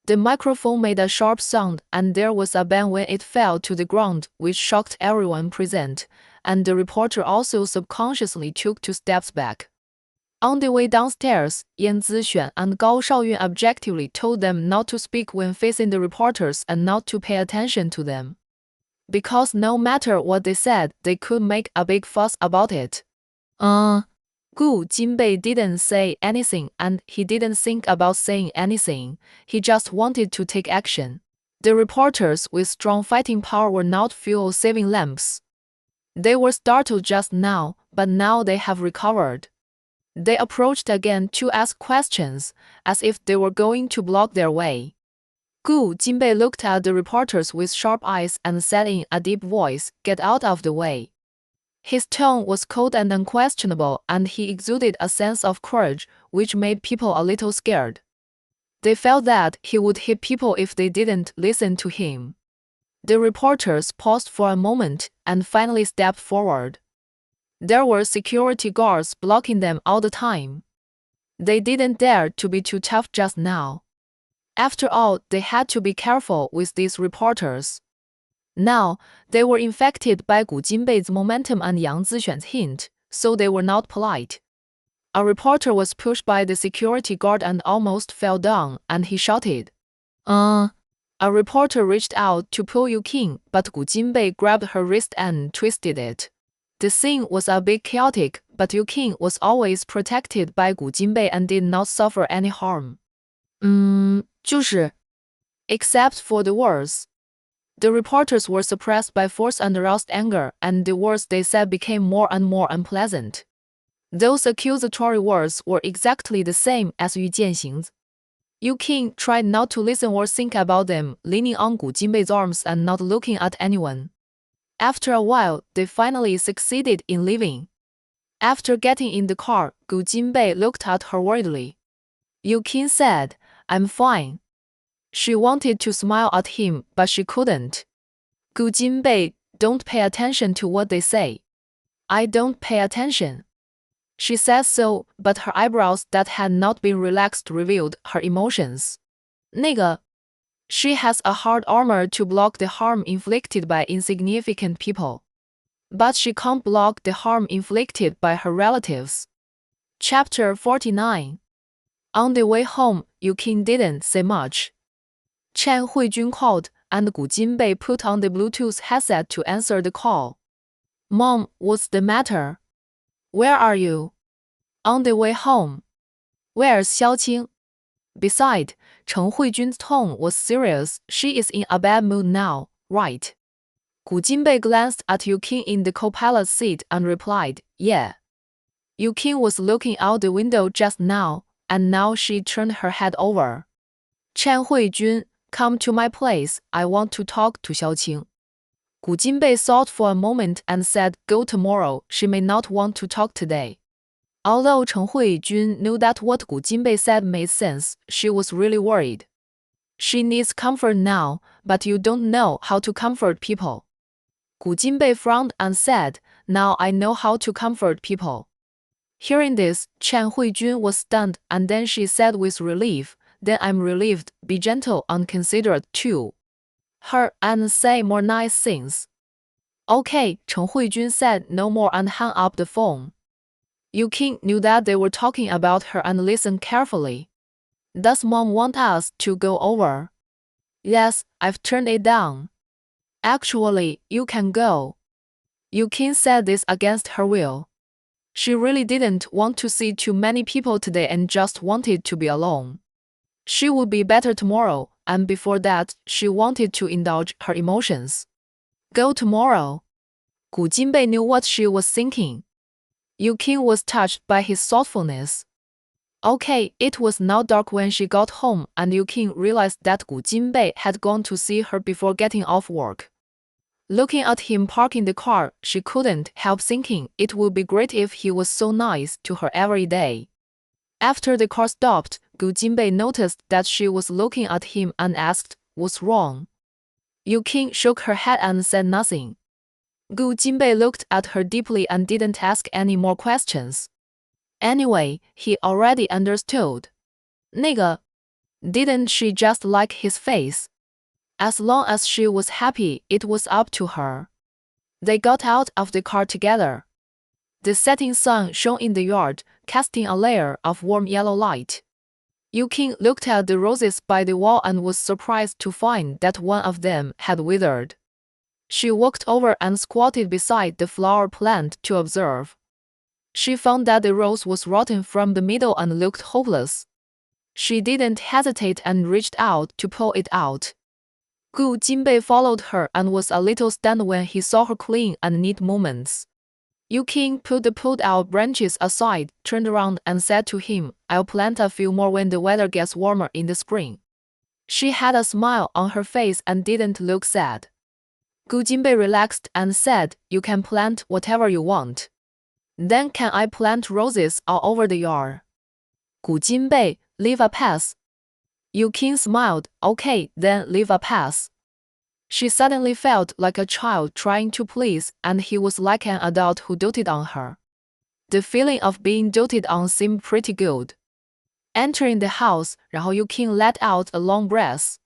The microphone made a sharp sound, and there was a bang when it fell to the ground, which shocked everyone present, and the reporter also subconsciously took 2 steps back. On the way downstairs, Yan Zixuan and Gao Shaoyun objectively told them not to speak when facing the reporters and not to pay attention to them. Because no matter what they said, they could make a big fuss about it. Gu Jinbei didn't say anything and he didn't think about saying anything, he just wanted to take action. The reporters with strong fighting power were not fuel-saving lamps. They were startled just now, but now they have recovered. They approached again to ask questions, as if they were going to block their way. Gu Jinbei looked at the reporters with sharp eyes and said in a deep voice, "Get out of the way." His tone was cold and unquestionable, and he exuded a sense of courage, which made people a little scared. They felt that he would hit people if they didn't listen to him. The reporters paused for a moment and finally stepped forward. There were security guards blocking them all the time. They didn't dare to be too tough just now. After all, they had to be careful with these reporters. Now, they were infected by Gu Jinbei's momentum and Yang Zixuan's hint, so they were not polite. A reporter was pushed by the security guard and almost fell down, and he shouted, A reporter reached out to pull Yu Qing, but Gu Jinbei grabbed her wrist and twisted it. The scene was a bit chaotic, but Yu Qing was always protected by Gu Jinbei and did not suffer any harm. 就是 Except for the words. The reporters were suppressed by force and aroused anger, and the words they said became more and more unpleasant. Those accusatory words were exactly the same as Yu Jianxing's. Yu Qing tried not to listen or think about them, leaning on Gu Jinbei's arms and not looking at anyone. After a while, they finally succeeded in leaving. After getting in the car, Gu Jinbei looked at her worriedly. Yu Qing said, "I'm fine." She wanted to smile at him, but she couldn't. Gu Jinbei, don't pay attention to what they say. I don't pay attention. She said so, but her eyebrows that had not been relaxed revealed her emotions. 那个 She has a hard armor to block the harm inflicted by insignificant people. But she can't block the harm inflicted by her relatives. Chapter 49. On the way home, Yu Qing didn't say much. Chen Huijun called, and Gu Jinbei put on the Bluetooth headset to answer the call. Mom, what's the matter? Where are you? On the way home. Where's Xiaoqing? Besides, Chen Huijun's tone was serious. She is in a bad mood now, right? Gu Jinbei glanced at Yu Qing in the co-pilot seat and replied, yeah. Yu Qing was looking out the window just now, and now she turned her head over. Chen Huijun, come to my place, I want to talk to Xiaoqing. Gu Jinbei thought for a moment and said, go tomorrow, she may not want to talk today. Although Chen Huijun knew that what Gu Jinbei said made sense, she was really worried. She needs comfort now, but you don't know how to comfort people. Gu Jinbei frowned and said, now I know how to comfort people. Hearing this, Chen Huijun was stunned, and then she said with relief, then I'm relieved, be gentle and considerate too. Her and say more nice things. Okay, Chen Huijun said no more and hung up the phone. Yu Qing knew that they were talking about her and listened carefully. Does Mom want us to go over? Yes, I've turned it down. Actually, you can go. Yu Qing said this against her will. She really didn't want to see too many people today and just wanted to be alone. She would be better tomorrow, and before that, she wanted to indulge her emotions. Go tomorrow. Gu Jinbei knew what she was thinking. Yu Qing was touched by his thoughtfulness. Okay, it was now dark when she got home, and Yu Qing realized that Gu Jinbei had gone to see her before getting off work. Looking at him parking the car, she couldn't help thinking it would be great if he was so nice to her every day. After the car stopped, Gu Jinbei noticed that she was looking at him and asked, what's wrong? Yu Qing shook her head and said nothing. Gu Jinbei looked at her deeply and didn't ask any more questions. Anyway, he already understood. 那个 Didn't she just like his face? As long as she was happy, it was up to her. They got out of the car together. The setting sun shone in the yard, casting a layer of warm yellow light. Yukin looked at the roses by the wall and was surprised to find that one of them had withered. She walked over and squatted beside the flower plant to observe. She found that the rose was rotten from the middle and looked hopeless. She didn't hesitate and reached out to pull it out. Gu Jinbei followed her and was a little stunned when he saw her clean and neat movements. Yukin put the pulled-out branches aside, turned around and said to him, "I'll plant a few more when the weather gets warmer in the spring." She had a smile on her face and didn't look sad. Gu Jinbei relaxed and said, "You can plant whatever you want. Then can I plant roses all over the yard?" Gu Jinbei, leave a pass. Yukin smiled, "Okay, then leave a pass." She suddenly felt like a child trying to please, and he was like an adult who doted on her. The feeling of being doted on seemed pretty good. Entering the house, 然后 Yukin let out a long breath.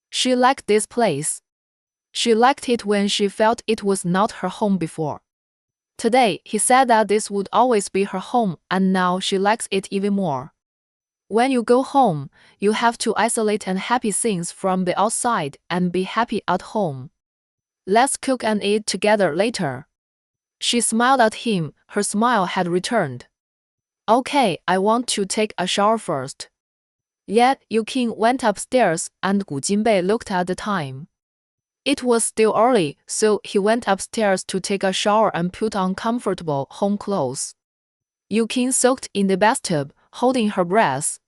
She liked this place. She liked it when she felt it was not her home before. Today, he said that this would always be her home, and now she likes it even more. When you go home, you have to isolate unhappy things from the outside and be happy at home. Let's cook and eat together later. She smiled at him, her smile had returned. Okay, I want to take a shower first. Yet, Yukin went upstairs and Gu Jinbei looked at the time. It was still early, so he went upstairs to take a shower and put on comfortable home clothes. Yukin soaked in the bathtub, holding her breath,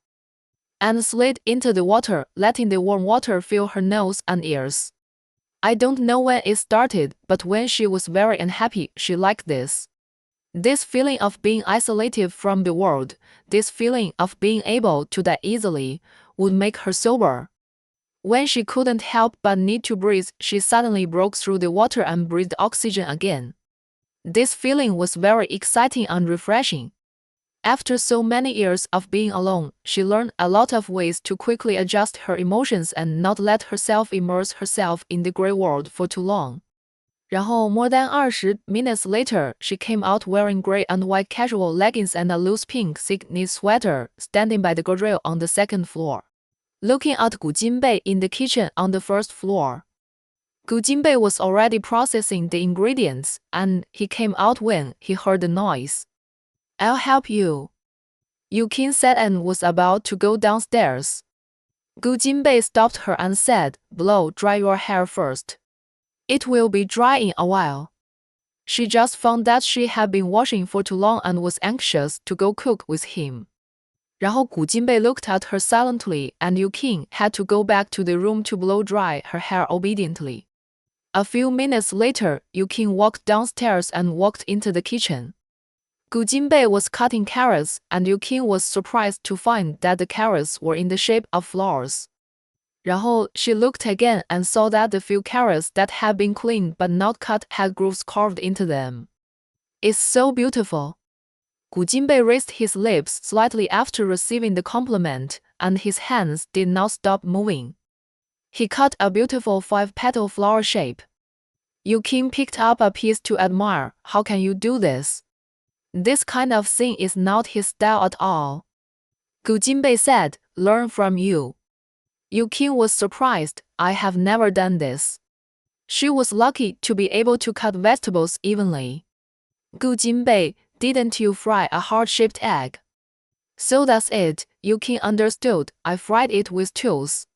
and slid into the water, letting the warm water fill her nose and ears. I don't know when it started, but when she was very unhappy, she liked this. This feeling of being isolated from the world, this feeling of being able to die easily, would make her sober. When she couldn't help but need to breathe, she suddenly broke through the water and breathed oxygen again. This feeling was very exciting and refreshing. After so many years of being alone, she learned a lot of ways to quickly adjust her emotions and not let herself immerse herself in the gray world for too long. 然后 more than 20 minutes later, she came out wearing gray and white casual leggings and a loose pink thick knit sweater, standing by the guardrail on the second floor, looking at Gu Jinbei in the kitchen on the first floor. Gu Jinbei was already processing the ingredients, and he came out when he heard the noise. I'll help you, Yukin said and was about to go downstairs. Gu Jinbei stopped her and said, "Blow dry your hair first. It will be dry in a while." She just found that she had been washing for too long and was anxious to go cook with him. 然后 Gu Jinbei looked at her silently, and Yukin had to go back to the room to blow dry her hair obediently. A few minutes later, Yukin walked downstairs and walked into the kitchen. Gu Jinbei was cutting carrots, and Yukin was surprised to find that the carrots were in the shape of flowers. 然后 she looked again and saw that the few carrots that had been cleaned but not cut had grooves carved into them. It's so beautiful. Gu Jinbei raised his lips slightly after receiving the compliment, and his hands did not stop moving. He cut a beautiful 5-petal flower shape. Yukin picked up a piece to admire. How can you do this? This kind of thing is not his style at all. Gu Jinbei said, "Learn from you." Yukin was surprised. I have never done this. She was lucky to be able to cut vegetables evenly. Gu Jinbei, didn't you fry a heart-shaped egg? So that's it, Yukin understood. I fried it with tools.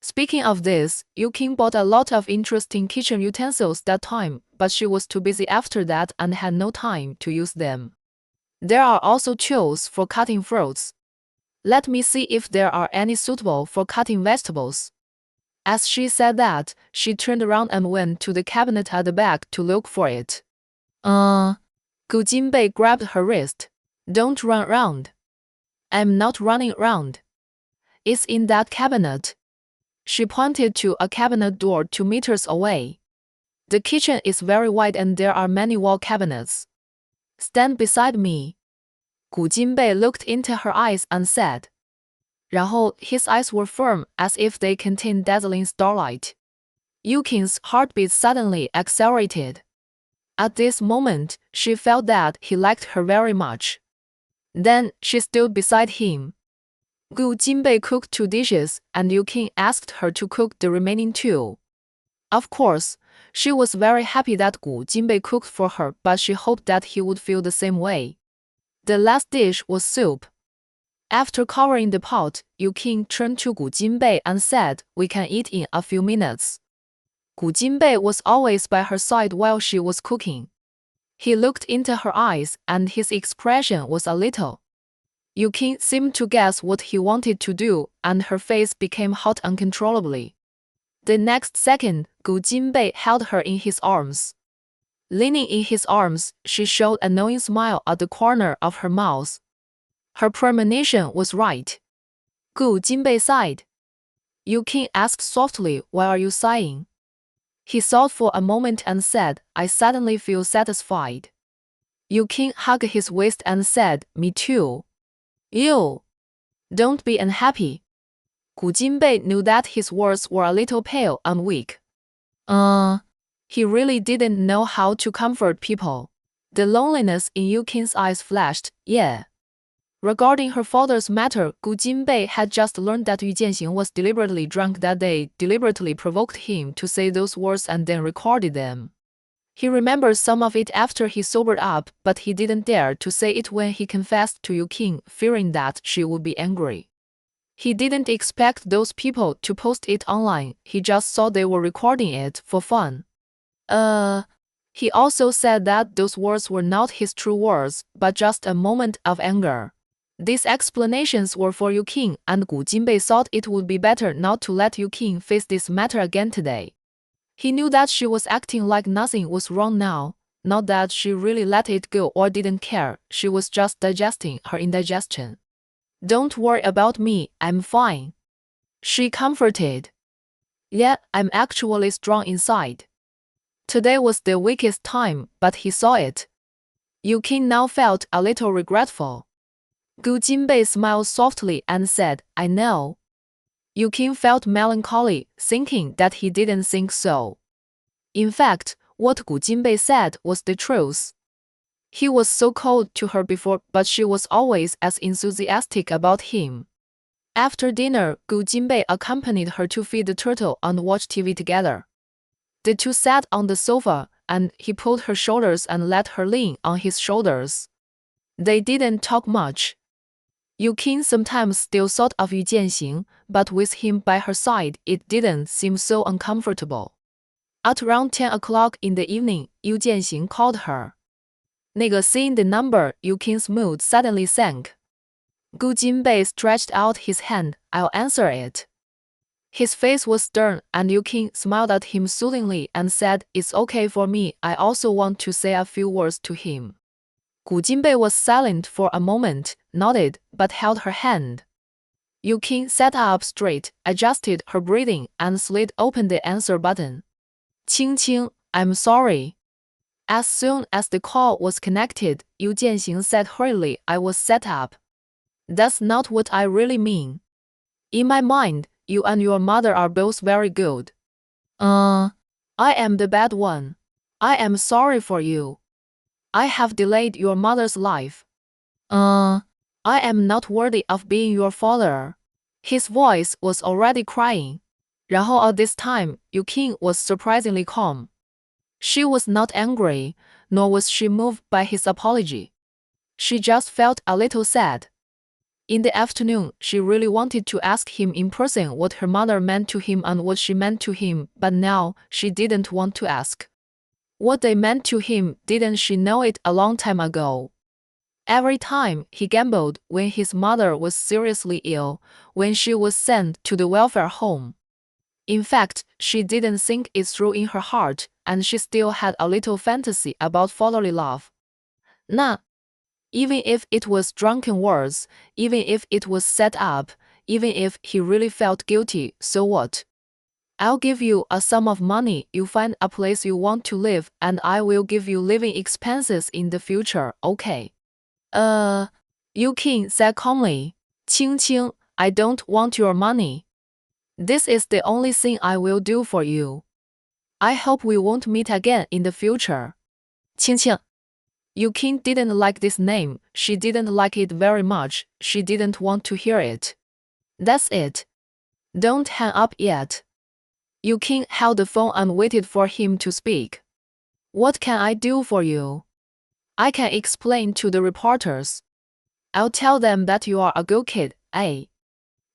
Speaking of this, Yukin bought a lot of interesting kitchen utensils that time, but she was too busy after that and had no time to use them. There are also tools for cutting fruits. Let me see if there are any suitable for cutting vegetables. As she said that, she turned around and went to the cabinet at the back to look for it. Gu Jinbei grabbed her wrist. Don't run around. I'm not running around. It's in that cabinet. She pointed to a cabinet door 2 meters away. The kitchen is very wide and there are many wall cabinets. Stand beside me. Gu Jinbei looked into her eyes and said. 然后 his eyes were firm as if they contained dazzling starlight. Yukin's heartbeat suddenly accelerated. At this moment, she felt that he liked her very much. Then, she stood beside him. Gu Jinbei cooked 2 dishes, and Yu Qing asked her to cook the remaining 2. Of course, she was very happy that Gu Jinbei cooked for her, but she hoped that he would feel the same way. The last dish was soup. After covering the pot, Yu Qing turned to Gu Jinbei and said, "We can eat in a few minutes." Gu Jinbei was always by her side while she was cooking. He looked into her eyes, and his expression was a little. Yu Qing seemed to guess what he wanted to do, and her face became hot uncontrollably. The next second, Gu Jinbei held her in his arms. Leaning in his arms, she showed a knowing smile at the corner of her mouth. Her premonition was right. Gu Jinbei sighed. Yu Qing asked softly, "Why are you sighing?" He thought for a moment and said, "I suddenly feel satisfied." Yu Qing hugged his waist and said, "Me too." "You don't be unhappy." Gu Jinbei knew that his words were a little pale and weak. He really didn't know how to comfort people. The loneliness in Yu Qing's eyes flashed. Yeah. Regarding her father's matter, Gu Jinbei had just learned that Yu Jianxing was deliberately drunk that day, deliberately provoked him to say those words and then recorded them. He remembered some of it after he sobered up, but he didn't dare to say it when he confessed to Yu Qing, fearing that she would be angry. He didn't expect those people to post it online, he just thought they were recording it for fun. He also said that those words were not his true words, but just a moment of anger. These explanations were for Yu Qing, and Gu Jinbei thought it would be better not to let Yu Qing face this matter again today. He knew that she was acting like nothing was wrong now, not that she really let it go or didn't care, she was just digesting her indigestion. "Don't worry about me, I'm fine," she comforted. "Yeah, I'm actually strong inside." Today was the weakest time, but he saw it. Yu Qing now felt a little regretful. Gu Jinbei smiled softly and said, "I know." Yu Qing felt melancholy, thinking that he didn't think so. In fact, what Gu Jinbei said was the truth. He was so cold to her before, but she was always as enthusiastic about him. After dinner, Gu Jinbei accompanied her to feed the turtle and watch TV together. The two sat on the sofa, and he pulled her shoulders and let her lean on his shoulders. They didn't talk much. Yu Qing sometimes still thought of Yu Jianxing, but with him by her side, it didn't seem so uncomfortable. At around 10 o'clock in the evening, Yu Jianxing called her. Seeing the number, Yu Qing's mood suddenly sank. Gu Jinbei stretched out his hand. "I'll answer it." His face was stern, and Yu Qing smiled at him soothingly and said, "It's okay for me, I also want to say a few words to him." Gu Jinbei was silent for a moment, nodded, but held her hand. Yu Qing sat up straight, adjusted her breathing, and slid open the answer button. "Qing Qing, I'm sorry." As soon as the call was connected, Yu Jianxing said hurriedly, "I was set up. That's not what I really mean. In my mind, you and your mother are both very good. I am the bad one. I am sorry for you. I have delayed your mother's life. I am not worthy of being your father." His voice was already crying. 然后 at this time, Yu Qing was surprisingly calm. She was not angry, nor was she moved by his apology. She just felt a little sad. In the afternoon, she really wanted to ask him in person what her mother meant to him and what she meant to him, but now, she didn't want to ask. What they meant to him, didn't she know it a long time ago? Every time, he gambled when his mother was seriously ill, when she was sent to the welfare home. In fact, she didn't think it through in her heart, and she still had a little fantasy about fatherly love. Even if it was drunken words, even if it was set up, even if he really felt guilty, so what? "I'll give you a sum of money, you find a place you want to live, and I will give you living expenses in the future, okay?" Yu Qing said calmly. "Qing Qing, I don't want your money. This is the only thing I will do for you. I hope we won't meet again in the future." 青青. Yukin didn't like this name, she didn't like it very much, she didn't want to hear it. That's it. Don't hang up yet. Yukin held the phone and waited for him to speak. What can I do for you? I can explain to the reporters. I'll tell them that you are a good kid, eh?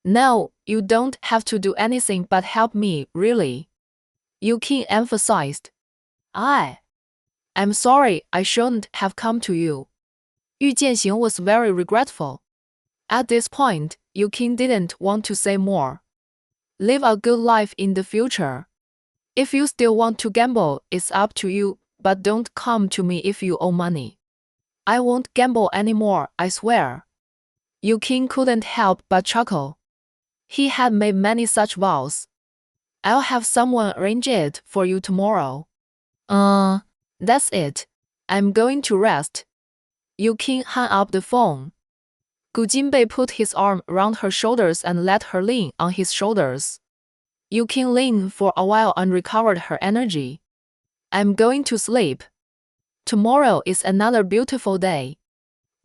No, you don't have to do anything but help me, really. Yukin emphasized. I'm sorry, I shouldn't have come to you. Yu Jianxing was very regretful. At this point, Yukin didn't want to say more. Live a good life in the future. If you still want to gamble, it's up to you, but don't come to me if you owe money. I won't gamble anymore, I swear. Yukin couldn't help but chuckle. He had made many such vows. I'll have someone arrange it for you tomorrow. That's it. I'm going to rest. Yukin hung up the phone. Gu Jinbei put his arm around her shoulders and let her lean on his shoulders. Yukin leaned for a while and recovered her energy. I'm going to sleep. Tomorrow is another beautiful day.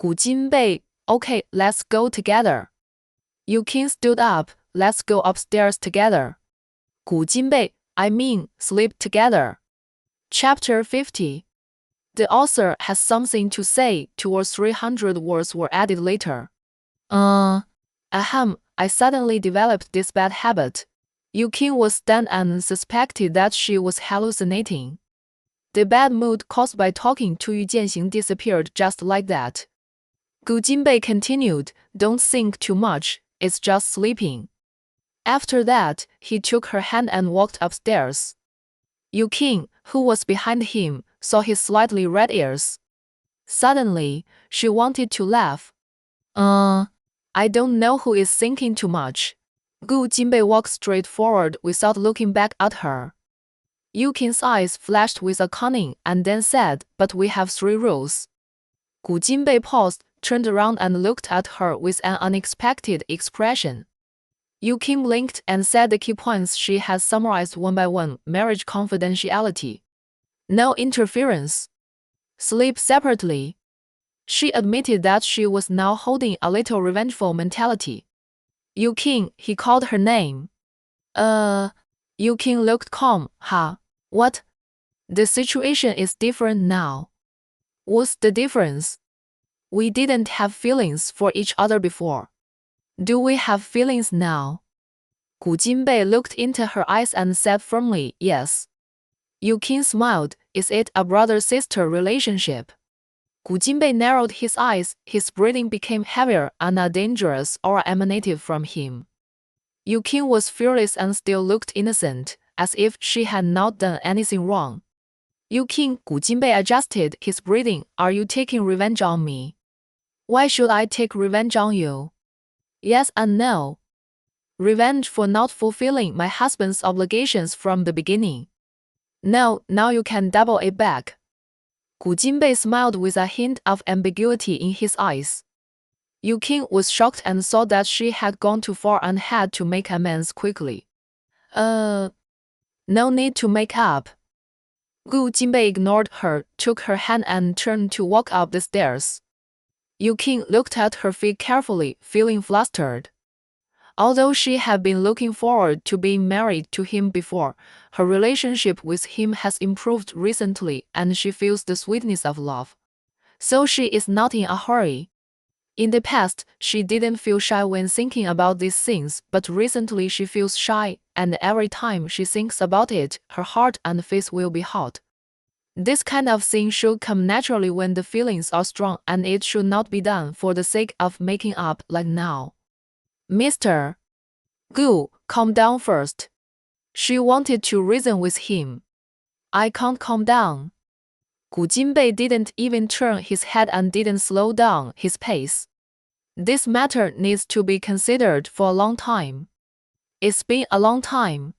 Gu Jinbei, okay, let's go together. Yukin stood up, let's go upstairs together. Gu Jinbei, I mean, sleep together. Chapter 50. The author has something to say. 2 or 300 words were added later. I suddenly developed this bad habit. Yukin was stunned and suspected that she was hallucinating. The bad mood caused by talking to Yu Jianxing disappeared just like that. Gu Jinbei continued, don't think too much, it's just sleeping. After that, he took her hand and walked upstairs. Yukin, who was behind him, saw his slightly red ears. Suddenly, she wanted to laugh. I don't know who is thinking too much. Gu Jinbei walked straight forward without looking back at her. Yukin's eyes flashed with a cunning and then said, but we have 3 rules. Gu Jinbei paused, turned around and looked at her with an unexpected expression. Yukin blinked and said the key points she had summarized one by one: marriage confidentiality. No interference. Sleep separately. She admitted that she was now holding a little revengeful mentality. Yukin, he called her name. Yukin looked calm. What? The situation is different now. What's the difference? We didn't have feelings for each other before. Do we have feelings now? Gu Jinbei looked into her eyes and said firmly, yes. Yukin smiled. Is it a brother-sister relationship? Gu Jinbei narrowed his eyes, his breathing became heavier and a dangerous aura emanated from him. Yukin was furious and still looked innocent, as if she had not done anything wrong. Yukin, Gu Jinbei adjusted his breathing. Are you taking revenge on me? Why should I take revenge on you? Yes and no. Revenge for not fulfilling my husband's obligations from the beginning. No, now you can double it back. Gu Jinbei smiled with a hint of ambiguity in his eyes. Yukin was shocked and saw that she had gone too far and had to make amends quickly. No need to make up. Gu Jinbei ignored her, took her hand and turned to walk up the stairs. Yukin looked at her feet carefully, feeling flustered. Although she had been looking forward to being married to him before, her relationship with him has improved recently and she feels the sweetness of love. So she is not in a hurry. In the past, she didn't feel shy when thinking about these things, but recently she feels shy, and every time she thinks about it, her heart and face will be hot. This kind of thing should come naturally when the feelings are strong, and it should not be done for the sake of making up like now. Mr. Gu, calm down first. She wanted to reason with him. I can't calm down. Gu Jinbei didn't even turn his head and didn't slow down his pace. This matter needs to be considered for a long time. It's been a long time.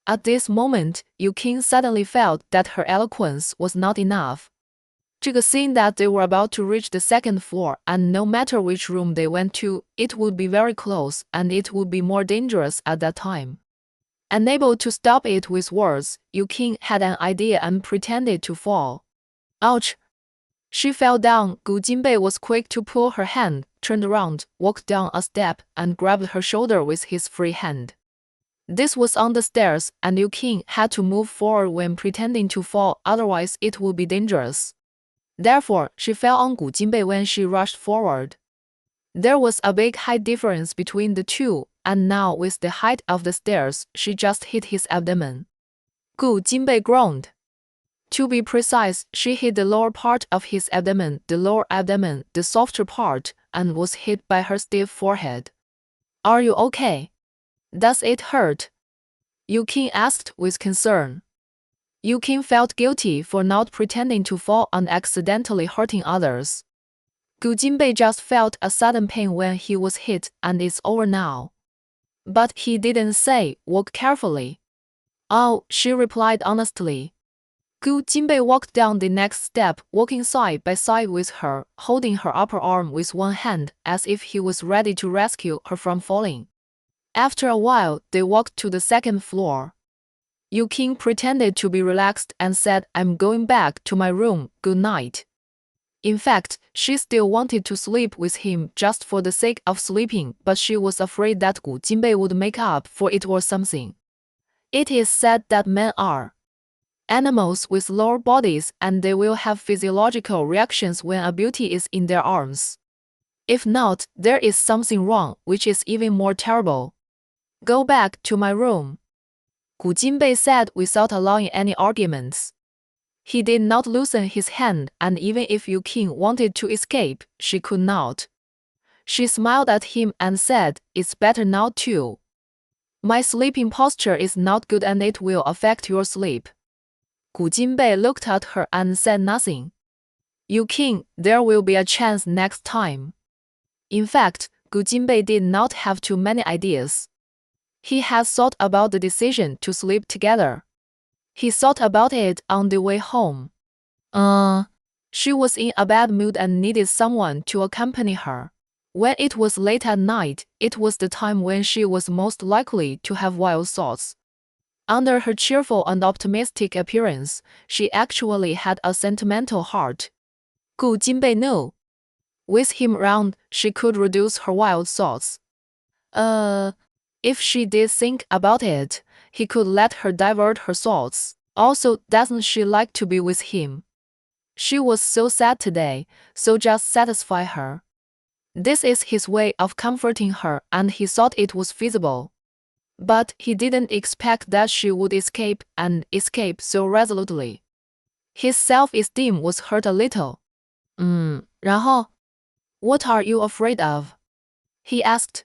At this moment, Yukin suddenly felt that her eloquence was not enough. 这个 scene that they were about to reach the 2nd floor, and no matter which room they went to, it would be very close and it would be more dangerous at that time. Unable to stop it with words, Yukin had an idea and pretended to fall. Ouch! She fell down. Gu Jinbei was quick to pull her hand, turned around, walked down a step, and grabbed her shoulder with his free hand. This was on the stairs, and Yu Qing had to move forward when pretending to fall, otherwise it would be dangerous. Therefore, she fell on Gu Jinbei when she rushed forward. There was a big height difference between the two, and now with the height of the stairs, she just hit his abdomen. Gu Jinbei groaned. To be precise, she hit the lower part of his abdomen, the softer part, and was hit by her stiff forehead. Are you okay? Does it hurt? Yu Qing asked with concern. Yu Qing felt guilty for not pretending to fall and accidentally hurting others. Gu Jinbei just felt a sudden pain when he was hit, and it's over now. But he didn't say, walk carefully. Oh, she replied honestly. Gu Jinbei walked down the next step, walking side by side with her, holding her upper arm with one hand, as if he was ready to rescue her from falling. After a while, they walked to the second floor. Yu Qing pretended to be relaxed and said, I'm going back to my room, good night. In fact, she still wanted to sleep with him just for the sake of sleeping, but she was afraid that Gu Jinbei would make up for it or something. It is said that men are animals with lower bodies, and they will have physiological reactions when a beauty is in their arms. If not, there is something wrong, which is even more terrible. Go back to my room, Gu Jinbei said without allowing any arguments. He did not loosen his hand, and even if Yu Qing wanted to escape, she could not. She smiled at him and said, it's better now too. My sleeping posture is not good and it will affect your sleep. Gu Jinbei looked at her and said nothing. Yu Qing, there will be a chance next time. In fact, Gu Jinbei did not have too many ideas. He had thought about the decision to sleep together. He thought about it on the way home. She was in a bad mood and needed someone to accompany her. When it was late at night, it was the time when she was most likely to have wild thoughts. Under her cheerful and optimistic appearance, she actually had a sentimental heart. Gu Jinbei knew. With him around, she could reduce her wild thoughts. If she did think about it, he could let her divert her thoughts. Also, doesn't she like to be with him? She was so sad today, so just satisfy her. This is his way of comforting her, and he thought it was feasible. But he didn't expect that she would escape so resolutely. His self-esteem was hurt a little. 然后? What are you afraid of? He asked.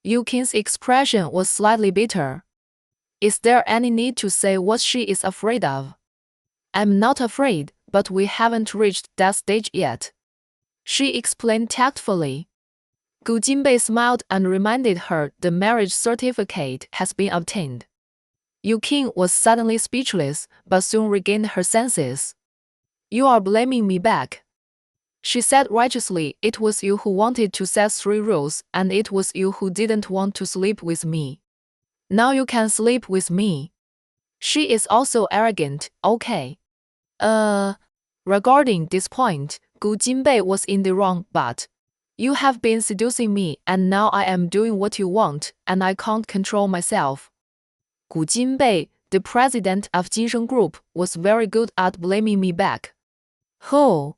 Yu Qing's expression was slightly bitter. Is there any need to say what she is afraid of? I'm not afraid, but we haven't reached that stage yet. She explained tactfully. Gu Jinbei smiled and reminded her the marriage certificate has been obtained. Yu Qing was suddenly speechless, but soon regained her senses. You are blaming me back. She said righteously, it was you who wanted to set 3 rules, and it was you who didn't want to sleep with me. Now you can sleep with me. She is also arrogant, okay. Regarding this point, Gu Jinbei was in the wrong, but you have been seducing me, and now I am doing what you want, and I can't control myself. Gu Jinbei, the president of Jinsheng Group, was very good at blaming me back. Who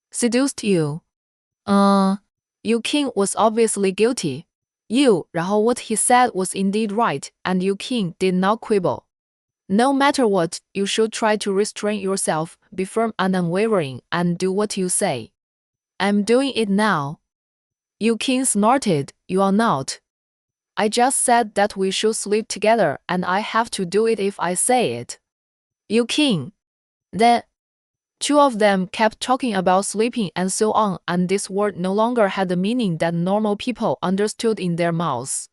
seduced you? Yu Qing was obviously guilty.然后 what he said was indeed right, and Yu Qing did not quibble. No matter what, you should try to restrain yourself, be firm and unwavering, and do what you say. I'm doing it now. Yu Qing snorted, you are not. I just said that we should sleep together, and I have to do it if I say it. Yu Qing. Then, 2 of them kept talking about sleeping and so on, and this word no longer had the meaning that normal people understood in their mouths.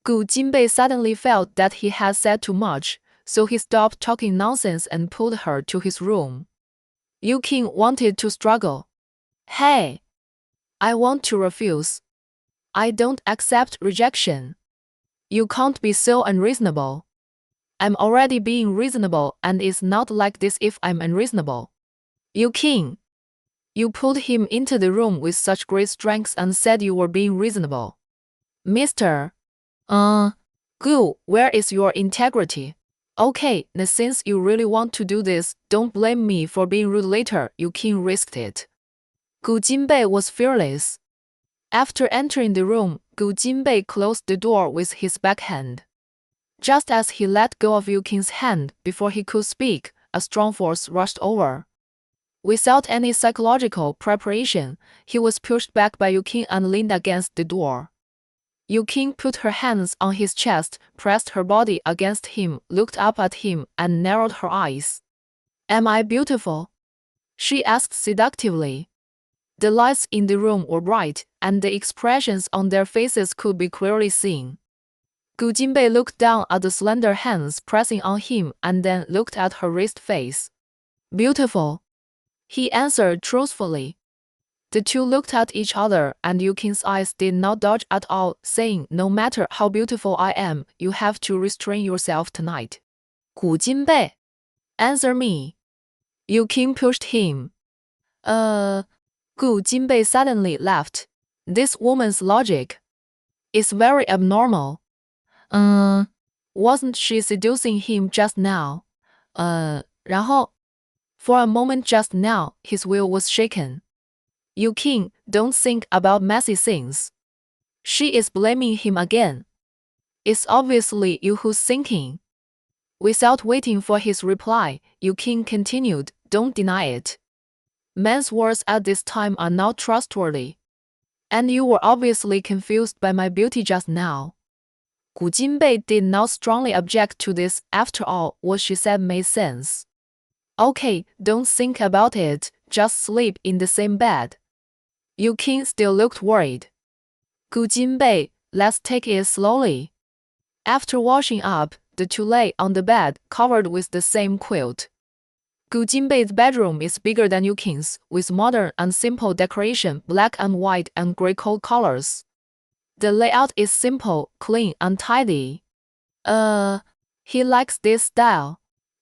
Gu Jinbei suddenly felt that he had said too much, so he stopped talking nonsense and pulled her to his room. Yu Qing wanted to struggle. Hey! I want to refuse. I don't accept rejection. You can't be so unreasonable. I'm already being reasonable, and it's not like this if I'm unreasonable. Yu King, you pulled him into the room with such great strength and said you were being reasonable. Mr. Gu, where is your integrity? Okay, now since you really want to do this, don't blame me for being rude later. Yu King risked it. Gu Jinbei was fearless. After entering the room, Gu Jinbei closed the door with his backhand. Just as he let go of Yu King's hand before he could speak, a strong force rushed over. Without any psychological preparation, he was pushed back by Yu King and leaned against the door. Yu King put her hands on his chest, pressed her body against him, looked up at him, and narrowed her eyes. Am I beautiful? She asked seductively. The lights in the room were bright, and the expressions on their faces could be clearly seen. Gu Jinbei looked down at the slender hands pressing on him and then looked at her raised face. Beautiful, he answered truthfully. The two looked at each other, and Yu King's eyes did not dodge at all, saying, no matter how beautiful I am, you have to restrain yourself tonight. Gu Jinbei, answer me. Yu King pushed him. Gu Jinbei suddenly laughed. This woman's logic is very abnormal. Wasn't she seducing him just now? 然后 For a moment just now, his will was shaken. Yu King, don't think about messy things. She is blaming him again. It's obviously you who's thinking. Without waiting for his reply, Yu King continued, don't deny it. Men's words at this time are not trustworthy. And you were obviously confused by my beauty just now. Gu Jinbei did not strongly object to this. After all, what she said made sense. Okay, don't think about it, just sleep in the same bed. Yu King still looked worried. Gu Jinbei, let's take it slowly. After washing up, the two lay on the bed, covered with the same quilt. Gu Jinbei's bedroom is bigger than Yu King's, with modern and simple decoration, black and white and gray coat colors. The layout is simple, clean, and tidy. He likes this style.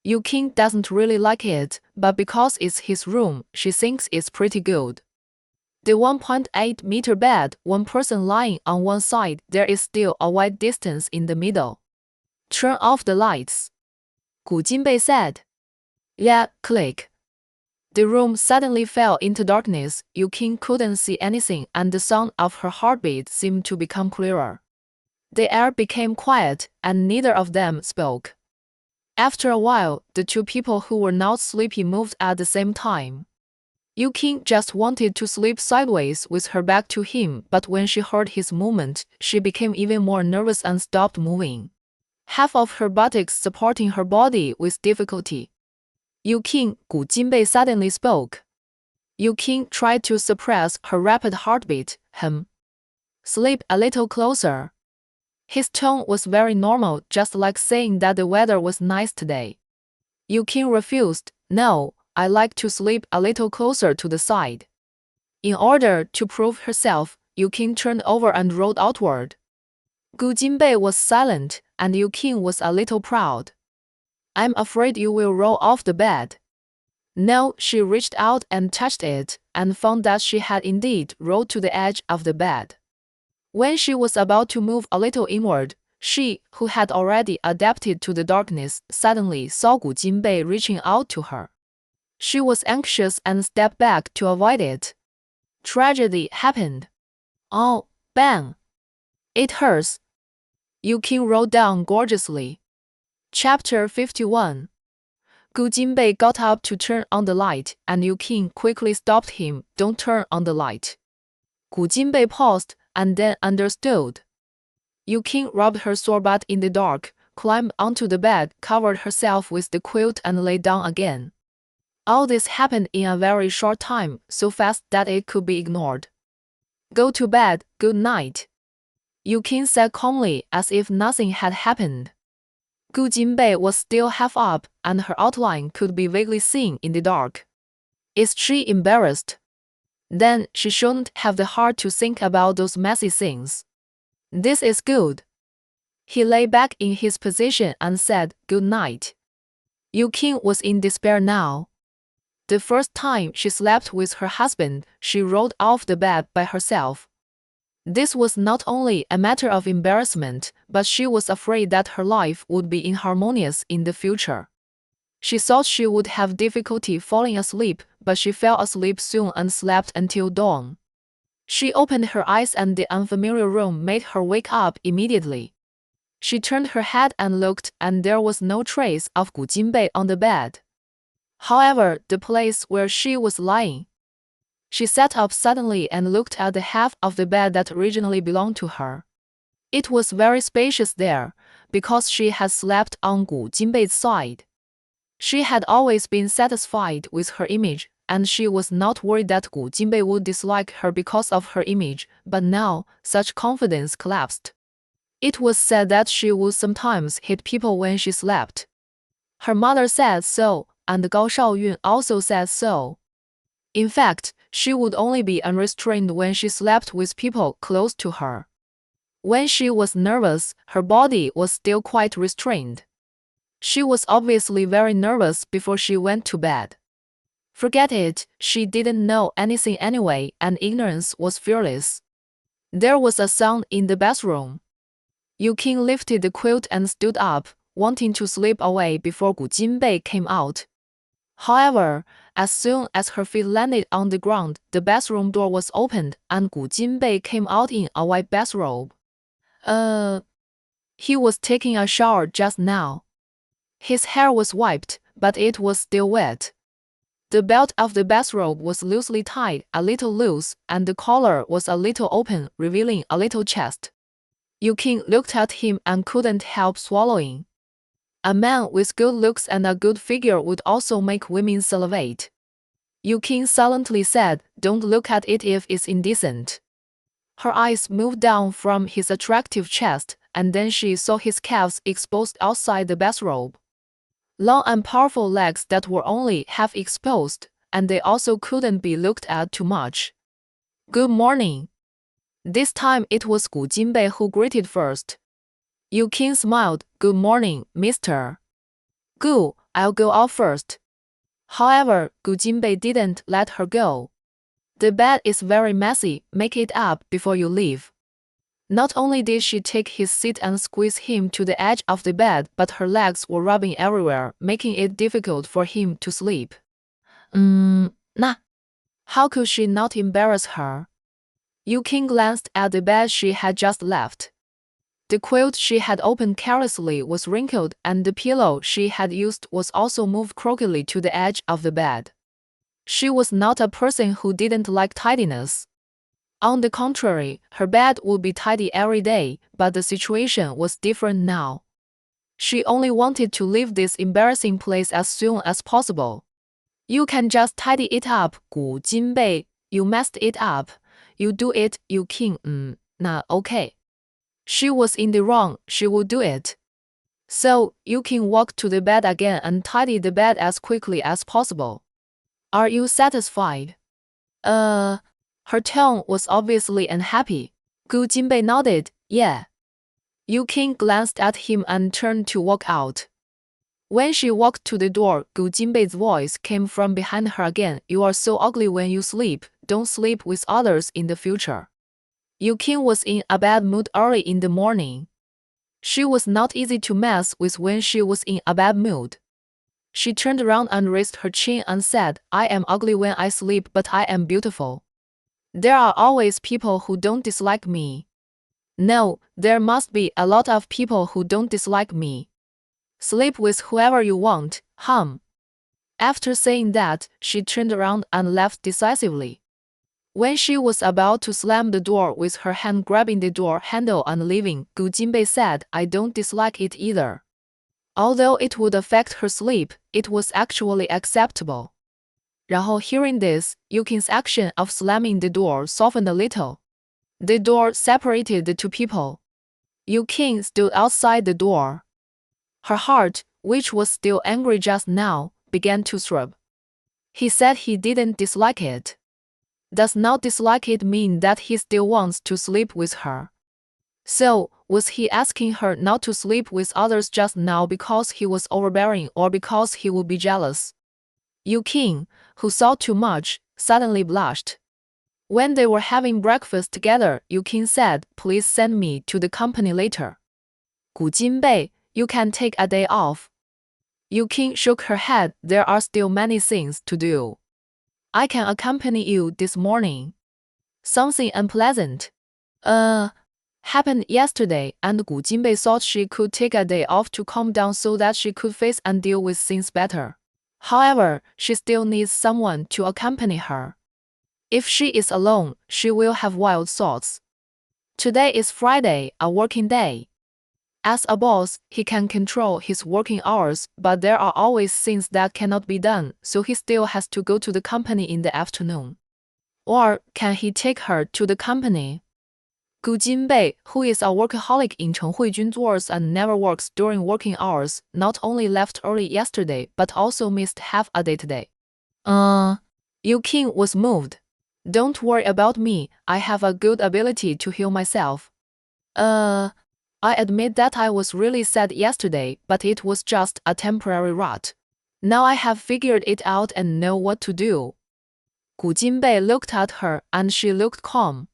Yu King doesn't really like it, but because it's his room, she thinks it's pretty good. The 1.8-meter bed, one person lying on one side, there is still a wide distance in the middle. Turn off the lights, Gu Jinbei said. Yeah, click. The room suddenly fell into darkness. Yu King couldn't see anything, and the sound of her heartbeat seemed to become clearer. The air became quiet, and neither of them spoke. After a while, the two people who were not sleepy moved at the same time. Yu King just wanted to sleep sideways with her back to him, but when she heard his movement, she became even more nervous and stopped moving. Half of her buttocks supporting her body with difficulty. Yu King, Gu Jinbei suddenly spoke. Yu King tried to suppress her rapid heartbeat. Sleep a little closer. His tone was very normal, just like saying that the weather was nice today. Yu King refused. No, I like to sleep a little closer to the side. In order to prove herself, Yu King turned over and rolled outward. Gu Jinbei was silent, and Yu King was a little proud. I'm afraid you will roll off the bed. No, she reached out and touched it, and found that she had indeed rolled to the edge of the bed. When she was about to move a little inward, she, who had already adapted to the darkness, suddenly saw Gu Jinbei reaching out to her. She was anxious and stepped back to avoid it. Tragedy happened. Oh, bang! It hurts. Yu King rolled down gorgeously. Chapter 51. Gu Jinbei got up to turn on the light, and Yu King quickly stopped him. Don't turn on the light. Gu Jinbei paused, and then understood. Yu King rubbed her sore butt in the dark, climbed onto the bed, covered herself with the quilt, and lay down again. All this happened in a very short time, so fast that it could be ignored. Go to bed, good night, Yu King said calmly, as if nothing had happened. Gu Jinbei was still half up, and her outline could be vaguely seen in the dark. Is she embarrassed? Then she shouldn't have the heart to think about those messy things. This is good. He lay back in his position and said, good night. Yu King was in despair now. The first time she slept with her husband, she rolled off the bed by herself. This was not only a matter of embarrassment, but she was afraid that her life would be inharmonious in the future. She thought she would have difficulty falling asleep, but she fell asleep soon and slept until dawn. She opened her eyes and the unfamiliar room made her wake up immediately. She turned her head and looked, and there was no trace of Gu Jinbei on the bed. However, the place where she was lying. She sat up suddenly and looked at the half of the bed that originally belonged to her. It was very spacious there, because she had slept on Gu Jinbei's side. She had always been satisfied with her image, and she was not worried that Gu Jinbei would dislike her because of her image, but now, such confidence collapsed. It was said that she would sometimes hit people when she slept. Her mother said so, and Gao Shaoyun also said so. In fact, she would only be unrestrained when she slept with people close to her. When she was nervous, her body was still quite restrained. She was obviously very nervous before she went to bed. Forget it, she didn't know anything anyway, and ignorance was fearless. There was a sound in the bathroom. Yu Qing lifted the quilt and stood up, wanting to slip away before Gu Jinbei came out. However, as soon as her feet landed on the ground, the bathroom door was opened and Gu Jinbei came out in a white bathrobe. He was taking a shower just now. His hair was wiped, but it was still wet. The belt of the bathrobe was loosely tied, a little loose, and the collar was a little open, revealing a little chest. Yu Qing looked at him and couldn't help swallowing. A man with good looks and a good figure would also make women salivate. Yu Qing silently said, "Don't look at it if it's indecent." Her eyes moved down from his attractive chest, and then she saw his calves exposed outside the bathrobe. Long and powerful legs that were only half exposed, and they also couldn't be looked at too much. "Good morning." This time it was Gu Jinbei who greeted first. Yu Qing smiled. "Good morning, mister." "Good, I'll go out first." However, Gu Jinbei didn't let her go. "The bed is very messy, make it up before you leave." Not only did she take his seat and squeeze him to the edge of the bed, but her legs were rubbing everywhere, making it difficult for him to sleep. Nah. How could she not embarrass her? Yu Qing glanced at the bed she had just left. The quilt she had opened carelessly was wrinkled, and the pillow she had used was also moved crookedly to the edge of the bed. She was not a person who didn't like tidiness. On the contrary, her bed would be tidy every day, but the situation was different now. She only wanted to leave this embarrassing place as soon as possible. "You can just tidy it up, Gu Jinbei. You messed it up. You do it, Yu Qing. Nah, okay." She was in the wrong, she would do it. So, Yu Qing walked to the bed again and tidied the bed as quickly as possible. "Are you satisfied?" Her tone was obviously unhappy. Gu Jinbei nodded, "Yeah." Yu Qing glanced at him and turned to walk out. When she walked to the door, Gu Jinbei's voice came from behind her again. "You are so ugly when you sleep, don't sleep with others in the future." Yu Qing was in a bad mood early in the morning. She was not easy to mess with when she was in a bad mood. She turned around and raised her chin and said, "I am ugly when I sleep, but I am beautiful. There are always people who don't dislike me. No, there must be a lot of people who don't dislike me. Sleep with whoever you want, hum." After saying that, she turned around and left decisively. When she was about to slam the door with her hand grabbing the door handle and leaving, Gu Jinbei said, "I don't dislike it either." Although it would affect her sleep, it was actually acceptable. 然后 hearing this, Yu Qing's action of slamming the door softened a little. The door separated the two people. Yu Qing stood outside the door. Her heart, which was still angry just now, began to throb. He said he didn't dislike it. Does not dislike it mean that he still wants to sleep with her? So, was he asking her not to sleep with others just now because he was overbearing or because he would be jealous? Yu King, who saw too much, suddenly blushed. When they were having breakfast together, Yu King said, "Please send me to the company later." Gu Jinbei, you can take a day off. Yu King shook her head. There are still many things to do. I can accompany you this morning. Something unpleasant happened yesterday, and Gu Jinbei thought she could take a day off to calm down so that she could face and deal with things better. However, she still needs someone to accompany her. If she is alone, she will have wild thoughts. Today is Friday, a working day. As a boss, he can control his working hours, but there are always things that cannot be done, so he still has to go to the company in the afternoon. Or can he take her to the company? Gu Jinbei, who is a workaholic in Chen Huijun's words and never works during working hours, not only left early yesterday but also missed half a day today. Yu King was moved. Don't worry about me, I have a good ability to heal myself. I admit that I was really sad yesterday, but it was just a temporary rut. Now I have figured it out and know what to do. Gu Jinbei looked at her and she looked calm.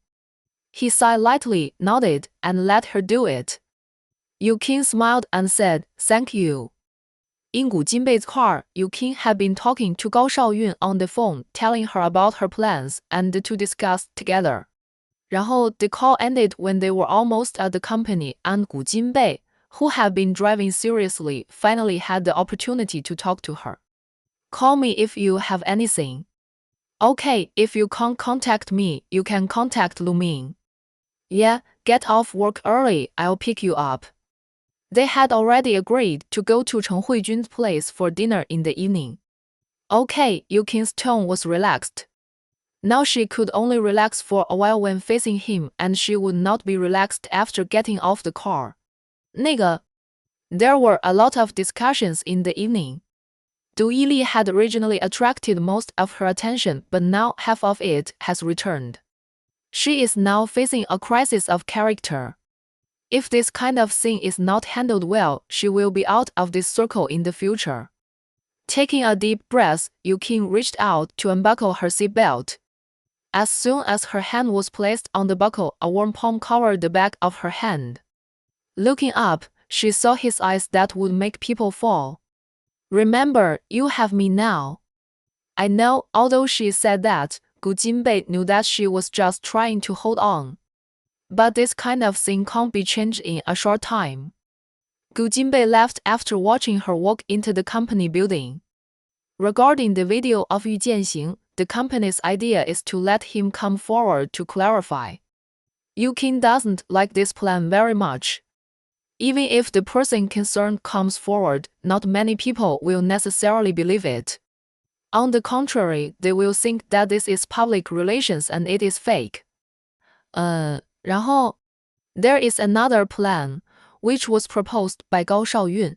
He sighed lightly, nodded, and let her do it. Yu King smiled and said, "Thank you." In Gu Jinbei's car, Yu King had been talking to Gao Shaoyun on the phone, telling her about her plans and to discuss together. 然后 the call ended when they were almost at the company and Gu Jinbei, who had been driving seriously, finally had the opportunity to talk to her. Call me if you have anything. Okay, if you can't contact me, you can contact Lu Ming. Yeah, get off work early, I'll pick you up. They had already agreed to go to Chen Huijun's place for dinner in the evening. Okay, Yu King's tone was relaxed. Now she could only relax for a while when facing him, and she would not be relaxed after getting off the car. 那个 There were a lot of discussions in the evening. Du Yili had originally attracted most of her attention, but now half of it has returned. She is now facing a crisis of character. If this kind of thing is not handled well, she will be out of this circle in the future. Taking a deep breath, Yu King reached out to unbuckle her seatbelt. As soon as her hand was placed on the buckle, a warm palm covered the back of her hand. Looking up, she saw his eyes that would make people fall. Remember, you have me now. I know, although she said that, Gu Jinbei knew that she was just trying to hold on. But this kind of thing can't be changed in a short time. Gu Jinbei left after watching her walk into the company building. Regarding the video of Yu Jianxing, the company's idea is to let him come forward to clarify. Yu King doesn't like this plan very much. Even if the person concerned comes forward, not many people will necessarily believe it. On the contrary, they will think that this is public relations and it is fake. 然后 There is another plan, which was proposed by Gao Shaoyun.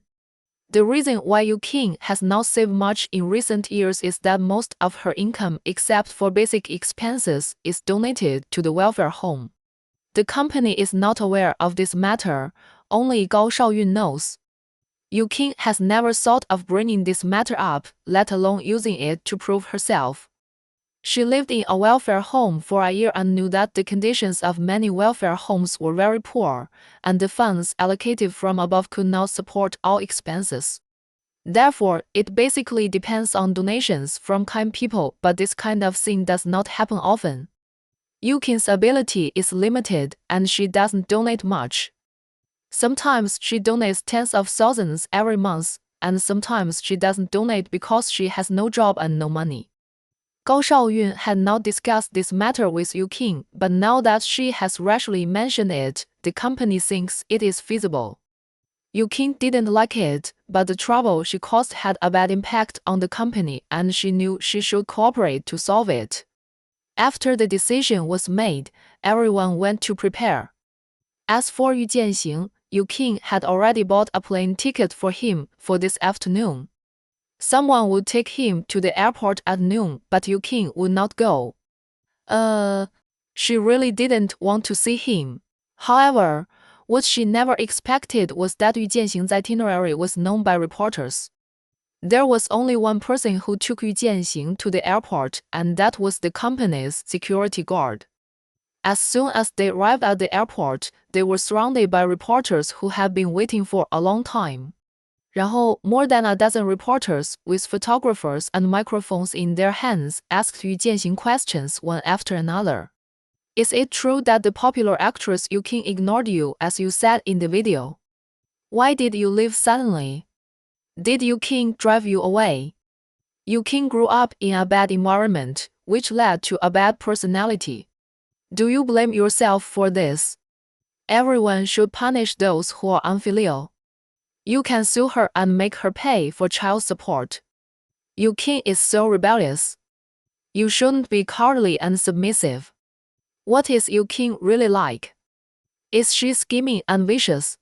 The reason why Yu King has not saved much in recent years is that most of her income, except for basic expenses, is donated to the welfare home. The company is not aware of this matter, only Gao Shaoyun knows. Yu King has never thought of bringing this matter up, let alone using it to prove herself. She lived in a welfare home for a year and knew that the conditions of many welfare homes were very poor, and the funds allocated from above could not support all expenses. Therefore, it basically depends on donations from kind people, but this kind of thing does not happen often. Yu King's ability is limited, and she doesn't donate much. Sometimes she donates tens of thousands every month, and sometimes she doesn't donate because she has no job and no money. Gao Shaoyun had not discussed this matter with Yu King, but now that she has rashly mentioned it, the company thinks it is feasible. Yu King didn't like it, but the trouble she caused had a bad impact on the company, and she knew she should cooperate to solve it. After the decision was made, everyone went to prepare. As for Yu Jianxing, Yu King had already bought a plane ticket for him for this afternoon. Someone would take him to the airport at noon, but Yu King would not go. She really didn't want to see him. However, what she never expected was that Yu Jianxing's itinerary was known by reporters. There was only one person who took Yu Jianxing to the airport, and that was the company's security guard. As soon as they arrived at the airport, they were surrounded by reporters who had been waiting for a long time. 然后 more than a dozen reporters with photographers and microphones in their hands asked Yu Jianxing questions one after another. Is it true that the popular actress Yu Qing ignored you as you said in the video? Why did you leave suddenly? Did Yu Qing drive you away? Yu Qing grew up in a bad environment, which led to a bad personality. Do you blame yourself for this? Everyone should punish those who are unfilial. You can sue her and make her pay for child support. Yu Qing is so rebellious. You shouldn't be cowardly and submissive. What is Yu Qing really like? Is she scheming and vicious?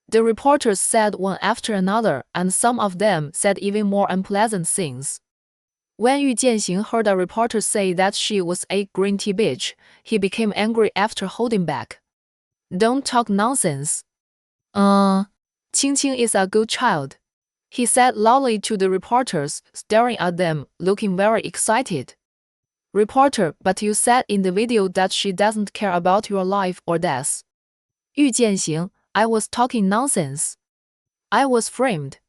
The reporters said one after another, and some of them said even more unpleasant things. When Yu Jianxing heard a reporter say that she was a green tea bitch, he became angry after holding back. Don't talk nonsense. Qing Qing is a good child, he said loudly to the reporters, staring at them, looking very excited. Reporter, but you said in the video that she doesn't care about your life or death. Yu Jianxing, I was talking nonsense. I was framed.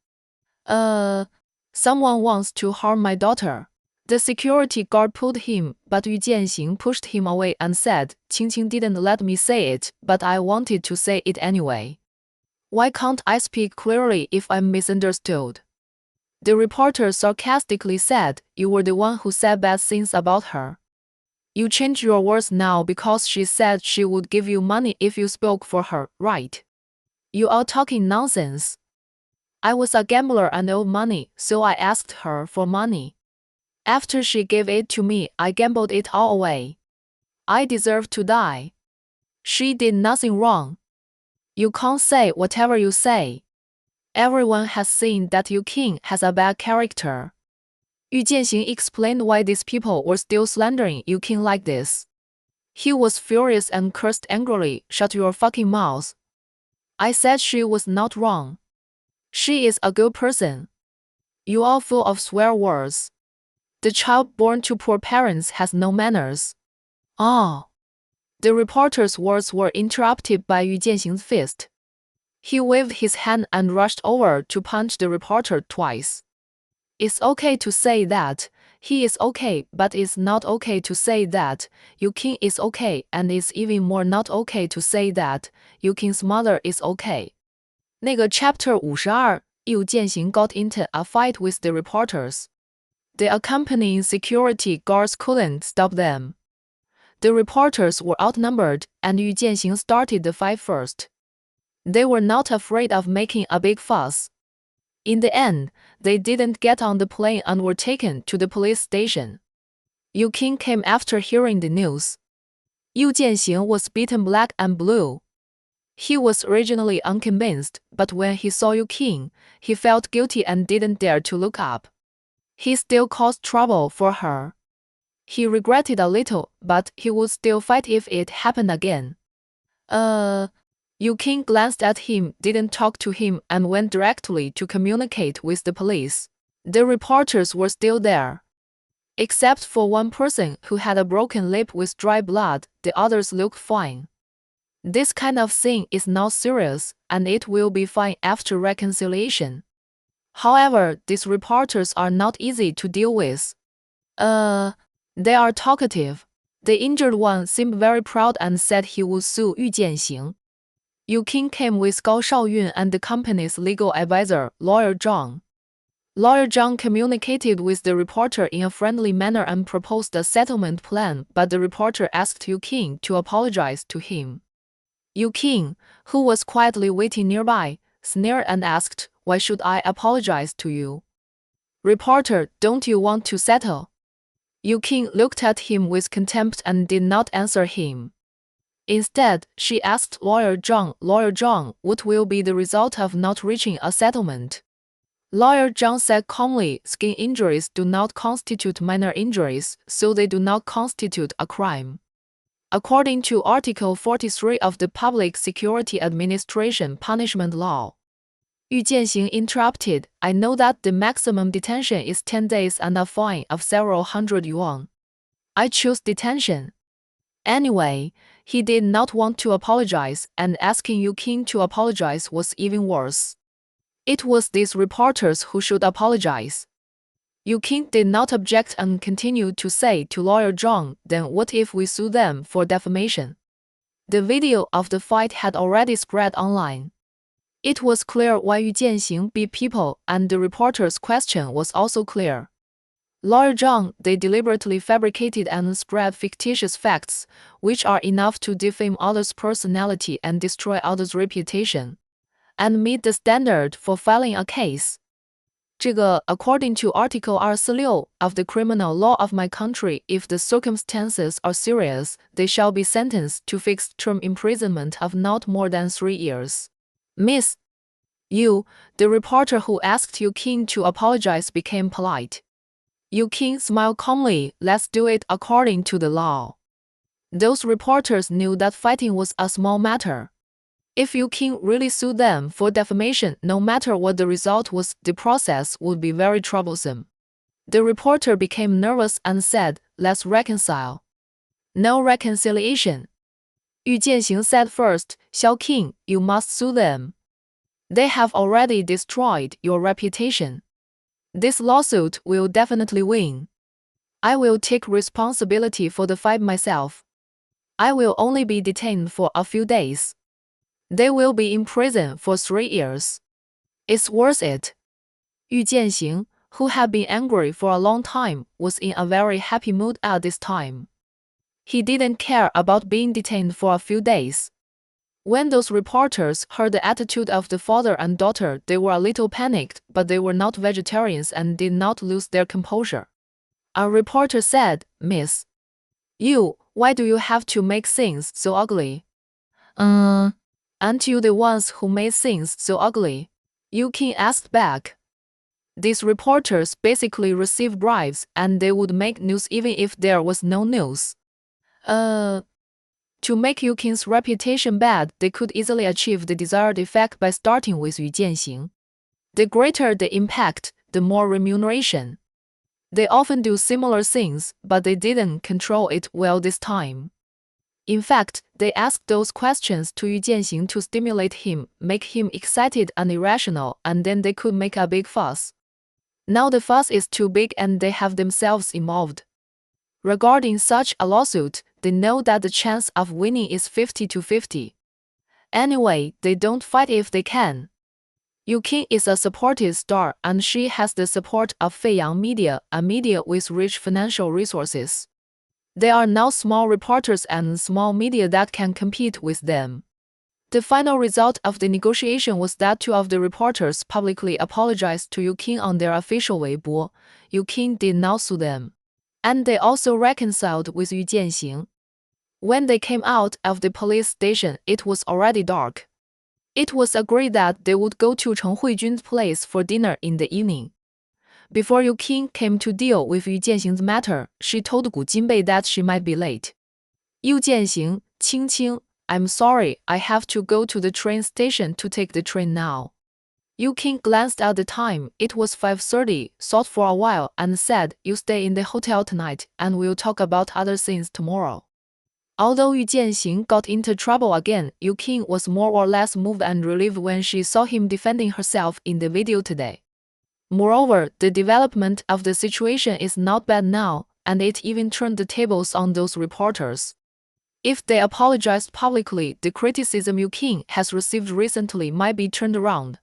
Someone wants to harm my daughter. The security guard pulled him, but Yu Jianxing pushed him away and said, Qing Qing didn't let me say it, but I wanted to say it anyway. Why can't I speak clearly if I'm misunderstood? The reporter sarcastically said, you were the one who said bad things about her. You change your words now because she said she would give you money if you spoke for her, right? You are talking nonsense. I was a gambler and owed money, so I asked her for money. After she gave it to me, I gambled it all away. I deserve to die. She did nothing wrong. You can't say whatever you say. Everyone has seen that Yu Qing has a bad character. Yu Jianxing explained why these people were still slandering Yu Qing like this. He was furious and cursed angrily, shut your fucking mouth. I said she was not wrong. She is a good person. You are full of swear words. The child born to poor parents has no manners. Oh. The reporter's words were interrupted by Yu Jianxing's fist. He waved his hand and rushed over to punch the reporter twice. It's okay to say that. He is okay, but it's not okay to say that. Yu Qing is okay, and it's even more not okay to say that. Yu Qing's mother is okay. 那个 Chapter 52, Yu Jianxing got into a fight with the reporters. The accompanying security guards couldn't stop them. The reporters were outnumbered, and Yu Jianxing started the fight first. They were not afraid of making a big fuss. In the end, they didn't get on the plane and were taken to the police station. Yu Qing came after hearing the news. Yu Jianxing was beaten black and blue. He was originally unconvinced, but when he saw Yu Qing, he felt guilty and didn't dare to look up. He still caused trouble for her. He regretted a little, but he would still fight if it happened again. Yu Qing glanced at him, didn't talk to him, and went directly to communicate with the police. The reporters were still there. Except for one person who had a broken lip with dry blood, the others looked fine. This kind of thing is not serious, and it will be fine after reconciliation. However, these reporters are not easy to deal with. They are talkative. The injured one seemed very proud and said he would sue Yu Jianxing. Yu Qing came with Gao Shaoyun and the company's legal advisor, Lawyer Zhang. Lawyer Zhang communicated with the reporter in a friendly manner and proposed a settlement plan, but the reporter asked Yu Qing to apologize to him. Yu Qing, who was quietly waiting nearby, sneered and asked, "Why should I apologize to you?" Reporter, don't you want to settle? Yu Qing looked at him with contempt and did not answer him. Instead, she asked Lawyer Zhang, what will be the result of not reaching a settlement? Lawyer Zhang said calmly, skin injuries do not constitute minor injuries, so they do not constitute a crime. According to Article 43 of the Public Security Administration Punishment Law. Yu Jianxing interrupted, I know that the maximum detention is 10 days and a fine of several hundred yuan. I choose detention. Anyway, he did not want to apologize, and asking Yu Qing to apologize was even worse. It was these reporters who should apologize. Yu Qing did not object and continued to say to lawyer Zhang, then what if we sue them for defamation? The video of the fight had already spread online. It was clear why Yu Jianxing beat people, and the reporter's question was also clear. Lawyer Zhang, they deliberately fabricated and spread fictitious facts, which are enough to defame others' personality and destroy others' reputation, and meet the standard for filing a case. 这个 according to Article 246 of the criminal law of my country, if the circumstances are serious, they shall be sentenced to fixed term imprisonment of not more than 3 years. Miss Yu, the reporter who asked Yu Qing to apologize, became polite. Yu Qing smiled calmly, let's do it according to the law. Those reporters knew that fighting was a small matter. If Yu Qing really sued them for defamation, no matter what the result was, the process would be very troublesome. The reporter became nervous and said, let's reconcile. No reconciliation. Yu Jianxing said first, Xiao Qing, you must sue them. They have already destroyed your reputation. This lawsuit will definitely win. I will take responsibility for the fight myself. I will only be detained for a few days. They will be in prison for 3 years. It's worth it. Yu Jianxing, who had been angry for a long time, was in a very happy mood at this time. He didn't care about being detained for a few days. When those reporters heard the attitude of the father and daughter, they were a little panicked, but they were not vegetarians and did not lose their composure. A reporter said, Miss Yu, why do you have to make things so ugly? Aren't you the ones who made things so ugly? Yu Qing asked back. These reporters basically receive bribes, and they would make news even if there was no news. To make Yu Qing's reputation bad, they could easily achieve the desired effect by starting with Yu Jianxing. The greater the impact, the more remuneration. They often do similar things, but they didn't control it well this time. In fact, they asked those questions to Yu Jianxing to stimulate him, make him excited and irrational, and then they could make a big fuss. Now the fuss is too big and they have themselves involved. Regarding such a lawsuit, they know that the chance of winning is 50-50. Anyway, they don't fight if they can. Yu Qing is a supportive star, and she has the support of Feiyang Media, a media with rich financial resources. There are now small reporters and small media that can compete with them. The final result of the negotiation was that 2 of the reporters publicly apologized to Yu Qing on their official Weibo. Yu Qing did not sue them. And they also reconciled with Yu Jianxing. When they came out of the police station, it was already dark. It was agreed that they would go to Cheng Huijun's place for dinner in the evening. Before Yu Qing came to deal with Yu Jianxing's matter, she told Gu Jinbei that she might be late. Yu Jianxing, Qing, I'm sorry, I have to go to the train station to take the train now. Yu Qing glanced at the time, it was 5:30, thought for a while, and said, you stay in the hotel tonight, and we'll talk about other things tomorrow. Although Yu Jianxing got into trouble again, Yu Qing was more or less moved and relieved when she saw him defending herself in the video today. Moreover, the development of the situation is not bad now, and it even turned the tables on those reporters. If they apologized publicly, the criticism Yu Qing has received recently might be turned around.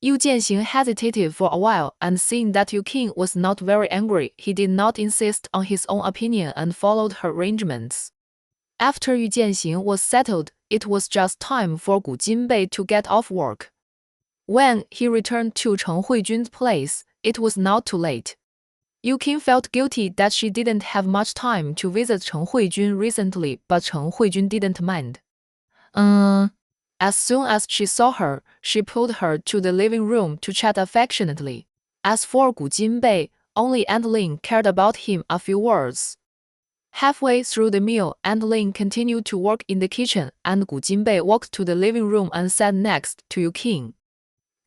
Yu Jianxing hesitated for a while, and seeing that Yu Qing was not very angry, he did not insist on his own opinion and followed her arrangements. After Yu Jianxing was settled, it was just time for Gu Jinbei to get off work. When he returned to Cheng Huijun's place, it was not too late. Yu Qing felt guilty that she didn't have much time to visit Cheng Huijun recently, but Cheng Huijun didn't mind. As soon as she saw her, she pulled her to the living room to chat affectionately. As for Gu Jinbei, only Aunt Lin cared about him a few words. Halfway through the meal, Aunt Lin continued to work in the kitchen, and Gu Jinbei walked to the living room and sat next to Yu Qing.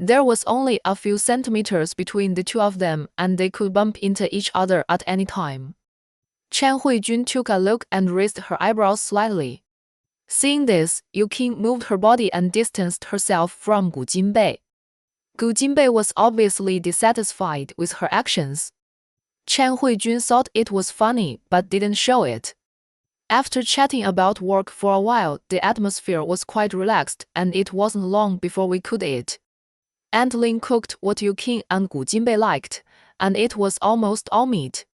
There was only a few centimeters between the two of them, and they could bump into each other at any time. Chen Huijun took a look and raised her eyebrows slightly. Seeing this, Yuqing moved her body and distanced herself from Gu Jinbei. Gu Jinbei was obviously dissatisfied with her actions. Chen Huijun thought it was funny but didn't show it. After chatting about work for a while, the atmosphere was quite relaxed, and it wasn't long before we could eat. Aunt Lin cooked what Yuqing and Gu Jinbei liked, and it was almost all meat.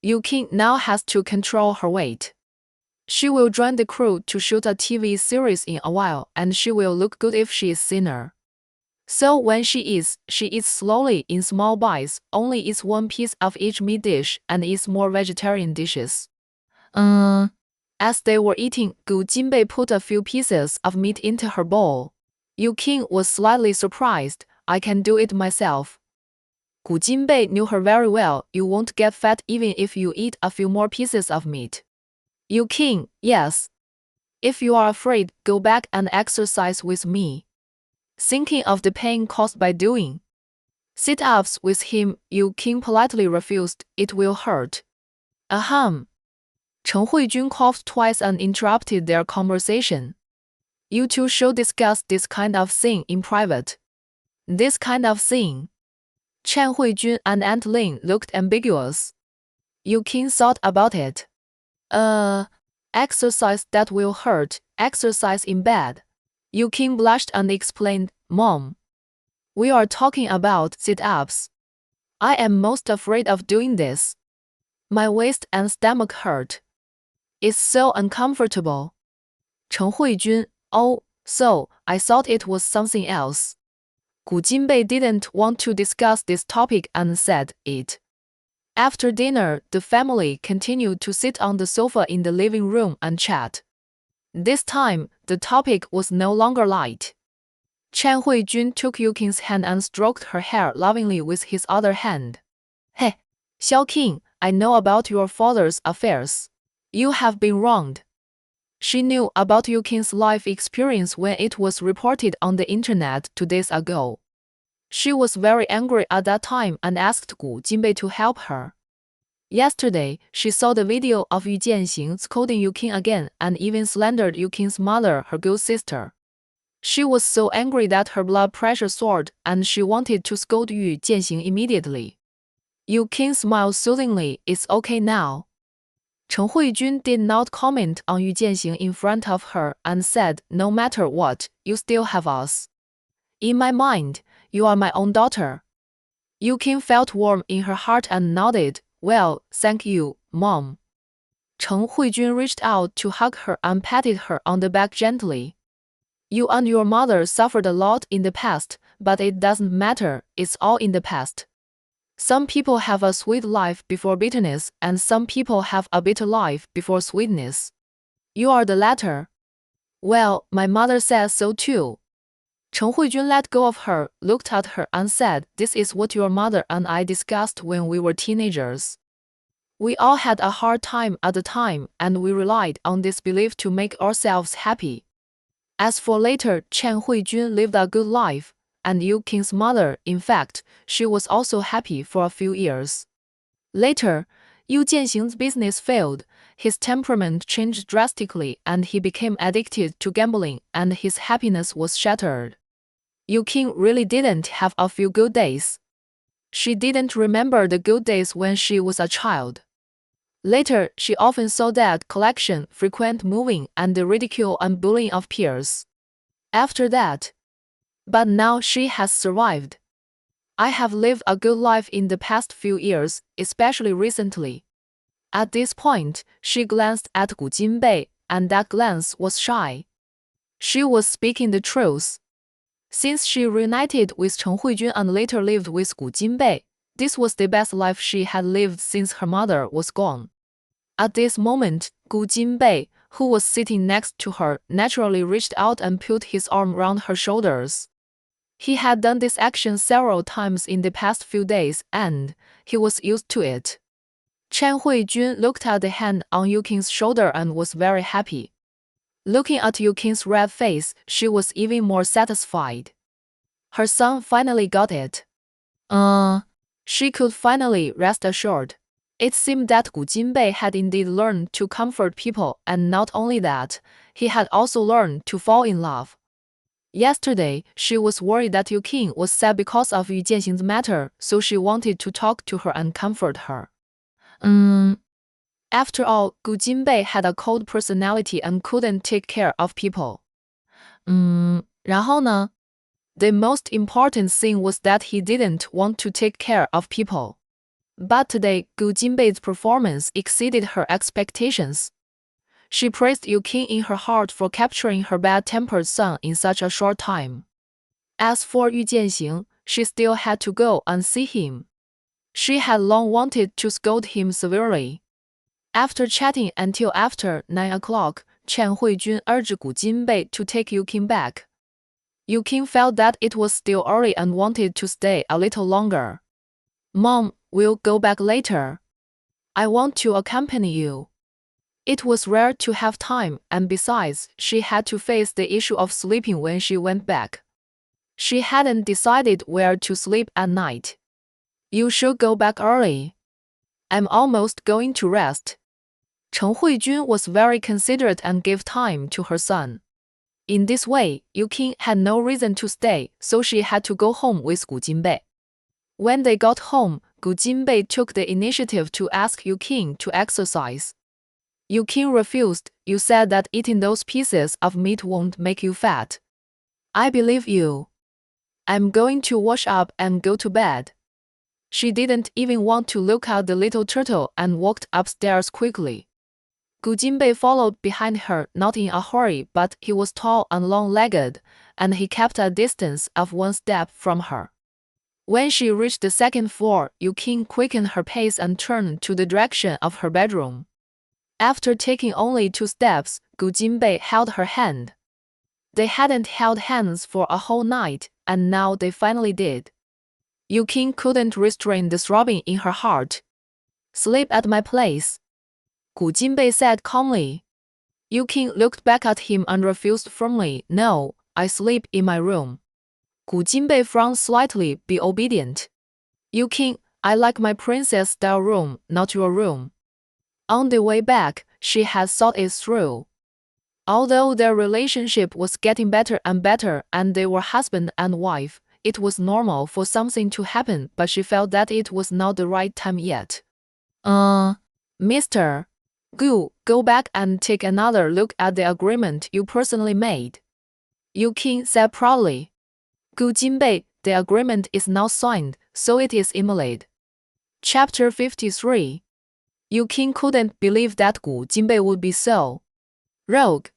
Yuqing now has to control her weight. She will join the crew to shoot a TV series in a while, and she will look good if she is thinner. So when she eats slowly in small bites, only eats one piece of each meat dish, and eats more vegetarian dishes. As they were eating, Gu Jinbei put a few pieces of meat into her bowl. Yuqing was slightly surprised. I can do it myself. Gu Jinbei knew her very well. You won't get fat even if you eat a few more pieces of meat. Yuqing, yes. If you are afraid, go back and exercise with me. Thinking of the pain caused by doing sit-ups with him, Yuqing politely refused. It will hurt. Ahem. Chen Huijun coughed twice and interrupted their conversation. You two should discuss this kind of thing in private. This kind of thing. Chen Huijun and Aunt Lin looked ambiguous. Yuqing thought about it. Exercise that will hurt, exercise in bed. Yuqing blushed and explained, Mom, we are talking about sit-ups. I am most afraid of doing this. My waist and stomach hurt. It's so uncomfortable. Chen Huijun, oh, so, I thought it was something else. Gu Jinbei didn't want to discuss this topic and said it. After dinner, the family continued to sit on the sofa in the living room and chat. This time, the topic was no longer light. Chen Huijun took Yuqing's hand and stroked her hair lovingly with his other hand. Hey, Xiaoqing, I know about your father's affairs. You have been wronged. She knew about Yuqing's life experience when it was reported on the internet 2 days ago. She was very angry at that time and asked Gu Jinbei to help her. Yesterday, she saw the video of Yu Jianxing scolding Yuqing again and even slandered Yuqing's mother, her good sister. She was so angry that her blood pressure soared and she wanted to scold Yu Jianxing immediately. Yuqing smiled soothingly. It's okay now. Chen Huijun did not comment on Yu Jianxing in front of her and said, no matter what, you still have us. In my mind, you are my own daughter. Yuqing felt warm in her heart and nodded. Well, thank you, Mom. Chen Huijun reached out to hug her and patted her on the back gently. You and your mother suffered a lot in the past, but it doesn't matter, it's all in the past. Some people have a sweet life before bitterness, and some people have a bitter life before sweetness. You are the latter. Well, my mother says so too. Chen Huijun let go of her, looked at her and said, this is what your mother and I discussed when we were teenagers. We all had a hard time at the time, and we relied on this belief to make ourselves happy. As for later, Chen Huijun lived a good life, and Yuqing's mother, in fact, she was also happy for a few years. Later, Yu Jianxing's business failed, his temperament changed drastically and he became addicted to gambling and his happiness was shattered. Yuqing really didn't have a few good days. She didn't remember the good days when she was a child. Later, she often saw debt collection, frequent moving, and the ridicule and bullying of peers. After that, but now she has survived. I have lived a good life in the past few years, especially recently. At this point, she glanced at Gu Jinbei, and that glance was shy. She was speaking the truth. Since she reunited with Chen Huijun and later lived with Gu Jinbei, this was the best life she had lived since her mother was gone. At this moment, Gu Jinbei, who was sitting next to her, naturally reached out and put his arm round her shoulders. He had done this action several times in the past few days, and he was used to it. Chen Huijun looked at the hand on Yuqing's shoulder and was very happy. Looking at Yuqing's red face, she was even more satisfied. Her son finally got it. She could finally rest assured. It seemed that Gu Jinbei had indeed learned to comfort people, and not only that, he had also learned to fall in love. Yesterday, she was worried that Yu Qing was sad because of Yu Jianxing's matter, so she wanted to talk to her and comfort her. After all, Gu Jinbei had a cold personality and couldn't take care of people. 然后呢? The most important thing was that he didn't want to take care of people. But today, Gu Jinbei's performance exceeded her expectations. She praised Yu Qing in her heart for capturing her bad-tempered son in such a short time. As for Yu Jianxing, she still had to go and see him. She had long wanted to scold him severely. After chatting until after 9 o'clock, Chen Huijun urged Gu Jinbei to take Yu Qing back. Yu Qing felt that it was still early and wanted to stay a little longer. Mom, we'll go back later. I want to accompany you. It was rare to have time, and besides, she had to face the issue of sleeping when she went back. She hadn't decided where to sleep at night. You should go back early. I'm almost going to rest. Chen Huijun was very considerate and gave time to her son. In this way, Yu Qing had no reason to stay, so she had to go home with Gu Jinbei. When they got home, Gu Jinbei took the initiative to ask Yu Qing to exercise. Yu Qing refused. You said that eating those pieces of meat won't make you fat. I believe you. I'm going to wash up and go to bed. She didn't even want to look at the little turtle and walked upstairs quickly. Gu Jinbei followed behind her, not in a hurry, but he was tall and long-legged, and he kept a distance of 1 step from her. When she reached the second floor, Yu Qing quickened her pace and turned to the direction of her bedroom. After taking only 2 steps, Gu Jinbei held her hand. They hadn't held hands for a whole night, and now they finally did. Yu Qing couldn't restrain the throbbing in her heart. Sleep at my place, Gu Jinbei said calmly. Yu Qing looked back at him and refused firmly. No, I sleep in my room. Gu Jinbei frowned slightly. Be obedient. Yu Qing, I like my princess-style room, not your room. On the way back, she had thought it through. Although their relationship was getting better and better and they were husband and wife, it was normal for something to happen, but she felt that it was not the right time yet. Mr. Gu, go back and take another look at the agreement you personally made, Yu Qing said proudly. Gu Jinbei, the agreement is now signed, so it is invalid. Chapter 53. Yu Qing couldn't believe that Gu Jinbei would be so rogue.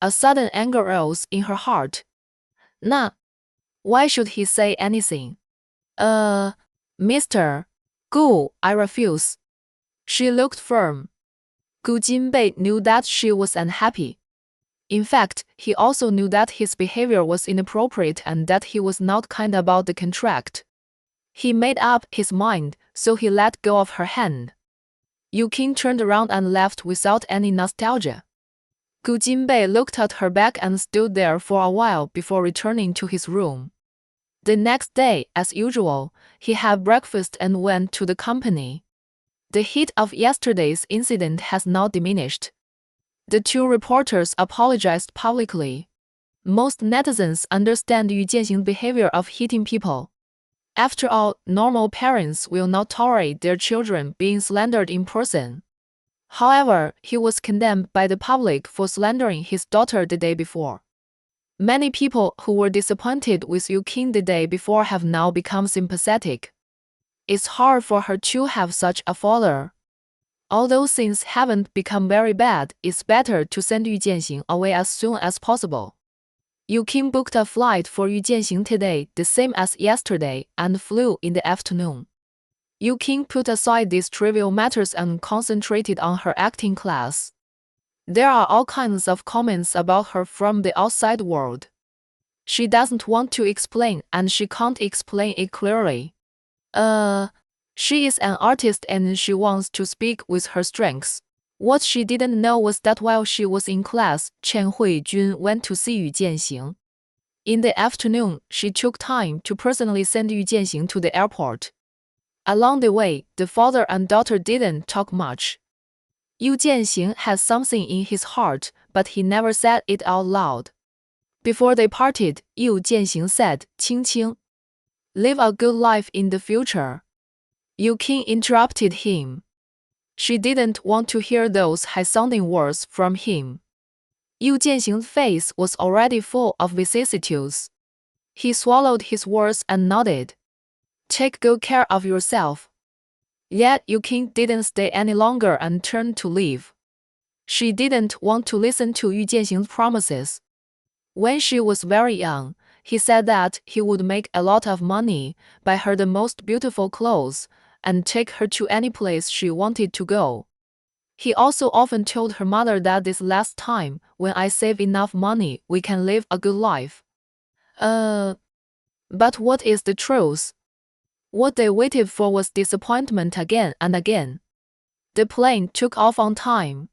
A sudden anger rose in her heart. Nah. Why should he say anything? Mr. Gu, I refuse. She looked firm. Gu Jinbei knew that she was unhappy. In fact, he also knew that his behavior was inappropriate and that he was not kind about the contract. He made up his mind, so he let go of her hand. Yu Qing turned around and left without any nostalgia. Gu Jinbei looked at her back and stood there for a while before returning to his room. The next day, as usual, he had breakfast and went to the company. The heat of yesterday's incident has not diminished. The 2 reporters apologized publicly. Most netizens understand Yu Jianxing's behavior of hitting people. After all, normal parents will not tolerate their children being slandered in person. However, he was condemned by the public for slandering his daughter the day before. Many people who were disappointed with Yu Qing the day before have now become sympathetic. It's hard for her to have such a father. Although things haven't become very bad, it's better to send Yu Jianxing away as soon as possible. Yu Qing booked a flight for Yu Jianxing today, the same as yesterday, and flew in the afternoon. Yu Qing put aside these trivial matters and concentrated on her acting class. There are all kinds of comments about her from the outside world. She doesn't want to explain, and she can't explain it clearly. She is an artist and she wants to speak with her strengths. What she didn't know was that while she was in class, Chen Huijun went to see Yu Jianxing. In the afternoon, she took time to personally send Yu Jianxing to the airport. Along the way, the father and daughter didn't talk much. Yu Jianxing had something in his heart, but he never said it out loud. Before they parted, Yu Jianxing said, "Qing Qing, live a good life in the future." Yu Qing interrupted him. She didn't want to hear those high-sounding words from him. Yu Jianxing's face was already full of vicissitudes. He swallowed his words and nodded. "Take good care of yourself." Yet Yu Qing didn't stay any longer and turned to leave. She didn't want to listen to Yu Jianxing's promises. When she was very young, he said that he would make a lot of money, buy her the most beautiful clothes, and take her to any place she wanted to go. He also often told her mother that this last time, when I save enough money, we can live a good life. But what is the truth? What they waited for was disappointment again and again. The plane took off on time.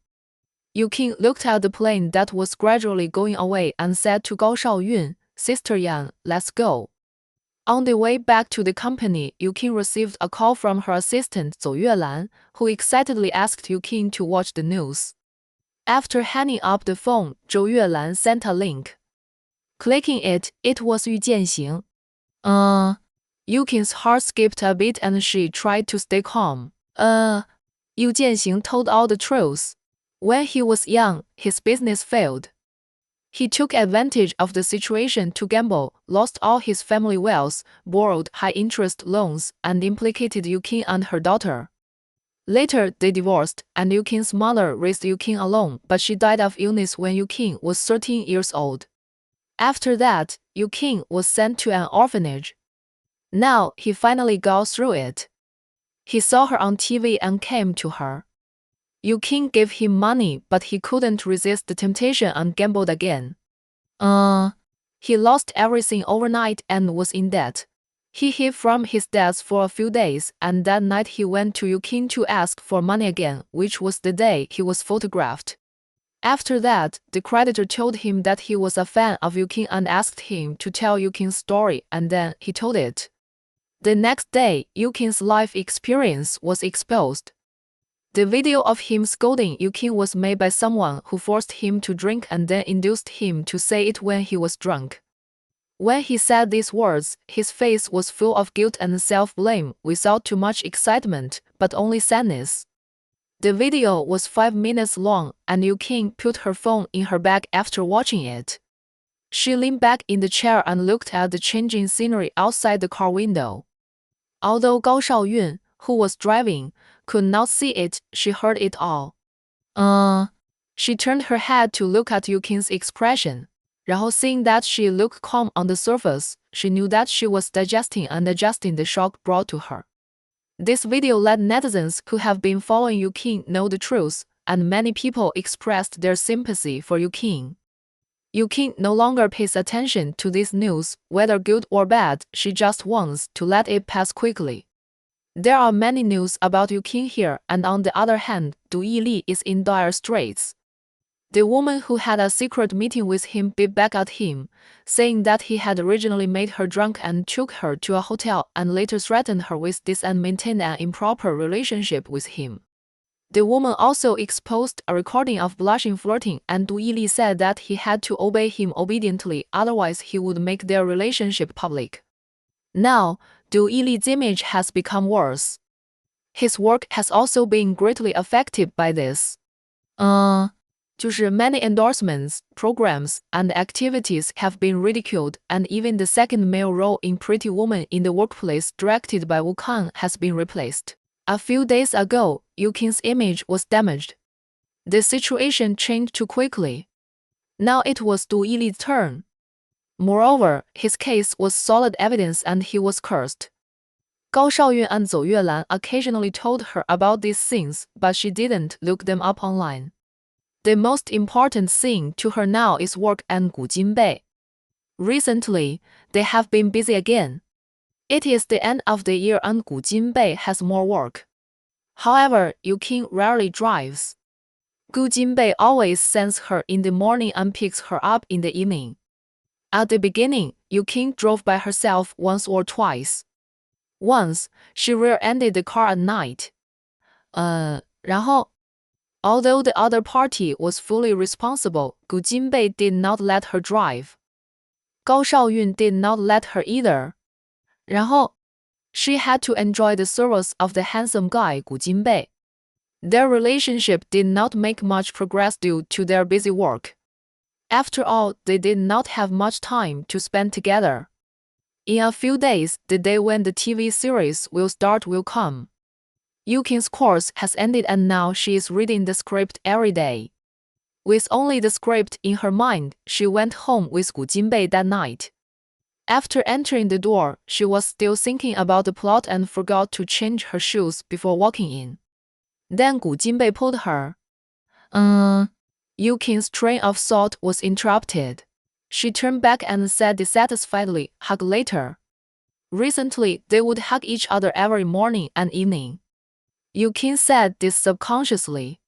Yu Qing looked at the plane that was gradually going away and said to Gao Shaoyun, "Sister Yang, let's go." On the way back to the company, Yu Qing received a call from her assistant Zhou Yuelan, who excitedly asked Yu Qing to watch the news. After hanging up the phone, Zhou Yuelan sent a link. Clicking it, it was Yu Jianxing. Yu Qing's heart skipped a beat and she tried to stay calm. Yu Jianxing told all the truth. When he was young, his business failed. He took advantage of the situation to gamble, lost all his family wealth, borrowed high-interest loans, and implicated Yu Qing and her daughter. Later, they divorced, and Yu Qing's mother raised Yu Qing alone, but she died of illness when Yu Qing was 13 years old. After that, Yu Qing was sent to an orphanage. Now, he finally got through it. He saw her on TV and came to her. Yu Qing gave him money, but he couldn't resist the temptation and gambled again. He lost everything overnight and was in debt. He hid from his debts for a few days, and that night he went to Yu Qing to ask for money again, which was the day he was photographed. After that, the creditor told him that he was a fan of Yu Qing and asked him to tell Yu Qing's story, and then he told it. The next day, Yu Qing's life experience was exposed. The video of him scolding Yu Qing was made by someone who forced him to drink and then induced him to say it when he was drunk. When he said these words, his face was full of guilt and self-blame, without too much excitement, but only sadness. The video was 5 minutes long, and Yu Qing put her phone in her bag after watching it. She leaned back in the chair and looked at the changing scenery outside the car window. Although Gao Shaoyun, who was driving, could not see it, she heard it all. She turned her head to look at Yu Qing's expression. 然后 seeing that she looked calm on the surface, she knew that she was digesting and adjusting the shock brought to her. This video let netizens who have been following Yu Qing know the truth, and many people expressed their sympathy for Yu Qing. Yu Qing no longer pays attention to this news, whether good or bad, she just wants to let it pass quickly. There are many news about Yu Qing here, and on the other hand, Du Yili is in dire straits. The woman who had a secret meeting with him bit back at him, saying that he had originally made her drunk and took her to a hotel and later threatened her with this and maintained an improper relationship with him. The woman also exposed a recording of blushing flirting, and Du Yili said that he had to obey him obediently, otherwise he would make their relationship public. Now, Du Yili's image has become worse. His work has also been greatly affected by this. 就是 many endorsements, programs, and activities have been ridiculed, and even the second male role in Pretty Woman in the Workplace directed by Wu Kang has been replaced. A few days ago, Yu Qing's image was damaged. The situation changed too quickly. Now it was Du Yili's turn. Moreover, his case was solid evidence and he was cursed. Gao Shaoyun and Zhou Yuelan occasionally told her about these things, but she didn't look them up online. The most important thing to her now is work and Gu Jinbei. Recently, they have been busy again. It is the end of the year and Gu Jinbei has more work. However, Yu Qing rarely drives. Gu Jinbei always sends her in the morning and picks her up in the evening. At the beginning, Yuking drove by herself once or twice. Once, she rear-ended the car at night. 然后 Although the other party was fully responsible, Gu Jinbei did not let her drive. Gao Shaoyun did not let her either. 然后 she had to enjoy the service of the handsome guy Gu Jinbei. Their relationship did not make much progress due to their busy work. After all, they did not have much time to spend together. In a few days, the day when the TV series will start will come. Yuking's course has ended and now she is reading the script every day. With only the script in her mind, she went home with Gu Jinbei that night. After entering the door, she was still thinking about the plot and forgot to change her shoes before walking in. Then Gu Jinbei pulled her. Yuking's train of thought was interrupted. She turned back and said dissatisfiedly, "Hug later." Recently, they would hug each other every morning and evening. Yuking said this subconsciously.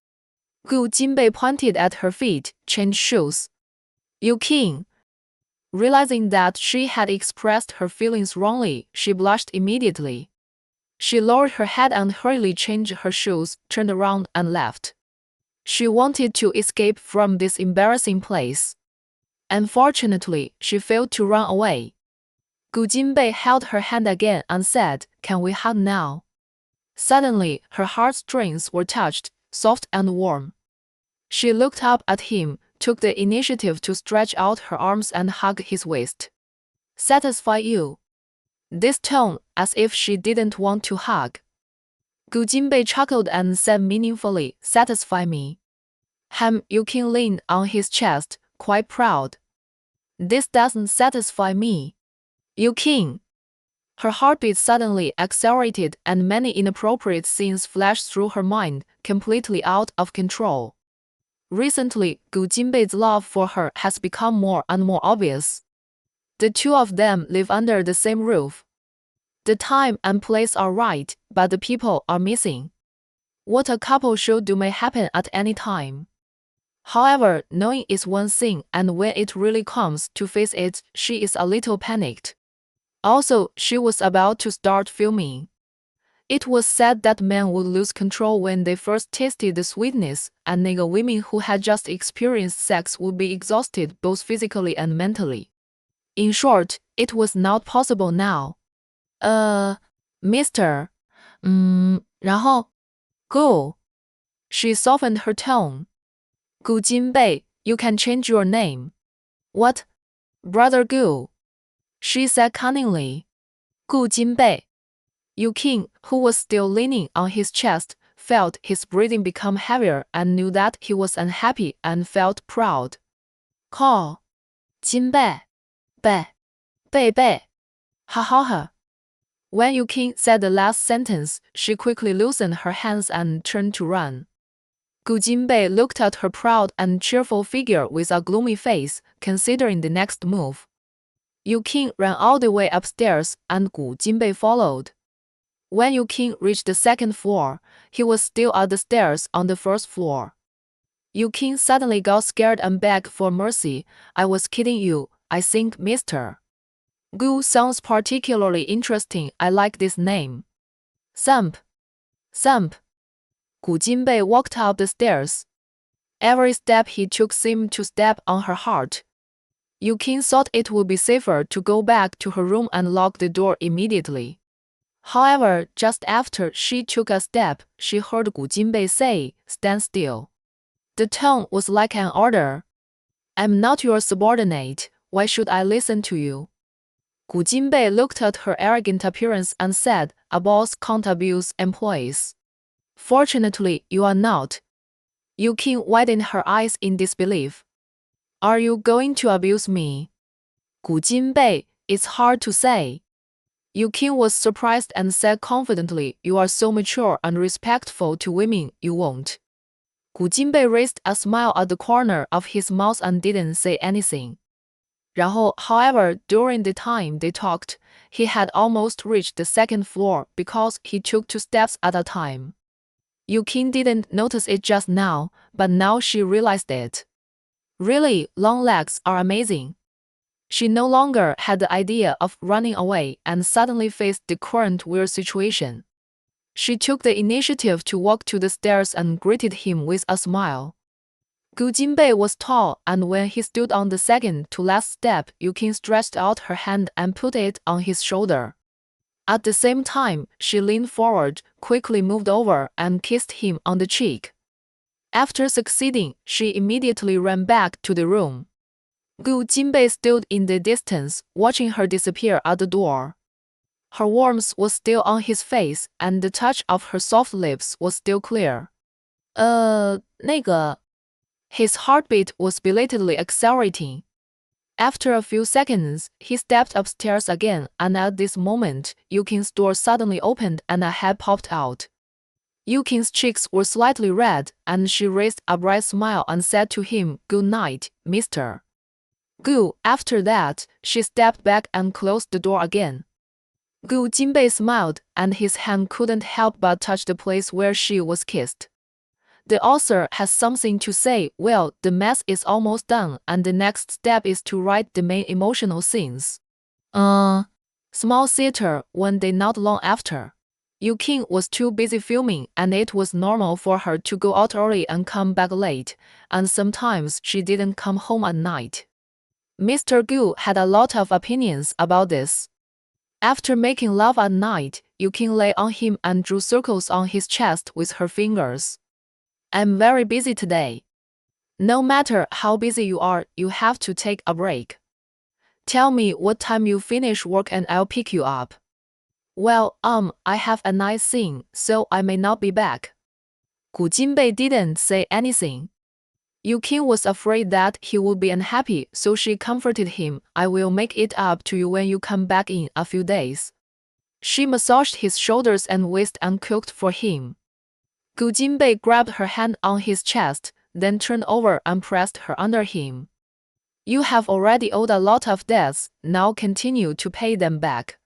Gu Jinbei pointed at her feet, changed shoes. Yuking. Realizing that she had expressed her feelings wrongly, she blushed immediately. She lowered her head and hurriedly changed her shoes, turned around and left. She wanted to escape from this embarrassing place. Unfortunately, she failed to run away. Gu Jinbei held her hand again and said, "Can we hug now?" Suddenly, her heartstrings were touched, soft and warm. She looked up at him, took the initiative to stretch out her arms and hug his waist. "Satisfy you?" This tone, as if she didn't want to hug. Gu Jinbei chuckled and said meaningfully, "Satisfy me." Yuking leaned on his chest, quite proud. "This doesn't satisfy me." Yuking. Her heartbeat suddenly accelerated and many inappropriate scenes flashed through her mind, completely out of control. Recently, Gu Jinbei's love for her has become more and more obvious. The two of them live under the same roof. The time and place are right, but the people are missing. What a couple should do may happen at any time. However, knowing is one thing, and when it really comes to face it, she is a little panicked. Also, she was about to start filming. It was said that men would lose control when they first tasted the sweetness, and women who had just experienced sex would be exhausted both physically and mentally. In short, it was not possible now. Mister. 然后 Gu. She softened her tone. Gu Jinbei, you can change your name. What? Brother Gu. She said cunningly. Gu Jinbei. Yuking, who was still leaning on his chest, felt his breathing become heavier and knew that he was unhappy and felt proud. Call. Jinbei. Bei. Ha. When Yuking said the last sentence, she quickly loosened her hands and turned to run. Gu Jinbei looked at her proud and cheerful figure with a gloomy face, considering the next move. Yuking ran all the way upstairs and Gu Jinbei followed. When Yuking reached the second floor, he was still at the stairs on the first floor. Yuking suddenly got scared and begged for mercy. "I was kidding you, I think, mister." Gu sounds particularly interesting. I like this name. Thump. Gu Jinbei walked up the stairs. Every step he took seemed to step on her heart. Yuking thought it would be safer to go back to her room and lock the door immediately. However, just after she took a step, she heard Gu Jinbei say, "Stand still." The tone was like an order. "I'm not your subordinate, why should I listen to you?" Gu Jinbei looked at her arrogant appearance and said, "A boss can't abuse employees." "Fortunately, you are not." Yuking widened her eyes in disbelief. "Are you going to abuse me?" Gu Jinbei, "It's hard to say." Yuking was surprised and said confidently, "You are so mature and respectful to women, you won't." Gu Jinbei raised a smile at the corner of his mouth and didn't say anything. 然后, however, during the time they talked, he had almost reached the second floor because he took 2 steps at a time. Yuking didn't notice it just now, but now she realized it. Really, long legs are amazing. She no longer had the idea of running away and suddenly faced the current weird situation. She took the initiative to walk to the stairs and greeted him with a smile. Gu Jinbei was tall, and when he stood on the second to last step, Yukin stretched out her hand and put it on his shoulder. At the same time, she leaned forward, quickly moved over, and kissed him on the cheek. After succeeding, she immediately ran back to the room. Gu Jinbei stood in the distance, watching her disappear at the door. Her warmth was still on his face, and the touch of her soft lips was still clear. 那个. His heartbeat was belatedly accelerating. After a few seconds, he stepped upstairs again, and at this moment, Yukin's door suddenly opened and a head popped out. Yukin's cheeks were slightly red, and she raised a bright smile and said to him, "Good night, mister." Gu. After that, she stepped back and closed the door again. Gu Jinbei smiled, and his hand couldn't help but touch the place where she was kissed. The author has something to say. Well, the mess is almost done, and the next step is to write the main emotional scenes. Small theater, one day not long after. Yukin was too busy filming, and it was normal for her to go out early and come back late, and sometimes she didn't come home at night. Mr. Gu had a lot of opinions about this. After making love at night, Yukin lay on him and drew circles on his chest with her fingers. "I'm very busy today." No matter how busy you are, you have to take a break. "Tell me what time you finish work and I'll pick you up." "Well, I have a night scene, so I may not be back." Gu Jinbei didn't say anything. Yukin was afraid that he would be unhappy, so she comforted him. "I will make it up to you when you come back in a few days." She massaged his shoulders and waist and cooked for him. Gu Jinbei grabbed her hand on his chest, then turned over and pressed her under him. "You have already owed a lot of debts, now continue to pay them back."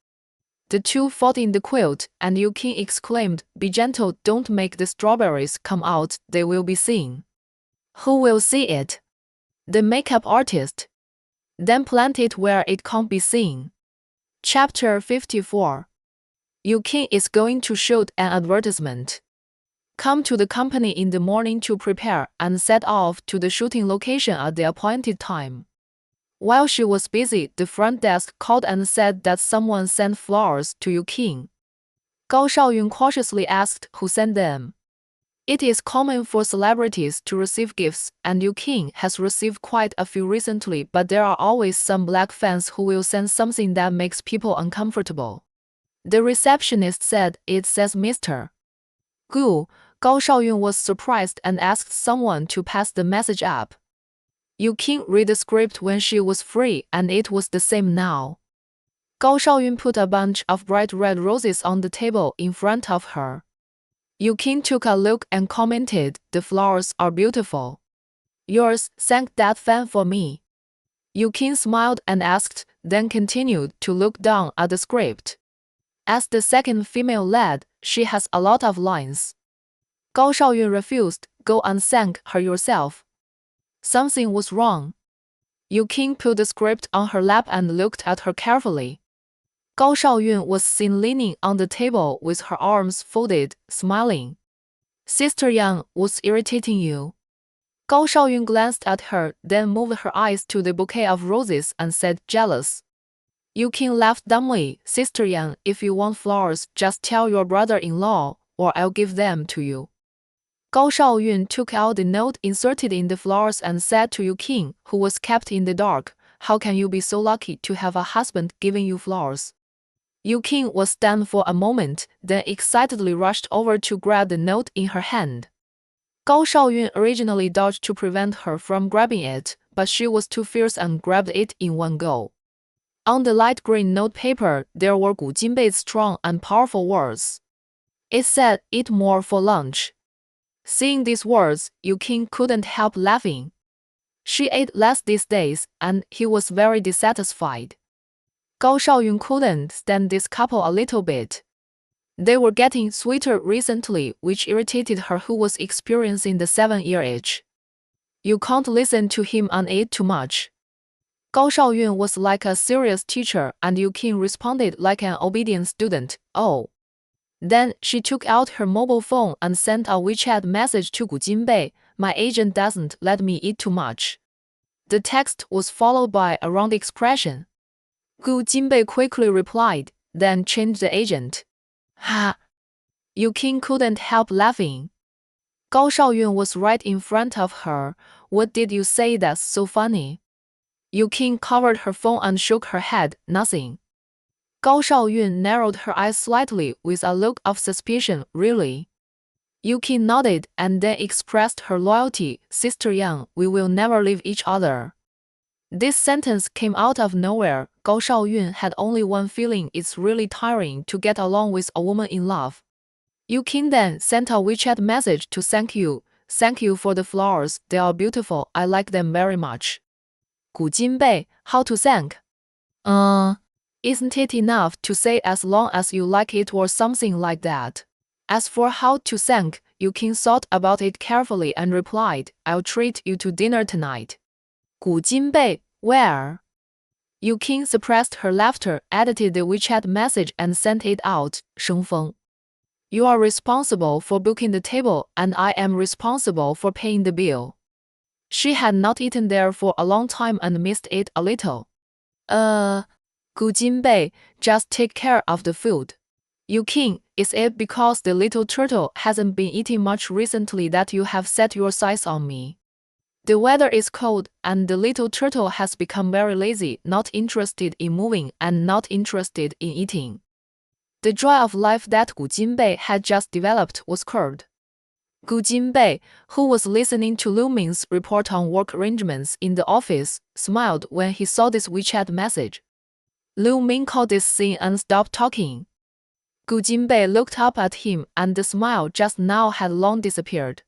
The two fought in the quilt, and Yukin exclaimed, "Be gentle, don't make the strawberries come out, they will be seen." "Who will see it?" "The makeup artist." "Then plant it where it can't be seen." Chapter 54. Yukin is going to shoot an advertisement. Come to the company in the morning to prepare and set off to the shooting location at the appointed time. While she was busy, the front desk called and said that someone sent flowers to Yukin. Gao Shaoyun cautiously asked who sent them. It is common for celebrities to receive gifts, and Yukin has received quite a few recently, but there are always some black fans who will send something that makes people uncomfortable. The receptionist said, "It says Mr. Gu." Gao Shaoyun was surprised and asked someone to pass the message up. Yukin read the script when she was free, and it was the same now. Gao Shaoyun put a bunch of bright red roses on the table in front of her. Yukin took a look and commented, "The flowers are beautiful." "Yours, thank that fan for me." Yukin smiled and asked, then continued to look down at the script. As the second female lead, she has a lot of lines. Gao Shaoyun refused. "Go and thank her yourself." Something was wrong. Yukin put the script on her lap and looked at her carefully. Gao Shaoyun was seen leaning on the table with her arms folded, smiling. "Sister Yang, what's irritating you?" Gao Shaoyun glanced at her, then moved her eyes to the bouquet of roses and said, "Jealous." Yukin laughed dumbly. "Sister Yang, if you want flowers, just tell your brother-in-law, or I'll give them to you." Gao Shaoyun took out the note inserted in the flowers and said to Yukin, who was kept in the dark, "How can you be so lucky to have a husband giving you flowers?" Yukin was stunned for a moment, then excitedly rushed over to grab the note in her hand. Gao Shaoyun originally dodged to prevent her from grabbing it, but she was too fierce and grabbed it in one go. On the light green note paper, there were Gu Jinbei's strong and powerful words. It said, "Eat more for lunch." Seeing these words, Yukin couldn't help laughing. She ate less these days, and he was very dissatisfied. Gao Shaoyun couldn't stand this couple a little bit. They were getting sweeter recently, which irritated her, who was experiencing the 7-year itch. "You can't listen to him and eat too much." Gao Shaoyun was like a serious teacher and Yu Qing responded like an obedient student. Oh. Then she took out her mobile phone and sent a WeChat message to Gu Jinbei. My agent doesn't let me eat too much. The text was followed by a round expression. Gu Jinbei quickly replied, then changed the agent. Ha! Yu Qing couldn't help laughing. Gao Shaoyun was right in front of her. What did you say that's so funny? Yu Qing covered her phone and shook her head. Nothing. Gao Shaoyun narrowed her eyes slightly with a look of suspicion. Really? Yu Qing nodded and then expressed her loyalty. Sister Yang, we will never leave each other. This sentence came out of nowhere. Gao Shaoyun had only one feeling: it's really tiring to get along with a woman in love. Yu Qing then sent a WeChat message to thank you. Thank you for the flowers, they are beautiful, I like them very much. Gu Jinbei, how to thank? Isn't it enough to say as long as you like it or something like that? As for how to thank, Yu Qing thought about it carefully and replied, I'll treat you to dinner tonight. Gu Jinbei, where? Yu Qing suppressed her laughter, edited the WeChat message and sent it out. Shengfeng. You are responsible for booking the table and I am responsible for paying the bill. She had not eaten there for a long time and missed it a little. Gu Jinbei, just take care of the food. Yu Qing, is it because the little turtle hasn't been eating much recently that you have set your sights on me? The weather is cold and the little turtle has become very lazy, not interested in moving and not interested in eating. The joy of life that Gu Jinbei had just developed was curbed. Gu Jinbei, who was listening to Lu Ming's report on work arrangements in the office, smiled when he saw this WeChat message. Lu Ming called this scene and stopped talking. Gu Jinbei looked up at him and the smile just now had long disappeared.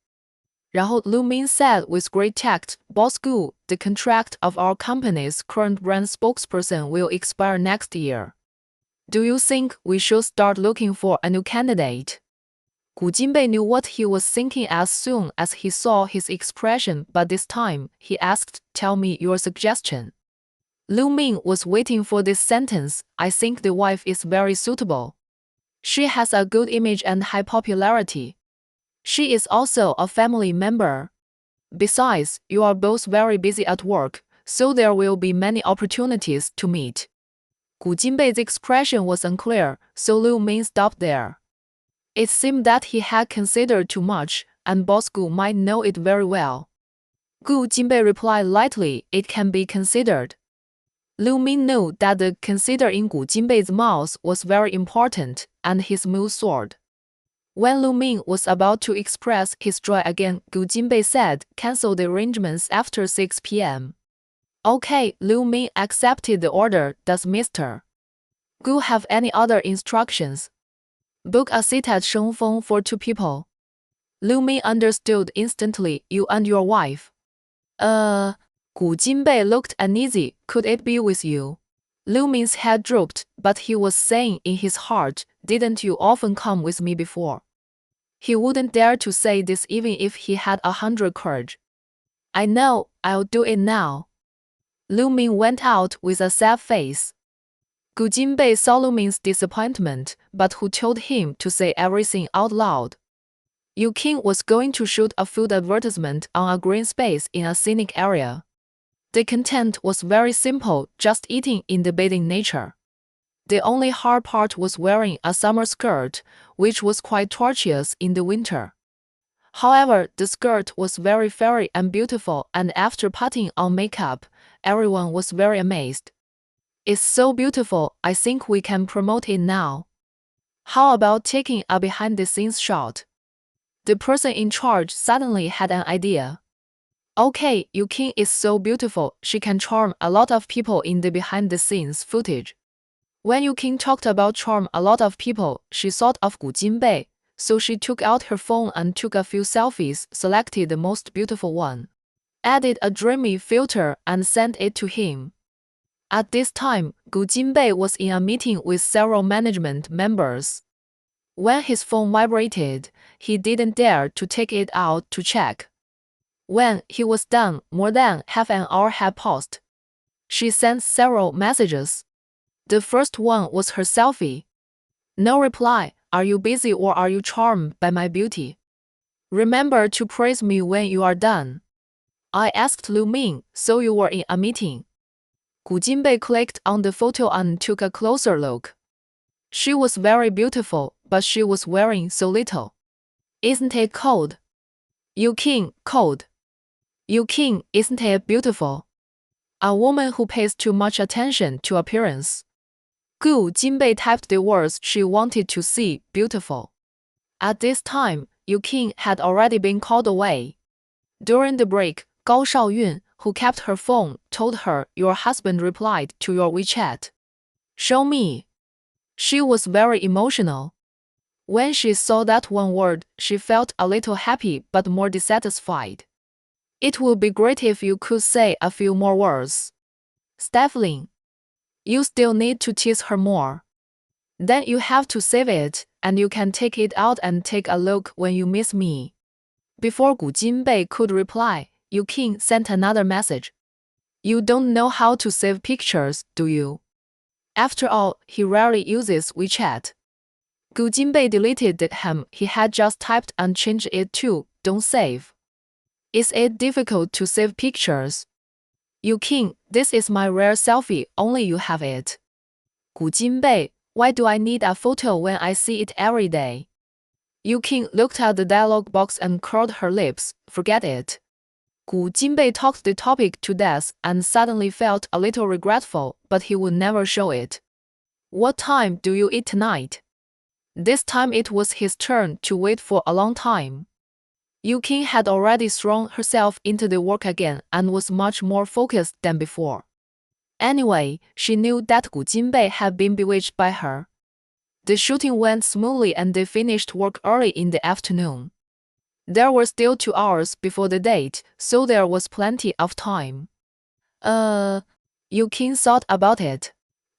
然后 Lu Ming said with great tact, Boss Gu, the contract of our company's current brand spokesperson will expire next year. Do you think we should start looking for a new candidate? Gu Jinbei knew what he was thinking as soon as he saw his expression, but this time, he asked, Tell me your suggestion. Lu Ming was waiting for this sentence. I think the wife is very suitable. She has a good image and high popularity. She is also a family member. Besides, you are both very busy at work, so there will be many opportunities to meet. Gu Jinbei's expression was unclear, so Lu Ming stopped there. It seemed that he had considered too much, and Boss Gu might know it very well. Gu Jinbei replied lightly, It can be considered. Lu Ming knew that the consider in Gu Jinbei's mouth was very important, and his mood soared. When Lu Ming was about to express his joy again, Gu Jinbei said, Cancel the arrangements after 6 p.m. Okay, Lu Ming accepted the order. Does Mr. Gu have any other instructions? Book a seat at Shengfeng for 2 people. Lu Ming understood instantly. You and your wife. Gu Jinbei looked uneasy. Could it be with you? Lu Ming's head drooped, but he was saying in his heart, Didn't you often come with me before? He wouldn't dare to say this even if he had 100 courage. I know, I'll do it now. Lu Ming went out with a sad face. Gu Jinbei saw Lu Ming's disappointment, but who told him to say everything out loud? Yu Qing was going to shoot a food advertisement on a green space in a scenic area. The content was very simple, just eating in the bathing nature. The only hard part was wearing a summer skirt, which was quite tortuous in the winter. However, the skirt was very fairy and beautiful, and after putting on makeup, everyone was very amazed. It's so beautiful, I think we can promote it now. How about taking a behind-the-scenes shot? The person in charge suddenly had an idea. Okay, Yu Qing is so beautiful, she can charm a lot of people in the behind-the-scenes footage. When Yu Qing talked about charm a lot of people, she thought of Gu Jinbei, so she took out her phone and took a few selfies, selected the most beautiful one, added a dreamy filter and sent it to him. At this time, Gu Jinbei was in a meeting with several management members. When his phone vibrated, he didn't dare to take it out to check. When he was done, more than half an hour had passed. She sent several messages. The first one was her selfie. No reply. Are you busy or are you charmed by my beauty? Remember to praise me when you are done. I asked Lu Ming, so you were in a meeting. Gu Jinbei clicked on the photo and took a closer look. She was very beautiful, but she was wearing so little. Isn't it cold? Yu Qing, cold. Yu Qing, isn't it beautiful? A woman who pays too much attention to appearance. Gu Jinbei typed the words she wanted to see, beautiful. At this time, Yu Qing had already been called away. During the break, Gao Shaoyun, who kept her phone, told her, your husband replied to your WeChat. Show me. She was very emotional. When she saw that one word, she felt a little happy but more dissatisfied. It would be great if you could say a few more words. Stifling. You still need to tease her more. Then you have to save it, and you can take it out and take a look when you miss me. Before Gu Jinbei could reply, Yu Qing sent another message. You don't know how to save pictures, do you? After all, he rarely uses WeChat. Gu Jinbei deleted the he had just typed and changed it to, don't save. Is it difficult to save pictures? Yu Qing, this is my rare selfie, only you have it. Gu Jinbei, why do I need a photo when I see it every day? Yu Qing looked at the dialog box and curled her lips, forget it. Gu Jinbei talked the topic to death and suddenly felt a little regretful, but he would never show it. What time do you eat tonight? This time it was his turn to wait for a long time. Yu Qing had already thrown herself into the work again and was much more focused than before. Anyway, she knew that Gu Jinbei had been bewitched by her. The shooting went smoothly and they finished work early in the afternoon. There were still 2 hours before the date, so there was plenty of time. Yu Qing thought about it.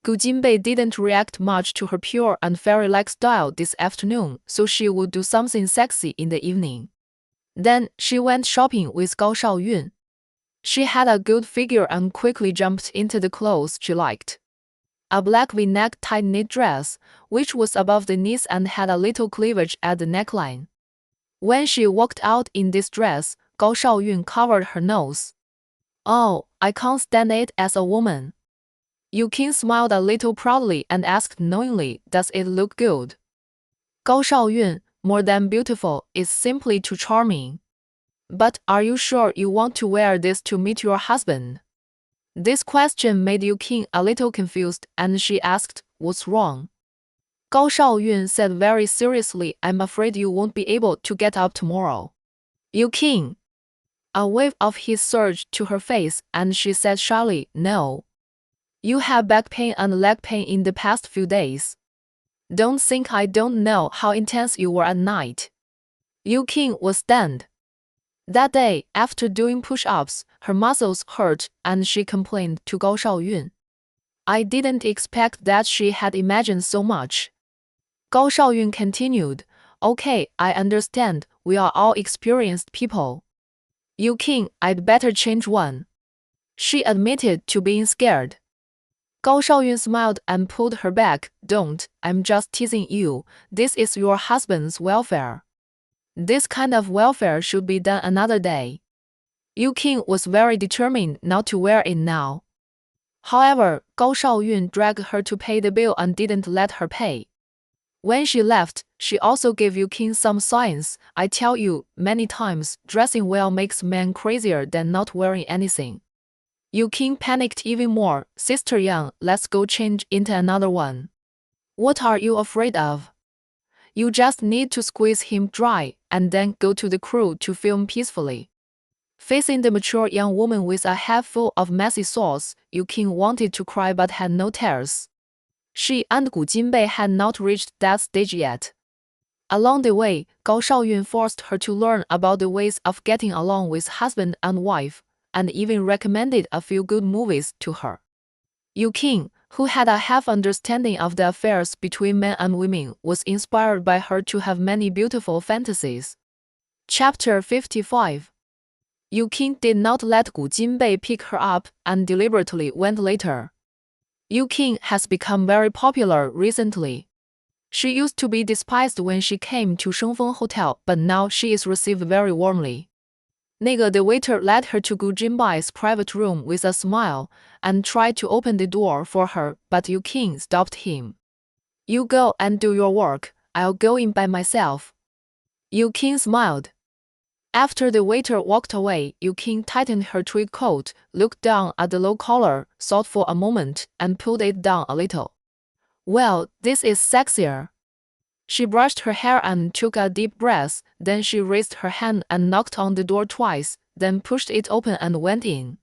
Gu Jinbei didn't react much to her pure and fairy-like style this afternoon, so she would do something sexy in the evening. Then, she went shopping with Gao Shaoyun. She had a good figure and quickly jumped into the clothes she liked. A black V-neck tight knit dress, which was above the knees and had a little cleavage at the neckline. When she walked out in this dress, Gao Shaoyun covered her nose. Oh, I can't stand it as a woman. Yu Qing smiled a little proudly and asked knowingly, does it look good? Gao Shaoyun, more than beautiful, is simply too charming. But are you sure you want to wear this to meet your husband? This question made Yu Qing a little confused and she asked, what's wrong? Gao Shaoyun said very seriously, I'm afraid you won't be able to get up tomorrow. Yu Qing. A wave of heat surged to her face and she said shyly, no. You have back pain and leg pain in the past few days. Don't think I don't know how intense you were at night. Yu Qing was stunned. That day, after doing push-ups, her muscles hurt and she complained to Gao Shaoyun. I didn't expect that she had imagined so much. Gao Shaoyun continued, okay, I understand, we are all experienced people. Yu Qing, I'd better change one. She admitted to being scared. Gao Shaoyun smiled and pulled her back. Don't, I'm just teasing you, this is your husband's welfare. This kind of welfare should be done another day. Yu Qing was very determined not to wear it now. However, Gao Shaoyun dragged her to pay the bill and didn't let her pay. When she left, she also gave Yu Qing some signs. I tell you, many times, dressing well makes men crazier than not wearing anything. Yu Qing panicked even more. Sister Yang, let's go change into another one. What are you afraid of? You just need to squeeze him dry, and then go to the crew to film peacefully. Facing the mature young woman with a head full of messy thoughts, Yu Qing wanted to cry but had no tears. She and Gu Jinbei had not reached that stage yet. Along the way, Gao Shaoyun forced her to learn about the ways of getting along with husband and wife, and even recommended a few good movies to her. Yu Qing, who had a half-understanding of the affairs between men and women, was inspired by her to have many beautiful fantasies. Chapter 55. Yu Qing did not let Gu Jinbei pick her up and deliberately went later. Yu Qing has become very popular recently. She used to be despised when she came to Shengfeng Hotel, but now she is received very warmly. The waiter led her to Gu Jinbei's private room with a smile and tried to open the door for her, but Yu Qing stopped him. You go and do your work, I'll go in by myself. Yu Qing smiled. After the waiter walked away, Yu Qing tightened her tweed coat, looked down at the low collar, thought for a moment, and pulled it down a little. Well, this is sexier. She brushed her hair and took a deep breath, then she raised her hand and knocked on the door twice, then pushed it open and went in.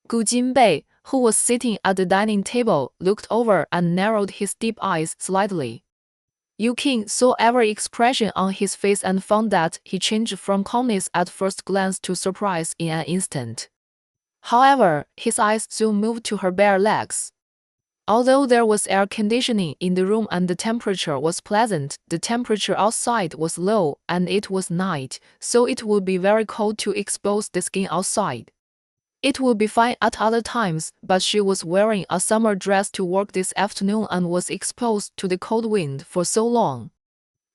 Gu Jinbei, who was sitting at the dining table, looked over and narrowed his deep eyes slightly. Yu Qing saw every expression on his face and found that he changed from calmness at first glance to surprise in an instant. However, his eyes soon moved to her bare legs. Although there was air conditioning in the room and the temperature was pleasant, the temperature outside was low and it was night, so it would be very cold to expose the skin outside. It would be fine at other times, but she was wearing a summer dress to work this afternoon and was exposed to the cold wind for so long.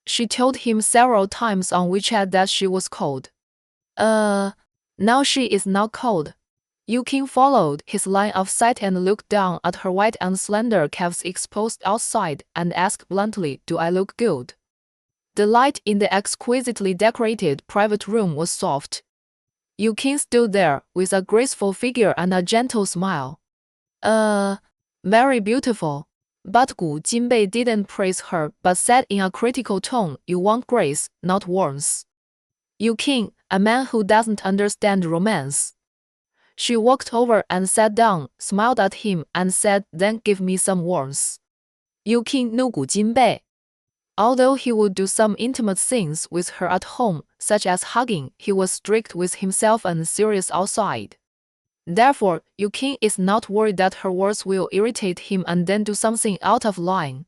She told him several times on WeChat that she was cold. Now she is not cold. Yu Qing followed his line of sight and looked down at her white and slender calves exposed outside and asked bluntly, do I look good? The light in the exquisitely decorated private room was soft. Yu Qing stood there with a graceful figure and a gentle smile. Very beautiful. But Gu Jinbei didn't praise her but said in a critical tone, you want grace, not warmth. Yu Qing, a man who doesn't understand romance. She walked over and sat down, smiled at him, and said, then give me some warmth. Yu Qing knew Gu Jinbei. Although he would do some intimate things with her at home, such as hugging, he was strict with himself and serious outside. Therefore, Yu Qing is not worried that her words will irritate him and then do something out of line.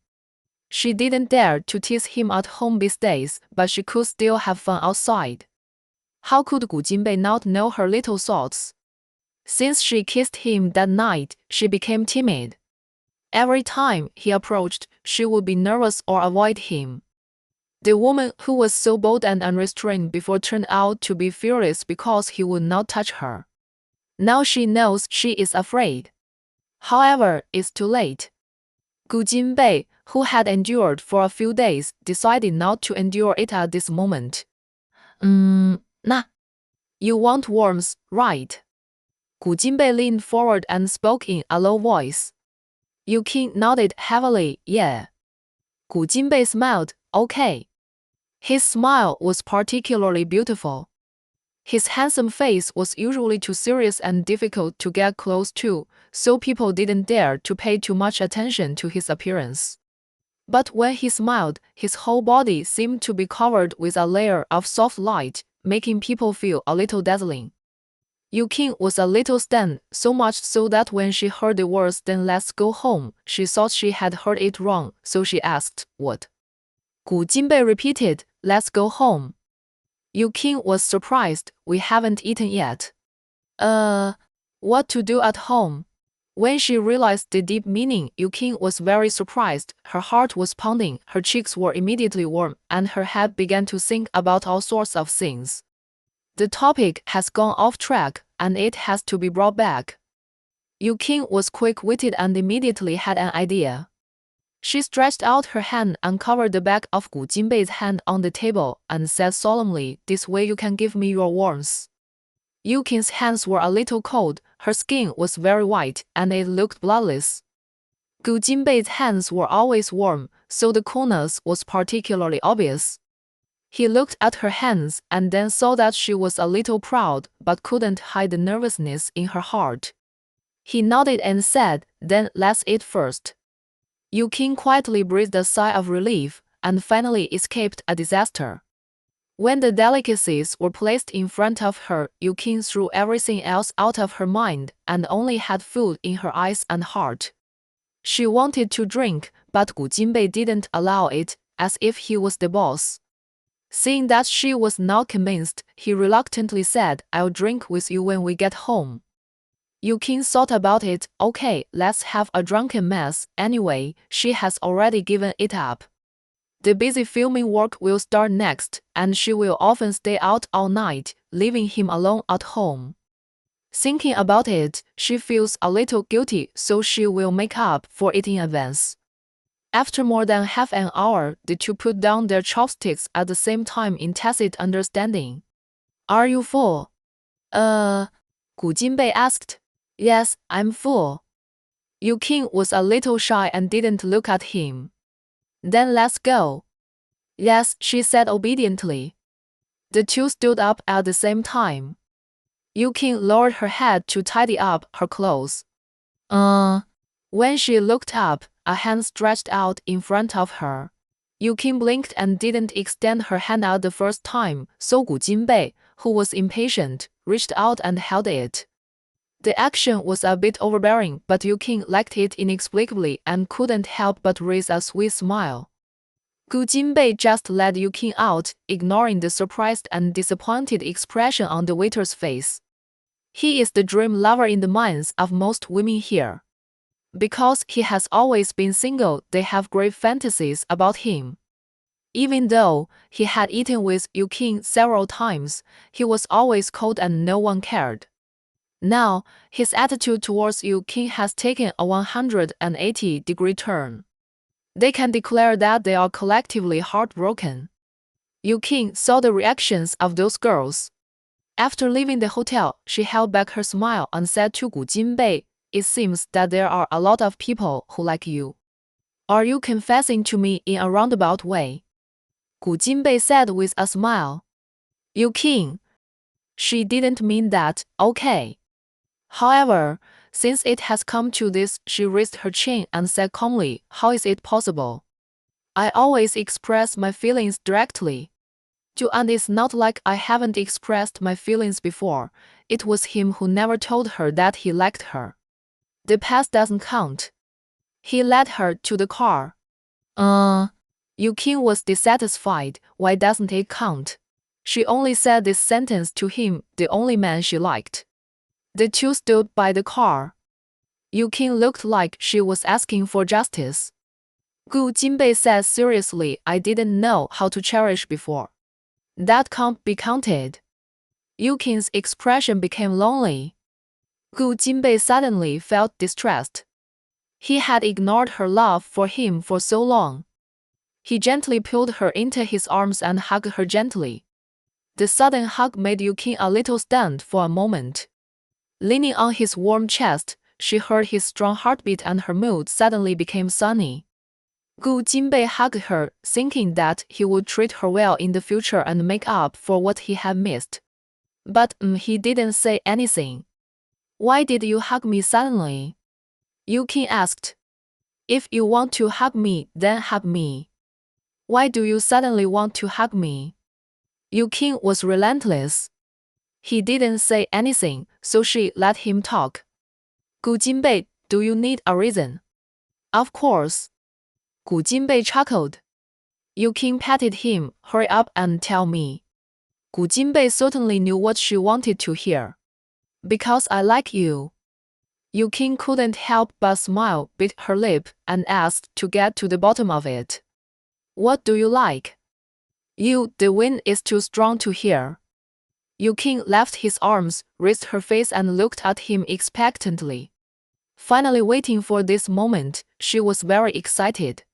She didn't dare to tease him at home these days, but she could still have fun outside. How could Gu Jinbei not know her little thoughts? Since she kissed him that night, she became timid. Every time he approached, she would be nervous or avoid him. The woman who was so bold and unrestrained before turned out to be furious because he would not touch her. Now she knows she is afraid. However, it's too late. Gu Jinbei, who had endured for a few days, decided not to endure it at this moment. Nah. You want warmth, right? Gu Jinbei leaned forward and spoke in a low voice. Yu Qing nodded heavily, yeah. Gu Jinbei smiled, okay. His smile was particularly beautiful. His handsome face was usually too serious and difficult to get close to, so people didn't dare to pay too much attention to his appearance. But when he smiled, his whole body seemed to be covered with a layer of soft light, making people feel a little dazzling. Yu Qing was a little stunned, so much so that when she heard the words then let's go home, she thought she had heard it wrong, so she asked, what? Gu Jinbei repeated, let's go home. Yu Qing was surprised, we haven't eaten yet. What to do at home? When she realized the deep meaning, Yu Qing was very surprised, her heart was pounding, her cheeks were immediately warm, and her head began to think about all sorts of things. The topic has gone off track, and it has to be brought back. Yu Qing was quick-witted and immediately had an idea. She stretched out her hand and covered the back of Gu Jinbei's hand on the table and said solemnly, this way you can give me your warmth. Yu Qing's hands were a little cold, her skin was very white, and it looked bloodless. Gu Jinbei's hands were always warm, so the coolness was particularly obvious. He looked at her hands and then saw that she was a little proud but couldn't hide the nervousness in her heart. He nodded and said, then let's eat first. Yu Qing quietly breathed a sigh of relief and finally escaped a disaster. When the delicacies were placed in front of her, Yu Qing threw everything else out of her mind and only had food in her eyes and heart. She wanted to drink, but Gu Jinbei didn't allow it, as if he was the boss. Seeing that she was not convinced, he reluctantly said, "I'll drink with you when we get home." Yukin thought about it. "Okay, let's have a drunken mess. Anyway, she has already given it up. The busy filming work will start next, and she will often stay out all night, leaving him alone at home. Thinking about it, she feels a little guilty, so she will make up for it in advance." After more than half an hour, the two put down their chopsticks at the same time in tacit understanding. "Are you full?" Gu Jinbei asked. "Yes, I'm full." Yukin was a little shy and didn't look at him. "Then let's go." "Yes," she said obediently. The two stood up at the same time. Yukin lowered her head to tidy up her clothes. When she looked up, a hand stretched out in front of her. Yukin blinked and didn't extend her hand out the first time, so Gu Jinbei, who was impatient, reached out and held it. The action was a bit overbearing, but Yukin liked it inexplicably and couldn't help but raise a sweet smile. Gu Jinbei just let Yukin out, ignoring the surprised and disappointed expression on the waiter's face. He is the dream lover in the minds of most women here. Because he has always been single, they have great fantasies about him. Even though he had eaten with Yukin several times, he was always cold and no one cared. Now, his attitude towards Yukin has taken a 180-degree turn. They can declare that they are collectively heartbroken. Yukin saw the reactions of those girls. After leaving the hotel, she held back her smile and said to Gu Jinbei, "It seems that there are a lot of people who like you. Are you confessing to me in a roundabout way?" Gu Jinbei said with a smile. "Yukin, she didn't mean that, okay." However, since it has come to this, she raised her chin and said calmly, "How is it possible? I always express my feelings directly. And it's not like I haven't expressed my feelings before. It was him who never told her that he liked her. The past doesn't count." He led her to the car. Yukin was dissatisfied. Why doesn't it count? She only said this sentence to him, the only man she liked. The two stood by the car. Yukin looked like she was asking for justice. Gu Jinbei said seriously, "I didn't know how to cherish before. That can't be counted." Yukin's expression became lonely. Gu Jinbei suddenly felt distressed. He had ignored her love for him for so long. He gently pulled her into his arms and hugged her gently. The sudden hug made Yukin a little stunned for a moment. Leaning on his warm chest, she heard his strong heartbeat and her mood suddenly became sunny. Gu Jinbei hugged her, thinking that he would treat her well in the future and make up for what he had missed. But he didn't say anything. "Why did you hug me suddenly?" Yukin asked. "If you want to hug me, then hug me. Why do you suddenly want to hug me?" Yukin was relentless. He didn't say anything, so she let him talk. "Gu Jinbei, do you need a reason?" "Of course." Gu Jinbei chuckled. Yukin patted him. "Hurry up and tell me." Gu Jinbei certainly knew what she wanted to hear. "Because I like you." Yukin couldn't help but smile, bit her lip, and asked to get to the bottom of it. "What do you like?" The wind is too strong to hear." Yukin left his arms, raised her face and looked at him expectantly. Finally waiting for this moment, she was very excited.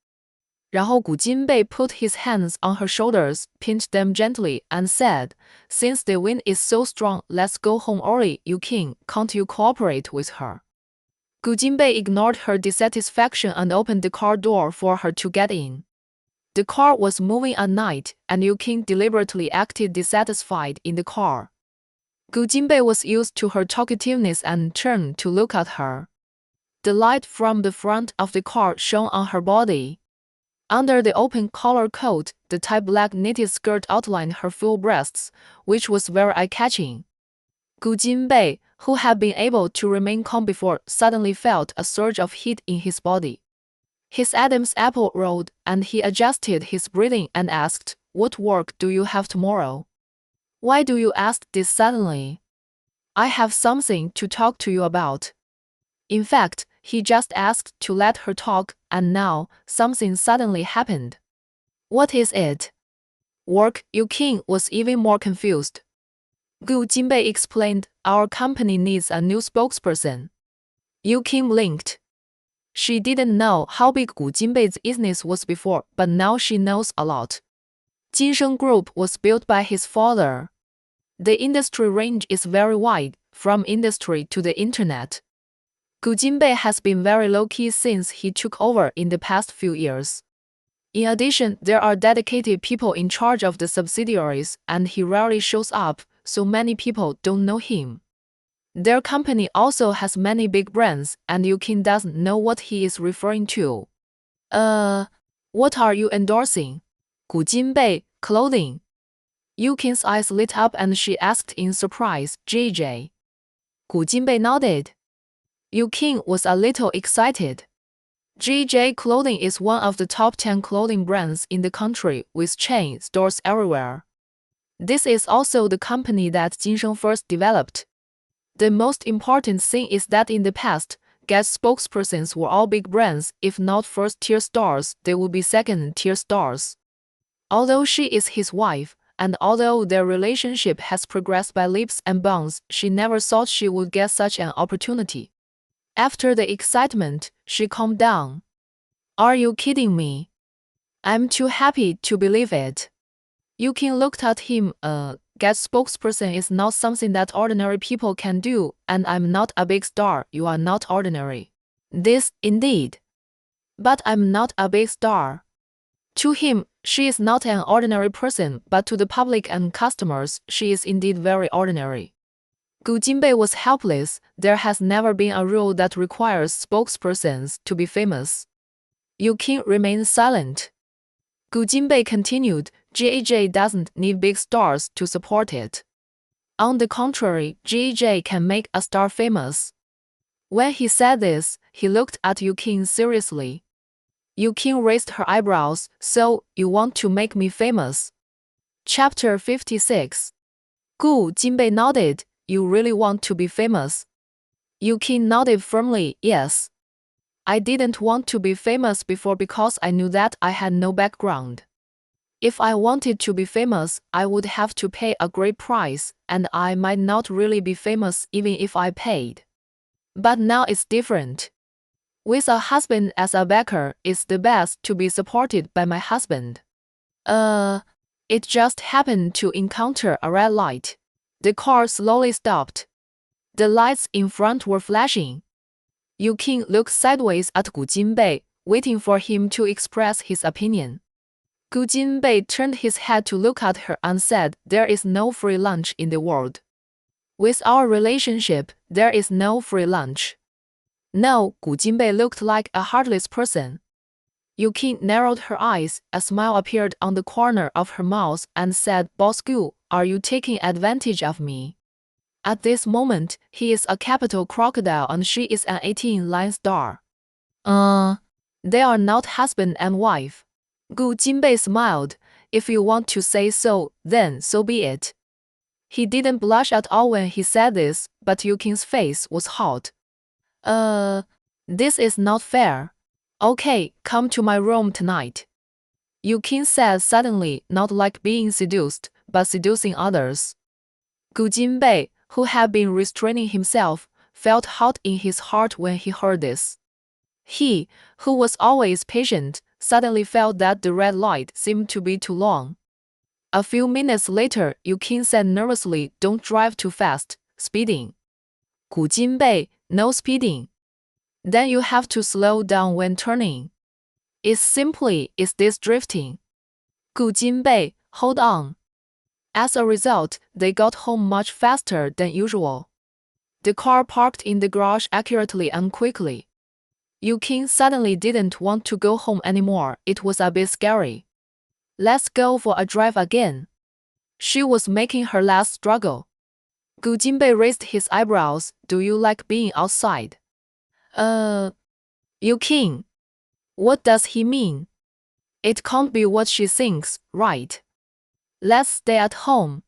然后古金贝 put his hands on her shoulders, pinched them gently, and said, "Since the wind is so strong, let's go home early, Yukin. Can't you cooperate with her?" Gu Jinbei ignored her dissatisfaction and opened the car door for her to get in. The car was moving at night, and Yukin deliberately acted dissatisfied in the car. Gu Jinbei was used to her talkativeness and turned to look at her. The light from the front of the car shone on her body. Under the open collar coat, the tight black knitted skirt outlined her full breasts, which was very eye-catching. Gu Jinbei, who had been able to remain calm before, suddenly felt a surge of heat in his body. His Adam's apple rolled, and he adjusted his breathing and asked, what work do you have tomorrow? Why do you ask this suddenly? I have something to talk to you about. In fact, he just asked to let her talk, and now, something suddenly happened. What is it? Work. Yu-king was even more confused. Gu Jinbei explained, our company needs a new spokesperson. Yu-king blinked. She didn't know how big Gu Jinbei's business was before, but now she knows a lot. Jinsheng Group was built by his father. The industry range is very wide, from industry to the internet. Gu Jinbei has been very low-key since he took over in the past few years. In addition, there are dedicated people in charge of the subsidiaries, and he rarely shows up, so many people don't know him. Their company also has many big brands, and Yu-king doesn't know what he is referring to. What are you endorsing? Gu Jinbei, clothing. Yu-king's eyes lit up and she asked in surprise, JJ. Gu Jinbei nodded. Yu-king was a little excited. JJ Clothing is one of the top 10 clothing brands in the country with chain stores everywhere. This is also the company that Jinsheng first developed. The most important thing is that in the past, guest spokespersons were all big brands. If not first-tier stars, they would be second-tier stars. Although she is his wife, and although their relationship has progressed by leaps and bounds, she never thought she would get such an opportunity. After the excitement, she calmed down. Are you kidding me? I'm too happy to believe it. Yu-king looked at him. Guest spokesperson is not something that ordinary people can do, and I'm not a big star. You are not ordinary. This, indeed. But I'm not a big star. To him, she is not an ordinary person, but to the public and customers, she is indeed very ordinary. Gu Jinbei was helpless. There has never been a rule that requires spokespersons to be famous. Yu-king remained silent. Gu Jinbei continued, JJ doesn't need big stars to support it. On the contrary, JJ can make a star famous. When he said this, he looked at Yu-king seriously. Yu-king raised her eyebrows. So, you want to make me famous? Chapter 56. Gu Jinbei nodded. You really want to be famous? Yu-king nodded firmly, yes. I didn't want to be famous before because I knew that I had no background. If I wanted to be famous, I would have to pay a great price, and I might not really be famous even if I paid. But now it's different. With a husband as a backer, it's the best to be supported by my husband. It just happened to encounter a red light. The car slowly stopped. The lights in front were flashing. Yu-king looked sideways at Gu Jinbei, waiting for him to express his opinion. Gu Jinbei turned his head to look at her and said, there is no free lunch in the world. With our relationship, there is no free lunch. No, Gu Jinbei looked like a heartless person. Yu-king narrowed her eyes, a smile appeared on the corner of her mouth and said, Boss Gu, are you taking advantage of me? At this moment, he is a capital crocodile and she is an 18-line star. They are not husband and wife. Gu Jinbei smiled. If you want to say so, then so be it. He didn't blush at all when he said this, but Yu-king's face was hot. This is not fair. Okay, come to my room tonight. Yu-king said suddenly, not like being seduced, but seducing others. Gu Jinbei, who had been restraining himself, felt hot in his heart when he heard this. He, who was always patient, suddenly felt that the red light seemed to be too long. A few minutes later, Yu-king said nervously, don't drive too fast, speeding. Gu Jinbei, no speeding. Then you have to slow down when turning. Is this drifting? Gu Jinbei, hold on. As a result, they got home much faster than usual. The car parked in the garage accurately and quickly. Yu-king suddenly didn't want to go home anymore. It was a bit scary. Let's go for a drive again. She was making her last struggle. Gu Jinbei raised his eyebrows. Do you like being outside? Yu-king. What does he mean? It can't be what she thinks, right? Let's stay at home.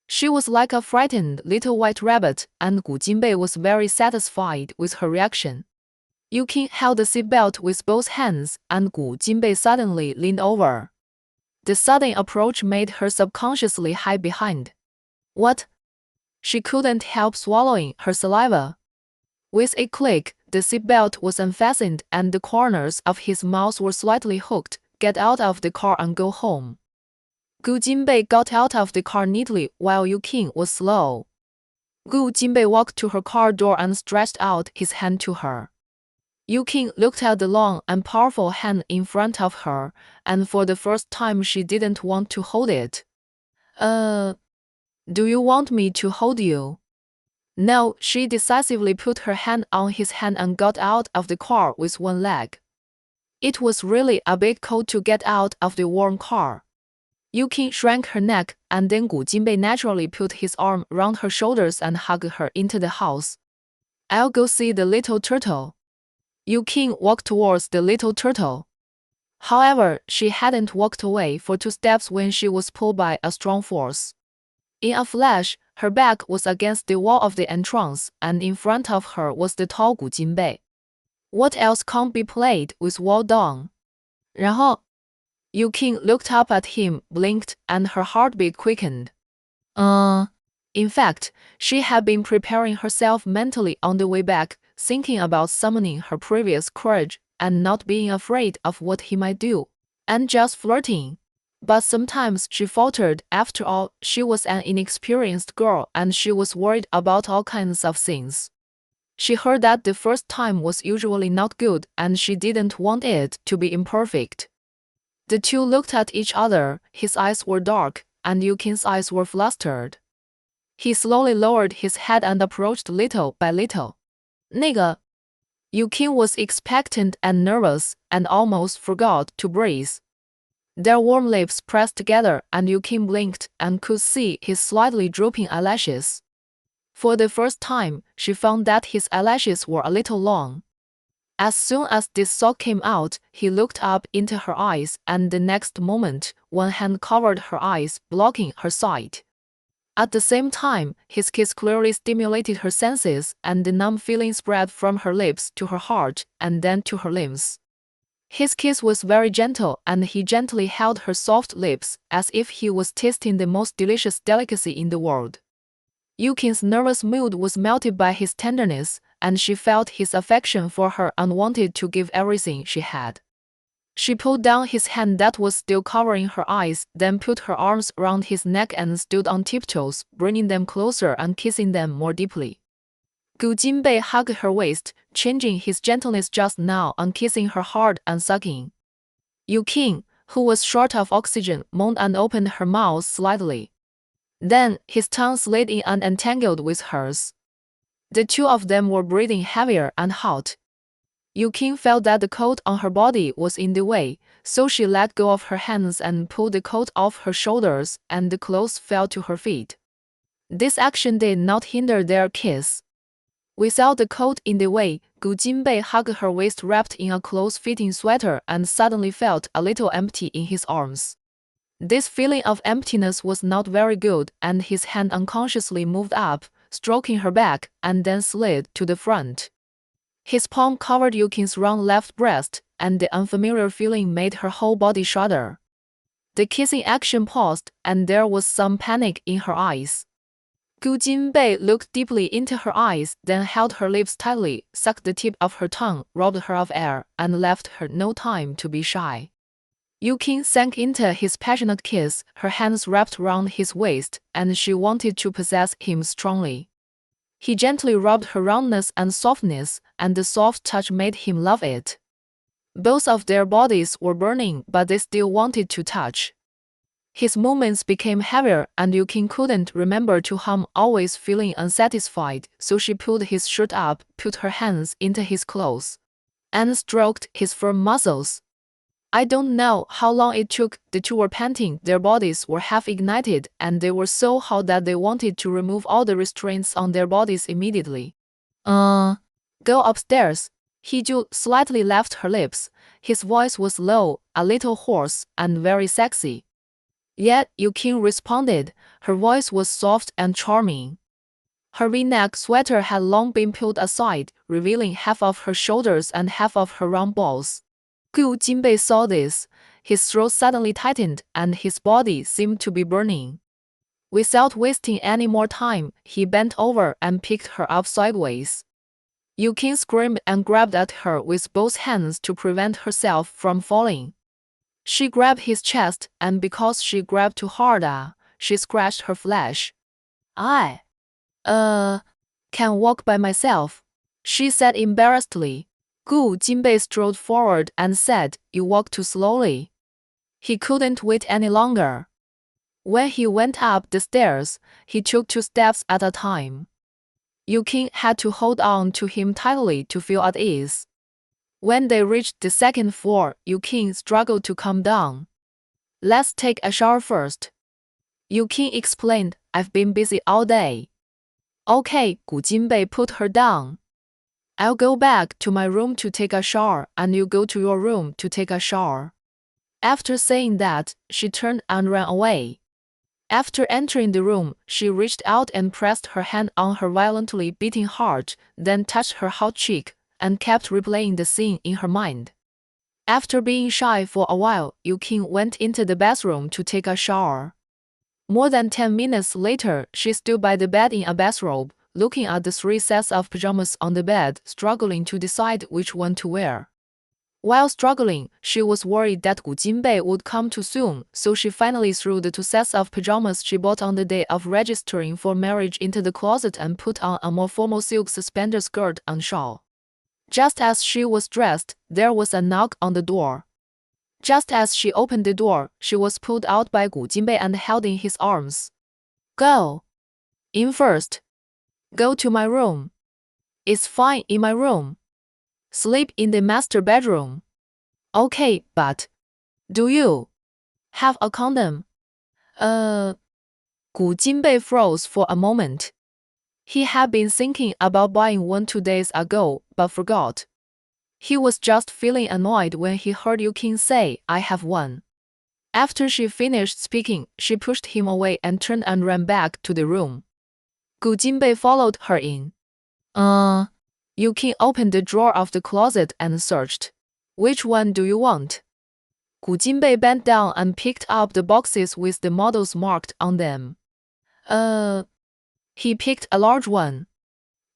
She was like a frightened little white rabbit, and Gu Jinbei was very satisfied with her reaction. Yukin held the seatbelt with both hands, and Gu Jinbei suddenly leaned over. The sudden approach made her subconsciously hide behind. What? She couldn't help swallowing her saliva. With a click, the seatbelt was unfastened and the corners of his mouth were slightly hooked. Get out of the car and go home. Gu Jinbei got out of the car neatly while Yukin was slow. Gu Jinbei walked to her car door and stretched out his hand to her. Yukin looked at the long and powerful hand in front of her, and for the first time she didn't want to hold it. Do you want me to hold you? No, she decisively put her hand on his hand and got out of the car with one leg. It was really a bit cold to get out of the warm car. Yukin shrank her neck, and then Gu Jinbei naturally put his arm round her shoulders and hugged her into the house. I'll go see the little turtle. Yukin walked towards the little turtle. However, she hadn't walked away for 2 steps when she was pulled by a strong force. In a flash, her back was against the wall of the entrance, and in front of her was the tall Gu Jinbei. What else can't be played with wall down? 然后 Yukin looked up at him, blinked, and her heartbeat quickened. In fact, she had been preparing herself mentally on the way back, thinking about summoning her previous courage and not being afraid of what he might do, and just flirting. But sometimes she faltered. After all, she was an inexperienced girl and she was worried about all kinds of things. She heard that the first time was usually not good and she didn't want it to be imperfect. The two looked at each other. His eyes were dark, and Yukin's eyes were flustered. He slowly lowered his head and approached little by little. 那个 Yukin was expectant and nervous, and almost forgot to breathe. Their warm lips pressed together, and Yukin blinked and could see his slightly drooping eyelashes. For the first time, she found that his eyelashes were a little long. As soon as this thought came out, he looked up into her eyes, and the next moment, one hand covered her eyes, blocking her sight. At the same time, his kiss clearly stimulated her senses, and the numb feeling spread from her lips to her heart, and then to her limbs. His kiss was very gentle, and he gently held her soft lips, as if he was tasting the most delicious delicacy in the world. Yukin's nervous mood was melted by his tenderness, and she felt his affection for her and wanted to give everything she had. She pulled down his hand that was still covering her eyes, then put her arms around his neck and stood on tiptoes, bringing them closer and kissing them more deeply. Gu Jinbei hugged her waist, changing his gentleness just now and kissing her hard and sucking. Yukin, who was short of oxygen, moaned and opened her mouth slightly. Then, his tongue slid in and entangled with hers. The two of them were breathing heavier and hot. Yukin felt that the coat on her body was in the way, so she let go of her hands and pulled the coat off her shoulders, and the clothes fell to her feet. This action did not hinder their kiss. Without the coat in the way, Gu Jinbei hugged her waist wrapped in a close-fitting sweater and suddenly felt a little empty in his arms. This feeling of emptiness was not very good, and his hand unconsciously moved up, stroking her back, and then slid to the front. His palm covered Yukin's round left breast, and the unfamiliar feeling made her whole body shudder. The kissing action paused, and there was some panic in her eyes. Gu Jinbei looked deeply into her eyes, then held her lips tightly, sucked the tip of her tongue, robbed her of air, and left her no time to be shy. Yukin sank into his passionate kiss, her hands wrapped round his waist, and she wanted to possess him strongly. He gently rubbed her roundness and softness, and the soft touch made him love it. Both of their bodies were burning, but they still wanted to touch. His movements became heavier, and Yukin couldn't remember to hum, always feeling unsatisfied, so she pulled his shirt up, put her hands into his clothes, and stroked his firm muscles. I don't know how long it took. The two were panting, their bodies were half ignited, and they were so hot that they wanted to remove all the restraints on their bodies immediately. Go upstairs. Hee-ju slightly left her lips. His voice was low, a little hoarse, and very sexy. Yet Yu King responded. Her voice was soft and charming. Her V-neck sweater had long been pulled aside, revealing half of her shoulders and half of her round balls. Gu Jinbei saw this. His throat suddenly tightened, and his body seemed to be burning. Without wasting any more time, he bent over and picked her up sideways. Yu King screamed and grabbed at her with both hands to prevent herself from falling. She grabbed his chest, and because she grabbed too hard, she scratched her flesh. I can walk by myself, she said embarrassedly. Gu Jinbei strode forward and said, You walk too slowly. He couldn't wait any longer. When he went up the stairs, he took 2 steps at a time. Yu King had to hold on to him tightly to feel at ease. When they reached the 2nd floor, Yu King struggled to calm down. Let's take a shower first, Yu King explained. I've been busy all day. Okay, Gu Jinbei put her down. I'll go back to my room to take a shower, and you go to your room to take a shower. After saying that, she turned and ran away. After entering the room, she reached out and pressed her hand on her violently beating heart, then touched her hot cheek, and kept replaying the scene in her mind. After being shy for a while, Yu King went into the bathroom to take a shower. More than 10 minutes later, she stood by the bed in a bathrobe, looking at the 3 sets of pajamas on the bed, struggling to decide which one to wear. While struggling, she was worried that Gu Jinbei would come too soon, so she finally threw the 2 sets of pajamas she bought on the day of registering for marriage into the closet and put on a more formal silk suspender skirt and shawl. Just as she was dressed, there was a knock on the door. Just as she opened the door, she was pulled out by Gu Jinbei and held in his arms. Go in first. Go to my room. It's fine in my room. Sleep in the master bedroom. Okay, but do you have a condom? Gu Jinbei froze for a moment. He had been thinking about buying one 2 days ago, but forgot. He was just feeling annoyed when he heard Yu King say, I have one. After she finished speaking, she pushed him away and turned and ran back to the room. Gu Jinbei followed her in. Yu King opened the drawer of the closet and searched. Which one do you want? Gu Jinbei bent down and picked up the boxes with the models marked on them. He picked a large one.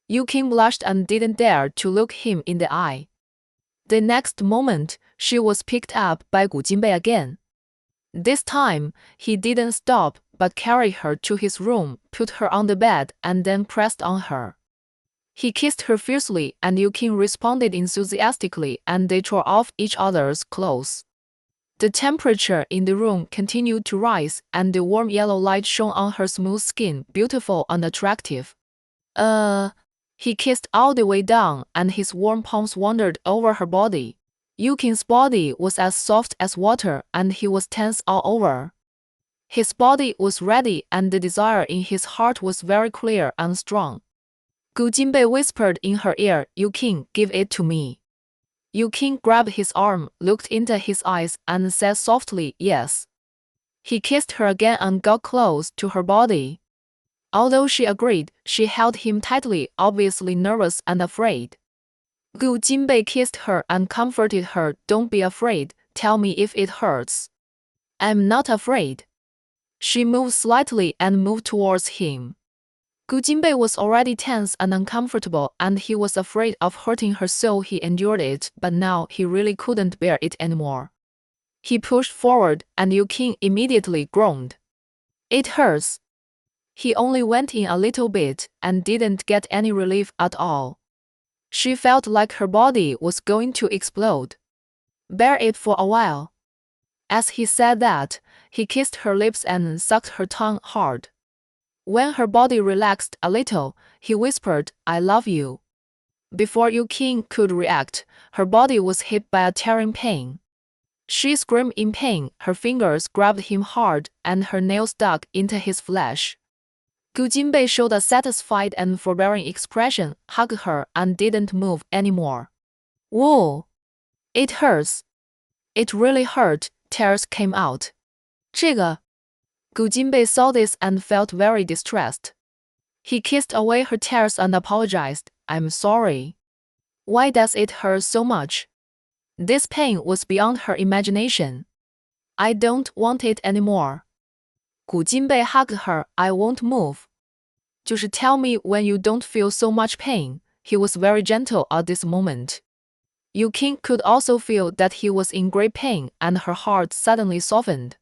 Yu King blushed and didn't dare to look him in the eye. The next moment, she was picked up by Gu Jinbei again. This time, he didn't stop, but carried her to his room, put her on the bed, and then pressed on her. He kissed her fiercely, and Yu King responded enthusiastically, and they tore off each other's clothes. The temperature in the room continued to rise, and the warm yellow light shone on her smooth skin, beautiful and attractive. He kissed all the way down, and his warm palms wandered over her body. Yu King's body was as soft as water, and he was tense all over. His body was ready, and the desire in his heart was very clear and strong. Gu Jinbei whispered in her ear, Yu King, give it to me. Yu King grabbed his arm, looked into his eyes, and said softly, yes. He kissed her again and got close to her body. Although she agreed, she held him tightly, obviously nervous and afraid. Gu Jinbei kissed her and comforted her. Don't be afraid, tell me if it hurts. I'm not afraid. She moved slightly and moved towards him. Gu Jinbei was already tense and uncomfortable, and he was afraid of hurting her, so he endured it, but now he really couldn't bear it anymore. He pushed forward, and Yu King immediately groaned. It hurts. He only went in a little bit, and didn't get any relief at all. She felt like her body was going to explode. Bear it for a while. As he said that, he kissed her lips and sucked her tongue hard. When her body relaxed a little, he whispered, I love you. Before Yu King could react, her body was hit by a tearing pain. She screamed in pain, her fingers grabbed him hard, and her nails dug into his flesh. Gu Jinbei showed a satisfied and forbearing expression, hugged her, and didn't move anymore. Whoa! It hurts. It really hurt, tears came out. 这个 Gu Jinbei saw this and felt very distressed. He kissed away her tears and apologized. I'm sorry. Why does it hurt so much? This pain was beyond her imagination. I don't want it anymore. Gu Jinbei hugged her. I won't move. Just tell me when you don't feel so much pain. He was very gentle at this moment. Yu Qing could also feel that he was in great pain, and her heart suddenly softened.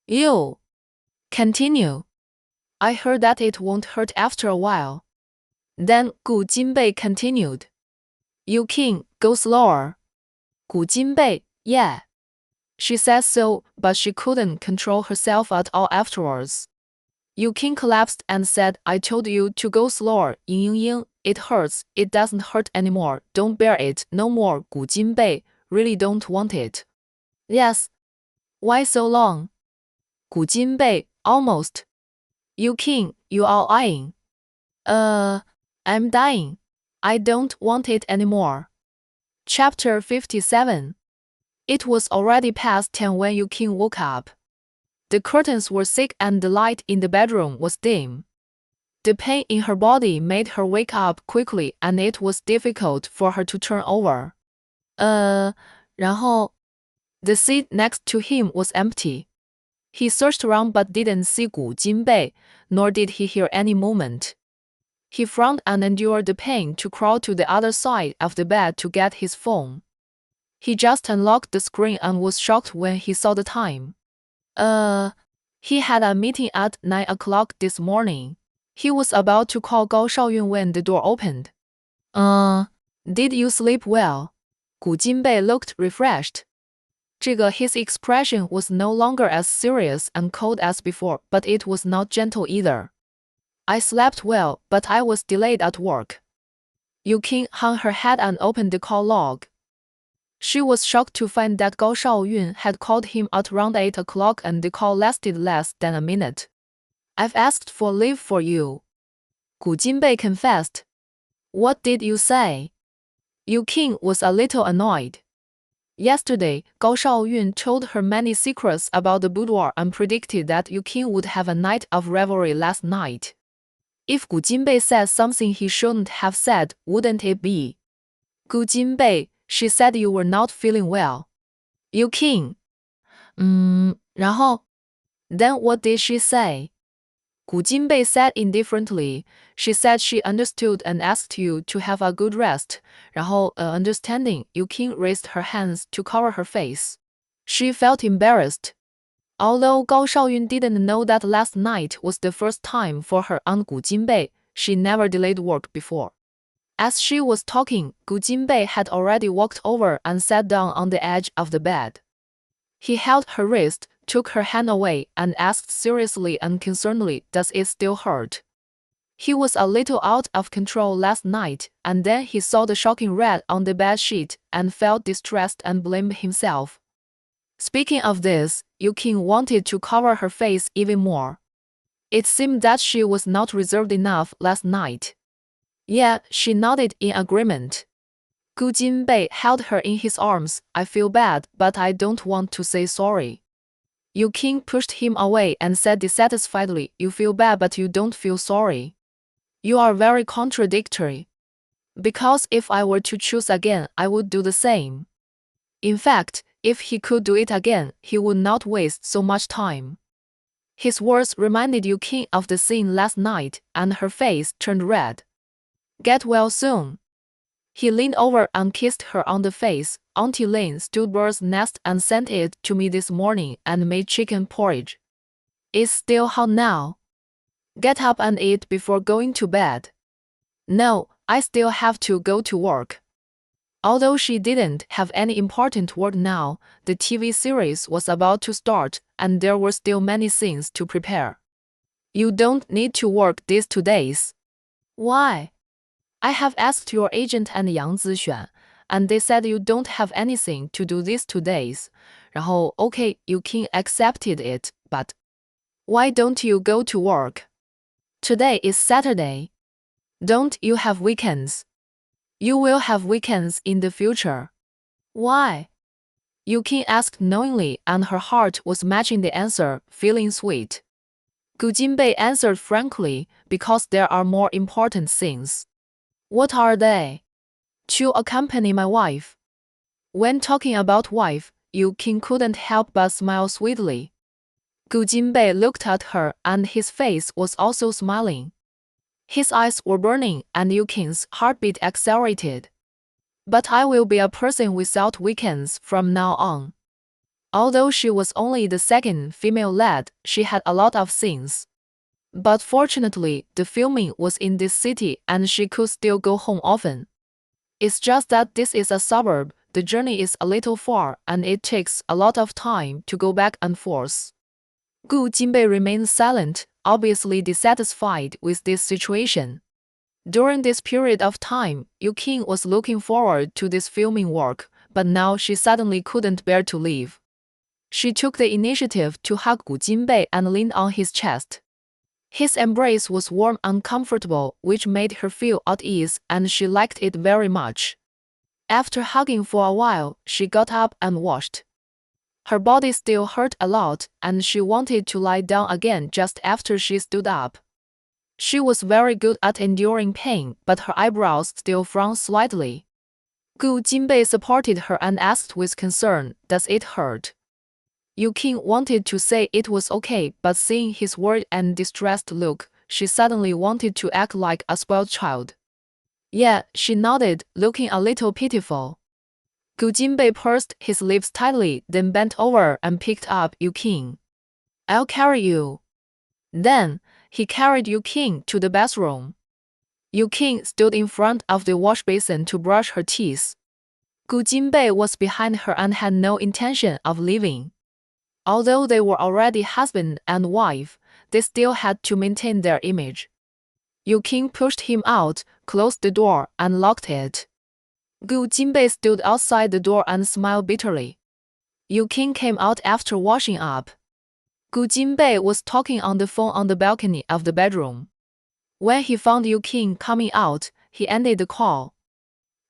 You. Continue. I heard that it won't hurt after a while. Then Gu Jinbei continued. Yu Qing, go slower. Gu Jinbei, yeah. She said so, but she couldn't control herself at all afterwards. Yu Qing collapsed and said, I told you to go slower, Ying Ying. It hurts, it doesn't hurt anymore, don't bear it no more. Gu Jinbei, really don't want it. Yes. Why so long? Gu Jinbei, almost. Yu Qing, you are lying. I'm dying. I don't want it anymore. Chapter 57. It was already past 10 when Yu Qing woke up. The curtains were thick and the light in the bedroom was dim. The pain in her body made her wake up quickly and it was difficult for her to turn over. 然后 The seat next to him was empty. He searched around but didn't see Gu Jinbei, nor did he hear any movement. He frowned and endured the pain to crawl to the other side of the bed to get his phone. He just unlocked the screen and was shocked when he saw the time. He had a meeting at 9 o'clock this morning. He was about to call Gao Shaoyun when the door opened. Did you sleep well? Gu Jinbei looked refreshed. His expression was no longer as serious and cold as before, but it was not gentle either. I slept well, but I was delayed at work. Yu Qing hung her head and opened the call log. She was shocked to find that Gao Shaoyun had called him at around 8 o'clock and the call lasted less than a minute. I've asked for leave for you. Gu Jinbei confessed. What did you say? Yu Qing was a little annoyed. Yesterday, Gao Shaoyun told her many secrets about the boudoir and predicted that Yu Qing would have a night of revelry last night. If Gu Jinbei said something he shouldn't have said, wouldn't it be? Gu Jinbei, she said you were not feeling well. Yu Qing. 然后 Then what did she say? Gu Jinbei said indifferently. She said she understood and asked you to have a good rest. 然后, understanding, Yu Qing raised her hands to cover her face. She felt embarrassed. Although Gao Shaoyun didn't know that last night was the first time for her and Gu Jinbei, she never delayed work before. As she was talking, Gu Jinbei had already walked over and sat down on the edge of the bed. He held her wrist, took her hand away, and asked seriously and concernedly, does it still hurt? He was a little out of control last night, and then he saw the shocking red on the bed sheet and felt distressed and blamed himself. Speaking of this, Yu Qing wanted to cover her face even more. It seemed that she was not reserved enough last night. Yeah, she nodded in agreement. Gu Jinbei held her in his arms. I feel bad, but I don't want to say sorry. Yu Qing pushed him away and said dissatisfiedly, you feel bad but you don't feel sorry. You are very contradictory. Because if I were to choose again, I would do the same. In fact, if he could do it again, he would not waste so much time. His words reminded Yu Qing of the scene last night, and her face turned red. Get well soon. He leaned over and kissed her on the face. Auntie Lin stewed bird's nest and sent it to me this morning and made chicken porridge. It's still hot now. Get up and eat before going to bed. No, I still have to go to work. Although she didn't have any important work now, the TV series was about to start and there were still many things to prepare. You don't need to work these 2 days. Why? I have asked your agent and Yang Zixuan, and they said you don't have anything to do these 2 days. 然后, okay, Yu Qing accepted it, but why don't you go to work? Today is Saturday. Don't you have weekends? You will have weekends in the future. Why? Yu Qing asked knowingly, and her heart was matching the answer, feeling sweet. Gu Jinbei answered frankly, because there are more important things. What are they? To accompany my wife. When talking about wife, Yu King couldn't help but smile sweetly. Gu Jinbei looked at her and his face was also smiling. His eyes were burning and Yu King's heartbeat accelerated. But I will be a person without weekends from now on. Although she was only the second female lead, she had a lot of scenes. But fortunately, the filming was in this city and she could still go home often. It's just that this is a suburb, the journey is a little far and it takes a lot of time to go back and forth. Gu Jinbei remained silent, obviously dissatisfied with this situation. During this period of time, Yu King was looking forward to this filming work, but now she suddenly couldn't bear to leave. She took the initiative to hug Gu Jinbei and leaned on his chest. His embrace was warm and comfortable, which made her feel at ease, and she liked it very much. After hugging for a while, she got up and washed. Her body still hurt a lot, and she wanted to lie down again just after she stood up. She was very good at enduring pain, but her eyebrows still frowned slightly. Gu Jinbei supported her and asked with concern, "Does it hurt?" Yu King wanted to say it was okay, but seeing his worried and distressed look, she suddenly wanted to act like a spoiled child. Yeah, she nodded, looking a little pitiful. Gu Jinbei pursed his lips tightly, then bent over and picked up Yu King. "I'll carry you." Then, he carried Yu King to the bathroom. Yu King stood in front of the wash basin to brush her teeth. Gu Jinbei was behind her and had no intention of leaving. Although they were already husband and wife, they still had to maintain their image. Yu King pushed him out, closed the door, and locked it. Gu Jinbei stood outside the door and smiled bitterly. Yu King came out after washing up. Gu Jinbei was talking on the phone on the balcony of the bedroom. When he found Yu King coming out, he ended the call.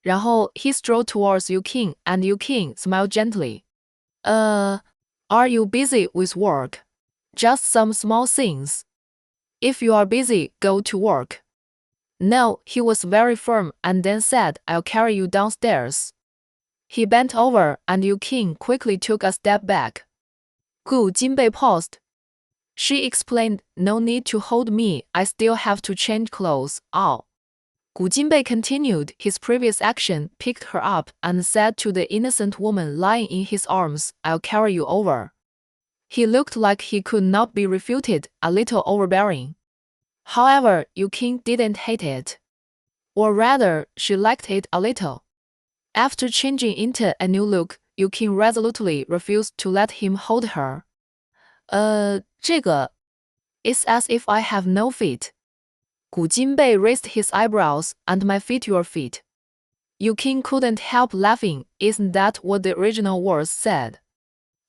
然后 he strolled towards Yu King and Yu King smiled gently. Are you busy with work? Just some small things. If you are busy, go to work. No, he was very firm and then said, "I'll carry you downstairs." He bent over and Yu King quickly took a step back. Gu Jinbei paused. She explained, "No need to hold me, I still have to change clothes, Gu Jinbei continued his previous action, picked her up, and said to the innocent woman lying in his arms, "I'll carry you over." He looked like he could not be refuted, a little overbearing. However, Yu King didn't hate it. Or rather, she liked it a little. After changing into a new look, Yu King resolutely refused to let him hold her. 这个 It's as if I have no feet. Gu Jinbei raised his eyebrows, "And my feet your feet." Yu King couldn't help laughing. Isn't that what the original words said?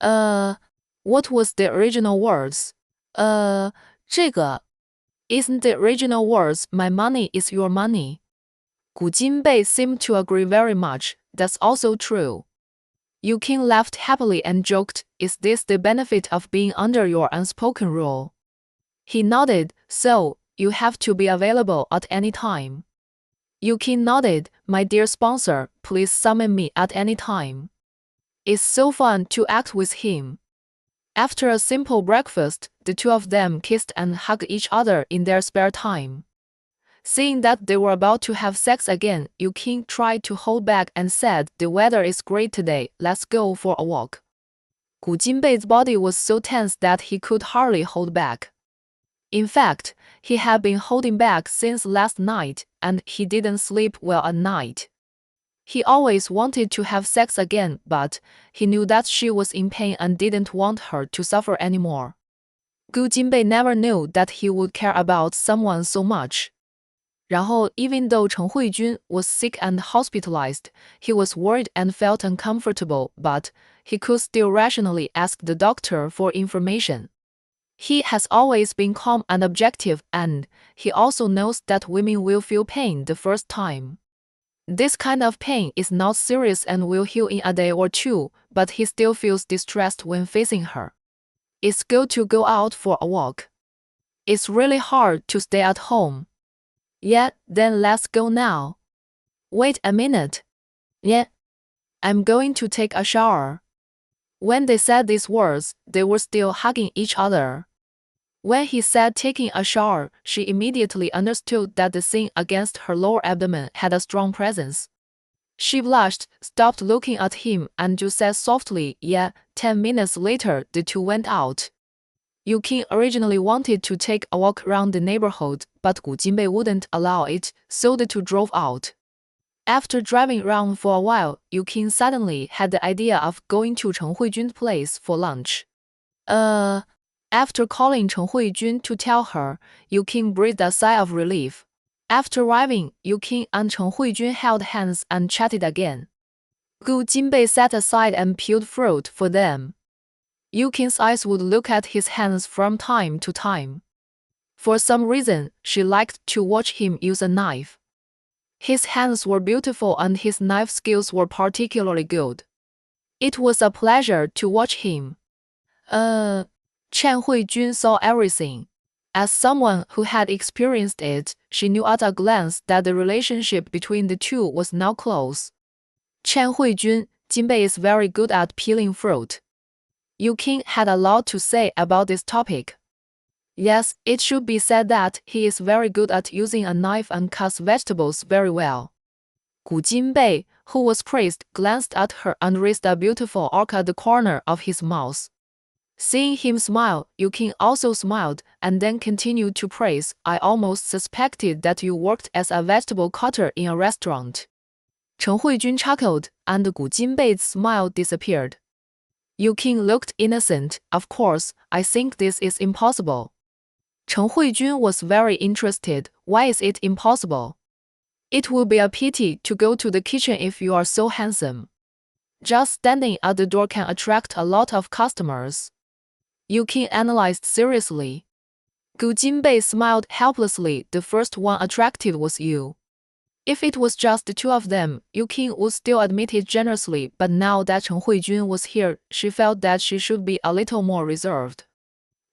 What was the original words? 这个 Isn't the original words, "My money is your money"? Gu Jinbei seemed to agree very much. That's also true. Yu King laughed happily and joked, "Is this the benefit of being under your unspoken rule?" He nodded, "So, you have to be available at any time." Yu King nodded, "My dear sponsor, please summon me at any time." It's so fun to act with him. After a simple breakfast, the two of them kissed and hugged each other in their spare time. Seeing that they were about to have sex again, Yu King tried to hold back and said, "The weather is great today, let's go for a walk." Gu Jinbei's body was so tense that he could hardly hold back. In fact, he had been holding back since last night, and he didn't sleep well at night. He always wanted to have sex again, but he knew that she was in pain and didn't want her to suffer anymore. Gu Jinbei never knew that he would care about someone so much. 然后, even though Chen Huijun was sick and hospitalized, he was worried and felt uncomfortable, but he could still rationally ask the doctor for information. He has always been calm and objective, and he also knows that women will feel pain the first time. This kind of pain is not serious and will heal in a day or two, but he still feels distressed when facing her. It's good to go out for a walk. It's really hard to stay at home. Yeah, then let's go now. Wait a minute. Yeah, I'm going to take a shower. When they said these words, they were still hugging each other. When he said taking a shower, she immediately understood that the skin against her lower abdomen had a strong presence. She blushed, stopped looking at him, and just said softly, yeah. 10 minutes later, the two went out. Yukin originally wanted to take a walk around the neighborhood, but Gu Jinbei wouldn't allow it, so the two drove out. After driving around for a while, Yukin suddenly had the idea of going to Chen Huijun's place for lunch. After calling Chen Huijun to tell her, Yukin breathed a sigh of relief. After arriving, Yukin and Chen Huijun held hands and chatted again. Gu Jinbei sat aside and peeled fruit for them. Yukin's eyes would look at his hands from time to time. For some reason, she liked to watch him use a knife. His hands were beautiful and his knife skills were particularly good. It was a pleasure to watch him. Chen Huijun saw everything. As someone who had experienced it, she knew at a glance that the relationship between the two was now close. Chen Huijun, Jinbei is very good at peeling fruit. Yukin had a lot to say about this topic. Yes, it should be said that he is very good at using a knife and cuts vegetables very well. Gu Jinbei, who was praised, glanced at her and raised a beautiful arc at the corner of his mouth. Seeing him smile, Yukin also smiled, and then continued to praise. I almost suspected that you worked as a vegetable cutter in a restaurant. Chen Huijun chuckled, and Gu Jinbei's smile disappeared. Yukin looked innocent. Of course, I think this is impossible. Chen Huijun was very interested. Why is it impossible? It would be a pity to go to the kitchen if you are so handsome. Just standing at the door can attract a lot of customers. Yukin analyzed seriously. Gu Jinbei smiled helplessly. The first one attracted was you. If it was just the two of them, Yukin would still admit it generously, but now that Chen Huijun was here, she felt that she should be a little more reserved.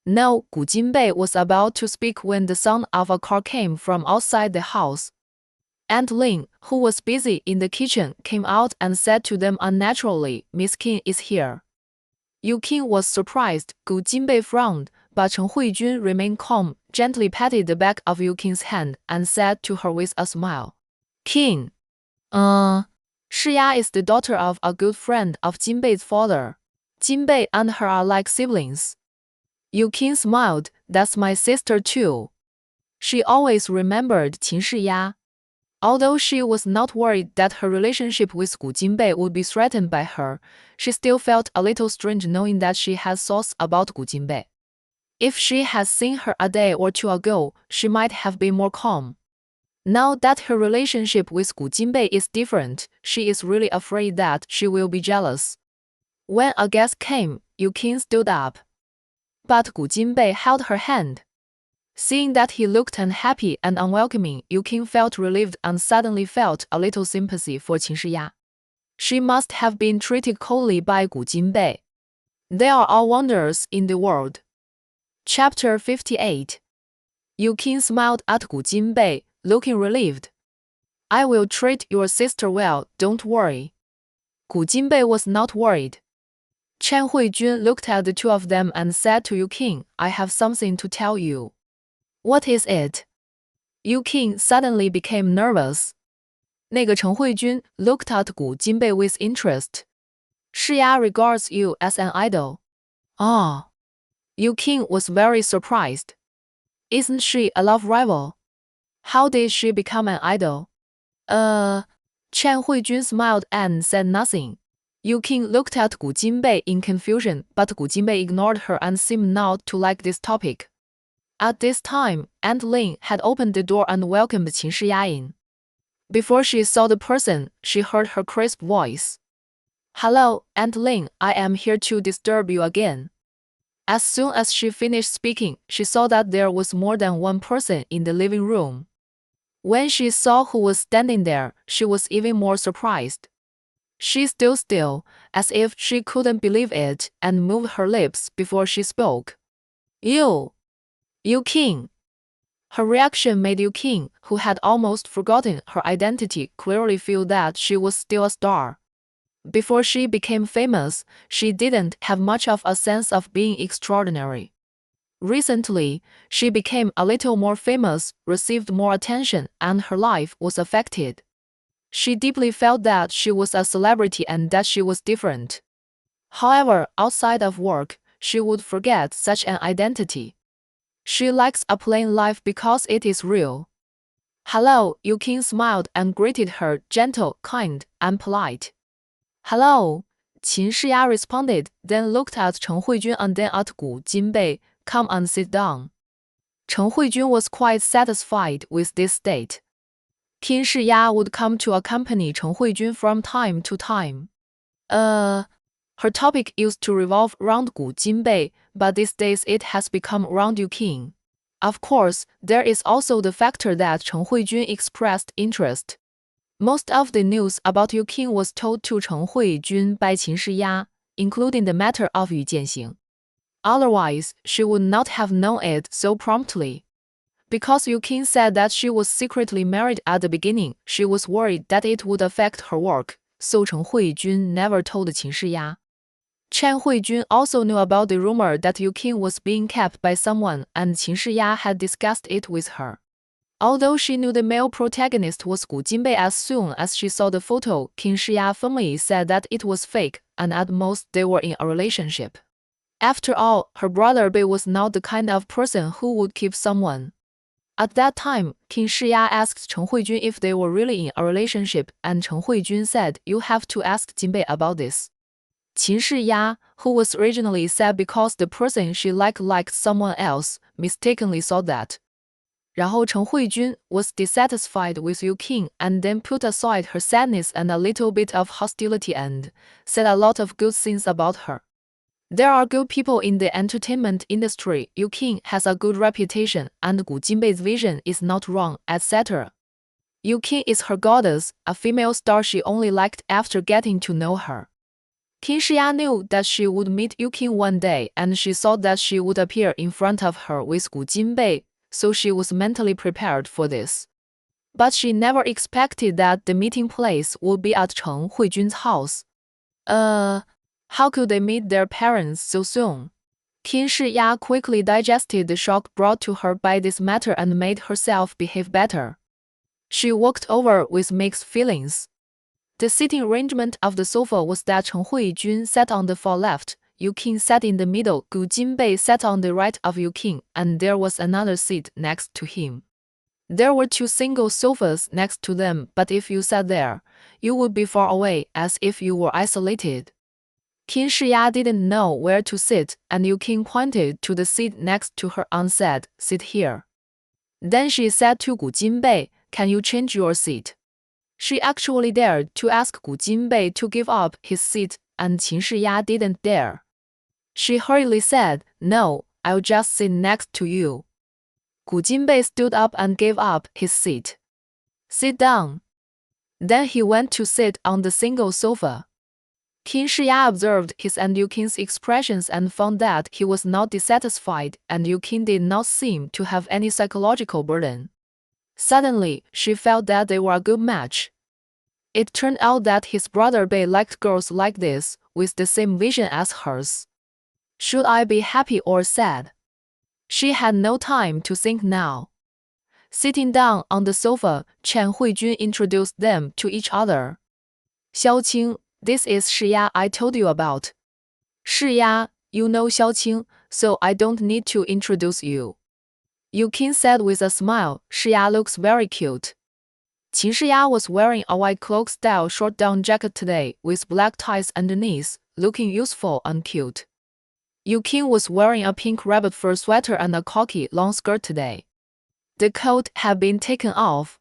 No, Gu Jinbei was about to speak when the sound of a car came from outside the house. Aunt Lin, who was busy in the kitchen, came out and said to them unnaturally, Miss Qin is here. Yukin was surprised. Gu Jinbei frowned, but Chen Huijun remained calm, gently patted the back of Yukin's hand, and said to her with a smile, Qin. Shiya is the daughter of a good friend of Jinbei's father. Jinbei and her are like siblings. Yukin smiled. That's my sister too. She always remembered Qin Shiya. Although she was not worried that her relationship with Gu Jinbei would be threatened by her, she still felt a little strange knowing that she had thoughts about Gu Jinbei. If she had seen her a day or two ago, she might have been more calm. Now that her relationship with Gu Jinbei is different, she is really afraid that she will be jealous. When a guest came, Yukin stood up. But Gu Jinbei held her hand. Seeing that he looked unhappy and unwelcoming, Yukin felt relieved and suddenly felt a little sympathy for Qin Shiya. She must have been treated coldly by Gu Jinbei. They are all wonders in the world. Chapter 58. Yukin smiled at Gu Jinbei, looking relieved. I will treat your sister well, don't worry. Gu Jinbei was not worried. Chen Huijun looked at the two of them and said to Yukin, I have something to tell you. What is it? Yukin suddenly became nervous. 那个陈慧君 looked at Gu Jinbei with interest. Shiya regards you as an idol. Ah. Yukin was very surprised. Isn't she a love rival? How did she become an idol? Chen Huijun smiled and said nothing. Yukin looked at Gu Jinbei in confusion, but Gu Jinbei ignored her and seemed not to like this topic. At this time, Aunt Lin had opened the door and welcomed Qin Shiya in. Before she saw the person, she heard her crisp voice. Hello, Aunt Lin, I am here to disturb you again. As soon as she finished speaking, she saw that there was more than one person in the living room. When she saw who was standing there, she was even more surprised. She stood still, as if she couldn't believe it, and moved her lips before she spoke. You. Yu Qing. Her reaction made Yu Qing, who had almost forgotten her identity, clearly feel that she was still a star. Before she became famous, she didn't have much of a sense of being extraordinary. Recently, she became a little more famous, received more attention, and her life was affected. She deeply felt that she was a celebrity and that she was different. However, outside of work, she would forget such an identity. She likes a plain life because it is real. Hello, Yu Qing smiled and greeted her, gentle, kind, and polite. Hello, Qin Shiya responded, then looked at Chen Huijun and then at Gu Jinbei. Come and sit down. Chen Huijun was quite satisfied with this state. Qin Shiya would come to accompany Chen Huijun from time to time. Her topic used to revolve around Gu Jinbei, but these days it has become around Yu Qing. Of course, there is also the factor that Chen Huijun expressed interest. Most of the news about Yu Qing was told to Chen Huijun by Qin Shiya, including the matter of Yu Jianxing. Otherwise, she would not have known it so promptly. Because Yu Qing said that she was secretly married at the beginning, she was worried that it would affect her work, so Chen Huijun never told Qin Shiya. Chen Huijun also knew about the rumor that Yu Qing was being kept by someone, and Qin Shiya had discussed it with her. Although she knew the male protagonist was Gu Jinbei as soon as she saw the photo, Qin Shiya firmly said that it was fake, and at most they were in a relationship. After all, her brother Bei was not the kind of person who would keep someone. At that time, Qin Shiya asked Chen Huijun if they were really in a relationship, and Chen Huijun said, "You have to ask Jinbei about this." Qin Shiya, who was originally sad because the person she liked someone else, mistakenly thought that. 然后 Chen Huijun was dissatisfied with Yu Qing and then put aside her sadness and a little bit of hostility and said a lot of good things about her. There are good people in the entertainment industry, Yu Qing has a good reputation, and Gu Jinbei's vision is not wrong, etc. Yu Qing is her goddess, a female star she only liked after getting to know her. Qin Shiya knew that she would meet Yu Qing one day, and she thought that she would appear in front of her with Gu Jinbei, so she was mentally prepared for this. But she never expected that the meeting place would be at Chen Huijun's house. How could they meet their parents so soon? Qin Shiya quickly digested the shock brought to her by this matter and made herself behave better. She walked over with mixed feelings. The sitting arrangement of the sofa was that Chen Huijun sat on the far left, Yu Qing sat in the middle, Gu Jinbei sat on the right of Yu Qing, and there was another seat next to him. There were two single sofas next to them, but if you sat there, you would be far away, as if you were isolated. Qin Shiya didn't know where to sit, and Yu Qing pointed to the seat next to her and said, "Sit here." Then she said to Gu Jinbei, "Can you change your seat?" She actually dared to ask Gu Jinbei to give up his seat, and Qin Shiya didn't dare. She hurriedly said, "No, I'll just sit next to you." Gu Jinbei stood up and gave up his seat. "Sit down." Then he went to sit on the single sofa. Qin Shiya observed his and Yu Qing's expressions and found that he was not dissatisfied, and Yu Qing did not seem to have any psychological burden. Suddenly, she felt that they were a good match. It turned out that his brother Bei liked girls like this, with the same vision as hers. Should I be happy or sad? She had no time to think now. Sitting down on the sofa, Chen Huijun introduced them to each other. "Xiaoqing, this is Shiya I told you about." "Shiya, you know Xiaoqing, so I don't need to introduce you." Yu Qing said with a smile, "Shiya looks very cute." Qin Shiya was wearing a white cloak-style short-down jacket today, with black ties underneath, looking useful and cute. Yu Qing was wearing a pink rabbit fur sweater and a khaki long skirt today. The coat had been taken off.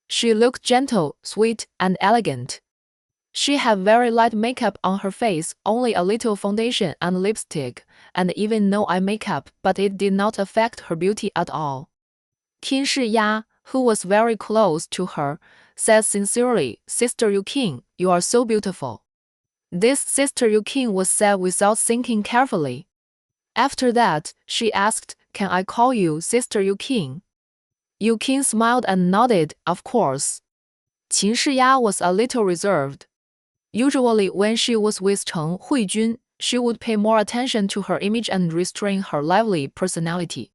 She looked gentle, sweet, and elegant. She had very light makeup on her face, only a little foundation and lipstick, and even no eye makeup, but it did not affect her beauty at all. Qin Shiya, who was very close to her, said sincerely, "Sister Yu Qing, you are so beautiful." This Sister Yu Qing was said without thinking carefully. After that, she asked, can I call you Sister Yukin? Yukin smiled and nodded, of course. Qin Shiya was a little reserved. Usually when she was with Cheng Huijun, she would pay more attention to her image and restrain her lively personality.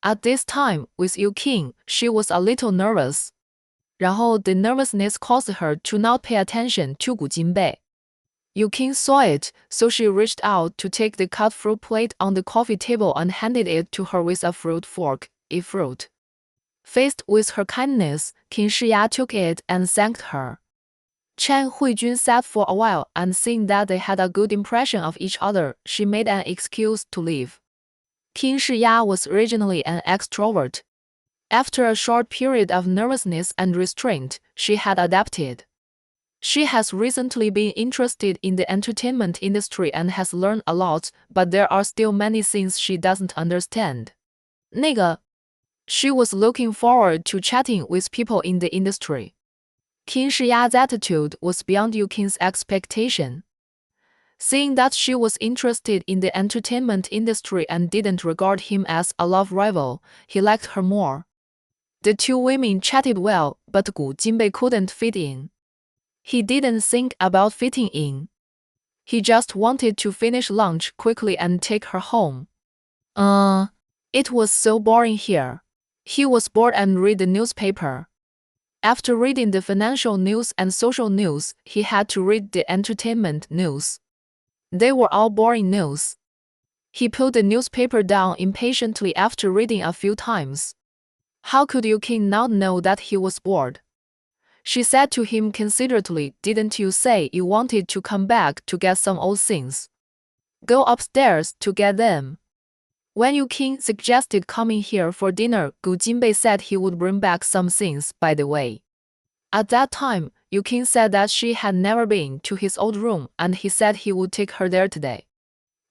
At this time, with Yukin, she was a little nervous. 然后 the nervousness caused her to not pay attention to Gu Jinbei. Yukin saw it, so she reached out to take the cut fruit plate on the coffee table and handed it to her with a fruit fork, a fruit. Faced with her kindness, Qin Shiya took it and thanked her. Chen Huijun sat for a while, and seeing that they had a good impression of each other, she made an excuse to leave. Qin Shiya was originally an extrovert. After a short period of nervousness and restraint, she had adapted. She has recently been interested in the entertainment industry and has learned a lot, but there are still many things she doesn't understand. 那个, she was looking forward to chatting with people in the industry. Qin Shiya's attitude was beyond Yukin's expectation. Seeing that she was interested in the entertainment industry and didn't regard him as a love rival, he liked her more. The two women chatted well, but Gu Jinbei couldn't fit in. He didn't think about fitting in. He just wanted to finish lunch quickly and take her home. It was so boring here. He was bored and read the newspaper. After reading the financial news and social news, he had to read the entertainment news. They were all boring news. He put the newspaper down impatiently after reading a few times. How could Yukin not know that he was bored? She said to him considerately, "Didn't you say you wanted to come back to get some old things? Go upstairs to get them." When Yukin suggested coming here for dinner, Gu Jinbei said he would bring back some things by the way. At that time, Yukin said that she had never been to his old room and he said he would take her there today.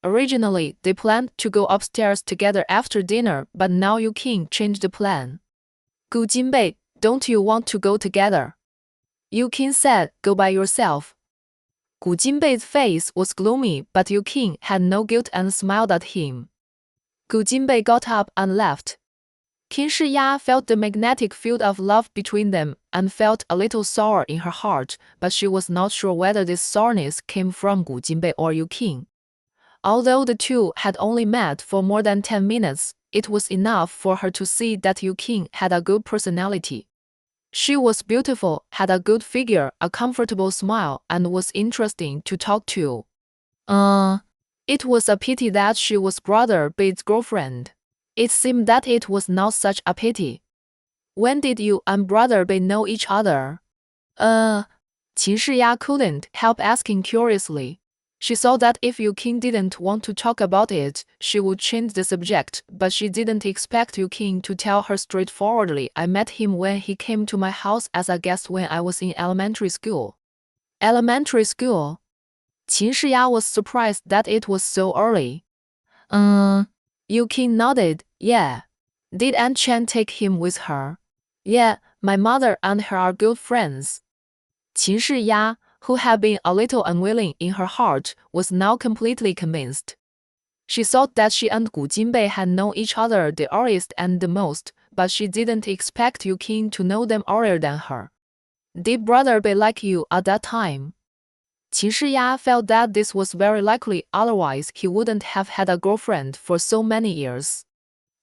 Originally, they planned to go upstairs together after dinner, but now Yukin changed the plan. "Gu Jinbei, don't you want to go together?" Yukin said, "Go by yourself." Gu Jinbei's face was gloomy, but Yukin had no guilt and smiled at him. Gu Jinbei got up and left. Qin Shiya felt the magnetic field of love between them and felt a little sour in her heart, but she was not sure whether this sourness came from Gu Jinbei or Yukin. Although the two had only met for more than 10 minutes, it was enough for her to see that Yukin had a good personality. She was beautiful, had a good figure, a comfortable smile, and was interesting to talk to. It was a pity that she was Brother Bei's girlfriend. It seemed that it was not such a pity. When did you and Brother Bei know each other? Qin Shiya couldn't help asking curiously. She saw that if Yukin didn't want to talk about it, she would change the subject, but she didn't expect Yukin to tell her straightforwardly. "I met him when he came to my house as a guest when I was in elementary school." Elementary school? Qin Shiya was surprised that it was so early. Yukin nodded, "Yeah. Did Aunt Chen take him with her?" "Yeah, my mother and her are good friends." Qin Shiya, who had been a little unwilling in her heart, was now completely convinced. She thought that she and Gu Jinbei had known each other the earliest and the most, but she didn't expect Yukin to know them earlier than her. "Did Brother Bei like you at that time?" Qin Shiya felt that this was very likely, otherwise he wouldn't have had a girlfriend for so many years.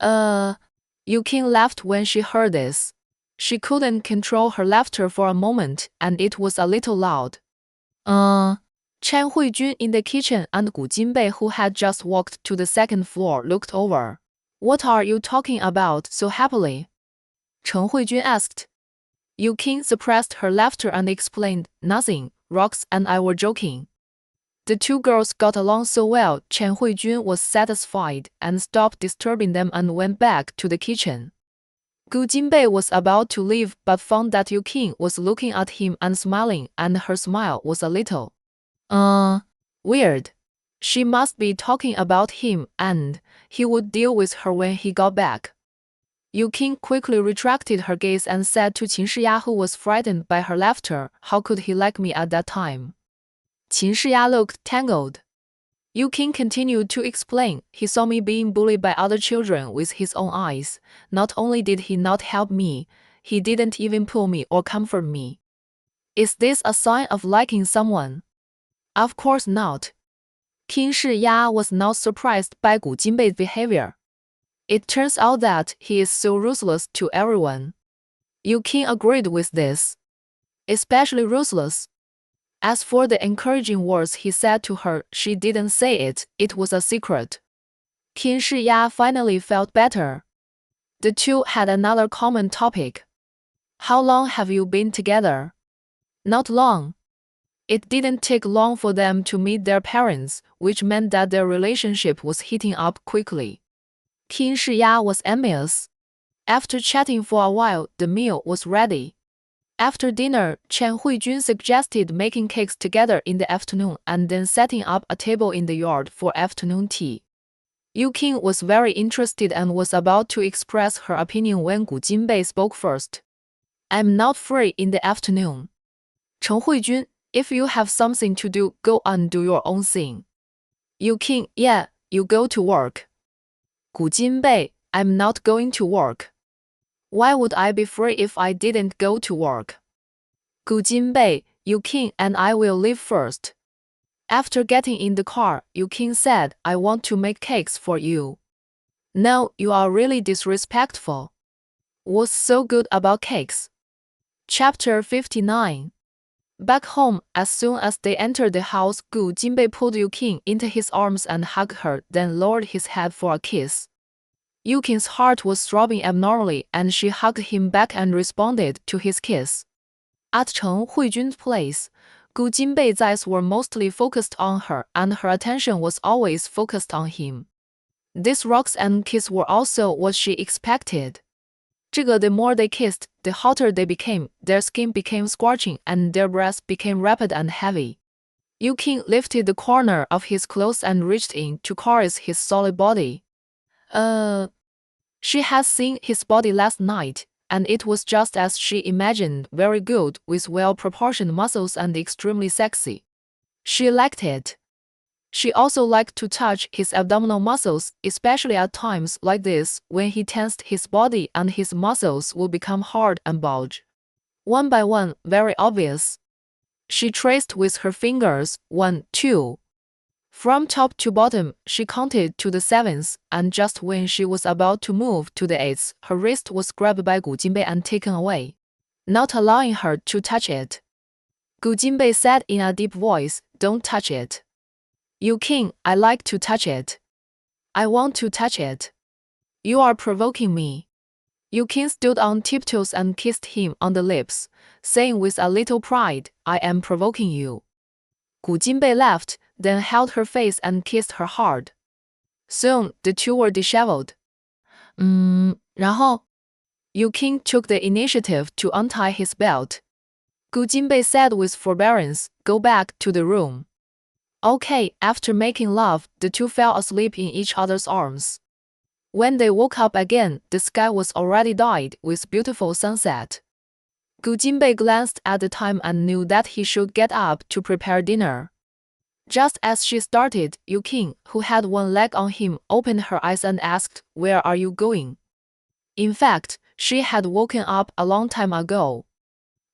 Yukin laughed when she heard this. She couldn't control her laughter for a moment, and it was a little loud. Chen Huijun in the kitchen and Gu Jinbei, who had just walked to the second floor, looked over. "What are you talking about so happily?" Chen Huijun asked. Yukin suppressed her laughter and explained, "Nothing, Rox and I were joking." The two girls got along so well, Chen Huijun was satisfied and stopped disturbing them and went back to the kitchen. Gu Jinbei was about to leave but found that Yukin was looking at him and smiling, and her smile was a little weird. She must be talking about him, and he would deal with her when he got back. Yukin quickly retracted her gaze and said to Qin Shiya, who was frightened by her laughter, "How could he like me at that time?" Qin Shiya looked tangled. Yu King continued to explain. He saw me being bullied by other children with his own eyes. Not only did he not help me, he didn't even pull me or comfort me. Is this a sign of liking someone? Of course not. Qin Shiya was not surprised by Gu Jinbei's behavior. It turns out that he is so ruthless to everyone. Yu King agreed with this. Especially ruthless. As for the encouraging words he said to her, she didn't say it, it was a secret. Qin Shiya finally felt better. The two had another common topic. How long have you been together? Not long. It didn't take long for them to meet their parents, which meant that their relationship was heating up quickly. Qin Shiya was envious. After chatting for a while, the meal was ready. After dinner, Chen Huijun suggested making cakes together in the afternoon and then setting up a table in the yard for afternoon tea. Yu King was very interested and was about to express her opinion when Gu Jinbei spoke first. I'm not free in the afternoon. Chen Huijun, if you have something to do, go and do your own thing. Yu King, yeah, you go to work. Gu Jinbei, I'm not going to work. Why would I be free if I didn't go to work? Gu Jinbei, Yu King and I will leave first. After getting in the car, Yu King said, I want to make cakes for you. No, you are really disrespectful. What's so good about cakes? Chapter 59. Back home, as soon as they entered the house, Gu Jinbei pulled Yu King into his arms and hugged her, then lowered his head for a kiss. Yu King's heart was throbbing abnormally and she hugged him back and responded to his kiss. At Chen Huijun's place, Gu Jinbei's eyes were mostly focused on her and her attention was always focused on him. These rocks and kiss were also what she expected. The more they kissed, the hotter they became, their skin became scorching and their breaths became rapid and heavy. Yu King lifted the corner of his clothes and reached in to caress his solid body. She had seen his body last night, and it was just as she imagined, very good, with well-proportioned muscles and extremely sexy. She liked it. She also liked to touch his abdominal muscles, especially at times like this, when he tensed his body and his muscles would become hard and bulge. One by one, very obvious. She traced with her fingers, 1, 2. From top to bottom, she counted to the 7th, and just when she was about to move to the 8th, her wrist was grabbed by Gu Jinbei and taken away, not allowing her to touch it. Gu Jinbei said in a deep voice, Don't touch it. Yu King, I like to touch it. I want to touch it. You are provoking me. Yu King stood on tiptoes and kissed him on the lips, saying with a little pride, I am provoking you. Gu Jinbei laughed, then held her face and kissed her hard. Soon, the two were disheveled. 然后? Yu King took the initiative to untie his belt. Gu Jinbei said with forbearance, Go back to the room. Okay, after making love, the two fell asleep in each other's arms. When they woke up again, the sky was already dyed with beautiful sunset. Gu Jinbei glanced at the time and knew that he should get up to prepare dinner. Just as she started, Yu King, who had one leg on him, opened her eyes and asked, Where are you going? In fact, she had woken up a long time ago.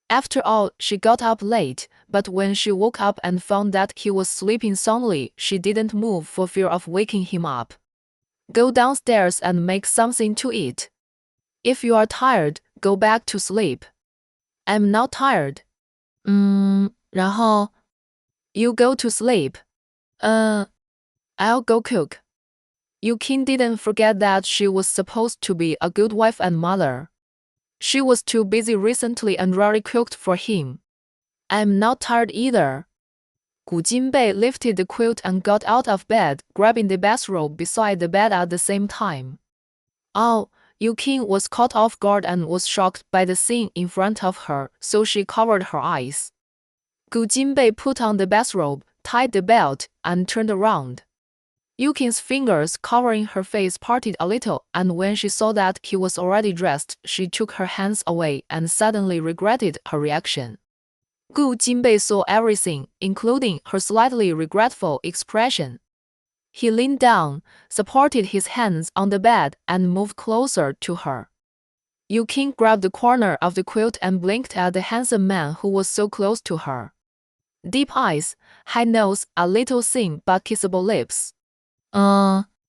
After all, she got up late, but when she woke up and found that he was sleeping soundly, she didn't move for fear of waking him up. Go downstairs and make something to eat. If you are tired, go back to sleep. I'm not tired. 然后? You go to sleep. I'll go cook. Yu King didn't forget that she was supposed to be a good wife and mother. She was too busy recently and rarely cooked for him. I'm not tired either. Gu Jinbei lifted the quilt and got out of bed, grabbing the bathrobe beside the bed at the same time. Oh, Yu King was caught off guard and was shocked by the scene in front of her, so she covered her eyes. Gu Jinbei put on the bathrobe, tied the belt, and turned around. Yu King's fingers covering her face parted a little, and when she saw that he was already dressed, she took her hands away and suddenly regretted her reaction. Gu Jinbei saw everything, including her slightly regretful expression. He leaned down, supported his hands on the bed, and moved closer to her. Yu King grabbed the corner of the quilt and blinked at the handsome man who was so close to her. Deep eyes, high nose, a little thin but kissable lips.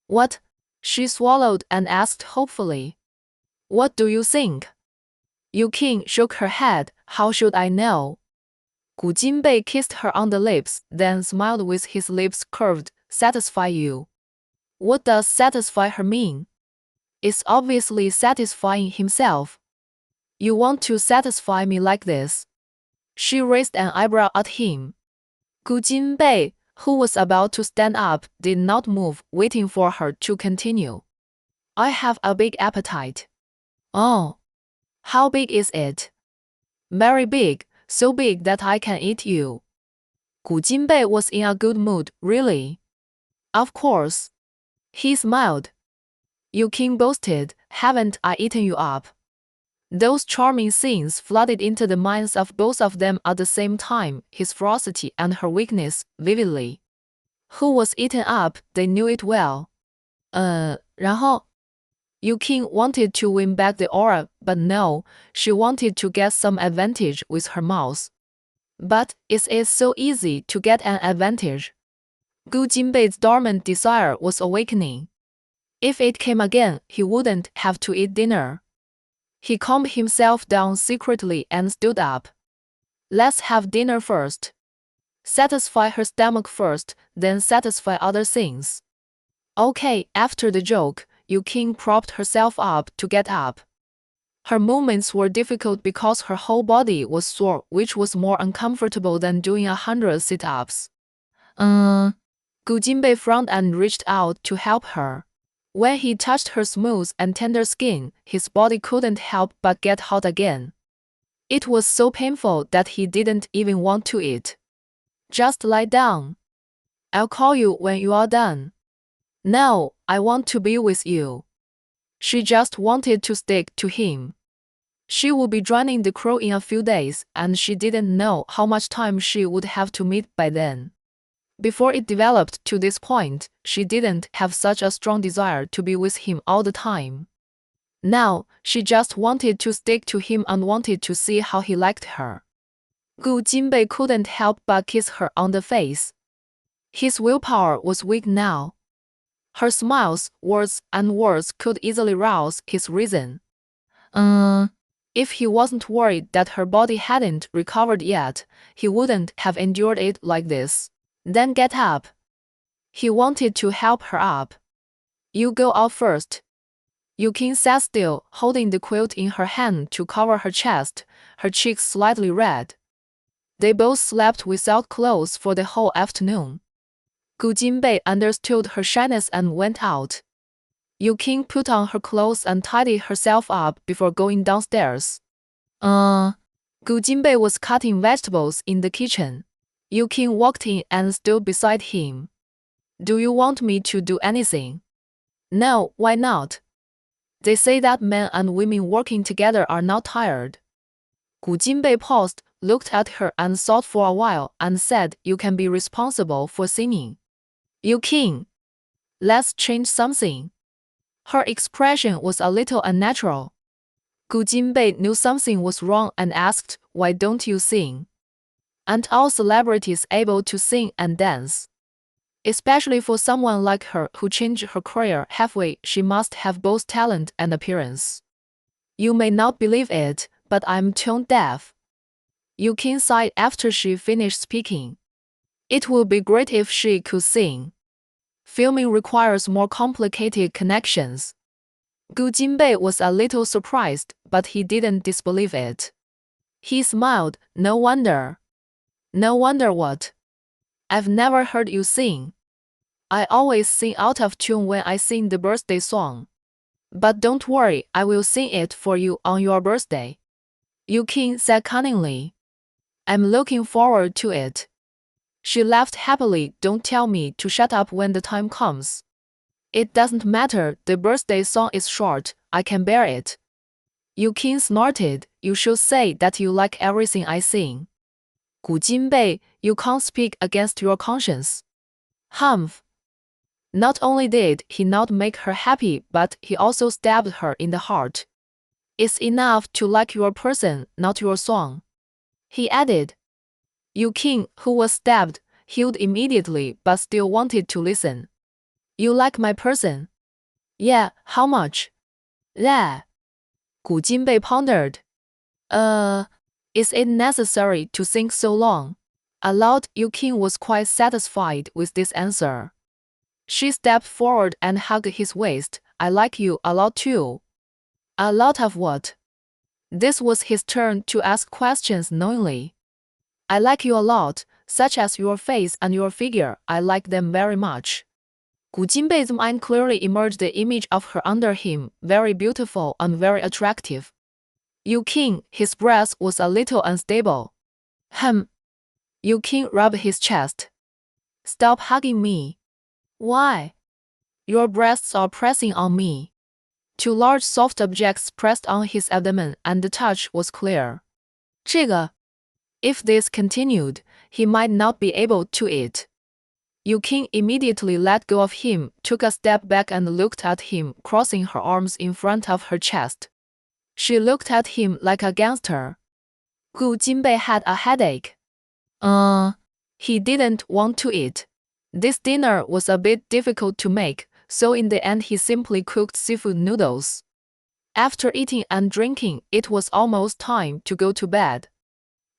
What? She swallowed and asked hopefully. What do you think? Yu King shook her head. How should I know? Gu Jinbei kissed her on the lips, then smiled with his lips curved. Satisfy you. What does satisfy her mean? It's obviously satisfying himself. You want to satisfy me like this? She raised an eyebrow at him. Gu Jinbei, who was about to stand up, did not move, waiting for her to continue. I have a big appetite. Oh. How big is it? Very big, so big that I can eat you. Gu Jinbei was in a good mood, really. Of course. He smiled. Yu King boasted, haven't I eaten you up? Those charming scenes flooded into the minds of both of them at the same time, his ferocity and her weakness, vividly. Who was eaten up, they knew it well. 然后 Yu King wanted to win back the aura, but no, she wanted to get some advantage with her mouth. But it is so easy to get an advantage. Gu Jinbei's dormant desire was awakening. If it came again, he wouldn't have to eat dinner. He calmed himself down secretly and stood up. Let's have dinner first. Satisfy her stomach first, then satisfy other things. Okay, after the joke, Yu King propped herself up to get up. Her movements were difficult because her whole body was sore, which was more uncomfortable than doing 100 sit-ups. Gu Jinbei frowned and reached out to help her. When he touched her smooth and tender skin, his body couldn't help but get hot again. It was so painful that he didn't even want to eat. Just lie down. I'll call you when you are done. No, I want to be with you. She just wanted to stick to him. She would be joining the crew in a few days, and she didn't know how much time she would have to meet by then. Before it developed to this point, she didn't have such a strong desire to be with him all the time. Now, she just wanted to stick to him and wanted to see how he liked her. Gu Jinbei couldn't help but kiss her on the face. His willpower was weak now. Her smiles, words, and words could easily rouse his reason. If he wasn't worried that her body hadn't recovered yet, he wouldn't have endured it like this. Then get up. He wanted to help her up. You go out first. Yu King sat still, holding the quilt in her hand to cover her chest, her cheeks slightly red. They both slept without clothes for the whole afternoon. Gu Jinbei understood her shyness and went out. Yu King put on her clothes and tidied herself up before going downstairs. Gu Jinbei was cutting vegetables in the kitchen. Yu King walked in and stood beside him. Do you want me to do anything? No, why not? They say that men and women working together are not tired. Gu Jinbei paused, looked at her and thought for a while, and said, You can be responsible for singing. Yu King. Let's change something. Her expression was a little unnatural. Gu Jinbei knew something was wrong and asked, Why don't you sing? Aren't all celebrities able to sing and dance? Especially for someone like her who changed her career halfway, she must have both talent and appearance. You may not believe it, but I'm tone deaf. Yu King sighed after she finished speaking. It would be great if she could sing. Filming requires more complicated connections. Gu Jinbei was a little surprised, but he didn't disbelieve it. He smiled, No wonder. No wonder what? I've never heard you sing. I always sing out of tune when I sing the birthday song. But don't worry, I will sing it for you on your birthday. Yu King said cunningly. I'm looking forward to it. She laughed happily. Don't tell me to shut up when the time comes. It doesn't matter, the birthday song is short, I can bear it. Yu King snorted. You should say that you like everything I sing. Gu Jinbei, you can't speak against your conscience. Humph. Not only did he not make her happy, but he also stabbed her in the heart. It's enough to like your person, not your song, he added. Yu King, who was stabbed, healed immediately but still wanted to listen. You like my person? Yeah, how much? Yeah. Gu Jinbei pondered. Is it necessary to think so long? Aloud, Yu King was quite satisfied with this answer. She stepped forward and hugged his waist. I like you a lot too. A lot of what? This was his turn to ask questions knowingly. I like you a lot, such as your face and your figure. I like them very much. Gu Jinbei's mind clearly emerged the image of her under him, very beautiful and very attractive. Yu King, his breath was a little unstable. Yu King rubbed his chest. Stop hugging me. Why? Your breasts are pressing on me. Two large soft objects pressed on his abdomen and the touch was clear. 这个. If this continued, he might not be able to eat. Yu King immediately let go of him, took a step back and looked at him, crossing her arms in front of her chest. She looked at him like a gangster. Gu Jinbei had a headache. He didn't want to eat. This dinner was a bit difficult to make, so in the end he simply cooked seafood noodles. After eating and drinking, it was almost time to go to bed.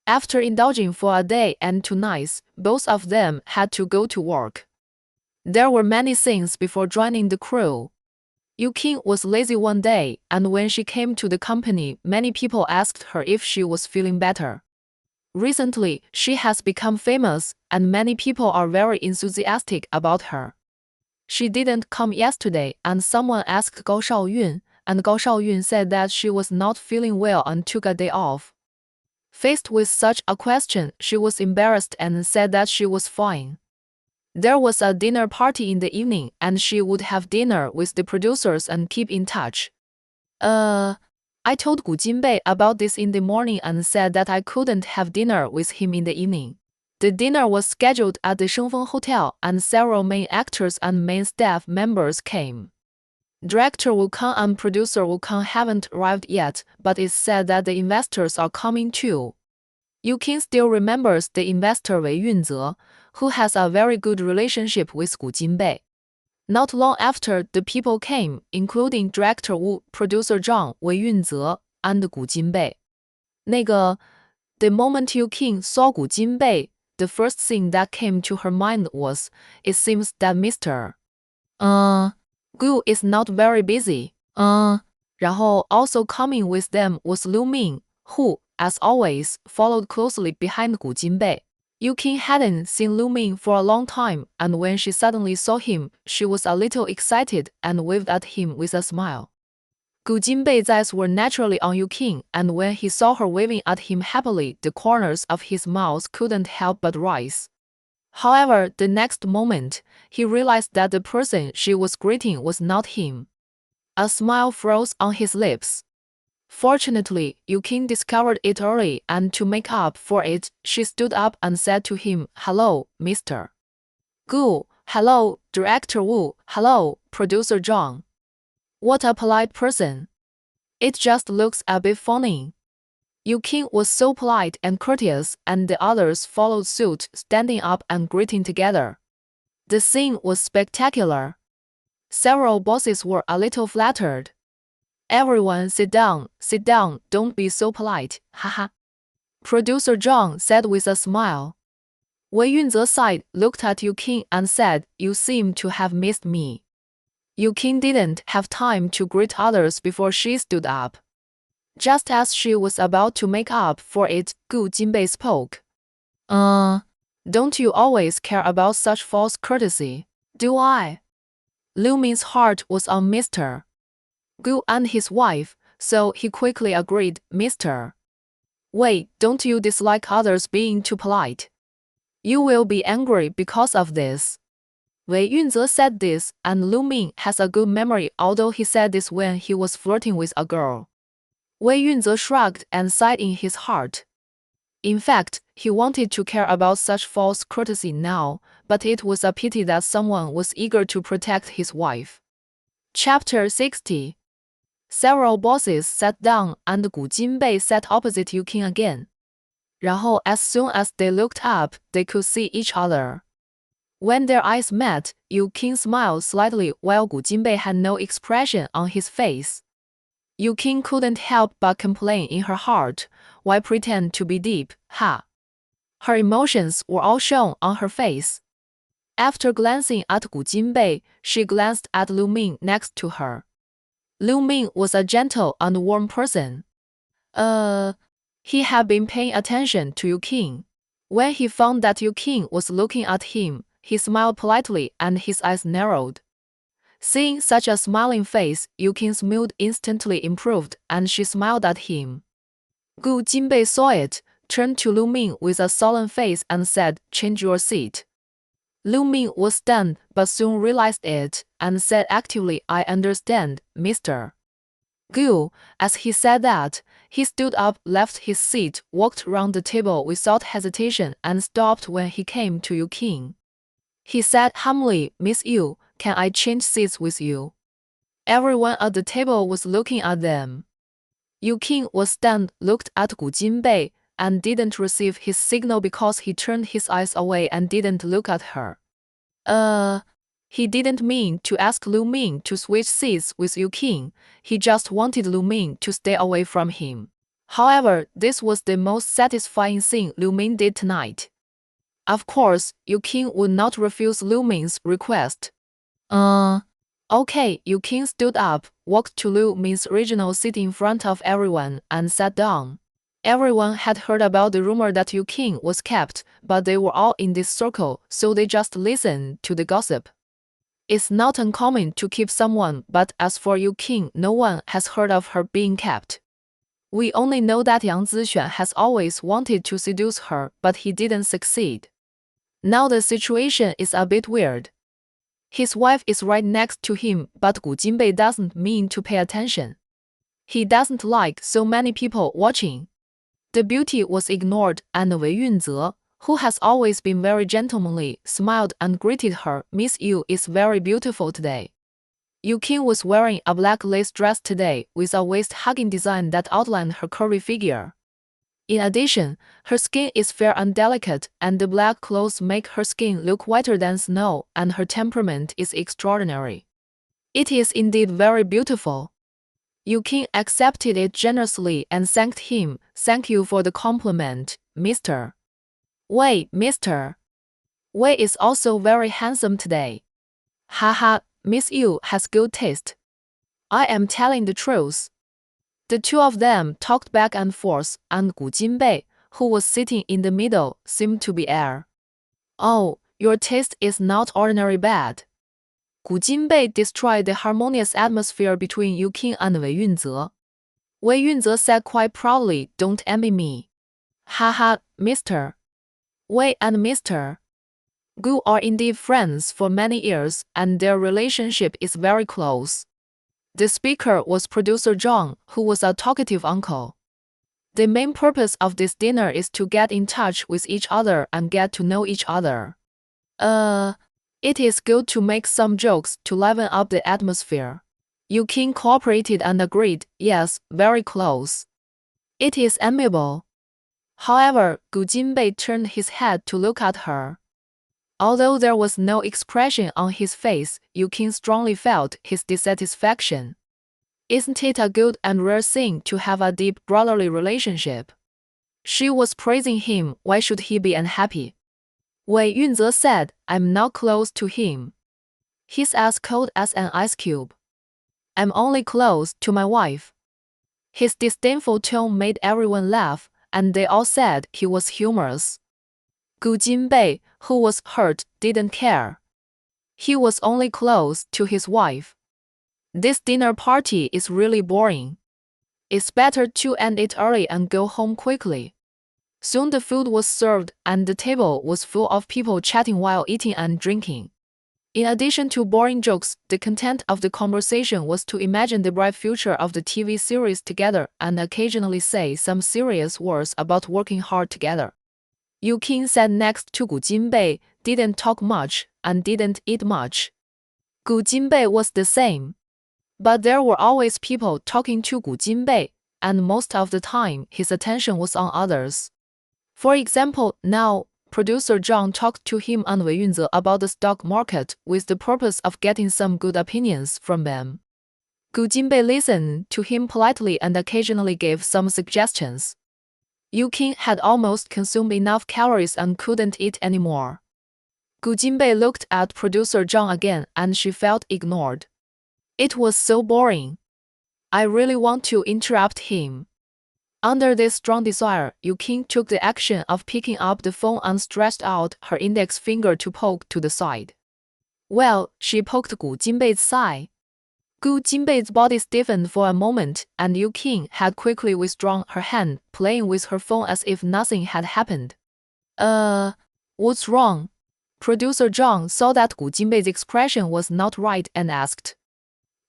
After indulging for a day and 2 nights, both of them had to go to work. There were many things before joining the crew. Yu King was lazy one day, and when she came to the company, many people asked her if she was feeling better. Recently, she has become famous, and many people are very enthusiastic about her. She didn't come yesterday, and someone asked Gao Shaoyun, and Gao Shaoyun said that she was not feeling well and took a day off. Faced with such a question, she was embarrassed and said that she was fine. There was a dinner party in the evening, and she would have dinner with the producers and keep in touch. I told Gu Jinbei about this in the morning and said that I couldn't have dinner with him in the evening. The dinner was scheduled at the Shengfeng Hotel, and several main actors and main staff members came. Director Wu Kang and producer Wu Kang haven't arrived yet, but it's said that the investors are coming too. Yu King still remembers the investor Wei Yunze, who has a very good relationship with Gu Jinbei. Not long after, the people came, including director Wu, producer Zhang, Wei Yunze, and Gu Jinbei. The moment Yu King saw Gu Jinbei, the first thing that came to her mind was, it seems that Mr. Gu is not very busy. 然后 also coming with them was Lu Ming, who, as always, followed closely behind Gu Jinbei. Yu King hadn't seen Lu Ming for a long time, and when she suddenly saw him, she was a little excited and waved at him with a smile. Gu Jinbei's eyes were naturally on Yu King, and when he saw her waving at him happily, the corners of his mouth couldn't help but rise. However, the next moment, he realized that the person she was greeting was not him. A smile froze on his lips. Fortunately, Yu King discovered it early, and to make up for it, she stood up and said to him, "Hello, Mr. Gu. Hello, Director Wu. Hello, Producer Zhang." What a polite person. It just looks a bit funny. Yu King was so polite and courteous, and the others followed suit, standing up and greeting together. The scene was spectacular. Several bosses were a little flattered. Everyone sit down, don't be so polite, haha. Producer Zhang said with a smile. Wei Yunze sighed, looked at Yu King and said, "You seem to have missed me." Yu King didn't have time to greet others before she stood up. Just as she was about to make up for it, Gu Jinbei spoke. Don't you always care about such false courtesy? Do I? Lu Ming's heart was on Mr. Gu and his wife, so he quickly agreed, "Mr. Wei, don't you dislike others being too polite? You will be angry because of this." Wei Yunze said this, and Lu Ming has a good memory, although he said this when he was flirting with a girl. Wei Yunze shrugged and sighed in his heart. In fact, he wanted to care about such false courtesy now, but it was a pity that someone was eager to protect his wife. Chapter 60. Several bosses sat down and Gu Jinbei sat opposite Yu Qing again. 然后 as soon as they looked up, they could see each other. When their eyes met, Yu Qing smiled slightly while Gu Jinbei had no expression on his face. Yu Qing couldn't help but complain in her heart, why pretend to be deep, ha? Her emotions were all shown on her face. After glancing at Gu Jinbei, she glanced at Lu Ming next to her. Lu Ming was a gentle and warm person. He had been paying attention to Yu Qing. When he found that Yu Qing was looking at him, he smiled politely and his eyes narrowed. Seeing such a smiling face, Yu Qing's mood instantly improved and she smiled at him. Gu Jinbei saw it, turned to Lu Ming with a solemn face and said, "Change your seat." Lu Ming was stunned but soon realized it and said actively, "I understand, Mr. Gu." As he said that, he stood up, left his seat, walked round the table without hesitation and stopped when he came to Yu Qing. He said humbly, "Miss Yu, can I change seats with you?" Everyone at the table was looking at them. Yu Qing was stunned, looked at Gu Jinbei, and didn't receive his signal because he turned his eyes away and didn't look at her. He didn't mean to ask Lu Ming to switch seats with Yu Qing, he just wanted Lu Ming to stay away from him. However, this was the most satisfying thing Lu Ming did tonight. Of course, Yu Qing would not refuse Lu Ming's request. Okay, Yu Qing stood up, walked to Lu Ming's original seat in front of everyone, and sat down. Everyone had heard about the rumor that Yu Qing was kept, but they were all in this circle, so they just listened to the gossip. It's not uncommon to keep someone, but as for Yu Qing, no one has heard of her being kept. We only know that Yang Zixuan has always wanted to seduce her, but he didn't succeed. Now the situation is a bit weird. His wife is right next to him, but Gu Jinbei doesn't mean to pay attention. He doesn't like so many people watching. The beauty was ignored, and Wei Yunze, who has always been very gentlemanly, smiled and greeted her. "Miss Yu is very beautiful today." Yu Qing was wearing a black lace dress today, with a waist-hugging design that outlined her curvy figure. In addition, her skin is fair and delicate, and the black clothes make her skin look whiter than snow, and her temperament is extraordinary. It is indeed very beautiful. Yu Qing accepted it generously and thanked him. "Thank you for the compliment, Mr. Wei, Mr. Wei is also very handsome today." Haha, Miss Yu has good taste. I am telling the truth. The two of them talked back and forth, and Gu Jinbei, who was sitting in the middle, seemed to be air. "Oh, your taste is not ordinary bad." Gu Jinbei destroyed the harmonious atmosphere between Yu Qing and Wei Yunze. Wei Yunze said quite proudly, "Don't envy me." Haha, Mr. Wei and Mr. Gu are indeed friends for many years, and their relationship is very close. The speaker was producer Zhang, who was a talkative uncle. The main purpose of this dinner is to get in touch with each other and get to know each other. It is good to make some jokes to liven up the atmosphere. Yu Qing cooperated and agreed, "Yes, very close. It is amiable." However, Gu Jinbei turned his head to look at her. Although there was no expression on his face, Yu Qing strongly felt his dissatisfaction. Isn't it a good and rare thing to have a deep brotherly relationship? She was praising him, why should he be unhappy? Wei Yunze said, "I'm not close to him. He's as cold as an ice cube. I'm only close to my wife." His disdainful tone made everyone laugh, and they all said he was humorous. Gu Jinbei, who was hurt, didn't care. He was only close to his wife. This dinner party is really boring. It's better to end it early and go home quickly. Soon the food was served, and the table was full of people chatting while eating and drinking. In addition to boring jokes, the content of the conversation was to imagine the bright future of the TV series together and occasionally say some serious words about working hard together. Yu-king sat next to Gu Jinbei, didn't talk much, and didn't eat much. Gu Jinbei was the same. But there were always people talking to Gu Jinbei, and most of the time his attention was on others. For example, now, producer Zhang talked to him and Wei Yunze about the stock market with the purpose of getting some good opinions from them. Gu Jinbei listened to him politely and occasionally gave some suggestions. Yu-king had almost consumed enough calories and couldn't eat anymore. Gu Jinbei looked at producer Zhang again and she felt ignored. It was so boring. I really want to interrupt him. Under this strong desire, Yu-king took the action of picking up the phone and stretched out her index finger to poke to the side. Well, she poked Gu Jinbei's side. Gu Jinbei's body stiffened for a moment, and Yu-king had quickly withdrawn her hand, playing with her phone as if nothing had happened. What's wrong? Producer Zhang saw that Gu Jinbei's expression was not right and asked.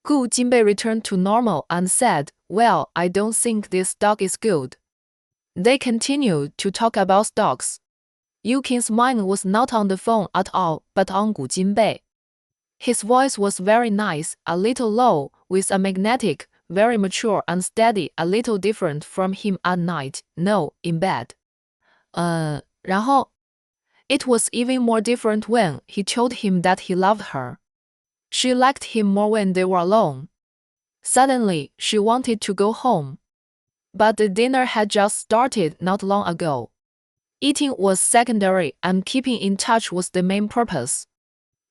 Gu Jinbei returned to normal and said, well, I don't think this stock is good. They continued to talk about stocks. Yu-king's mind was not on the phone at all, but on Gu Jinbei. His voice was very nice, a little low, with a magnetic, very mature and steady, a little different from him at night, no, in bed. 然后 It was even more different when he told him that he loved her. She liked him more when they were alone. Suddenly, she wanted to go home. But the dinner had just started not long ago. Eating was secondary and keeping in touch was the main purpose.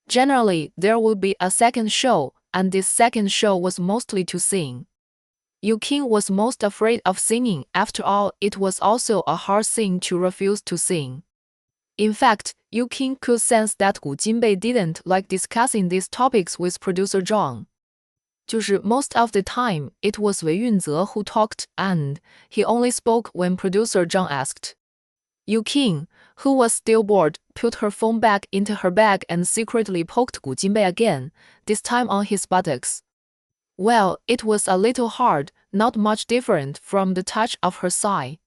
Generally, there would be a second show, and this second show was mostly to sing. Yu-king was most afraid of singing. After all, it was also a hard thing to refuse to sing. In fact, Yu-king could sense that Gu Jinbei didn't like discussing these topics with producer Zhang. 就是 most of the time, it was Wei Yunze who talked, and he only spoke when producer Zhang asked. Yu-king, who was still bored, put her phone back into her bag and secretly poked Gu Jinbei again, this time on his buttocks. Well, it was a little hard, not much different from the touch of her thigh.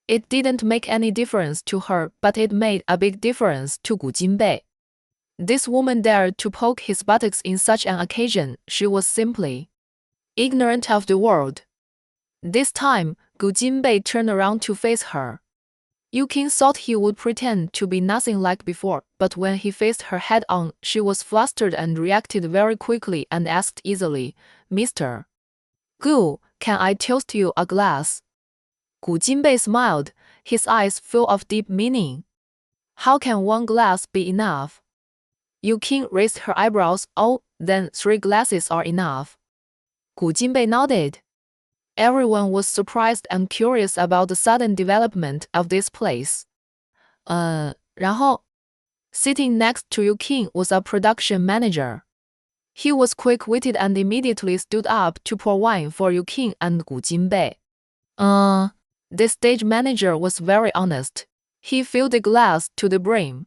It didn't make any difference to her, but it made a big difference to Gu Jinbei. This woman dared to poke his buttocks in such an occasion. She was simply ignorant of the world. This time, Gu Jinbei turned around to face her. Yu-king thought he would pretend to be nothing like before, but when he faced her head-on, she was flustered and reacted very quickly and asked easily, Mr. Gu, can I toast you a glass? Gu Jinbei smiled, his eyes full of deep meaning. How can one glass be enough? Yu-king raised her eyebrows. Oh, then 3 glasses are enough. Gu Jinbei nodded. Everyone was surprised and curious about the sudden development of this place. 然后 Sitting next to Yu-king was a production manager. He was quick-witted and immediately stood up to pour wine for Yu-king and Gu Jinbei. The stage manager was very honest. He filled the glass to the brim.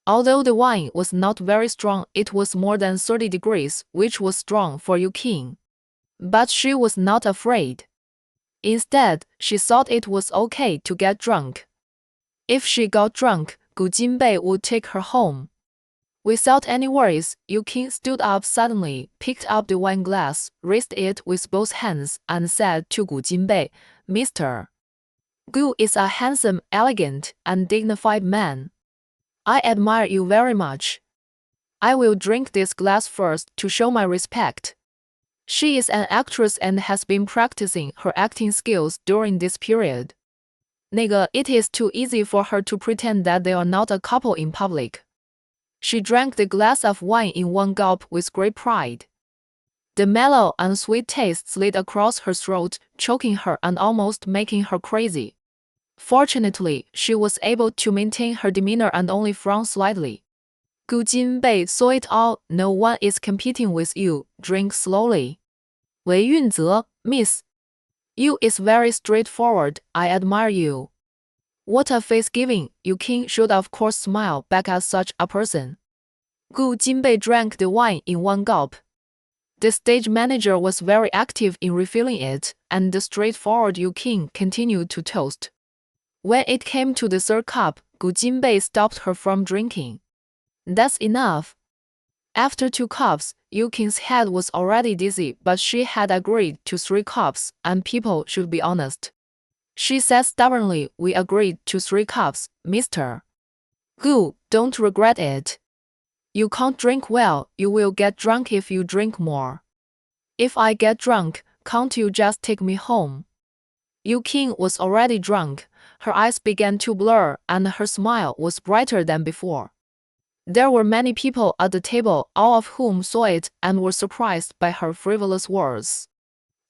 Although the wine was not very strong, it was more than 30 degrees, which was strong for Yu-king. But she was not afraid. Instead, she thought it was okay to get drunk. If she got drunk, Gu Jinbei would take her home. Without any worries, Yu-king stood up suddenly, picked up the wine glass, raised it with both hands, and said to Gu Jinbei, Mr. Gu is a handsome, elegant, and dignified man. I admire you very much. I will drink this glass first to show my respect. She is an actress and has been practicing her acting skills during this period. 那个, it is too easy for her to pretend that they are not a couple in public. She drank the glass of wine in one gulp with great pride. The mellow and sweet taste slid across her throat, choking her and almost making her crazy. Fortunately, she was able to maintain her demeanor and only frown slightly. Gu Jinbei saw it all. No one is competing with you. Drink slowly. Wei Yunze, Miss. You is very straightforward. I admire you. What a face giving. Yu-king should of course smile back at such a person. Gu Jinbei drank the wine in one gulp. The stage manager was very active in refilling it, and the straightforward Yu Qing continued to toast. When it came to the third cup, Gu Jinbei stopped her from drinking. That's enough. After 2 cups, Yu Qing's head was already dizzy, but she had agreed to 3 cups, and people should be honest. She said stubbornly, "We agreed to 3 cups, mister. Gu, don't regret it. You can't drink well, you will get drunk if you drink more. If I get drunk, can't you just take me home?" Yu Qing was already drunk, her eyes began to blur, and her smile was brighter than before. There were many people at the table, all of whom saw it and were surprised by her frivolous words.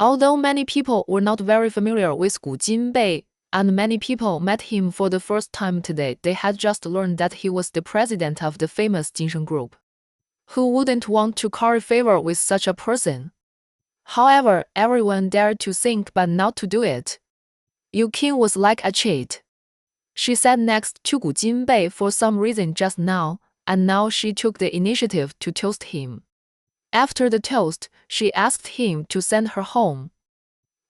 Although many people were not very familiar with Gu Jinbei, and many people met him for the first time today, they had just learned that he was the president of the famous Jinsheng Group. Who wouldn't want to curry favor with such a person? However, everyone dared to think but not to do it. Yu Qing was like a cheat. She sat next to Gu Jinbei for some reason just now, and now she took the initiative to toast him. After the toast, she asked him to send her home.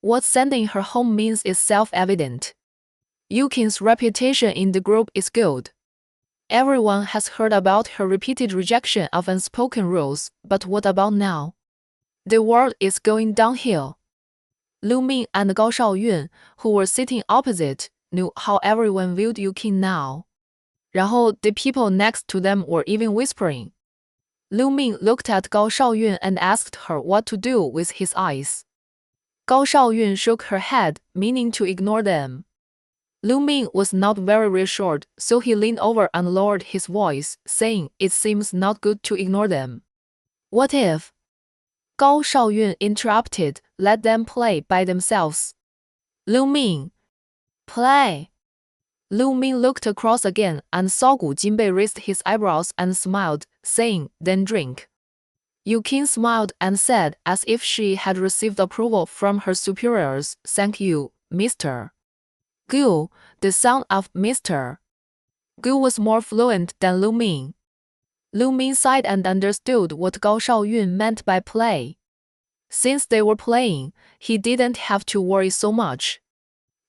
What sending her home means is self-evident. Yu Qing's reputation in the group is good. Everyone has heard about her repeated rejection of unspoken rules, but what about now? The world is going downhill. Lu Ming and Gao Shaoyun, who were sitting opposite, knew how everyone viewed Yu Qing now. 然后 the people next to them were even whispering. Lu Ming looked at Gao Shaoyun and asked her what to do with his eyes. Gao Shaoyun shook her head, meaning to ignore them. Lu Ming was not very reassured, so he leaned over and lowered his voice, saying, "It seems not good to ignore them." What if? Gao Shaoyun interrupted, "Let them play by themselves." Lu Ming. Play. Lu Ming looked across again and saw Gu Jinbei raised his eyebrows and smiled, saying, "Then drink." Yu Qing smiled and said, as if she had received approval from her superiors, "Thank you, mister." Gu, the sound of mister. Gu was more fluent than Lu Ming. Lu Ming sighed and understood what Gao Shaoyun meant by play. Since they were playing, he didn't have to worry so much.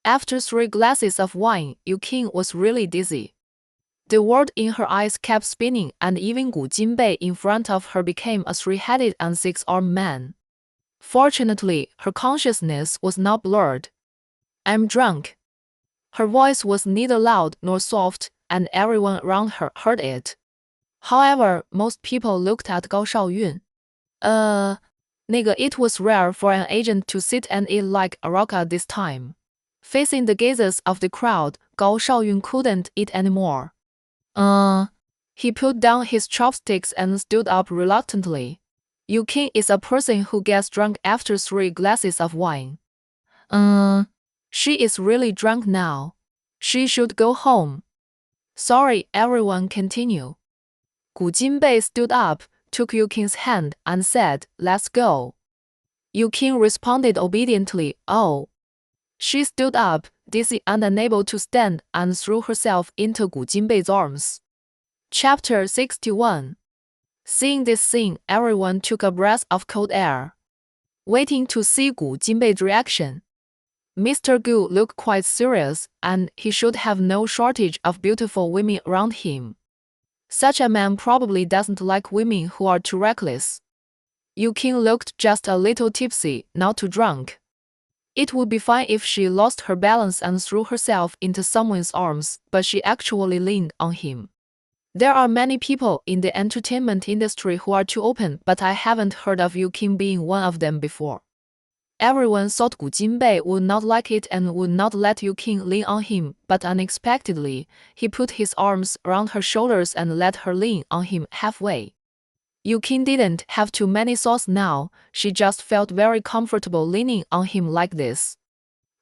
After 3 glasses of wine, Yu Qing was really dizzy. The world in her eyes kept spinning, and even Gu Jinbei in front of her became a 3-headed and 6-armed man. Fortunately, her consciousness was not blurred. "I'm drunk." Her voice was neither loud nor soft, and everyone around her heard it. However, most people looked at Gao Shaoyun. It was rare for an agent to sit and eat like a rock at this time. Facing the gazes of the crowd, Gao Shaoyun couldn't eat anymore. He put down his chopsticks and stood up reluctantly. Yu Qing is a person who gets drunk after 3 glasses of wine. She is really drunk now. She should go home. Sorry, everyone, continue. Gu Jinbei stood up, took Yu Qing's hand, and said, "Let's go." Yu Qing responded obediently, "Oh." She stood up, dizzy and unable to stand, and threw herself into Gu Jinbei's arms. Chapter 61. Seeing this scene, everyone took a breath of cold air, waiting to see Gu Jinbei's reaction. Mr. Gu looked quite serious, and he should have no shortage of beautiful women around him. Such a man probably doesn't like women who are too reckless. Yu Qing looked just a little tipsy, not too drunk. It would be fine if she lost her balance and threw herself into someone's arms, but she actually leaned on him. There are many people in the entertainment industry who are too open, but I haven't heard of Yu Qing being one of them before. Everyone thought Gu Jinbei would not like it and would not let Yu Qing lean on him, but unexpectedly, he put his arms around her shoulders and let her lean on him halfway. Yu Qing didn't have too many thoughts now, she just felt very comfortable leaning on him like this.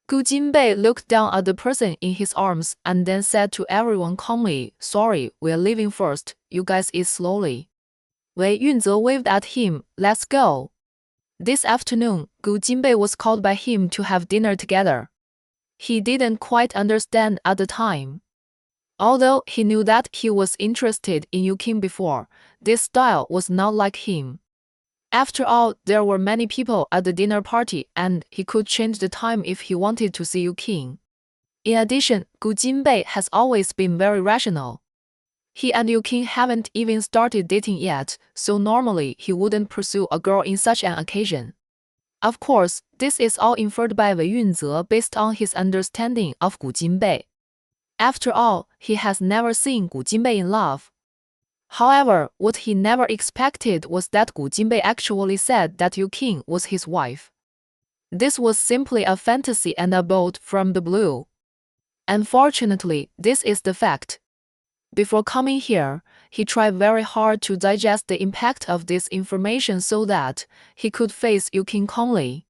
Gu Jinbei looked down at the person in his arms and then said to everyone calmly, "Sorry, we're leaving first, you guys eat slowly." Wei Yunze waved at him, "Let's go." This afternoon, Gu Jinbei was called by him to have dinner together. He didn't quite understand at the time. Although he knew that he was interested in Yu Qing before, This style was not like him. After all, there were many people at the dinner party and he could change the time if he wanted to see Yu Qing. In addition, Gu Jinbei has always been very rational. He and Yu Qing haven't even started dating yet, so normally he wouldn't pursue a girl in such an occasion. Of course, this is all inferred by Wei Yunze based on his understanding of Gu Jinbei. After all, he has never seen Gu Jinbei in love. However, what he never expected was that Gu Jinbei actually said that Yu Qing was his wife. This was simply a fantasy and a bolt from the blue. Unfortunately, this is the fact. Before coming here, he tried very hard to digest the impact of this information so that he could face Yu Qing calmly.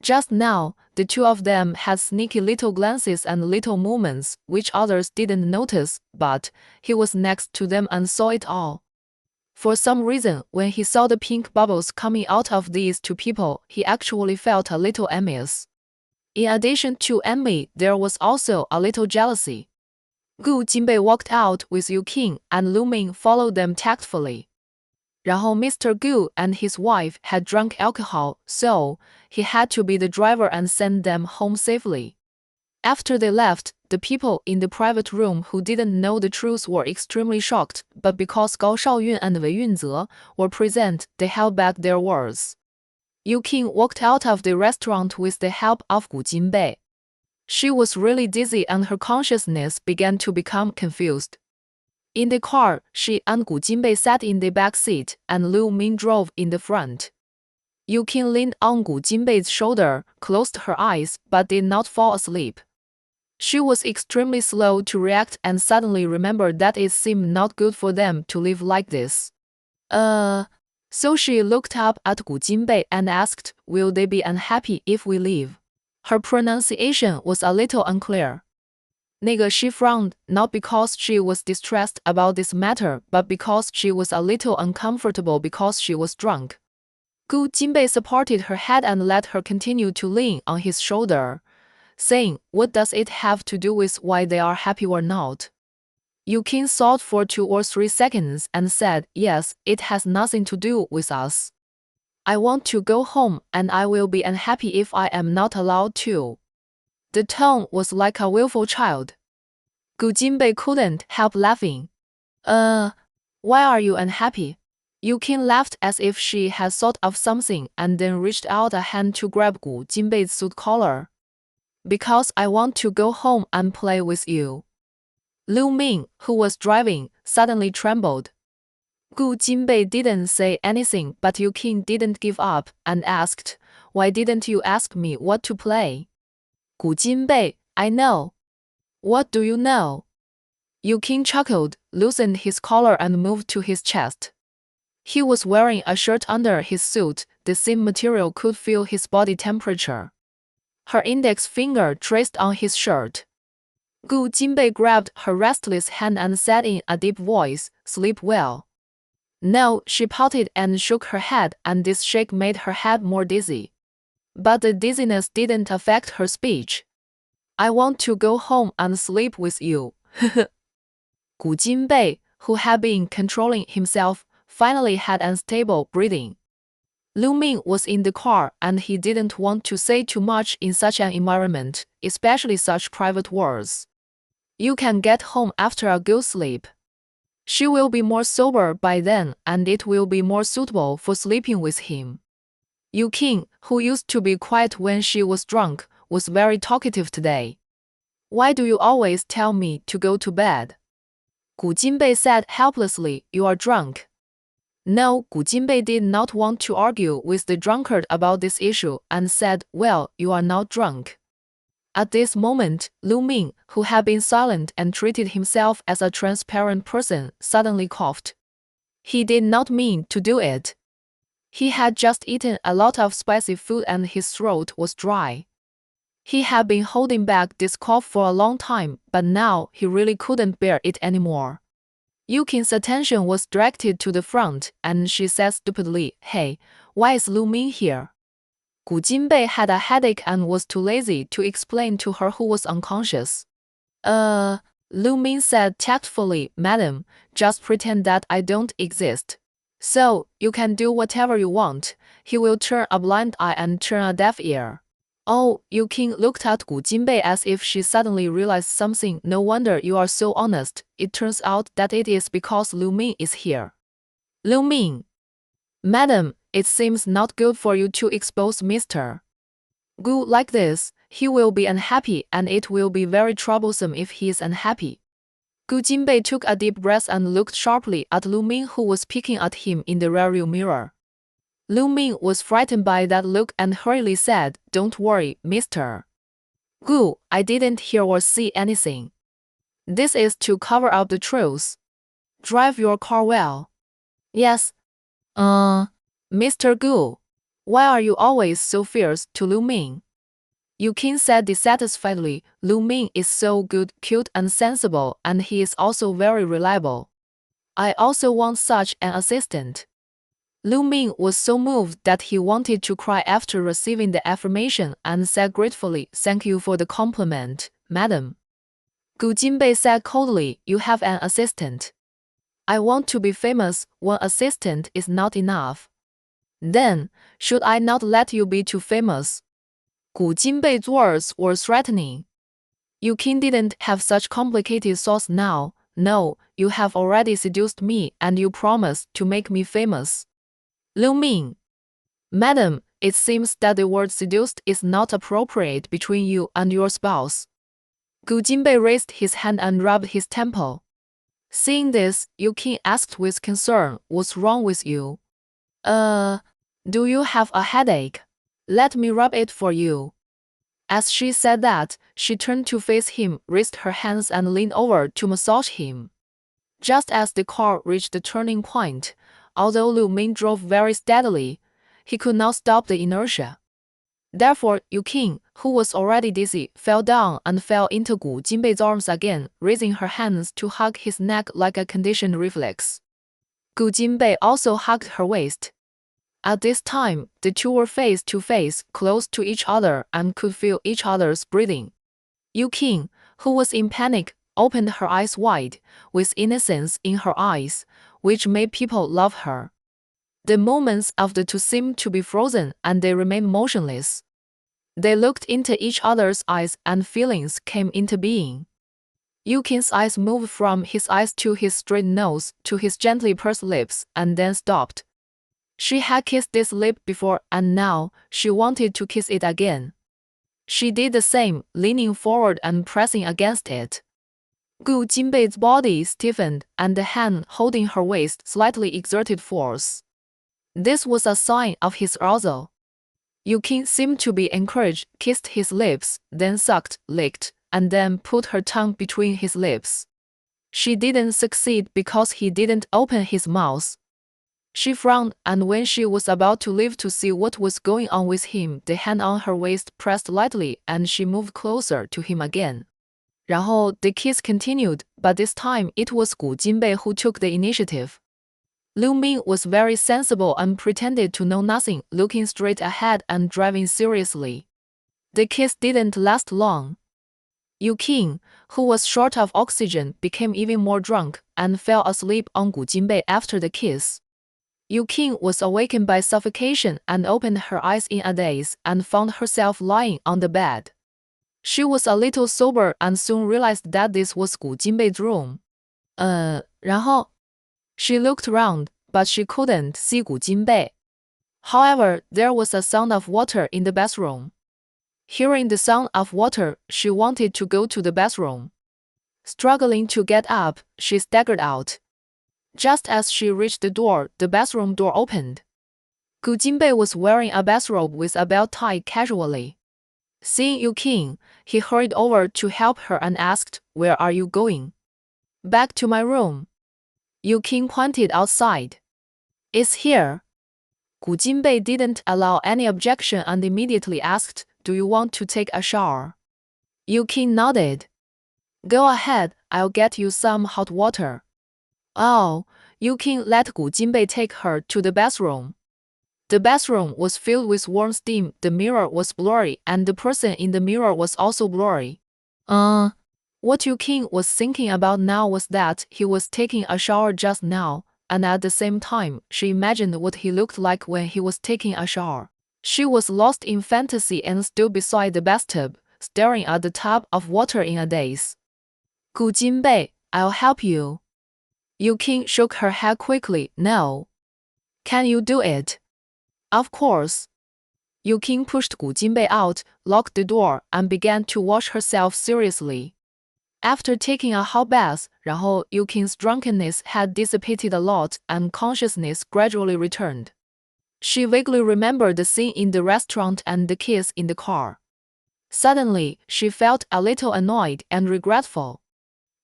Just now, the two of them had sneaky little glances and little movements which others didn't notice, but he was next to them and saw it all. For some reason, when he saw the pink bubbles coming out of these two people, he actually felt a little envious. In addition to envy, there was also a little jealousy. Gu Jinbei walked out with Yu Qing and Lu Ming followed them tactfully. 然后 Mr. Gu and his wife had drunk alcohol, so he had to be the driver and send them home safely. After they left, the people in the private room who didn't know the truth were extremely shocked, but because Gao Shaoyun and Wei Yunze were present, they held back their words. Yu Qing walked out of the restaurant with the help of Gu Jinbei. She was really dizzy and her consciousness began to become confused. In the car, she and Gu Jinbei sat in the back seat and Lu Ming drove in the front. Yu Qing leaned on Gu Jinbei's shoulder, closed her eyes, but did not fall asleep. She was extremely slow to react and suddenly remembered that it seemed not good for them to live like this. So she looked up at Gu Jinbei and asked, will they be unhappy if we leave? Her pronunciation was a little unclear. She frowned, not because she was distressed about this matter, but because she was a little uncomfortable because she was drunk. Gu Jinbei supported her head and let her continue to lean on his shoulder, saying, what does it have to do with why they are happy or not? Yu Qing thought for 2 or 3 seconds and said, yes, it has nothing to do with us. I want to go home and I will be unhappy if I am not allowed to. The tone was like a willful child. Gu Jinbei couldn't help laughing. Why are you unhappy? Yu Qing laughed as if she had thought of something and then reached out a hand to grab Gu Jinbei's suit collar. Because I want to go home and play with you. Lu Ming, who was driving, suddenly trembled. Gu Jinbei didn't say anything, but Yu Qing didn't give up and asked, why didn't you ask me what to play? Gu Jinbei, I know. What do you know? Yu Qing chuckled, loosened his collar and moved to his chest. He was wearing a shirt under his suit, the same material could feel his body temperature. Her index finger traced on his shirt. Gu Jinbei grabbed her restless hand and said in a deep voice, sleep well. No, she pouted and shook her head, and this shake made her head more dizzy. But the dizziness didn't affect her speech. I want to go home and sleep with you. Gu Jinbei, who had been controlling himself, finally had unstable breathing. Lu Ming was in the car and he didn't want to say too much in such an environment, especially such private words. You can get home after a good sleep. She will be more sober by then and it will be more suitable for sleeping with him. Yu Qing, who used to be quiet when she was drunk, was very talkative today. Why do you always tell me to go to bed? Gu Jinbei said helplessly, you are drunk. No, Gu Jinbei did not want to argue with the drunkard about this issue and said, well, you are not drunk. At this moment, Lu Ming, who had been silent and treated himself as a transparent person, suddenly coughed. He did not mean to do it. He had just eaten a lot of spicy food and his throat was dry. He had been holding back this cough for a long time, but now he really couldn't bear it anymore. Yu Qing's attention was directed to the front, and she said stupidly, hey, why is Lu Ming here? Gu Jinbei had a headache and was too lazy to explain to her who was unconscious. Lu Ming said tactfully, Madam, just pretend that I don't exist. So, you can do whatever you want. He will turn a blind eye and turn a deaf ear. Oh, Yu Qing looked at Gu Jinbei as if she suddenly realized something. No wonder you are so honest. It turns out that it is because Lu Ming is here. Lu Ming. Madam, it seems not good for you to expose Mr. Gu like this. He will be unhappy and it will be very troublesome if he is unhappy. Gu Jinbei took a deep breath and looked sharply at Lu Ming, who was peeking at him in the rearview mirror. Lu Ming was frightened by that look and hurriedly said, Don't worry, Mr. Gu, I didn't hear or see anything. This is to cover up the truth. Drive your car well. Yes. Mr. Gu, why are you always so fierce to Lu Ming? Yu Qing said dissatisfiedly, Lu Ming is so good, cute and sensible, and he is also very reliable. I also want such an assistant. Lu Ming was so moved that he wanted to cry after receiving the affirmation and said gratefully, Thank you for the compliment, madam. Gu Jinbei said coldly, You have an assistant. I want to be famous. One assistant is not enough. Then, should I not let you be too famous? Gu Jinbei's words were threatening. Yu Qing didn't have such complicated thoughts now. No, you have already seduced me and you promised to make me famous. Lu Ming. Madam, it seems that the word seduced is not appropriate between you and your spouse. Gu Jinbei raised his hand and rubbed his temple. Seeing this, Yu Qing asked with concern, What's wrong with you? Do you have a headache? Let me rub it for you. As she said that, she turned to face him, raised her hands and leaned over to massage him. Just as the car reached the turning point, although Lu Ming drove very steadily, he could not stop the inertia. Therefore, Yu Qing, who was already dizzy, fell down and fell into Gu Jinbei's arms again, raising her hands to hug his neck like a conditioned reflex. Gu Jinbei also hugged her waist. At this time, the two were face to face, close to each other, and could feel each other's breathing. Yu Qing, who was in panic, opened her eyes wide, with innocence in her eyes, which made people love her. The moments of the two seemed to be frozen and they remained motionless. They looked into each other's eyes and feelings came into being. Yu Qing's eyes moved from his eyes to his straight nose to his gently pursed lips and then stopped. She had kissed this lip before and now she wanted to kiss it again. She did the same, leaning forward and pressing against it. Gu Jinbei's body stiffened and the hand holding her waist slightly exerted force. This was a sign of his arousal. Yu Qing seemed to be encouraged, kissed his lips, then sucked, licked, and then put her tongue between his lips. She didn't succeed because he didn't open his mouth. She frowned, and when she was about to leave to see what was going on with him, the hand on her waist pressed lightly and she moved closer to him again. 然后 the kiss continued, but this time it was Gu Jinbei who took the initiative. Lu Ming was very sensible and pretended to know nothing, looking straight ahead and driving seriously. The kiss didn't last long. Yu Qing, who was short of oxygen, became even more drunk and fell asleep on Gu Jinbei after the kiss. Yu Qing was awakened by suffocation and opened her eyes in a daze and found herself lying on the bed. She was a little sober and soon realized that this was Gu Jinbei's room. 然后 She looked around, but she couldn't see Gu Jinbei. However, there was a sound of water in the bathroom. Hearing the sound of water, she wanted to go to the bathroom. Struggling to get up, she staggered out. Just as she reached the door, the bathroom door opened. Gu Jinbei was wearing a bathrobe with a belt tied casually. Seeing Yu Qing, he hurried over to help her and asked, Where are you going? Back to my room. Yu Qing pointed outside. It's here. Gu Jinbei didn't allow any objection and immediately asked, Do you want to take a shower? Yu Qing nodded. Go ahead, I'll get you some hot water. Oh, Yu Qing let Gu Jinbei take her to the bathroom. The bathroom was filled with warm steam, the mirror was blurry, and the person in the mirror was also blurry. What Yu King was thinking about now was that he was taking a shower just now, and at the same time, she imagined what he looked like when he was taking a shower. She was lost in fantasy and stood beside the bathtub, staring at the tub of water in a daze. Gu Jinbei, I'll help you. Yu King shook her head quickly. No. Can you do it? Of course. Yu King pushed Gu Jinbei out, locked the door, and began to wash herself seriously. After taking a hot bath, 然后 Yu King's drunkenness had dissipated a lot and consciousness gradually returned. She vaguely remembered the scene in the restaurant and the kiss in the car. Suddenly, she felt a little annoyed and regretful.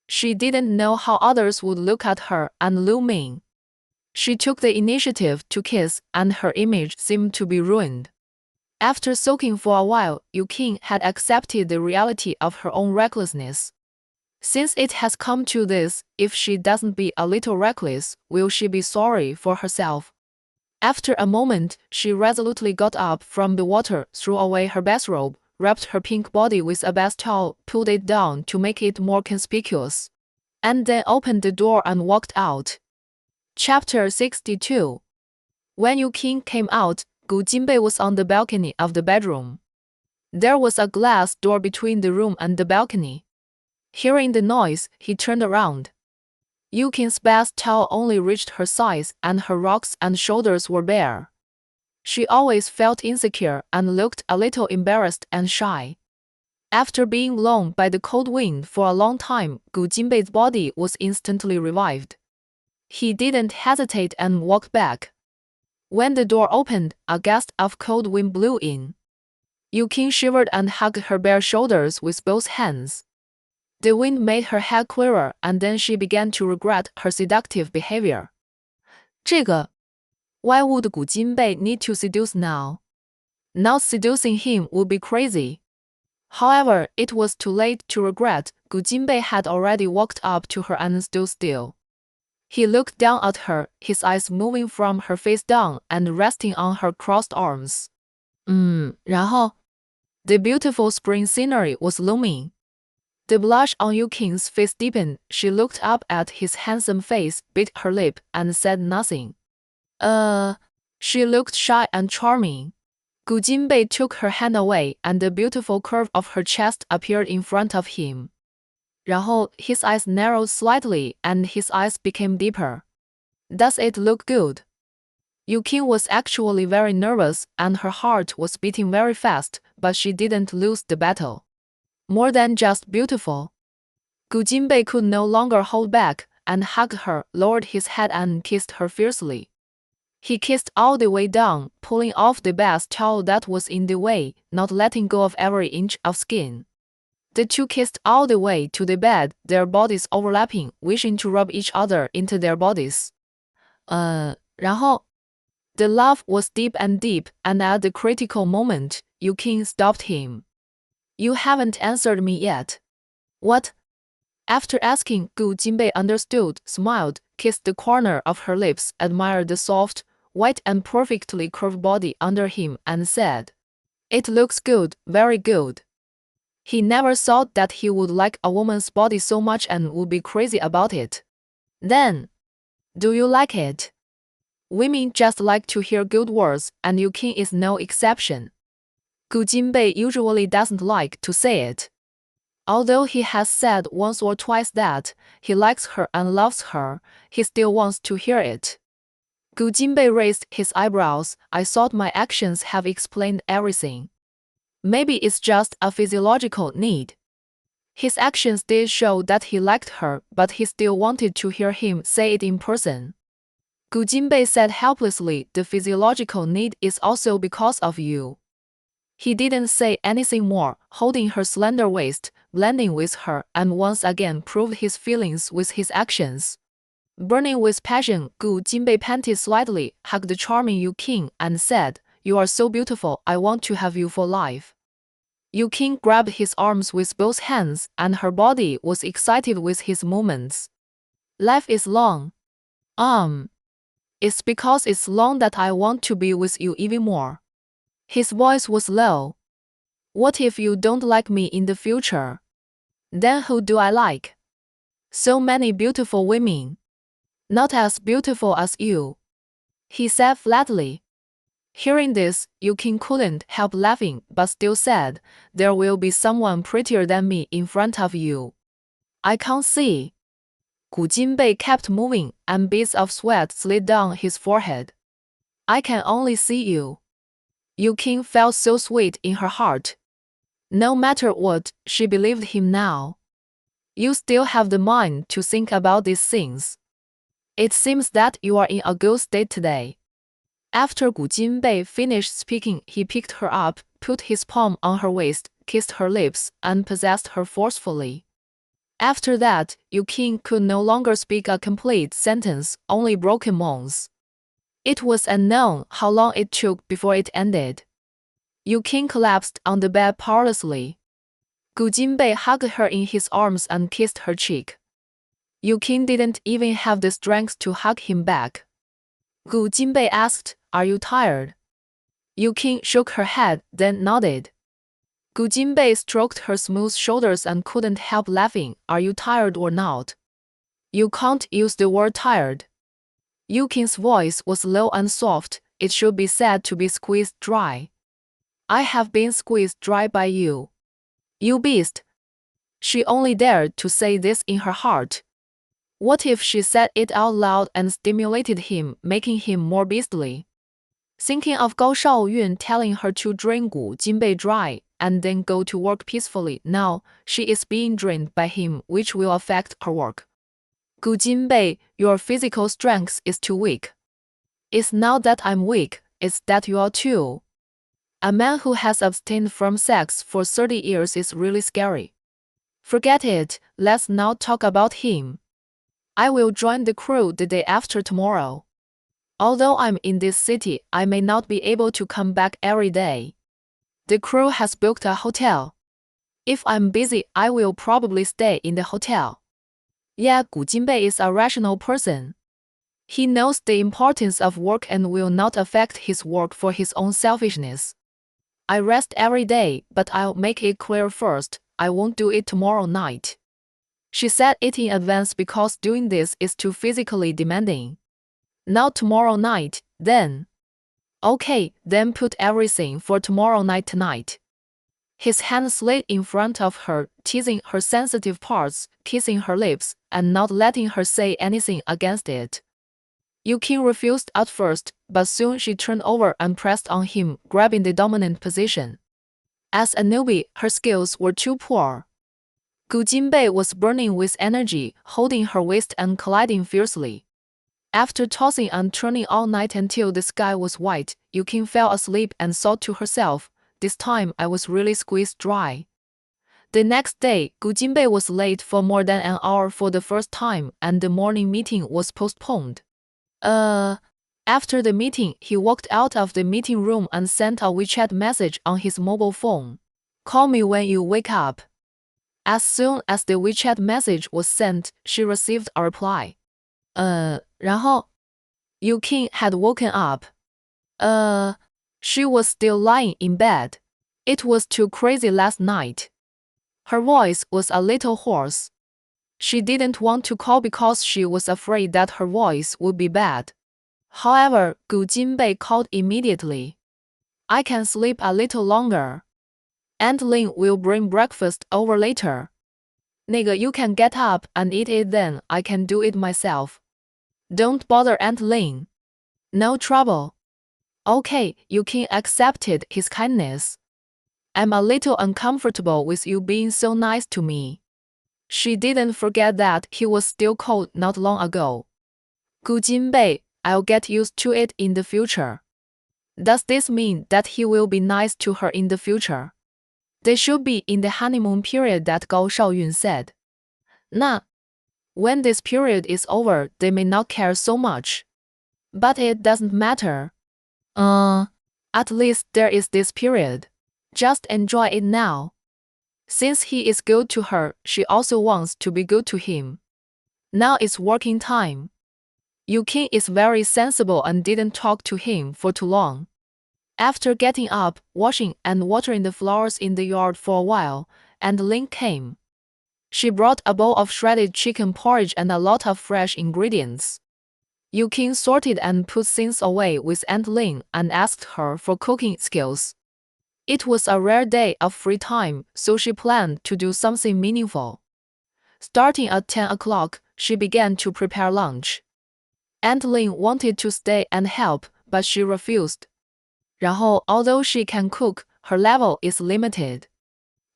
She didn't know how others would look at her and Lu Ming. She took the initiative to kiss, and her image seemed to be ruined. After soaking for a while, Yu King had accepted the reality of her own recklessness. Since it has come to this, if she doesn't be a little reckless, will she be sorry for herself? After a moment, she resolutely got up from the water, threw away her bathrobe, wrapped her pink body with a bath towel, pulled it down to make it more conspicuous, and then opened the door and walked out. Chapter 62. When Yu King came out, Gu Jinbei was on the balcony of the bedroom. There was a glass door between the room and the balcony. Hearing the noise, he turned around. Yu King's bath towel only reached her sides, and her rocks and shoulders were bare. She always felt insecure and looked a little embarrassed and shy. After being blown by the cold wind for a long time, Gu Jinbei's body was instantly revived. He didn't hesitate and walked back. When the door opened, a gust of cold wind blew in. Yu King shivered and hugged her bare shoulders with both hands. The wind made her head clearer, and then she began to regret her seductive behavior. 这个 Why would Gu Jinbei need to seduce now? Not seducing him would be crazy. However, it was too late to regret. Gu Jinbei had already walked up to her and stood still. He looked down at her, his eyes moving from her face down and resting on her crossed arms. 然后 The beautiful spring scenery was looming. The blush on Yu King's face deepened. She looked up at his handsome face, bit her lip, and said nothing. She looked shy and charming. Gu Jinbei took her hand away, and the beautiful curve of her chest appeared in front of him. 然后 his eyes narrowed slightly, and his eyes became deeper. Does it look good? Yu King was actually very nervous, and her heart was beating very fast, but she didn't lose the battle. More than just beautiful. Gu Jinbei could no longer hold back, and hugged her, lowered his head and kissed her fiercely. He kissed all the way down, pulling off the bath towel that was in the way, not letting go of every inch of skin. The two kissed all the way to the bed, their bodies overlapping, wishing to rub each other into their bodies. 然后 The love was deep, and at the critical moment, Yu King stopped him. You haven't answered me yet. What? After asking, Gu Jinbei understood, smiled, kissed the corner of her lips, admired the soft, white and perfectly curved body under him, and said, It looks good, very good. He never thought that he would like a woman's body so much and would be crazy about it. Then, do you like it? Women just like to hear good words, and Yu King is no exception. Gu Jinbei usually doesn't like to say it. Although he has said once or twice that he likes her and loves her, he still wants to hear it. Gu Jinbei raised his eyebrows. I thought my actions have explained everything. Maybe it's just a physiological need. His actions did show that he liked her, but he still wanted to hear him say it in person. Gu Jinbei said helplessly, The physiological need is also because of you. He didn't say anything more, holding her slender waist, blending with her, and once again proved his feelings with his actions. Burning with passion, Gu Jinbei panted slightly, hugged the charming Yu King, and said, You are so beautiful, I want to have you for life. Yu King grabbed his arms with both hands, and her body was excited with his movements. Life is long. It's because it's long that I want to be with you even more. His voice was low. What if you don't like me in the future? Then who do I like? So many beautiful women. Not as beautiful as you, he said flatly. Hearing this, Yukin couldn't help laughing but still said, there will be someone prettier than me in front of you. I can't see. Gu Jinbei kept moving and beads of sweat slid down his forehead. I can only see you. Yukin felt so sweet in her heart. No matter what, she believed him now. You still have the mind to think about these things. It seems that you are in a good state today. After Gu Jinbei finished speaking, he picked her up, put his palm on her waist, kissed her lips, and possessed her forcefully. After that, Yukin could no longer speak a complete sentence, only broken moans. It was unknown how long it took before it ended. Yukin collapsed on the bed powerlessly. Gu Jinbei hugged her in his arms and kissed her cheek. Yukin didn't even have the strength to hug him back. Gu Jinbei asked, "Are you tired?" Yukin shook her head, then nodded. Gu Jinbei stroked her smooth shoulders and couldn't help laughing. "Are you tired or not? You can't use the word tired." Yukin's voice was low and soft. It should be said to be squeezed dry. I have been squeezed dry by you. You beast. She only dared to say this in her heart. What if she said it out loud and stimulated him, making him more beastly? Thinking of Gao Shaoyun telling her to drain Gu Jinbei dry and then go to work peacefully, now she is being drained by him, which will affect her work. Gu Jinbei, your physical strength is too weak. It's not that I'm weak, it's that you are too. A man who has abstained from sex for 30 years is really scary. Forget it, let's not talk about him. I will join the crew the day after tomorrow. Although I'm in this city, I may not be able to come back every day. The crew has booked a hotel. If I'm busy, I will probably stay in the hotel. Yeah, Gu Jinbei is a rational person. He knows the importance of work and will not affect his work for his own selfishness. I rest every day, but I'll make it clear first, I won't do it tomorrow night. She said it in advance because doing this is too physically demanding. Not tomorrow night, then. Okay, then put everything for tomorrow night tonight. His hand slid in front of her, teasing her sensitive parts, kissing her lips, and not letting her say anything against it. Yukin refused at first, but soon she turned over and pressed on him, grabbing the dominant position. As a newbie, her skills were too poor. Gu Jinbei was burning with energy, holding her waist and colliding fiercely. After tossing and turning all night until the sky was white, Yukin fell asleep and thought to herself, this time I was really squeezed dry. The next day, Gu Jinbei was late for more than an hour for the first time, and the morning meeting was postponed. After the meeting, he walked out of the meeting room and sent a WeChat message on his mobile phone. Call me when you wake up. As soon as the WeChat message was sent, she received a reply. 然后 Yukin had woken up. She was still lying in bed. It was too crazy last night. Her voice was a little hoarse. She didn't want to call because she was afraid that her voice would be bad. However, Gu Jinbei called immediately. I can sleep a little longer. Aunt Lin will bring breakfast over later. 那个 you can get up and eat it then, I can do it myself. Don't bother Aunt Lin. No trouble. Okay, Yukin accepted his kindness. I'm a little uncomfortable with you being so nice to me. She didn't forget that he was still cold not long ago. Gu Jinbei, I'll get used to it in the future. Does this mean that he will be nice to her in the future? They should be in the honeymoon period that Gao Shaoyun said. When this period is over, they may not care so much. But it doesn't matter. At least there is this period. Just enjoy it now. Since he is good to her, she also wants to be good to him. Now it's working time. Yukin is very sensible and didn't talk to him for too long. After getting up, washing and watering the flowers in the yard for a while, and Lin came. She brought a bowl of shredded chicken porridge and a lot of fresh ingredients. Yu Qing sorted and put things away with Aunt Lin and asked her for cooking skills. It was a rare day of free time, so she planned to do something meaningful. Starting at 10 o'clock, she began to prepare lunch. Aunt Lin wanted to stay and help, but she refused. 然后, although she can cook, her level is limited.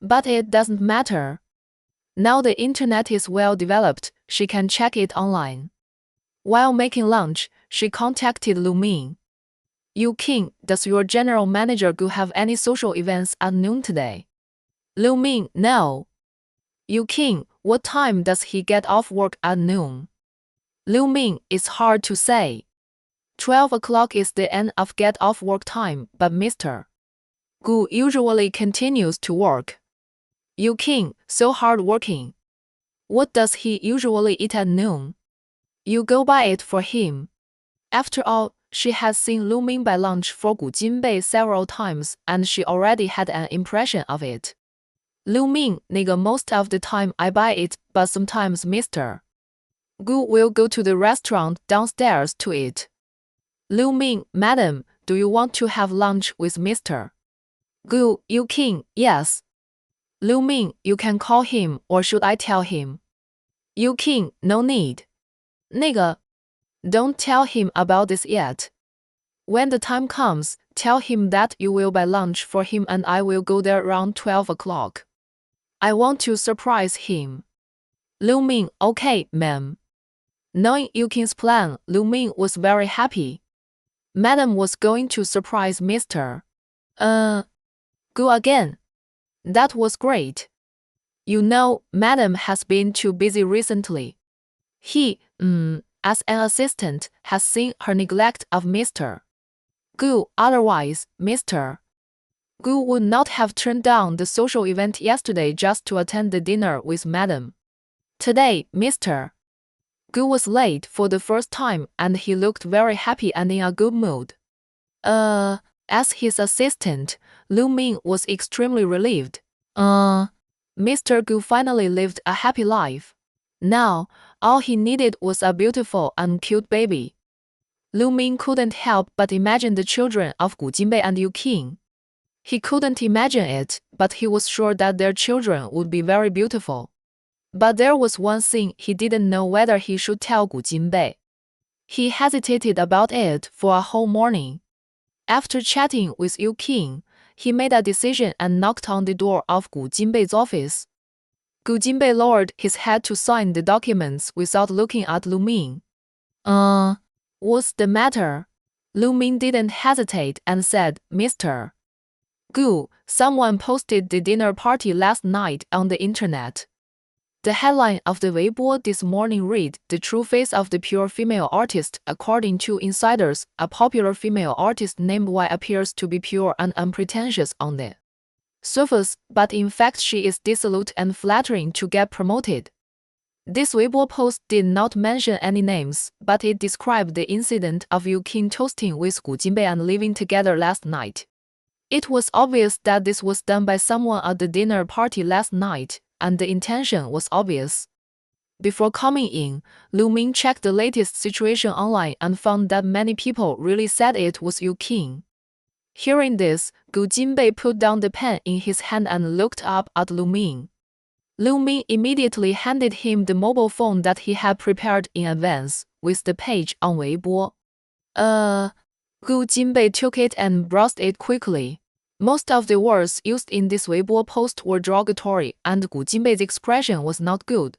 But it doesn't matter. Now the internet is well developed, she can check it online. While making lunch, she contacted Lu Ming. Yu Qing, does your general manager Gu have any social events at noon today? Lu Ming, no. Yu Qing, what time does he get off work at noon? Lu Ming, it's hard to say. 12 o'clock is the end of get off work time, but Mr. Gu usually continues to work. Yu Qing, so hard working. What does he usually eat at noon? You go buy it for him. After all, she has seen Lu Ming buy lunch for Gu Jinbei several times and she already had an impression of it. Lu Ming, 那个 most of the time I buy it, but sometimes Mr. Gu will go to the restaurant downstairs to eat. Lu Ming, madam, do you want to have lunch with Mr. Gu? Yu Qing, yes. Lu Ming, you can call him or should I tell him? Yu Qing, no need. 那个 Don't tell him about this yet. When the time comes, tell him that you will buy lunch for him and I will go there around 12 o'clock. I want to surprise him. Lu Ming, okay, ma'am. Knowing Yu Qing's plan, Lu Ming was very happy. Madam was going to surprise Mr. Gu again. That was great. You know, Madam has been too busy recently. He, as an assistant, has seen her neglect of Mr. Gu. Otherwise, Mr. Gu would not have turned down the social event yesterday just to attend the dinner with Madam. Today, Mr. Gu was late for the first time and he looked very happy and in a good mood. As his assistant, Lu Ming was extremely relieved. Mr. Gu finally lived a happy life. Now, all he needed was a beautiful and cute baby. Lu Ming couldn't help but imagine the children of Gu Jinbei and Yu Qing. He couldn't imagine it, but he was sure that their children would be very beautiful. But there was one thing he didn't know whether he should tell Gu Jinbei. He hesitated about it for a whole morning. After chatting with Yu Qing, he made a decision and knocked on the door of Gu Jinbei's office. Gu Jinbei lowered his head to sign the documents without looking at Lu Ming. What's the matter? Lu Ming didn't hesitate and said, Mr. Gu, someone posted the dinner party last night on the internet. The headline of the Weibo this morning read, The True Face of the Pure Female Artist. According to insiders, a popular female artist named Y appears to be pure and unpretentious on the surface, but in fact she is dissolute and flattering to get promoted. This Weibo post did not mention any names, but it described the incident of Yu Qing toasting with Gu Jinbei and living together last night. It was obvious that this was done by someone at the dinner party last night, and the intention was obvious. Before coming in, Lu Ming checked the latest situation online and found that many people really said it was Yu Qing. Hearing this, Gu Jinbei put down the pen in his hand and looked up at Lu Ming. Lu Ming immediately handed him the mobile phone that he had prepared in advance, with the page on Weibo. Gu Jinbei took it and browsed it quickly. Most of the words used in this Weibo post were derogatory and Gu Jinbei's expression was not good.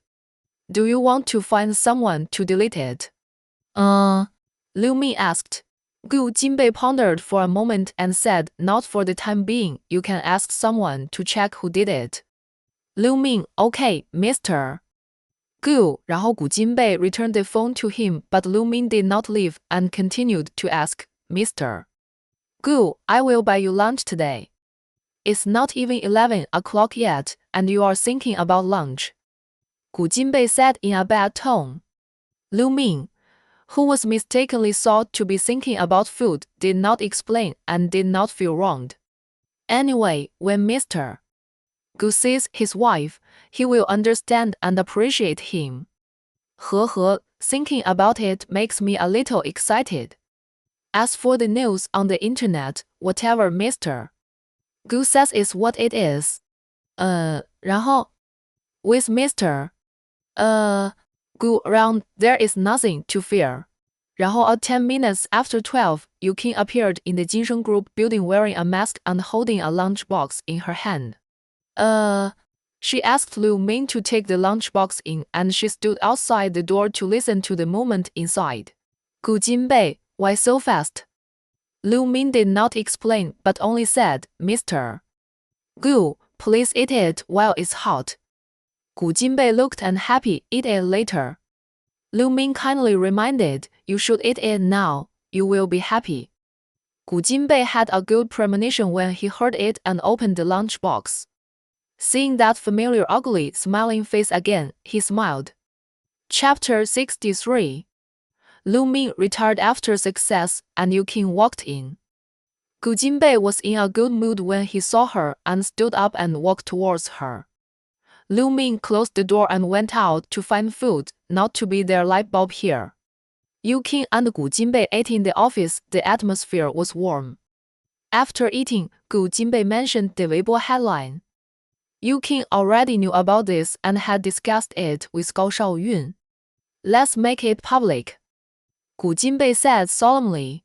Do you want to find someone to delete it? Lu Ming asked. Gu Jinbei pondered for a moment and said, Not for the time being, you can ask someone to check who did it. Lu Ming, okay, Mr. Gu, 然后 Gu Jinbei returned the phone to him, but Lu Ming did not leave and continued to ask, Mr. Gu, I will buy you lunch today. It's not even 11 o'clock yet, and you are thinking about lunch. Gu Jinbei said in a bad tone. Lu Ming, who was mistakenly thought to be thinking about food, did not explain and did not feel wronged. Anyway, when Mr. Gu sees his wife, he will understand and appreciate him. Thinking about it makes me a little excited. As for the news on the internet, whatever Mr. Gu says is what it is. 然后 with Mr. Gu around, there is nothing to fear. 然后 at 10 minutes after 12, Yu Qing appeared in the Jinsheng Group building wearing a mask and holding a lunchbox in her hand. She asked Lu Ming to take the lunchbox in, and she stood outside the door to listen to the movement inside. Gu Jinbei, why so fast? Lu Ming did not explain but only said, Mr. Gu, please eat it while it's hot. Gu Jinbei looked unhappy. Eat it later. Lu Ming kindly reminded, you should eat it now, you will be happy. Gu Jinbei had a good premonition when he heard it and opened the lunchbox. Seeing that familiar ugly, smiling face again, he smiled. Chapter 63. Lu Ming retired after success, and Yu Qing walked in. Gu Jinbei was in a good mood when he saw her and stood up and walked towards her. Lu Ming closed the door and went out to find food, not to be their light bulb here. Yu Qing and Gu Jinbei ate in the office. The atmosphere was warm. After eating, Gu Jinbei mentioned the Weibo headline. Yu Qing already knew about this and had discussed it with Gao Shaoyun. Let's make it public, Gu Jinbei said solemnly.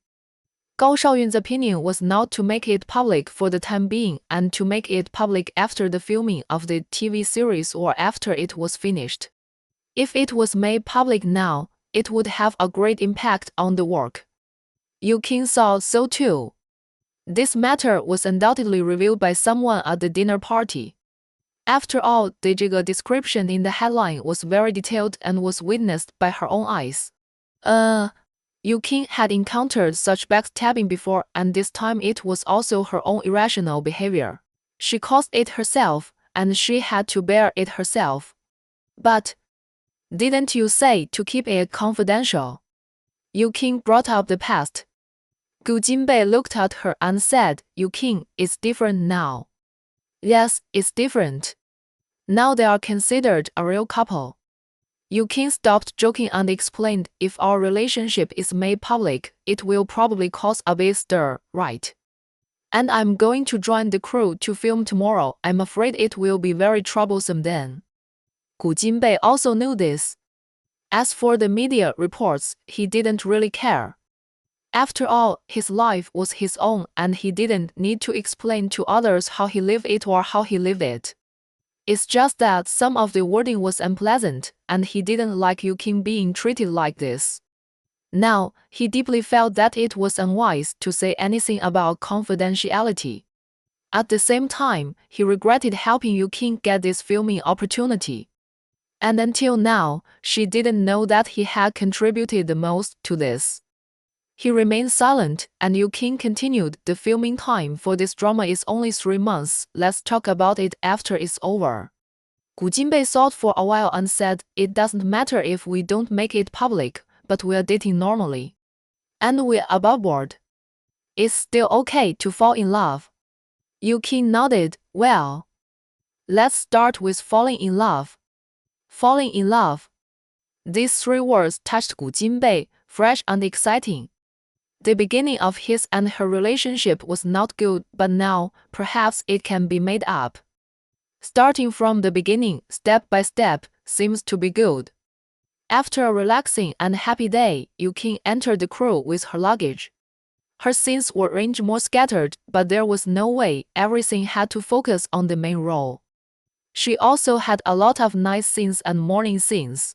Gao Shaoyun's opinion was not to make it public for the time being and to make it public after the filming of the TV series or after it was finished. If it was made public now, it would have a great impact on the work. Yu Qing saw so too. This matter was undoubtedly revealed by someone at the dinner party. After all, the description in the headline was very detailed and was witnessed by her own eyes. Yu Qing had encountered such backstabbing before, and this time it was also her own irrational behavior. She caused it herself, and she had to bear it herself. But didn't you say to keep it confidential? Yu Qing brought up the past. Gu Jinbei looked at her and said, Yu Qing, it's different now. Yes, it's different. Now they are considered a real couple. Yu Qing stopped joking and explained, if our relationship is made public, it will probably cause a big stir, right? And I'm going to join the crew to film tomorrow. I'm afraid it will be very troublesome then. Gu Jinbei also knew this. As for the media reports, he didn't really care. After all, his life was his own and he didn't need to explain to others how he lived it or how he lived it. It's just that some of the wording was unpleasant, and he didn't like Yu Qing being treated like this. Now, he deeply felt that it was unwise to say anything about confidentiality. At the same time, he regretted helping Yu Qing get this filming opportunity. And until now, she didn't know that he had contributed the most to this. He remained silent, and Yu Qing continued, the filming time for this drama is only 3 months, let's talk about it after it's over. Gu Jinbei thought for a while and said, it doesn't matter if we don't make it public, but we're dating normally. And we're above board. It's still okay to fall in love. Yu Qing nodded, well. Let's start with falling in love. Falling in love. These 3 words touched Gu Jinbei, fresh and exciting. The beginning of his and her relationship was not good, but now, perhaps it can be made up. Starting from the beginning, step by step, seems to be good. After a relaxing and happy day, Yu Qing entered the crew with her luggage. Her scenes were arranged more scattered, but there was no way, everything had to focus on the main role. She also had a lot of night scenes and morning scenes.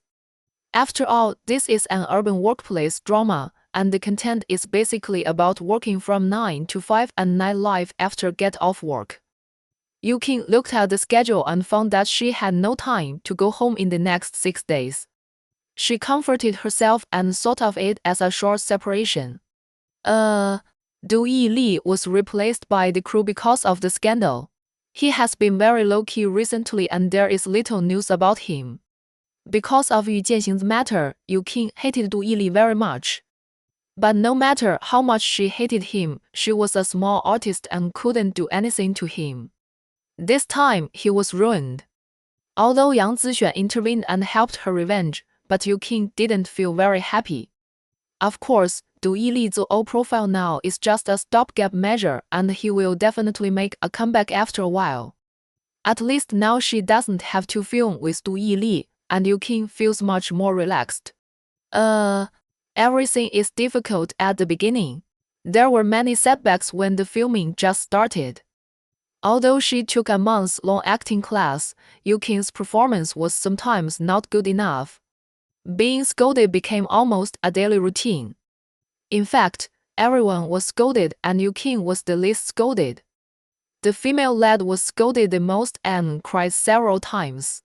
After all, this is an urban workplace drama, and the content is basically about working from 9 to 5 and nightlife after get off work. Yu Qing looked at the schedule and found that she had no time to go home in the next 6 days. She comforted herself and thought of it as a short separation. Du Yili was replaced by the crew because of the scandal. He has been very low-key recently and there is little news about him. Because of Yu Jianxing's matter, Yu Qing hated Du Yili very much. But no matter how much she hated him, she was a small artist and couldn't do anything to him. This time, he was ruined. Although Yang Zixuan intervened and helped her revenge, but Yu Qing didn't feel very happy. Of course, Du Yili's old profile now is just a stopgap measure and he will definitely make a comeback after a while. At least now she doesn't have to film with Du Yili, and Yu Qing feels much more relaxed. Everything is difficult at the beginning. There were many setbacks when the filming just started. Although she took a month-long acting class, Yu Qing's performance was sometimes not good enough. Being scolded became almost a daily routine. In fact, everyone was scolded and Yu Qing was the least scolded. The female lead was scolded the most and cried several times.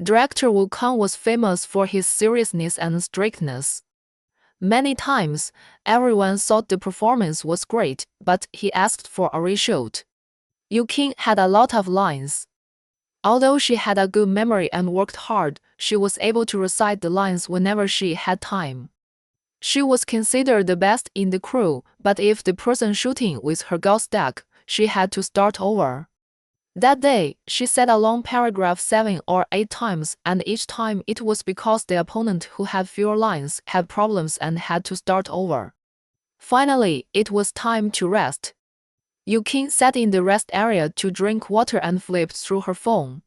Director Wu Kang was famous for his seriousness and strictness. Many times, everyone thought the performance was great, but he asked for a reshoot. Yu Qing had a lot of lines. Although she had a good memory and worked hard, she was able to recite the lines whenever she had time. She was considered the best in the crew, but if the person shooting with her got stuck, she had to start over. That day, she said a long paragraph 7 or 8 times, and each time it was because the opponent who had fewer lines had problems and had to start over. Finally, it was time to rest. Yu Qing sat in the rest area to drink water and flipped through her phone.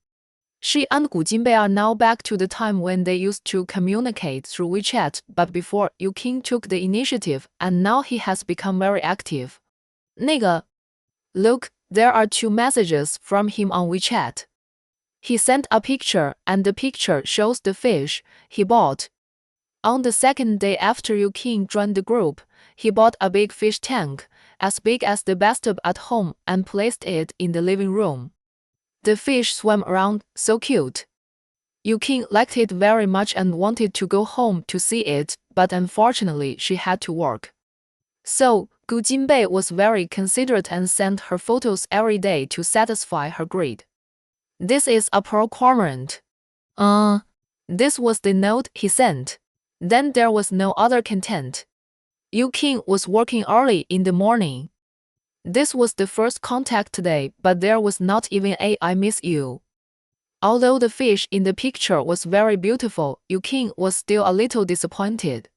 She and Gu Jinbei are now back to the time when they used to communicate through WeChat, but before Yu Qing took the initiative, and now he has become very active. 那个, look, there are 2 messages from him on WeChat. He sent a picture, and the picture shows the fish he bought. On the second day after Yu Qing joined the group, he bought a big fish tank, as big as the bathtub at home, and placed it in the living room. The fish swam around, so cute. Yu Qing liked it very much and wanted to go home to see it, but unfortunately she had to work. So, Gu Jinbei was very considerate and sent her photos every day to satisfy her greed. This is a pearl cormorant. This was the note he sent. Then there was no other content. Yu Qing was working early in the morning. This was the first contact today, but there was not even a "I miss you." Although the fish in the picture was very beautiful, Yu Qing was still a little disappointed.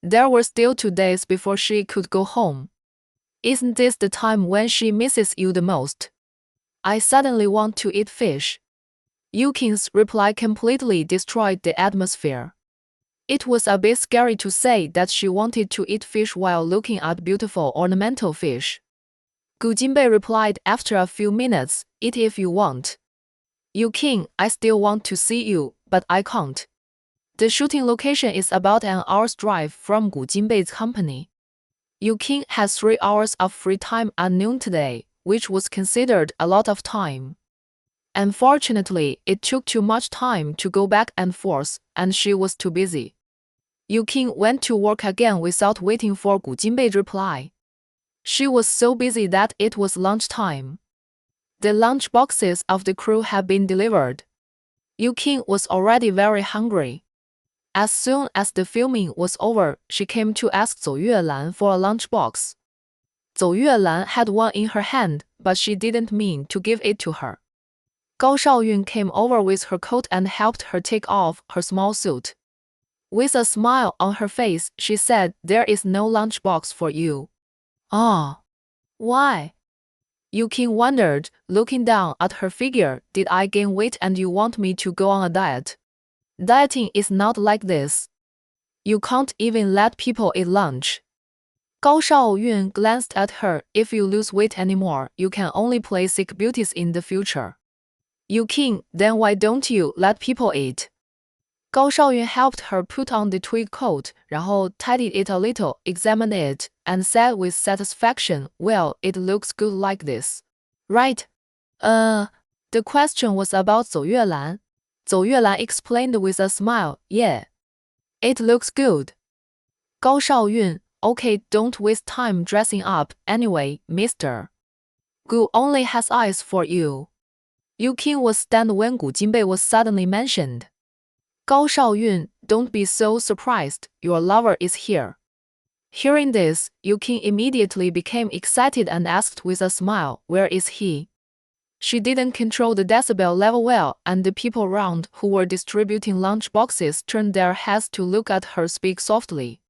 There were still 2 days before she could go home. Isn't this the time when she misses you the most? I suddenly want to eat fish. Yu Qing's reply completely destroyed the atmosphere. It was a bit scary to say that she wanted to eat fish while looking at beautiful ornamental fish. Gu Jinbei replied after a few minutes, "Eat if you want." Yu Qing, I still want to see you, but I can't. The shooting location is about an hour's drive from Gu Jinbei's company. Yu Qing has 3 hours of free time at noon today, which was considered a lot of time. Unfortunately, it took too much time to go back and forth, and she was too busy. Yu Qing went to work again without waiting for Gu Jinbei's reply. She was so busy that it was lunchtime. The lunch boxes of the crew had been delivered. Yu Qing was already very hungry. As soon as the filming was over, she came to ask Zhou Yuelan for a lunchbox. Zhou Yuelan had one in her hand, but she didn't mean to give it to her. Gao Shaoyun came over with her coat and helped her take off her small suit. With a smile on her face, she said, "There is no lunchbox for you." "Oh. Why?" Yu Qing wondered, looking down at her figure. "Did I gain weight and you want me to go on a diet? Dieting is not like this. You can't even let people eat lunch." Gao Shaoyun glanced at her. "If you lose weight anymore, you can only play sick beauties in the future." "Yu Qing, then why don't you let people eat?" Gao Shaoyun helped her put on the tweed coat, 然后 tidied it a little, examined it, and said with satisfaction, "Well, it looks good like this. Right?" The question was about Zhou Yuelan. Zhou Yuelan explained with a smile, "Yeah. It looks good." Gao Shaoyun, "Okay, don't waste time dressing up. Anyway, Mr. Gu only has eyes for you." Yu Qing was stunned when Gu Jinbei was suddenly mentioned. Gao Shaoyun, "Don't be so surprised, your lover is here." Hearing this, Yu Qing immediately became excited and asked with a smile, "Where is he?" She didn't control the decibel level well, and the people around who were distributing lunch boxes turned their heads to look at her speak softly.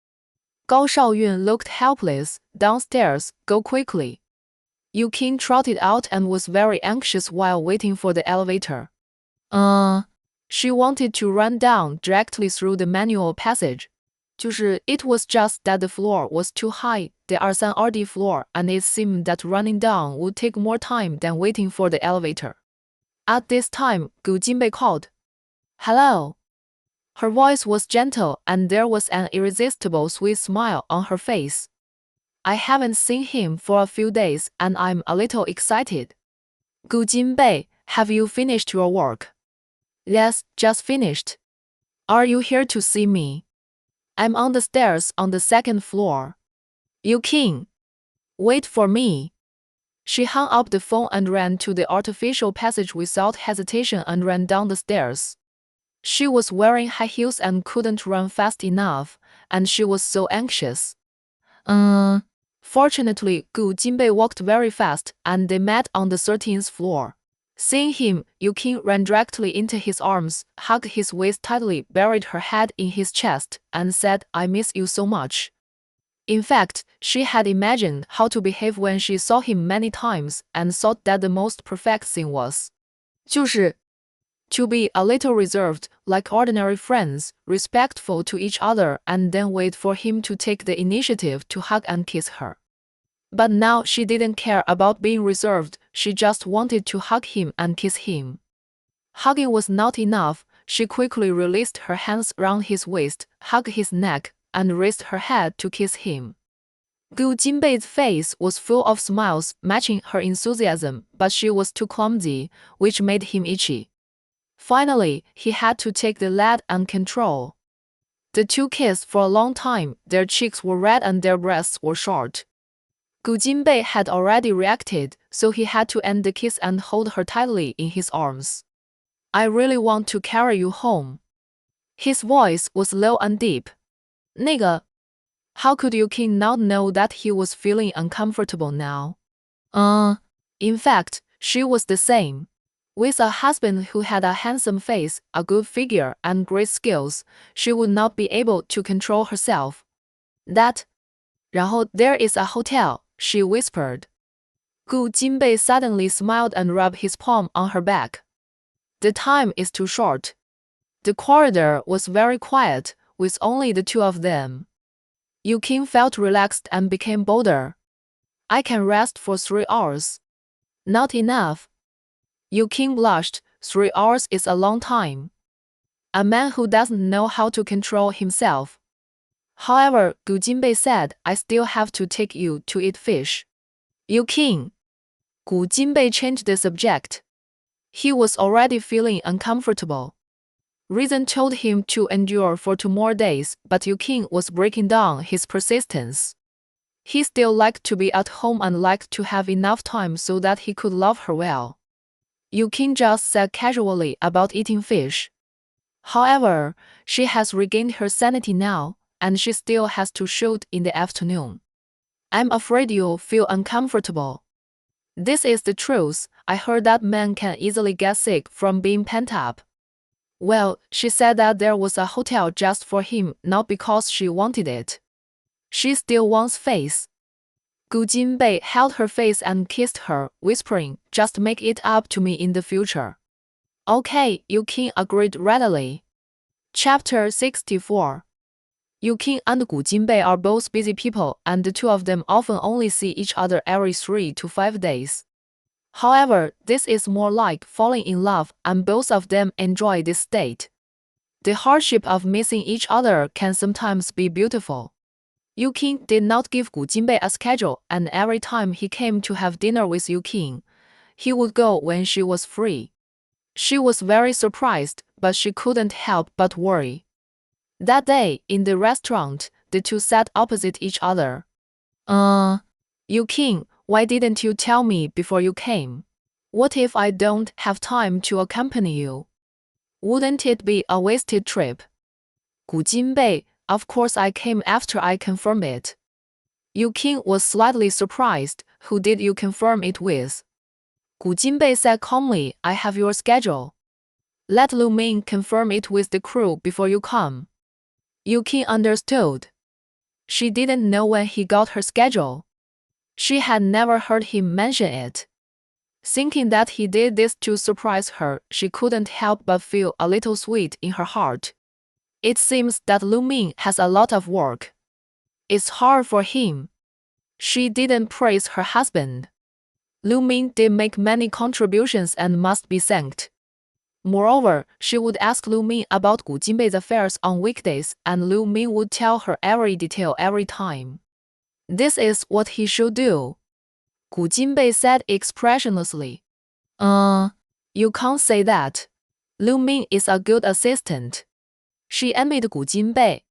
Gao Shaoyun looked helpless. Downstairs, go quickly. Yu Qing trotted out and was very anxious while waiting for the elevator. She wanted to run down directly through the manual passage. It was just that the floor was too high, the R3RD floor, and it seemed that running down would take more time than waiting for the elevator. At this time, Gu Jinbei called. Hello. Her voice was gentle and there was an irresistible sweet smile on her face. I haven't seen him for a few days and I'm a little excited. Gu Jinbei, have you finished your work? Yes, just finished. Are you here to see me? I'm on the stairs on the second floor. Yu Qing. Wait for me. She hung up the phone and ran to the artificial passage without hesitation and ran down the stairs. She was wearing high heels and couldn't run fast enough, and she was so anxious. Fortunately, Gu Jinbei walked very fast, and they met on the 13th floor. Seeing him, Yu Qing ran directly into his arms, hugged his waist tightly, buried her head in his chest, and said, I miss you so much. In fact, she had imagined how to behave when she saw him many times, and thought that the most perfect thing was to be a little reserved, like ordinary friends, respectful to each other, and then wait for him to take the initiative to hug and kiss her. But now she didn't care about being reserved, she just wanted to hug him and kiss him. Hugging was not enough, she quickly released her hands around his waist, hugged his neck, and raised her head to kiss him. Gu Jinbei's face was full of smiles, matching her enthusiasm, but she was too clumsy, which made him itchy. Finally, he had to take the lead and control. The two kissed for a long time, their cheeks were red and their breaths were short. Gu Jinbei had already reacted, so he had to end the kiss and hold her tightly in his arms. I really want to carry you home. His voice was low and deep. How could Yu Qing not know that he was feeling uncomfortable now? In fact, she was the same. With a husband who had a handsome face, a good figure, and great skills, she would not be able to control herself. 然后 there is a hotel, she whispered. Gu Jinbei suddenly smiled and rubbed his palm on her back. The time is too short. The corridor was very quiet, with only the two of them. Yu Qing felt relaxed and became bolder. I can rest for 3 hours. Not enough. Yu Qing blushed. 3 hours is a long time. A man who doesn't know how to control himself. However, Gu Jinbei said, I still have to take you to eat fish. Yu Qing. Gu Jinbei changed the subject. He was already feeling uncomfortable. Reason told him to endure for 2 more days, but Yu Qing was breaking down his persistence. He still liked to be at home and liked to have enough time so that he could love her well. Yu Qing just said casually about eating fish. However, she has regained her sanity now, and she still has to shoot in the afternoon. I'm afraid you'll feel uncomfortable. This is the truth. I heard that men can easily get sick from being pent up. Well, she said that there was a hotel just for him, not because she wanted it. She still wants face. Gu Jinbei held her face and kissed her, whispering, just make it up to me in the future. Okay, Yu Qing agreed readily. Chapter 64. Yu Qing and Gu Jinbei are both busy people, and the two of them often only see each other every 3 to 5 days. However, this is more like falling in love, and both of them enjoy this state. The hardship of missing each other can sometimes be beautiful. Yu Qing did not give Gu Jinbei a schedule, and every time he came to have dinner with Yu Qing, he would go when she was free. She was very surprised, but she couldn't help but worry. That day, in the restaurant, the two sat opposite each other. Yu Qing, why didn't you tell me before you came? What if I don't have time to accompany you? Wouldn't it be a wasted trip? Gu Jinbei, of course I came after I confirmed it. Yu Qing was slightly surprised. Who did you confirm it with? Gu Jinbei said calmly, I have your schedule. Let Lu Ming confirm it with the crew before you come. Yu Qing understood. She didn't know when he got her schedule. She had never heard him mention it. Thinking that he did this to surprise her, she couldn't help but feel a little sweet in her heart. It seems that Lu Ming has a lot of work. It's hard for him. She didn't praise her husband. Lu Ming did make many contributions and must be thanked. Moreover, she would ask Lu Ming about Gu Jinbei's affairs on weekdays, and Lu Ming would tell her every detail every time. This is what he should do. Gu Jinbei said expressionlessly. You can't say that. Lu Ming is a good assistant. She envied Gu Jinbei.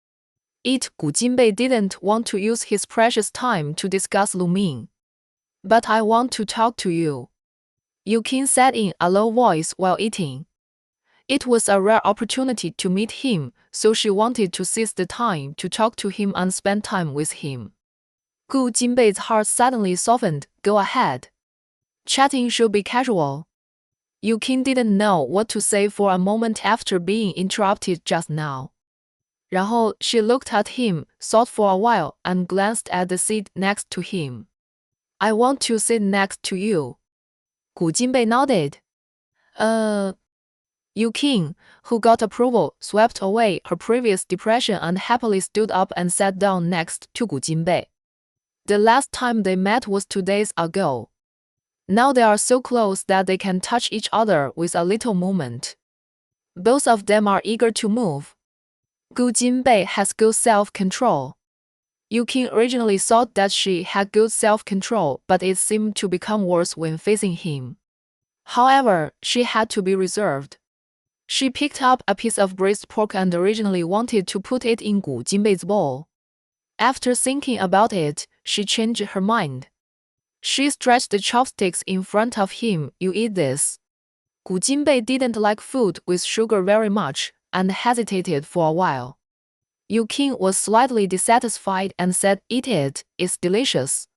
Gu Jinbei didn't want to use his precious time to discuss Lu Ming. But I want to talk to you. Yu Qing said in a low voice while eating. It was a rare opportunity to meet him, so she wanted to seize the time to talk to him and spend time with him. Gu Jinbei's heart suddenly softened. Go ahead. Chatting should be casual. Yu Qing didn't know what to say for a moment after being interrupted just now. 然后 she looked at him, thought for a while, and glanced at the seat next to him. I want to sit next to you. Gu Jinbei nodded. Yu Qing, who got approval, swept away her previous depression and happily stood up and sat down next to Gu Jinbei. The last time they met was 2 days ago. Now they are so close that they can touch each other with a little movement. Both of them are eager to move. Gu Jinbei has good self-control. Yu Qing originally thought that she had good self-control, but it seemed to become worse when facing him. However, she had to be reserved. She picked up a piece of braised pork and originally wanted to put it in Gu Jinbei's bowl. After thinking about it, she changed her mind. She stretched the chopsticks in front of him. You eat this. Gu Jinbei didn't like food with sugar very much, and hesitated for a while. Yu Qing was slightly dissatisfied and said, Eat it, it's delicious.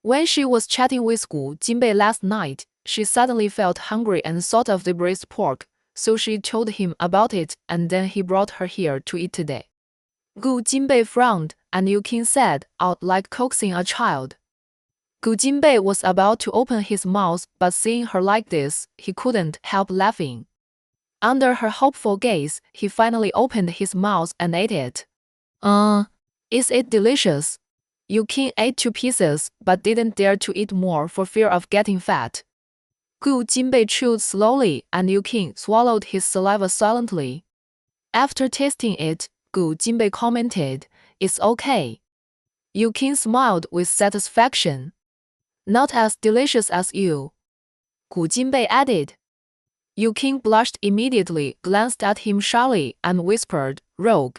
When she was chatting with Gu Jinbei last night, she suddenly felt hungry and thought of the braised pork, so she told him about it, and then he brought her here to eat today. Gu Jinbei frowned, and Yu Qing said, out like coaxing a child. Gu Jinbei was about to open his mouth, but seeing her like this, he couldn't help laughing. Under her hopeful gaze, he finally opened his mouth and ate it. Is it delicious? Yu Qing ate 2 pieces, but didn't dare to eat more for fear of getting fat. Gu Jinbei chewed slowly, and Yu Qing swallowed his saliva silently. After tasting it, Gu Jinbei commented, It's okay. Yu Qing smiled with satisfaction. Not as delicious as you. Gu Jinbei added. Yu Qing blushed immediately, glanced at him shyly, and whispered, Rogue.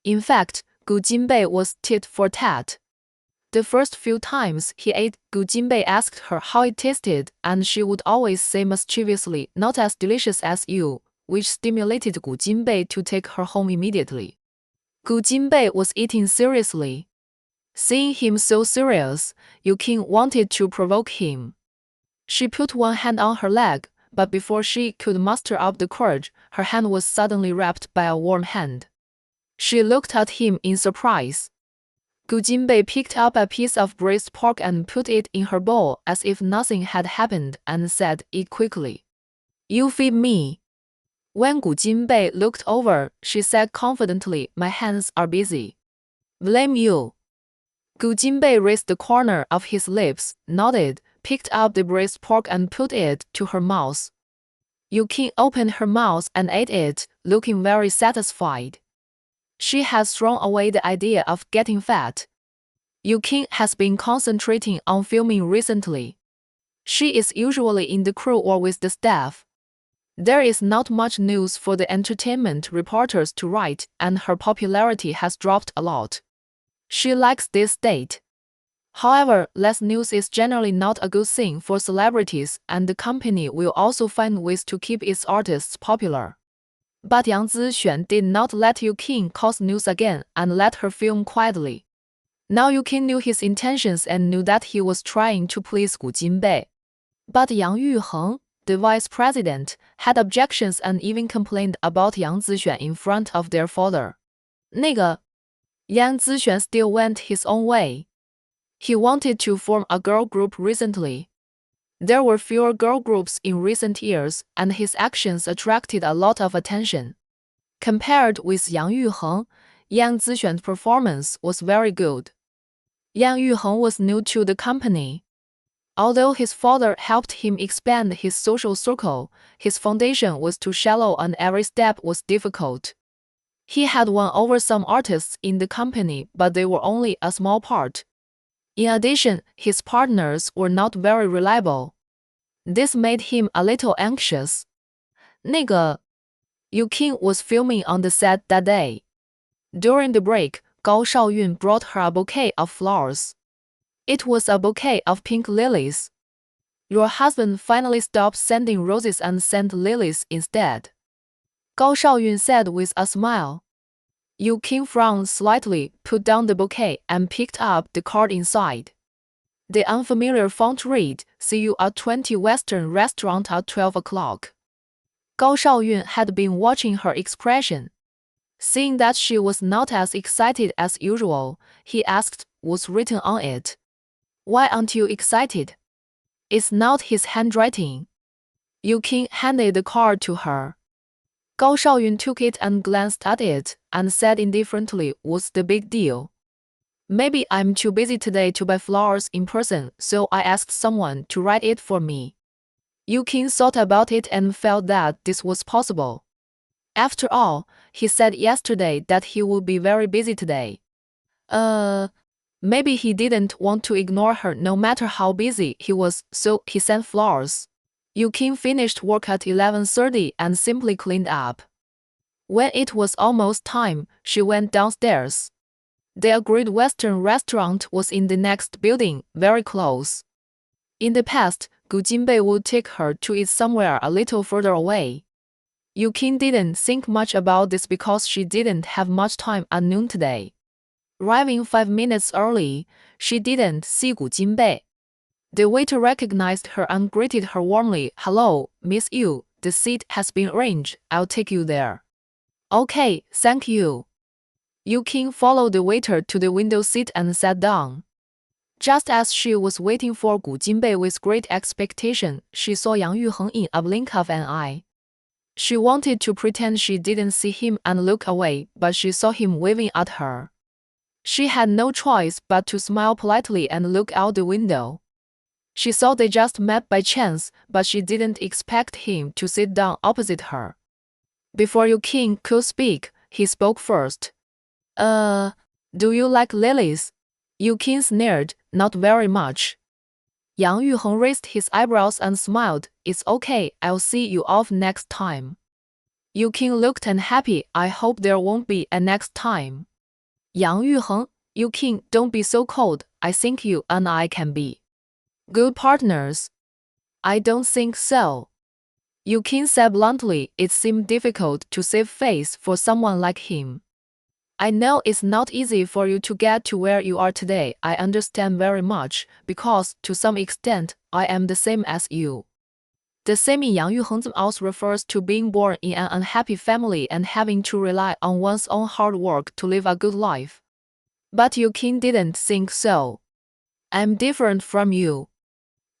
In fact, Gu Jinbei was tit for tat. The first few times he ate, Gu Jinbei asked her how it tasted, and she would always say mischievously, Not as delicious as you, which stimulated Gu Jinbei to take her home immediately. Gu Jinbei was eating seriously. Seeing him so serious, Yu Qing wanted to provoke him. She put one hand on her leg, but before she could muster up the courage, her hand was suddenly wrapped by a warm hand. She looked at him in surprise. Gu Jinbei picked up a piece of braised pork and put it in her bowl as if nothing had happened and said, Eat quickly. You feed me. When Gu Jinbei looked over, she said confidently, My hands are busy. Blame you. Gu Jinbei raised the corner of his lips, nodded, picked up the braised pork and put it to her mouth. Yu Qing opened her mouth and ate it, looking very satisfied. She has thrown away the idea of getting fat. Yu Qing has been concentrating on filming recently. She is usually in the crew or with the staff. There is not much news for the entertainment reporters to write, and her popularity has dropped a lot. She likes this state. However, less news is generally not a good thing for celebrities, and the company will also find ways to keep its artists popular. But Yang Zixuan did not let Yu Qing cause news again and let her film quietly. Now Yu Qing knew his intentions and knew that he was trying to please Gu Jinbei. But Yang Yuheng, the vice president, had objections and even complained about Yang Zixuan in front of their father. 那个 Yang Zixuan still went his own way. He wanted to form a girl group recently. There were fewer girl groups in recent years, and his actions attracted a lot of attention. Compared with Yang Yuheng, Yang Zixuan's performance was very good. Yang Yuheng was new to the company. Although his father helped him expand his social circle, his foundation was too shallow and every step was difficult. He had won over some artists in the company, but they were only a small part. In addition, his partners were not very reliable. This made him a little anxious. 那个 Yu Qing was filming on the set that day. During the break, Gao Shaoyun brought her a bouquet of flowers. It was a bouquet of pink lilies. Your husband finally stopped sending roses and sent lilies instead, Gao Shaoyun said with a smile. Yu Qing frowned slightly, put down the bouquet, and picked up the card inside. The unfamiliar font read, "See you at 20 Western Restaurant at 12 o'clock." Gao Shaoyun had been watching her expression. Seeing that she was not as excited as usual, he asked what's written on it. Why aren't you excited? It's not his handwriting. Yu Qing handed the card to her. Gao Shaoyun took it and glanced at it, and said indifferently, "What's the big deal? Maybe I'm too busy today to buy flowers in person, so I asked someone to write it for me." Yu Qing thought about it and felt that this was possible. After all, he said yesterday that he would be very busy today. Maybe he didn't want to ignore her no matter how busy he was, so he sent flowers. Yu Qing finished work at 11:30 and simply cleaned up. When it was almost time, she went downstairs. The agreed Western restaurant was in the next building, very close. In the past, Gu Jinbei would take her to eat somewhere a little further away. Yu Qing didn't think much about this because she didn't have much time at noon today. Arriving 5 minutes early, she didn't see Gu Jinbei. The waiter recognized her and greeted her warmly. "Hello, Miss Yu, the seat has been arranged. I'll take you there." "Okay, thank you." Yu Qing followed the waiter to the window seat and sat down. Just as she was waiting for Gu Jinbei with great expectation, she saw Yang Yuheng in a blink of an eye. She wanted to pretend she didn't see him and look away, but she saw him waving at her. She had no choice but to smile politely and look out the window. She thought they just met by chance, but she didn't expect him to sit down opposite her. Before Yu Qing could speak, he spoke first. Do you like lilies?" Yu Qing sneered, "Not very much." Yang Yuheng raised his eyebrows and smiled. "It's okay, I'll see you off next time." Yu Qing looked unhappy. "I hope there won't be a next time." Yang Yuheng, "Yu Qing, don't be so cold. I think you and I can be good partners." "I don't think so," Yu Qing said bluntly. It seemed difficult to save face for someone like him. "I know it's not easy for you to get to where you are today. I understand very much, because, to some extent, I am the same as you." The same in Yang Yuheng's mouth refers to being born in an unhappy family and having to rely on one's own hard work to live a good life. But Yu Qing didn't think so. "I'm different from you."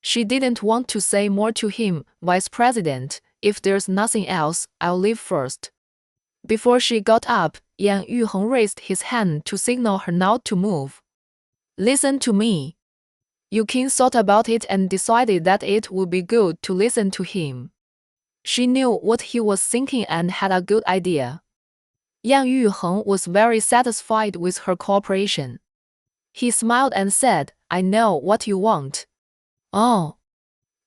She didn't want to say more to him. "Vice President, if there's nothing else, I'll leave first." Before she got up, Yang Yuheng raised his hand to signal her not to move. "Listen to me." Yu Qing thought about it and decided that it would be good to listen to him. She knew what he was thinking and had a good idea. Yang Yuheng was very satisfied with her cooperation. He smiled and said, "I know what you want." "Oh."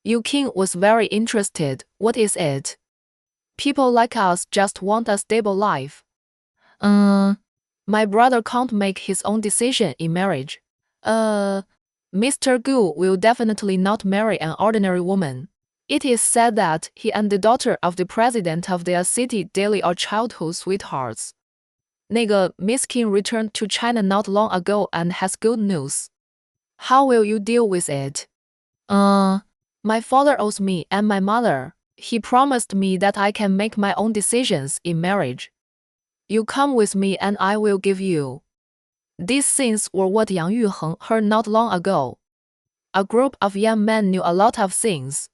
Yu Qing was very interested. "What is it?" "People like us just want a stable life." My brother can't make his own decision in marriage." Mr. Gu will definitely not marry an ordinary woman. It is said that he and the daughter of the president of their city daily are childhood sweethearts. 那个 Miss Qing returned to China not long ago and has good news. How will you deal with it? My father owes me and my mother. He promised me that I can make my own decisions in marriage. You come with me and I will give you. These things were what Yang Yuheng heard not long ago. A group of young men knew a lot of things.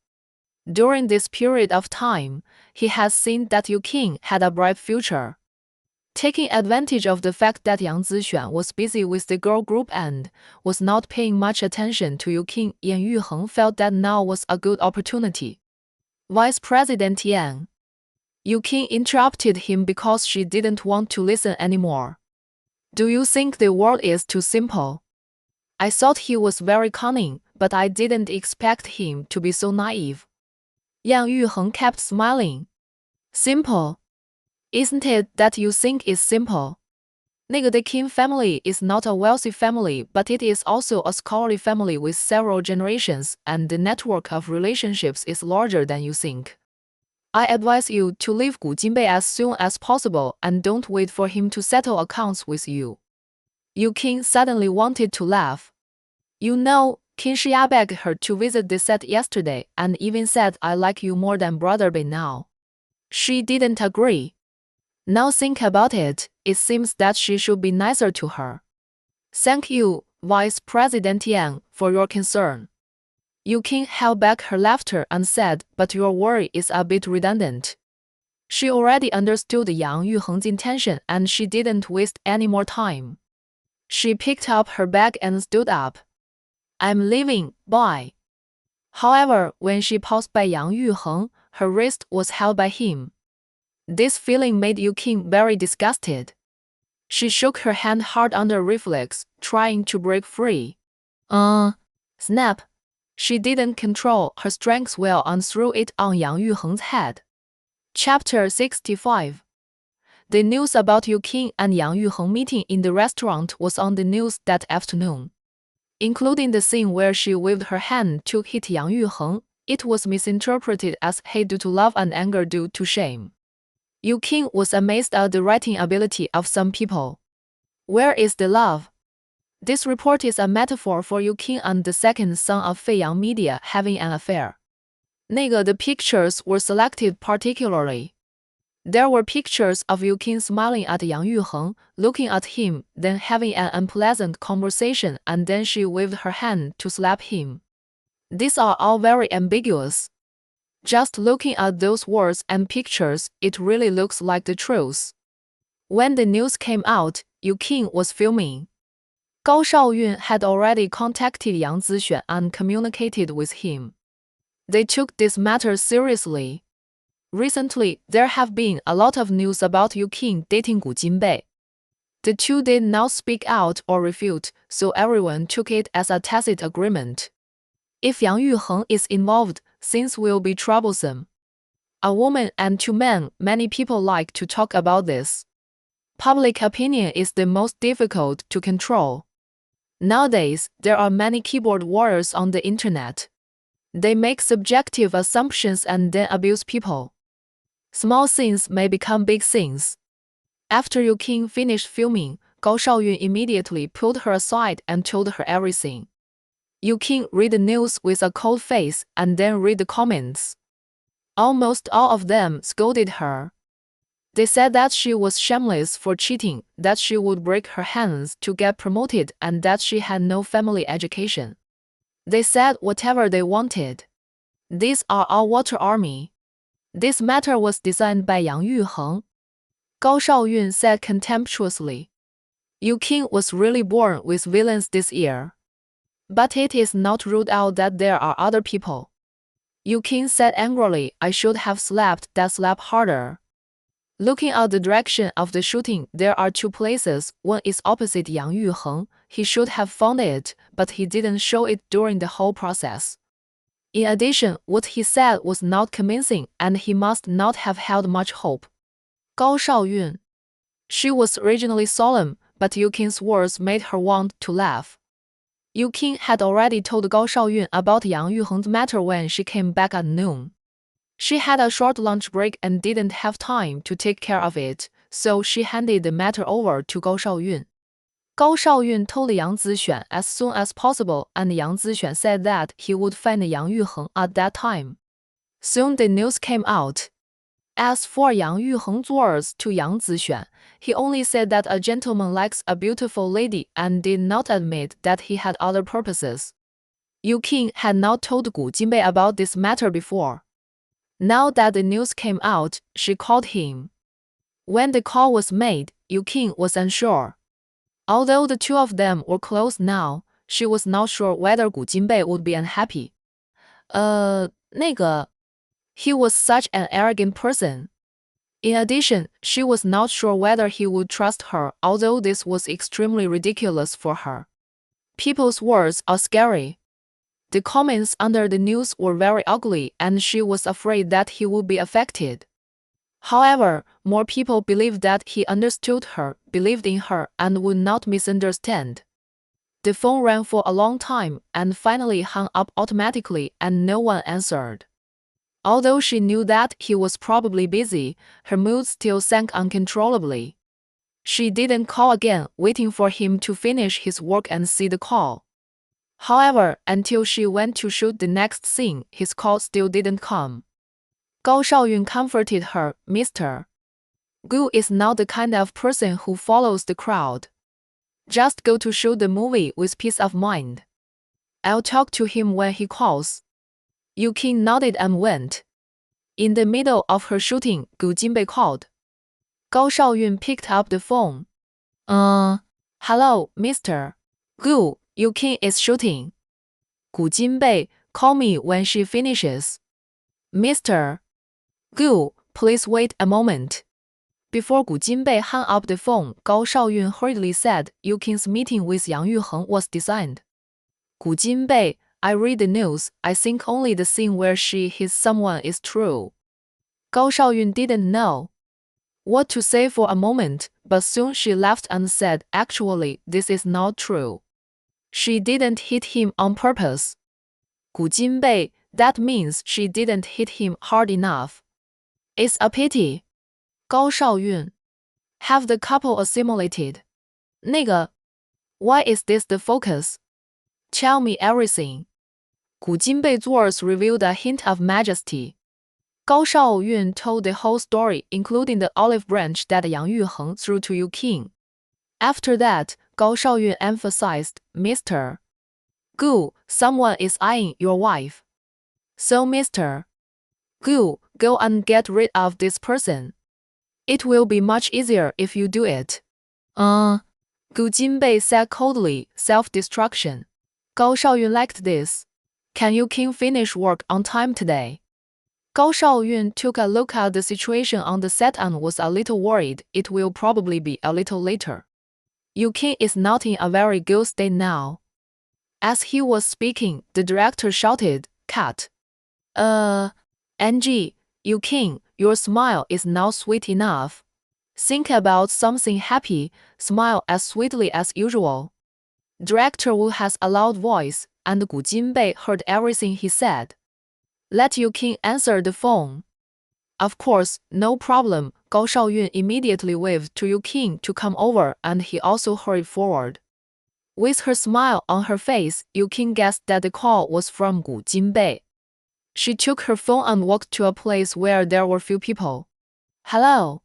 During this period of time, he had seen that Yu Qing had a bright future. Taking advantage of the fact that Yang Zixuan was busy with the girl group and was not paying much attention to Yu Qing, Yang Yuheng felt that now was a good opportunity. Vice President Yang. Yu Qing interrupted him because she didn't want to listen anymore. Do you think the world is too simple? I thought he was very cunning, but I didn't expect him to be so naive. Yang Yuheng kept smiling. Simple. Isn't it that you think is simple? The Qing family is not a wealthy family, but it is also a scholarly family with several generations, and the network of relationships is larger than you think. I advise you to leave Gu Jinbei as soon as possible and don't wait for him to settle accounts with you. Yu Qing suddenly wanted to laugh. You know, Qin Shiya begged her to visit the set yesterday and even said I like you more than Brother Bei now. She didn't agree. Now think about it, it seems that she should be nicer to her. Thank you, Vice President Yang, for your concern. Yu Qing held back her laughter and said, but your worry is a bit redundant. She already understood Yang Yuheng's intention and she didn't waste any more time. She picked up her bag and stood up. I'm leaving, bye. However, when she passed by Yang Yuheng, her wrist was held by him. This feeling made Yu Qing very disgusted. She shook her hand hard under reflex, trying to break free. Snap. She didn't control her strength well and threw it on Yang Yuheng's head. Chapter 65. The news about Yu Qing and Yang Yuheng meeting in the restaurant was on the news that afternoon. Including the scene where she waved her hand to hit Yang Yuheng, it was misinterpreted as hate due to love and anger due to shame. Yu Qing was amazed at the writing ability of some people. Where is the love? This report is a metaphor for Yu Qing and the second son of Fei Yang Media having an affair. The pictures were selected particularly. There were pictures of Yu Qing smiling at Yang Yuheng, looking at him, then having an unpleasant conversation, and then she waved her hand to slap him. These are all very ambiguous. Just looking at those words and pictures, it really looks like the truth. When the news came out, Yu Qing was fuming. Gao Shaoyun had already contacted Yang Zixuan and communicated with him. They took this matter seriously. Recently, there have been a lot of news about Yu Qing dating Gu Jinbei. The two did not speak out or refute, so everyone took it as a tacit agreement. If Yang Yuheng is involved, things will be troublesome. A woman and two men, many people like to talk about this. Public opinion is the most difficult to control. Nowadays, there are many keyboard warriors on the internet. They make subjective assumptions and then abuse people. Small things may become big things. After Yu Qing finished filming, Gao Shaoyun immediately pulled her aside and told her everything. Yu Qing read the news with a cold face and then read the comments. Almost all of them scolded her. They said that she was shameless for cheating, that she would break her hands to get promoted, and that she had no family education. They said whatever they wanted. These are all water army. This matter was designed by Yang Yuheng. Gao Shaoyun said contemptuously. Yu Qing was really born with villains this year. But it is not ruled out that there are other people. Yu Qing said angrily, I should have slapped that slap harder. Looking at the direction of the shooting, there are two places, one is opposite Yang Yuheng. He should have found it, but he didn't show it during the whole process. In addition, what he said was not convincing, and he must not have held much hope. Gao Shaoyun. She was originally solemn, but Yu Qing's words made her want to laugh. Yu Qing had already told Gao Shaoyun about Yang Yuheng's matter when she came back at noon. She had a short lunch break and didn't have time to take care of it, so she handed the matter over to Gao Shaoyun. 高少运 told Yang Zixuan as soon as possible, and Yang Zixuan said that he would find Yang Yuheng at that time. Soon the news came out. As for Yang Yuheng's words to Yang Zixuan, he only said that a gentleman likes a beautiful lady and did not admit that he had other purposes. Yu Qing had not told Gu Jinbei about this matter before. Now that the news came out, she called him. When the call was made, Yu Qing was unsure. Although the two of them were close now, she was not sure whether Gu Jinbei would be unhappy. He was such an arrogant person. In addition, she was not sure whether he would trust her, although this was extremely ridiculous for her. People's words are scary. The comments under the news were very ugly, and she was afraid that he would be affected. However, more people believed that he understood her, believed in her, and would not misunderstand. The phone rang for a long time and finally hung up automatically, and no one answered. Although she knew that he was probably busy, her mood still sank uncontrollably. She didn't call again, waiting for him to finish his work and see the call. However, until she went to shoot the next scene, his call still didn't come. Gao Shaoyun comforted her. Mr. Gu is not the kind of person who follows the crowd. Just go to shoot the movie with peace of mind. I'll talk to him when he calls. Yu Qing nodded and went. In the middle of her shooting, Gu Jinbei called. Gao Shaoyun picked up the phone. Hello, Mr. Gu, Yu Qing is shooting. Gu Jinbei, call me when she finishes. Mr. Gu, please wait a moment. Before Gu Jinbei hung up the phone, Gao Shaoyun hurriedly said Yu Qing's meeting with Yang Yuheng was designed. Gu Jinbei, I read the news, I think only the scene where she hits someone is true. Gao Shaoyun didn't know what to say for a moment, but soon she laughed and said, actually, this is not true. She didn't hit him on purpose. Gu Jinbei, that means she didn't hit him hard enough. It's a pity. Gao Shaoyun. Have the couple assimilated? Why is this the focus? Tell me everything. Gu Jinbei's words revealed a hint of majesty. Gao Shaoyun told the whole story, including the olive branch that Yang Yuheng threw to Yu Qing. After that, Gao Shaoyun emphasized, Mr. Gu, someone is eyeing your wife. So Mr. Gu, go and get rid of this person. It will be much easier if you do it. Gu Jinbei said coldly, self-destruction. Gao Shaoyun liked this. Can Yu Qing finish work on time today? Gao Shaoyun took a look at the situation on the set and was a little worried. It will probably be a little later. Yu Qing is not in a very good state now. As he was speaking, the director shouted, cut. NG, Yu Qing, your smile is not sweet enough. Think about something happy, smile as sweetly as usual. Director Wu has a loud voice, and Gu Jinbei heard everything he said. Let Yu Qing answer the phone. Of course, no problem. Gao Shaoyun immediately waved to Yu Qing to come over, and he also hurried forward. With her smile on her face, Yu Qing guessed that the call was from Gu Jinbei. She took her phone and walked to a place where there were few people. Hello.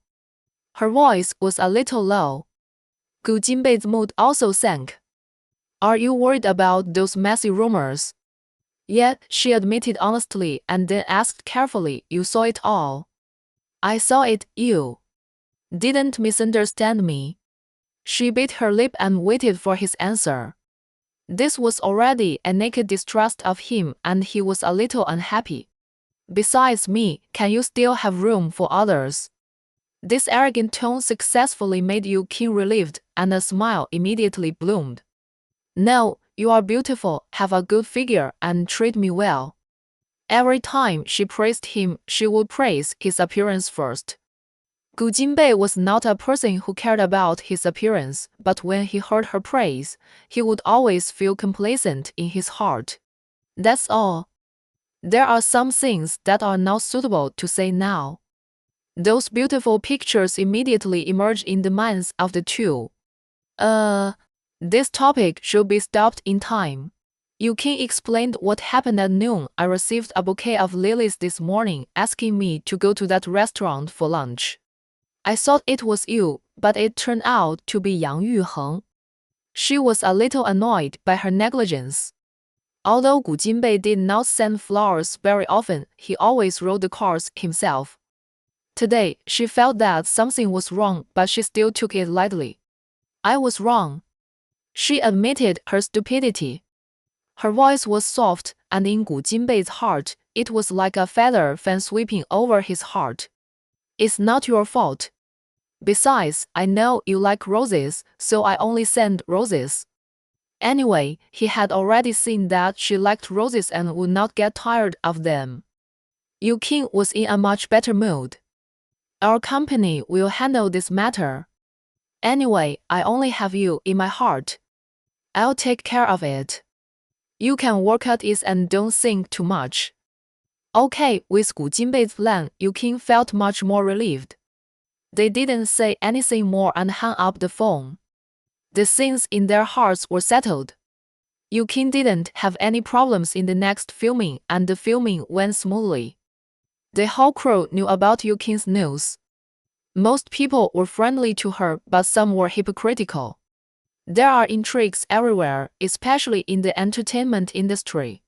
Her voice was a little low. Gu Jinbei's mood also sank. Are you worried about those messy rumors? Yet, she admitted honestly and then asked carefully, you saw it all. I saw it, you didn't misunderstand me. She bit her lip and waited for his answer. This was already a naked distrust of him, and he was a little unhappy. Besides me, can you still have room for others? This arrogant tone successfully made Yu Qing relieved, and a smile immediately bloomed. No, you are beautiful, have a good figure, and treat me well. Every time she praised him, she would praise his appearance first. Gu Jinbei was not a person who cared about his appearance, but when he heard her praise, he would always feel complacent in his heart. That's all. There are some things that are not suitable to say now. Those beautiful pictures immediately emerged in the minds of the two. This topic should be stopped in time. Yukin explained what happened at noon. I received a bouquet of lilies this morning asking me to go to that restaurant for lunch. I thought it was you, but it turned out to be Yang Yuheng. She was a little annoyed by her negligence. Although Gu Jinbei did not send flowers very often, he always wrote the cards himself. Today, she felt that something was wrong, but she still took it lightly. I was wrong. She admitted her stupidity. Her voice was soft, and in Gu Jinbei's heart, it was like a feather fan sweeping over his heart. It's not your fault. Besides, I know you like roses, so I only send roses. Anyway, he had already seen that she liked roses and would not get tired of them. Yukin was in a much better mood. Our company will handle this matter. Anyway, I only have you in my heart. I'll take care of it. You can work at it and don't think too much. Okay, with Gu Jinbei's plan, Yukin felt much more relieved. They didn't say anything more and hung up the phone. The things in their hearts were settled. Yukin didn't have any problems in the next filming, and the filming went smoothly. The whole crew knew about Yukin's news. Most people were friendly to her, but some were hypocritical. There are intrigues everywhere, especially in the entertainment industry.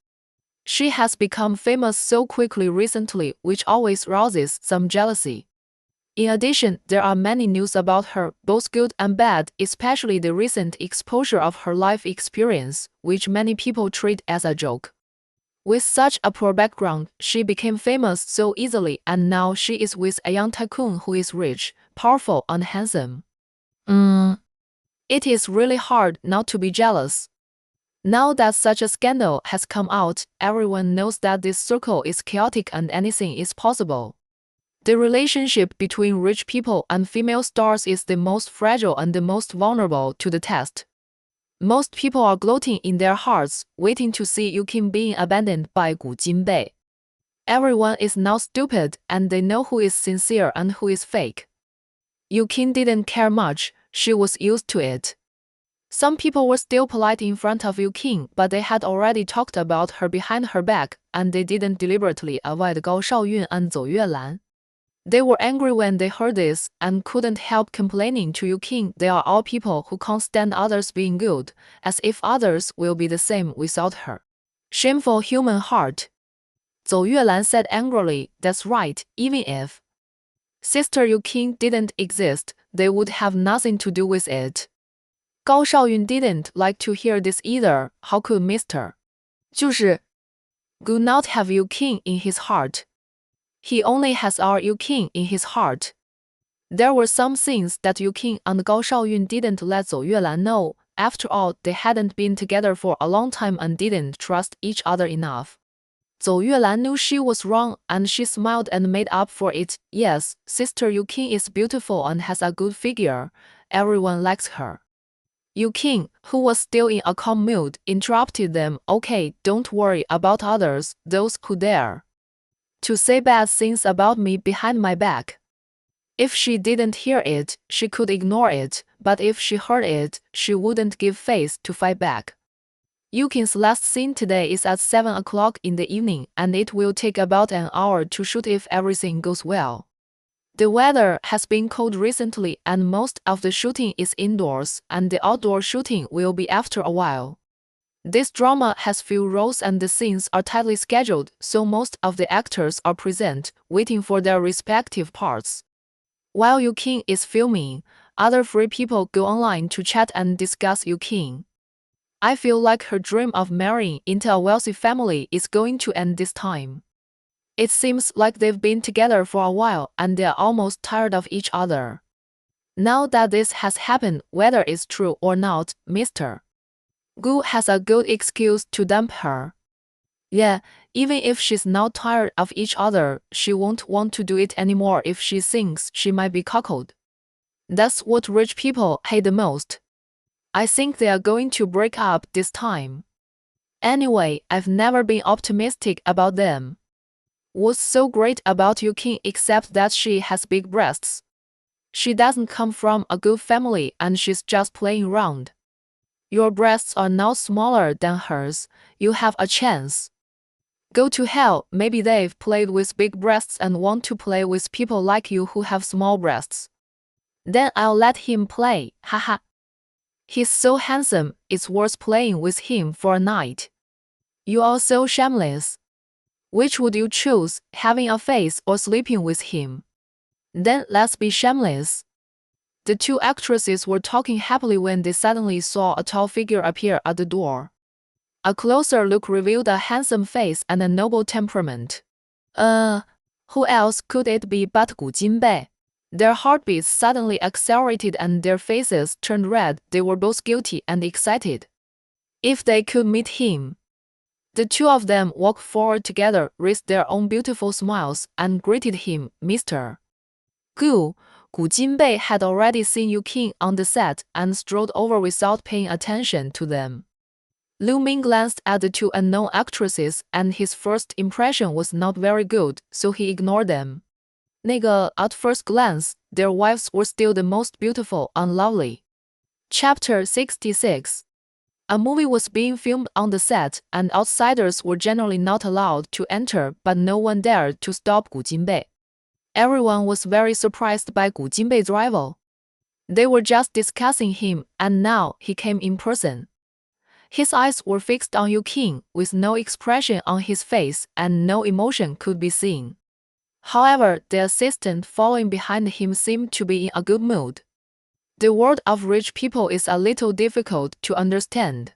She has become famous so quickly recently, which always rouses some jealousy. In addition, there are many news about her, both good and bad, especially the recent exposure of her life experience, which many people treat as a joke. With such a poor background, she became famous so easily, and now she is with a young tycoon who is rich, powerful, and handsome. It is really hard not to be jealous. Now that such a scandal has come out, everyone knows that this circle is chaotic and anything is possible. The relationship between rich people and female stars is the most fragile and the most vulnerable to the test. Most people are gloating in their hearts, waiting to see Yukin being abandoned by Gu Jinbei. Everyone is now stupid, and they know who is sincere and who is fake. Yukin didn't care much, she was used to it. Some people were still polite in front of Yukin, but they had already talked about her behind her back, and they didn't deliberately avoid Gao Shaoyun and Zhou Yuelan. They were angry when they heard this, and couldn't help complaining to Yukin. They are all people who can't stand others being good, as if others will be the same without her. Shameful human heart. Zhou Yuelan said angrily, that's right, even if Sister Yukin didn't exist, they would have nothing to do with it. Gao Shaoyun didn't like to hear this either. How could Mr. 就是 Gu not have Yukin in his heart? He only has our Yukin in his heart. There were some things that Yukin and Gao Shaoyun didn't let Zhou Yuelan know. After all, they hadn't been together for a long time and didn't trust each other enough. Zhou Yuelan knew she was wrong, and she smiled and made up for it. Yes, Sister Yukin is beautiful and has a good figure. Everyone likes her. Yukin, who was still in a calm mood, interrupted them. Okay, don't worry about others, those who dare to say bad things about me behind my back. If she didn't hear it, she could ignore it, but if she heard it, she wouldn't give face to fight back. Yukin's last scene today is at 7 o'clock in the evening, and it will take about an hour to shoot if everything goes well. The weather has been cold recently, and most of the shooting is indoors, and the outdoor shooting will be after a while. This drama has few roles and the scenes are tightly scheduled, so most of the actors are present, waiting for their respective parts. While Yukin is filming, other free people go online to chat and discuss Yukin. I feel like her dream of marrying into a wealthy family is going to end this time. It seems like they've been together for a while and they're almost tired of each other. Now that this has happened, whether it's true or not, Mr. Gu has a good excuse to dump her. Yeah, even if she's not tired of each other, she won't want to do it anymore if she thinks she might be cuckolded. That's what rich people hate the most. I think they are going to break up this time. Anyway, I've never been optimistic about them. What's so great about Yukin except that she has big breasts? She doesn't come from a good family and she's just playing around. Your breasts are now smaller than hers. You have a chance. Go to hell, maybe they've played with big breasts and want to play with people like you who have small breasts. Then I'll let him play, haha. He's so handsome, it's worth playing with him for a night. You are so shameless. Which would you choose, having a face or sleeping with him? Then let's be shameless. The two actresses were talking happily when they suddenly saw a tall figure appear at the door. A closer look revealed a handsome face and a noble temperament. Who else could it be but Gu Jinbei? Their heartbeats suddenly accelerated and their faces turned red. They were both guilty and excited. If they could meet him. The two of them walked forward together, raised their own beautiful smiles, and greeted him, Mr. Gu. Gu Jinbei had already seen Yu Qing on the set and strolled over without paying attention to them. Lu Ming glanced at the two unknown actresses and his first impression was not very good, so he ignored them. At first glance, their wives were still the most beautiful and lovely. Chapter 66. A movie was being filmed on the set, and outsiders were generally not allowed to enter, but no one dared to stop Gu Jinbei. Everyone was very surprised by Gu Jinbei's arrival. They were just discussing him, and now he came in person. His eyes were fixed on Yu Qing, with no expression on his face, and no emotion could be seen. However, the assistant following behind him seemed to be in a good mood. The world of rich people is a little difficult to understand.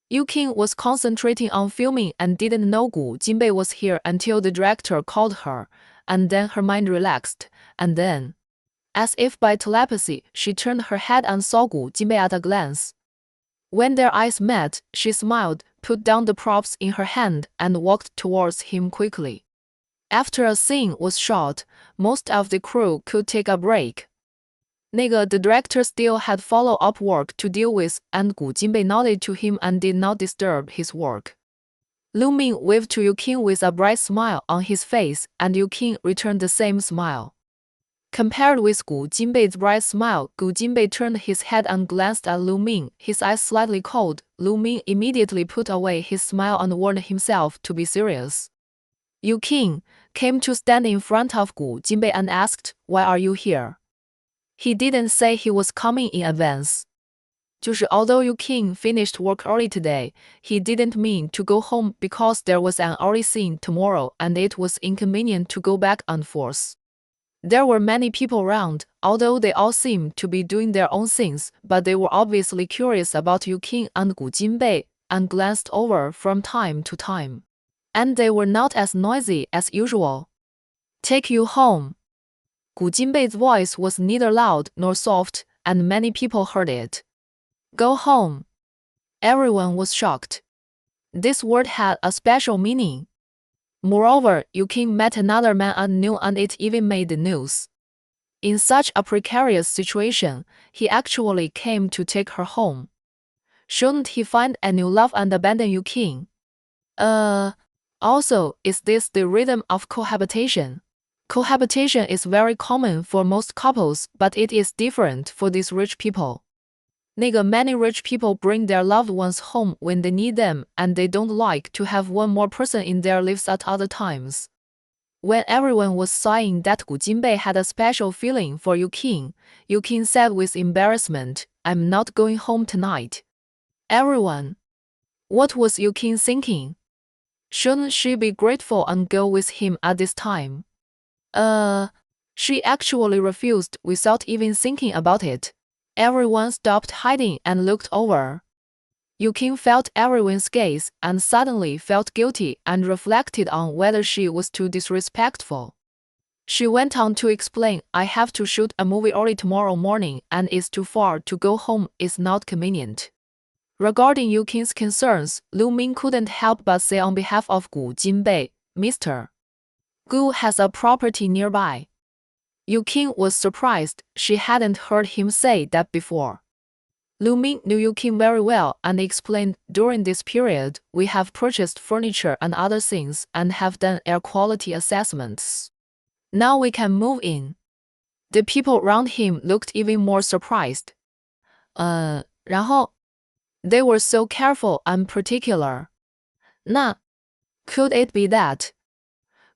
Yu Qing was concentrating on filming and didn't know Gu Jinbei was here until the director called her, and then her mind relaxed, and then, as if by telepathy, she turned her head and saw Gu Jinbei at a glance. When their eyes met, she smiled, put down the props in her hand, and walked towards him quickly. After a scene was shot, most of the crew could take a break. The director still had follow-up work to deal with, and Gu Jinbei nodded to him and did not disturb his work. Lu Ming waved to Yu Qing with a bright smile on his face, and Yu Qing returned the same smile. Compared with Gu Jinbei's bright smile, Gu Jinbei turned his head and glanced at Lu Ming, his eyes slightly cold. Lu Ming immediately put away his smile and warned himself to be serious. Yu Qing came to stand in front of Gu Jinbei and asked, "Why are you here?" He didn't say he was coming in advance. Although Yu Qing finished work early today, he didn't mean to go home because there was an early scene tomorrow and it was inconvenient to go back and forth. There were many people around, although they all seemed to be doing their own things, but they were obviously curious about Yu Qing and Gu Jinbei and glanced over from time to time. And they were not as noisy as usual. "Take you home." Gu Jinbei's voice was neither loud nor soft, and many people heard it. "Go home." Everyone was shocked. This word had a special meaning. Moreover, Yu Qing met another man at noon and it even made the news. In such a precarious situation, he actually came to take her home. Shouldn't he find a new love and abandon Yu Qing? Also, is this the rhythm of cohabitation? Cohabitation is very common for most couples, but it is different for these rich people. Many rich people bring their loved ones home when they need them, and they don't like to have one more person in their lives at other times. When everyone was sighing that Gu Jinbei had a special feeling for Yu Qing said with embarrassment, "I'm not going home tonight." Everyone. What was Yu Qing thinking? Shouldn't she be grateful and go with him at this time? She actually refused without even thinking about it. Everyone stopped hiding and looked over. Yu Qing felt everyone's gaze and suddenly felt guilty and reflected on whether she was too disrespectful. She went on to explain, "I have to shoot a movie early tomorrow morning and it's too far to go home, it's not convenient." Regarding Yu Qing's concerns, Lu Ming couldn't help but say on behalf of Gu Jinbei, "Mr. Gu has a property nearby." Yu Qing was surprised. She hadn't heard him say that before. Lu Ming knew Yu Qing very well and explained, "During this period, we have purchased furniture and other things and have done air quality assessments. Now we can move in." The people around him looked even more surprised. 然后 They were so careful and particular. Na, could it be that?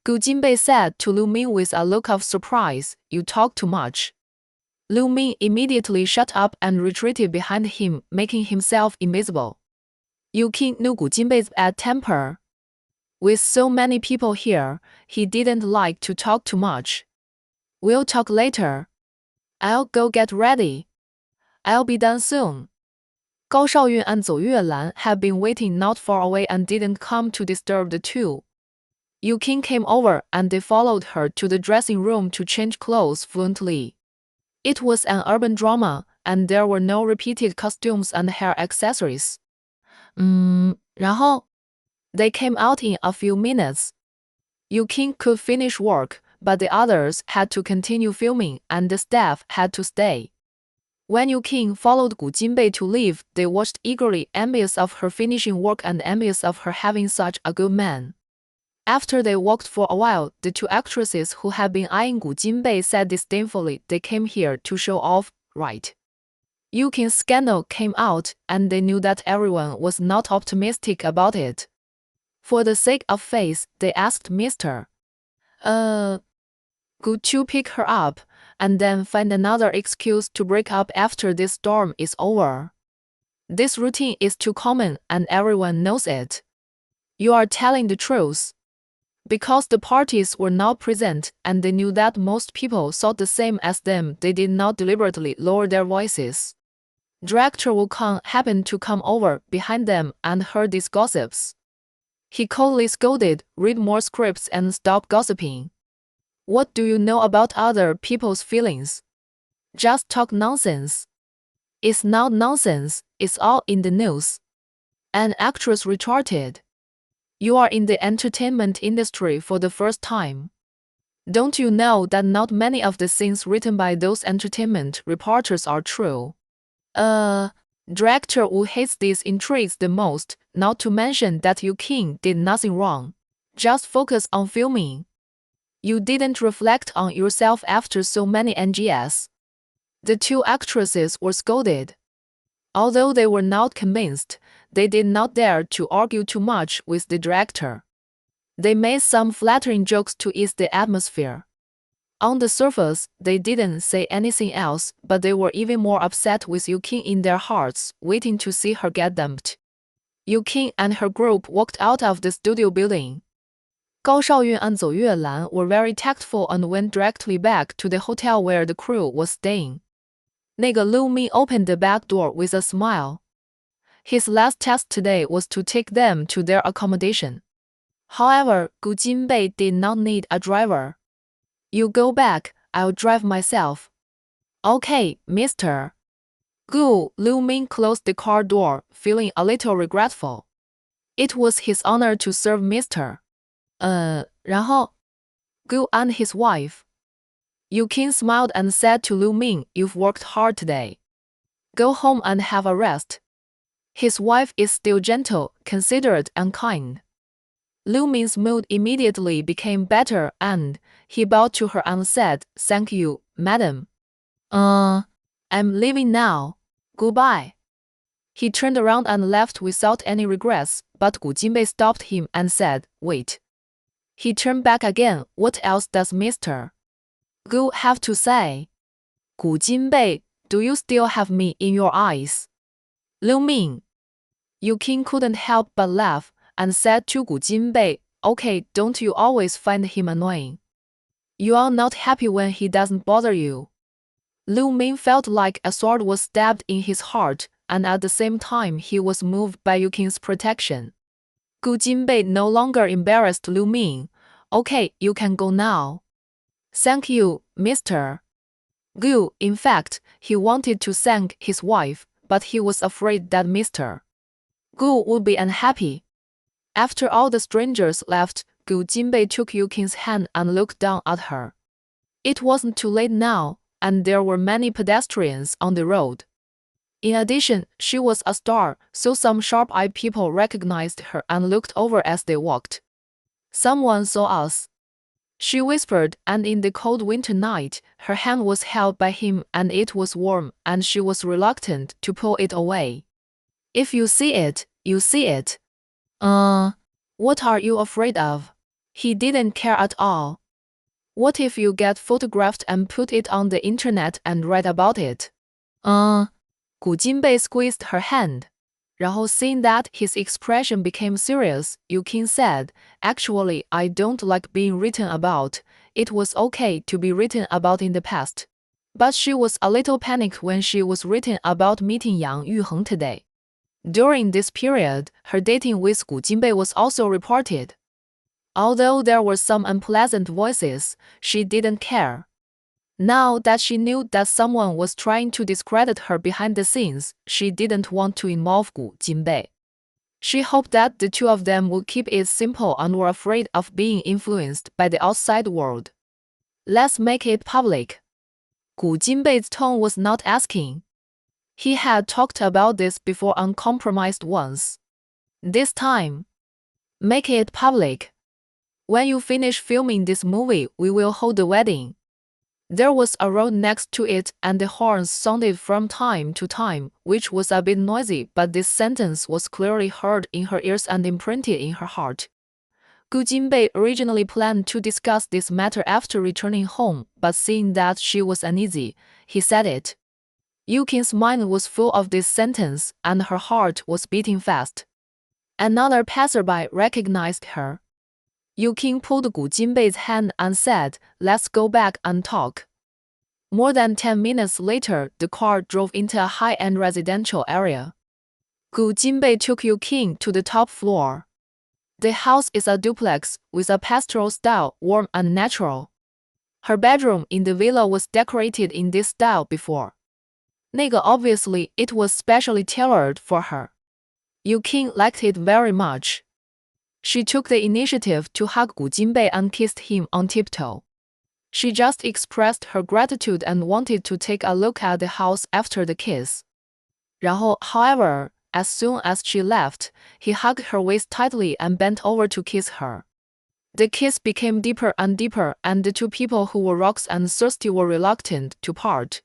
Gu Jinbei said to Lu Ming with a look of surprise, "You talk too much." Lu Ming immediately shut up and retreated behind him, making himself invisible. Yu Qing knew Gu Jinbei's bad temper. With so many people here, he didn't like to talk too much. "We'll talk later. I'll go get ready. I'll be done soon." Gao Shaoyun and Zhou Yuelan had been waiting not far away and didn't come to disturb the two. Yu Qing came over and they followed her to the dressing room to change clothes fluently. It was an urban drama, and there were no repeated costumes and hair accessories. 然后 They came out in a few minutes. Yu Qing could finish work, but the others had to continue filming and the staff had to stay. When Yu Qing followed Gu Jinbei to leave, they watched eagerly, envious of her finishing work and envious of her having such a good man. After they walked for a while, the two actresses who had been eyeing Gu Jinbei said disdainfully, "They came here to show off, right?" Yu Qing's scandal came out, and they knew that everyone was not optimistic about it. For the sake of face, they asked Mr. Gu to pick her up, and then find another excuse to break up after this storm is over. This routine is too common and everyone knows it. You are telling the truth. Because the parties were not present and they knew that most people thought the same as them, they did not deliberately lower their voices. Director Wu Kang happened to come over behind them and heard these gossips. He coldly scolded, "Read more scripts and stop gossiping. What do you know about other people's feelings? Just talk nonsense." "It's not nonsense, it's all in the news." An actress retorted. "You are in the entertainment industry for the first time. Don't you know that not many of the things written by those entertainment reporters are true?" Director Wu hates these intrigues the most, not to mention that Yu Qing did nothing wrong. Just focus on filming. You didn't reflect on yourself after so many NGS. The two actresses were scolded. Although they were not convinced, they did not dare to argue too much with the director. They made some flattering jokes to ease the atmosphere. On the surface, they didn't say anything else, but they were even more upset with Yu Qing in their hearts, waiting to see her get dumped. Yu Qing and her group walked out of the studio building. Gao Shaoyun and Zhou Yuelan were very tactful and went directly back to the hotel where the crew was staying. 那个 Lu Ming opened the back door with a smile. His last task today was to take them to their accommodation. However, Gu Jinbei did not need a driver. "You go back, I'll drive myself." "Okay, mister." Lu Ming closed the car door, feeling a little regretful. It was his honor to serve Mr. 然后 Gu and his wife. Yu Qing smiled and said to Lu Ming, "You've worked hard today. Go home and have a rest." His wife is still gentle, considerate, and kind. Lu Ming's mood immediately became better and he bowed to her and said, "Thank you, madam. I'm leaving now. Goodbye." He turned around and left without any regrets, but Gu Jinbei stopped him and said, "Wait." He turned back again. "What else does Mr. Gu have to say?" "Gu Jinbei, do you still have me in your eyes?" "Lu Ming." Yu Qing couldn't help but laugh and said to Gu Jinbei, "Okay, don't you always find him annoying? You are not happy when he doesn't bother you." Lu Ming felt like a sword was stabbed in his heart, and at the same time he was moved by Yu Qing's protection. Gu Jinbei no longer embarrassed Lu Ming. "Okay, you can go now." "Thank you, Mr. Gu." In fact, he wanted to thank his wife, but he was afraid that Mr. Gu would be unhappy. After all the strangers left, Gu Jinbei took Yu Qing's hand and looked down at her. It wasn't too late now, and there were many pedestrians on the road. In addition, she was a star, so some sharp-eyed people recognized her and looked over as they walked. "Someone saw us," she whispered, and in the cold winter night, her hand was held by him and it was warm and she was reluctant to pull it away. If you see it, you see it. What are you afraid of? He didn't care at all. What if you get photographed and put it on the internet and write about it? 古金贝 squeezed her hand. 然后 seeing that his expression became serious, Yukin said, Actually, I don't like being written about. It was okay to be written about in the past. But she was a little panicked when she was written about meeting Yang Yuheng today. During this period, her dating with Gu Jinbei was also reported. Although there were some unpleasant voices, she didn't care. Now that she knew that someone was trying to discredit her behind the scenes, she didn't want to involve Gu Jinbei. She hoped that the two of them would keep it simple and were afraid of being influenced by the outside world. Let's make it public. Gu Jinbei's tone was not asking. He had talked about this before uncompromised once. This time, make it public. When you finish filming this movie, we will hold the wedding. There was a road next to it and the horns sounded from time to time, which was a bit noisy, but this sentence was clearly heard in her ears and imprinted in her heart. Gu Jinbei originally planned to discuss this matter after returning home, but seeing that she was uneasy, he said it. Yukin's mind was full of this sentence, and her heart was beating fast. Another passerby recognized her. Yukin pulled Gu Jinbei's hand and said, Let's go back and talk. More than 10 minutes later, the car drove into a high-end residential area. Gu Jinbei took Yukin to the top floor. The house is a duplex, with a pastoral style, warm and natural. Her bedroom in the villa was decorated in this style before. 那个 obviously, it was specially tailored for her. Yukin liked it very much. She took the initiative to hug Gu Jinbei and kissed him on tiptoe. She just expressed her gratitude and wanted to take a look at the house after the kiss. 然后, however, as soon as she left, he hugged her waist tightly and bent over to kiss her. The kiss became deeper and deeper, and the two people who were rocks and thirsty were reluctant to part.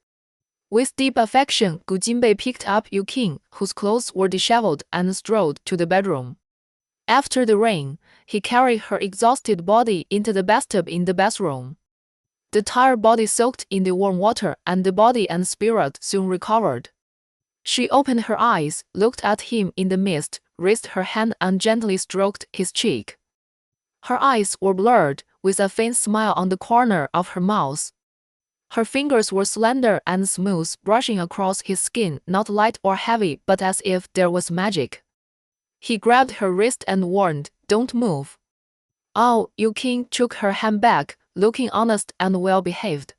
With deep affection, Gu Jinbei picked up Yukin, whose clothes were disheveled, and strolled to the bedroom. After the rain, he carried her exhausted body into the bathtub in the bathroom. The tired body soaked in the warm water, and the body and spirit soon recovered. She opened her eyes, looked at him in the mist, raised her hand and gently stroked his cheek. Her eyes were blurred, with a faint smile on the corner of her mouth. Her fingers were slender and smooth, brushing across his skin, not light or heavy, but as if there was magic. He grabbed her wrist and warned, Don't move. Oh, Yukin took her hand back, looking honest and well-behaved.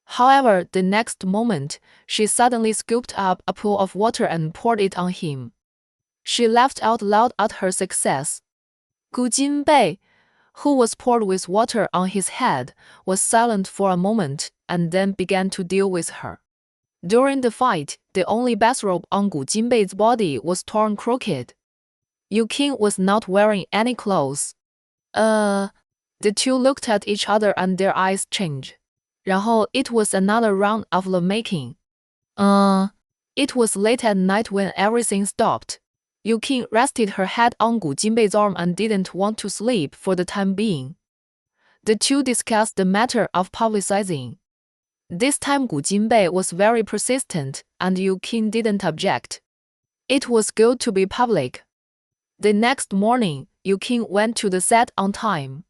However, the next moment, she suddenly scooped up a pool of water and poured it on him. She laughed out loud at her success. Gu Jinbei, who was poured with water on his head, was silent for a moment, and then began to deal with her. During the fight, the only bathrobe on Gu Jinbei's body was torn crooked. Yukin was not wearing any clothes. The two looked at each other and their eyes changed. 然后 it was another round of lovemaking. It was late at night when everything stopped. Yukin rested her head on Gu Jinbei's arm and didn't want to sleep for the time being. The two discussed the matter of publicizing. This time Gu Jinbei was very persistent, and Yukin didn't object. It was good to be public. The next morning, Yukin went to the set on time.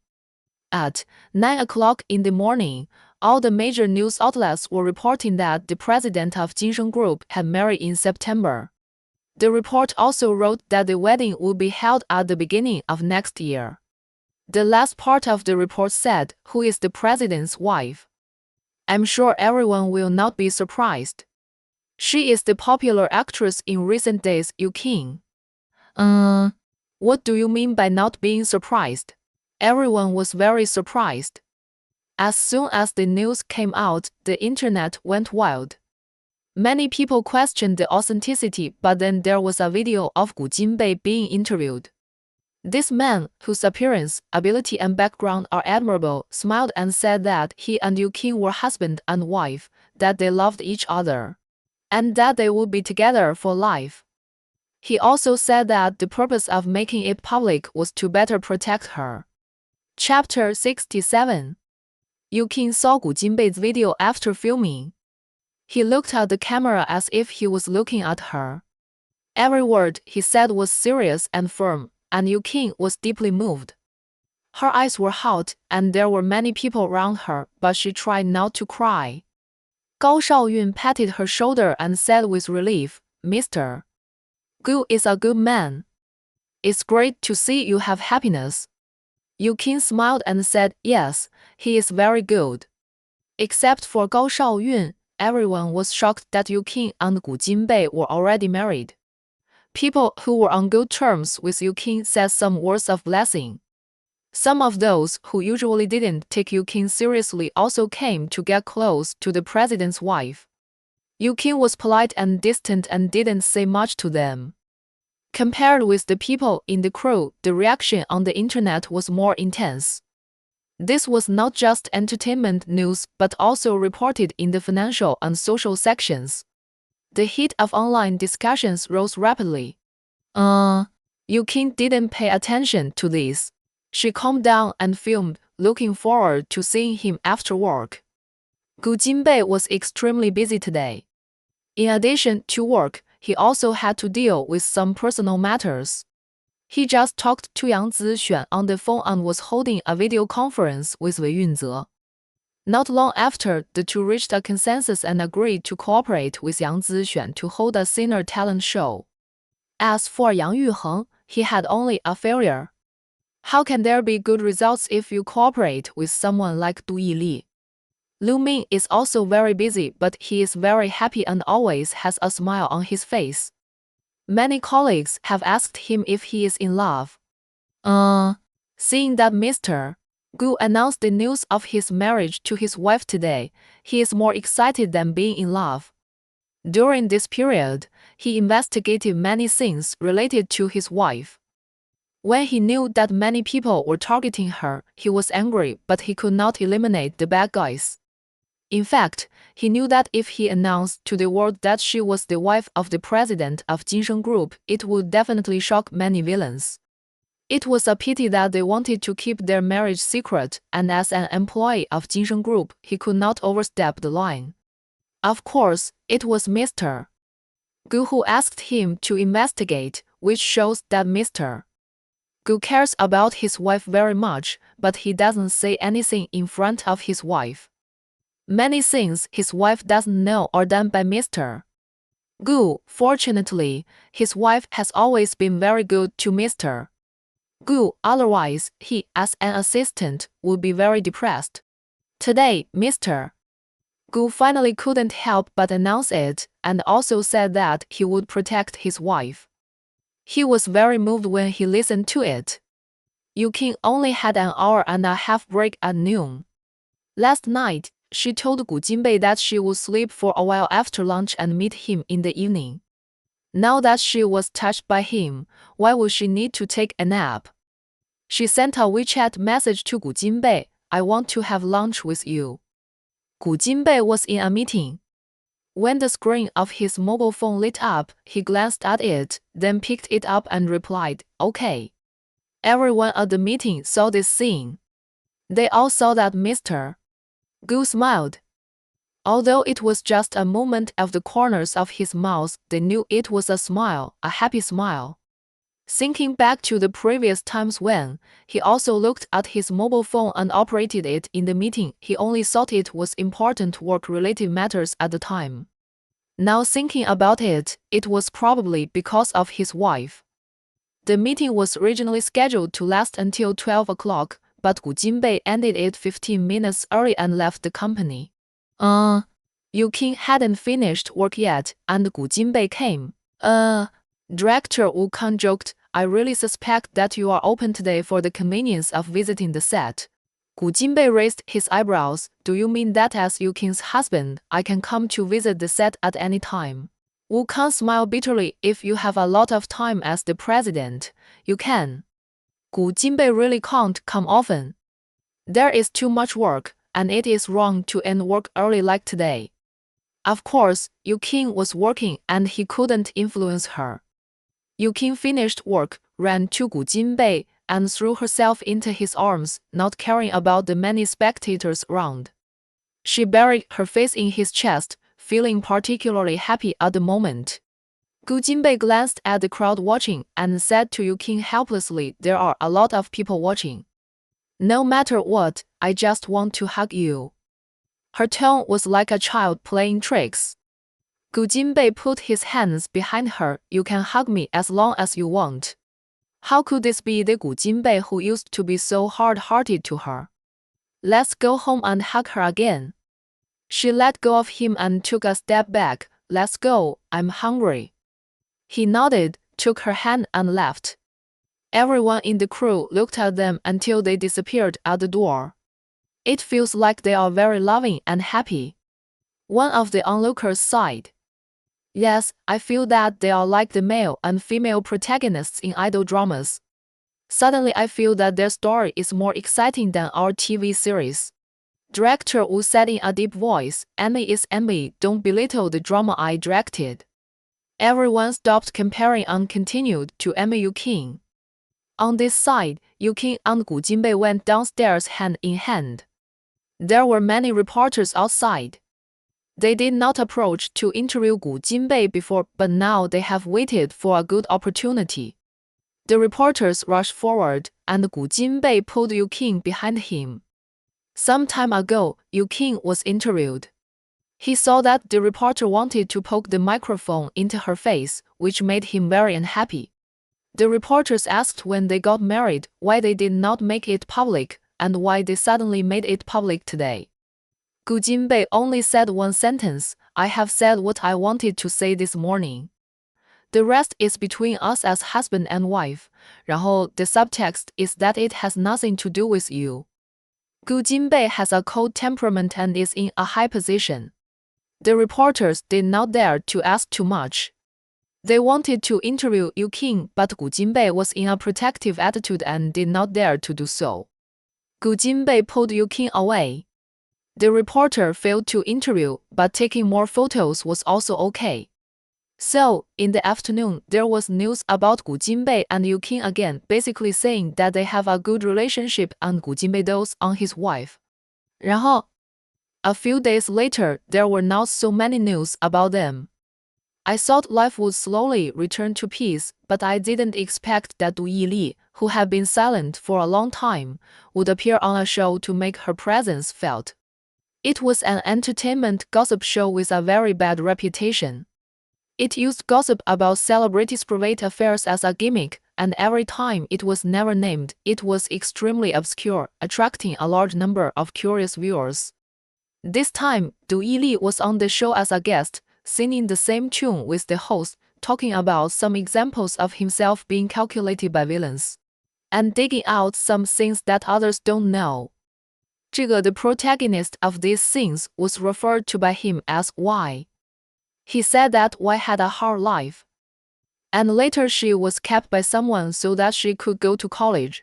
At 9 o'clock in the morning, all the major news outlets were reporting that the president of Jinsheng Group had married in September. The report also wrote that the wedding would be held at the beginning of next year. The last part of the report said, Who is the president's wife? I'm sure everyone will not be surprised. She is the popular actress in recent days, Yukin. What do you mean by not being surprised? Everyone was very surprised. As soon as the news came out, the internet went wild. Many people questioned the authenticity, but then there was a video of Gu Jinbei being interviewed. This man, whose appearance, ability and background are admirable, smiled and said that he and Yukin were husband and wife, that they loved each other, and that they would be together for life. He also said that the purpose of making it public was to better protect her. Chapter 67. Yu Qing saw Gu Jinbei's video after filming. He looked at the camera as if he was looking at her. Every word he said was serious and firm, and Yu Qing was deeply moved. Her eyes were hot, and there were many people around her, but she tried not to cry. Gao Shaoyun patted her shoulder and said with relief, "Mr. Gu is a good man. It's great to see you have happiness." Yu Qing smiled and said, "Yes, he is very good." Except for Gao Shaoyun, everyone was shocked that Yu Qing and Gu Jinbei were already married. People who were on good terms with Yu Qing said some words of blessing. Some of those who usually didn't take Yu Qing seriously also came to get close to the president's wife. Yu Qing was polite and distant and didn't say much to them. Compared with the people in the crew, the reaction on the internet was more intense. This was not just entertainment news but also reported in the financial and social sections. The heat of online discussions rose rapidly. Yu Qing didn't pay attention to this. She calmed down and filmed, looking forward to seeing him after work. Gu Jinbei was extremely busy today. In addition to work, he also had to deal with some personal matters. He just talked to Yang Zixuan on the phone and was holding a video conference with Wei Yunze. Not long after, the two reached a consensus and agreed to cooperate with Yang Zixuan to hold a singer talent show. As for Yang Yuheng, he had only a failure. How can there be good results if you cooperate with someone like Du Yili? Lu Ming is also very busy, but he is very happy and always has a smile on his face. Many colleagues have asked him if he is in love. Seeing that Mr. Gu announced the news of his marriage to his wife today, he is more excited than being in love. During this period, he investigated many things related to his wife. When he knew that many people were targeting her, he was angry, but he could not eliminate the bad guys. In fact, he knew that if he announced to the world that she was the wife of the president of Jinsheng Group, it would definitely shock many villains. It was a pity that they wanted to keep their marriage secret, and as an employee of Jinsheng Group, he could not overstep the line. Of course, it was Mr. Gu who asked him to investigate, which shows that Mr. Gu cares about his wife very much, but he doesn't say anything in front of his wife. Many things his wife doesn't know are done by Mr. Gu. Fortunately, his wife has always been very good to Mr. Gu, otherwise, he, as an assistant, would be very depressed. Today, Mr. Gu finally couldn't help but announce it, and also said that he would protect his wife. He was very moved when he listened to it. Yu Qing only had an hour and a half break at noon. Last night, she told Gu Jinbei that she would sleep for a while after lunch and meet him in the evening. Now that she was touched by him, why would she need to take a nap? She sent a WeChat message to Gu Jinbei, "I want to have lunch with you." Gu Jinbei was in a meeting. When the screen of his mobile phone lit up, he glanced at it, then picked it up and replied, "Okay." Everyone at the meeting saw this scene. They all saw that Mr. Gu smiled. Although it was just a movement of the corners of his mouth, they knew it was a smile, a happy smile. Thinking back to the previous times when he also looked at his mobile phone and operated it in the meeting, he only thought it was important work-related matters at the time. Now thinking about it, it was probably because of his wife. The meeting was originally scheduled to last until 12 o'clock, but Gu Jinbei ended it 15 minutes early and left the company. Yu Qing hadn't finished work yet, and Gu Jinbei came. Director Wu Kan joked, "I really suspect that you are open today for the convenience of visiting the set." Gu Jinbei raised his eyebrows. "Do you mean that as Yu Qing's husband, I can come to visit the set at any time?" Wu Kan smiled bitterly. "If you have a lot of time as the president, you can." Gu Jinbei really can't come often. There is too much work, and it is wrong to end work early like today. Of course, Yu Qing was working and he couldn't influence her. Yu Qing finished work, ran to Gu Jinbei, and threw herself into his arms, not caring about the many spectators around. She buried her face in his chest, feeling particularly happy at the moment. Gu Jinbei glanced at the crowd watching and said to Yu Qing helplessly, "There are a lot of people watching. No matter what, I just want to hug you." Her tone was like a child playing tricks. Gu Jinbei put his hands behind her. "You can hug me as long as you want." How could this be the Gu Jinbei who used to be so hard-hearted to her? "Let's go home and hug her again." She let go of him and took a step back. "Let's go, I'm hungry." He nodded, took her hand and left. Everyone in the crew looked at them until they disappeared at the door. "It feels like they are very loving and happy." One of the onlookers sighed. "Yes, I feel that they are like the male and female protagonists in idol dramas. Suddenly I feel that their story is more exciting than our TV series." Director Wu said in a deep voice, "Emmy is Emmy, don't belittle the drama I directed." Everyone stopped comparing and continued to Emmy Yu Qing. On this side, Yu Qing and Gu Jinbei went downstairs hand in hand. There were many reporters outside. They did not approach to interview Gu Jinbei before, but now they have waited for a good opportunity. The reporters rushed forward, and Gu Jinbei pulled Yu Qing behind him. Some time ago, Yu Qing was interviewed. He saw that the reporter wanted to poke the microphone into her face, which made him very unhappy. The reporters asked when they got married, why they did not make it public, and why they suddenly made it public today. Gu Jinbei only said one sentence, "I have said what I wanted to say this morning. The rest is between us as husband and wife." 然后 the subtext is that it has nothing to do with you. Gu Jinbei has a cold temperament and is in a high position. The reporters did not dare to ask too much. They wanted to interview Yu Qing, but Gu Jinbei was in a protective attitude and did not dare to do so. Gu Jinbei pulled Yu Qing away. The reporter failed to interview, but taking more photos was also okay. So, in the afternoon, there was news about Gu Jinbei and Yu Qing again, basically saying that they have a good relationship and Gu Jinbei dotes on his wife. 然后, a few days later, there were not so many news about them. I thought life would slowly return to peace, but I didn't expect that Du Yili, who had been silent for a long time, would appear on a show to make her presence felt. It was an entertainment gossip show with a very bad reputation. It used gossip about celebrities' private affairs as a gimmick, and every time it was never named, it was extremely obscure, attracting a large number of curious viewers. This time, Du Yili was on the show as a guest, singing the same tune with the host, talking about some examples of himself being calculated by villains, and digging out some things that others don't know. The protagonist of these things was referred to by him as Y. He said that Y had a hard life. And later she was kept by someone so that she could go to college.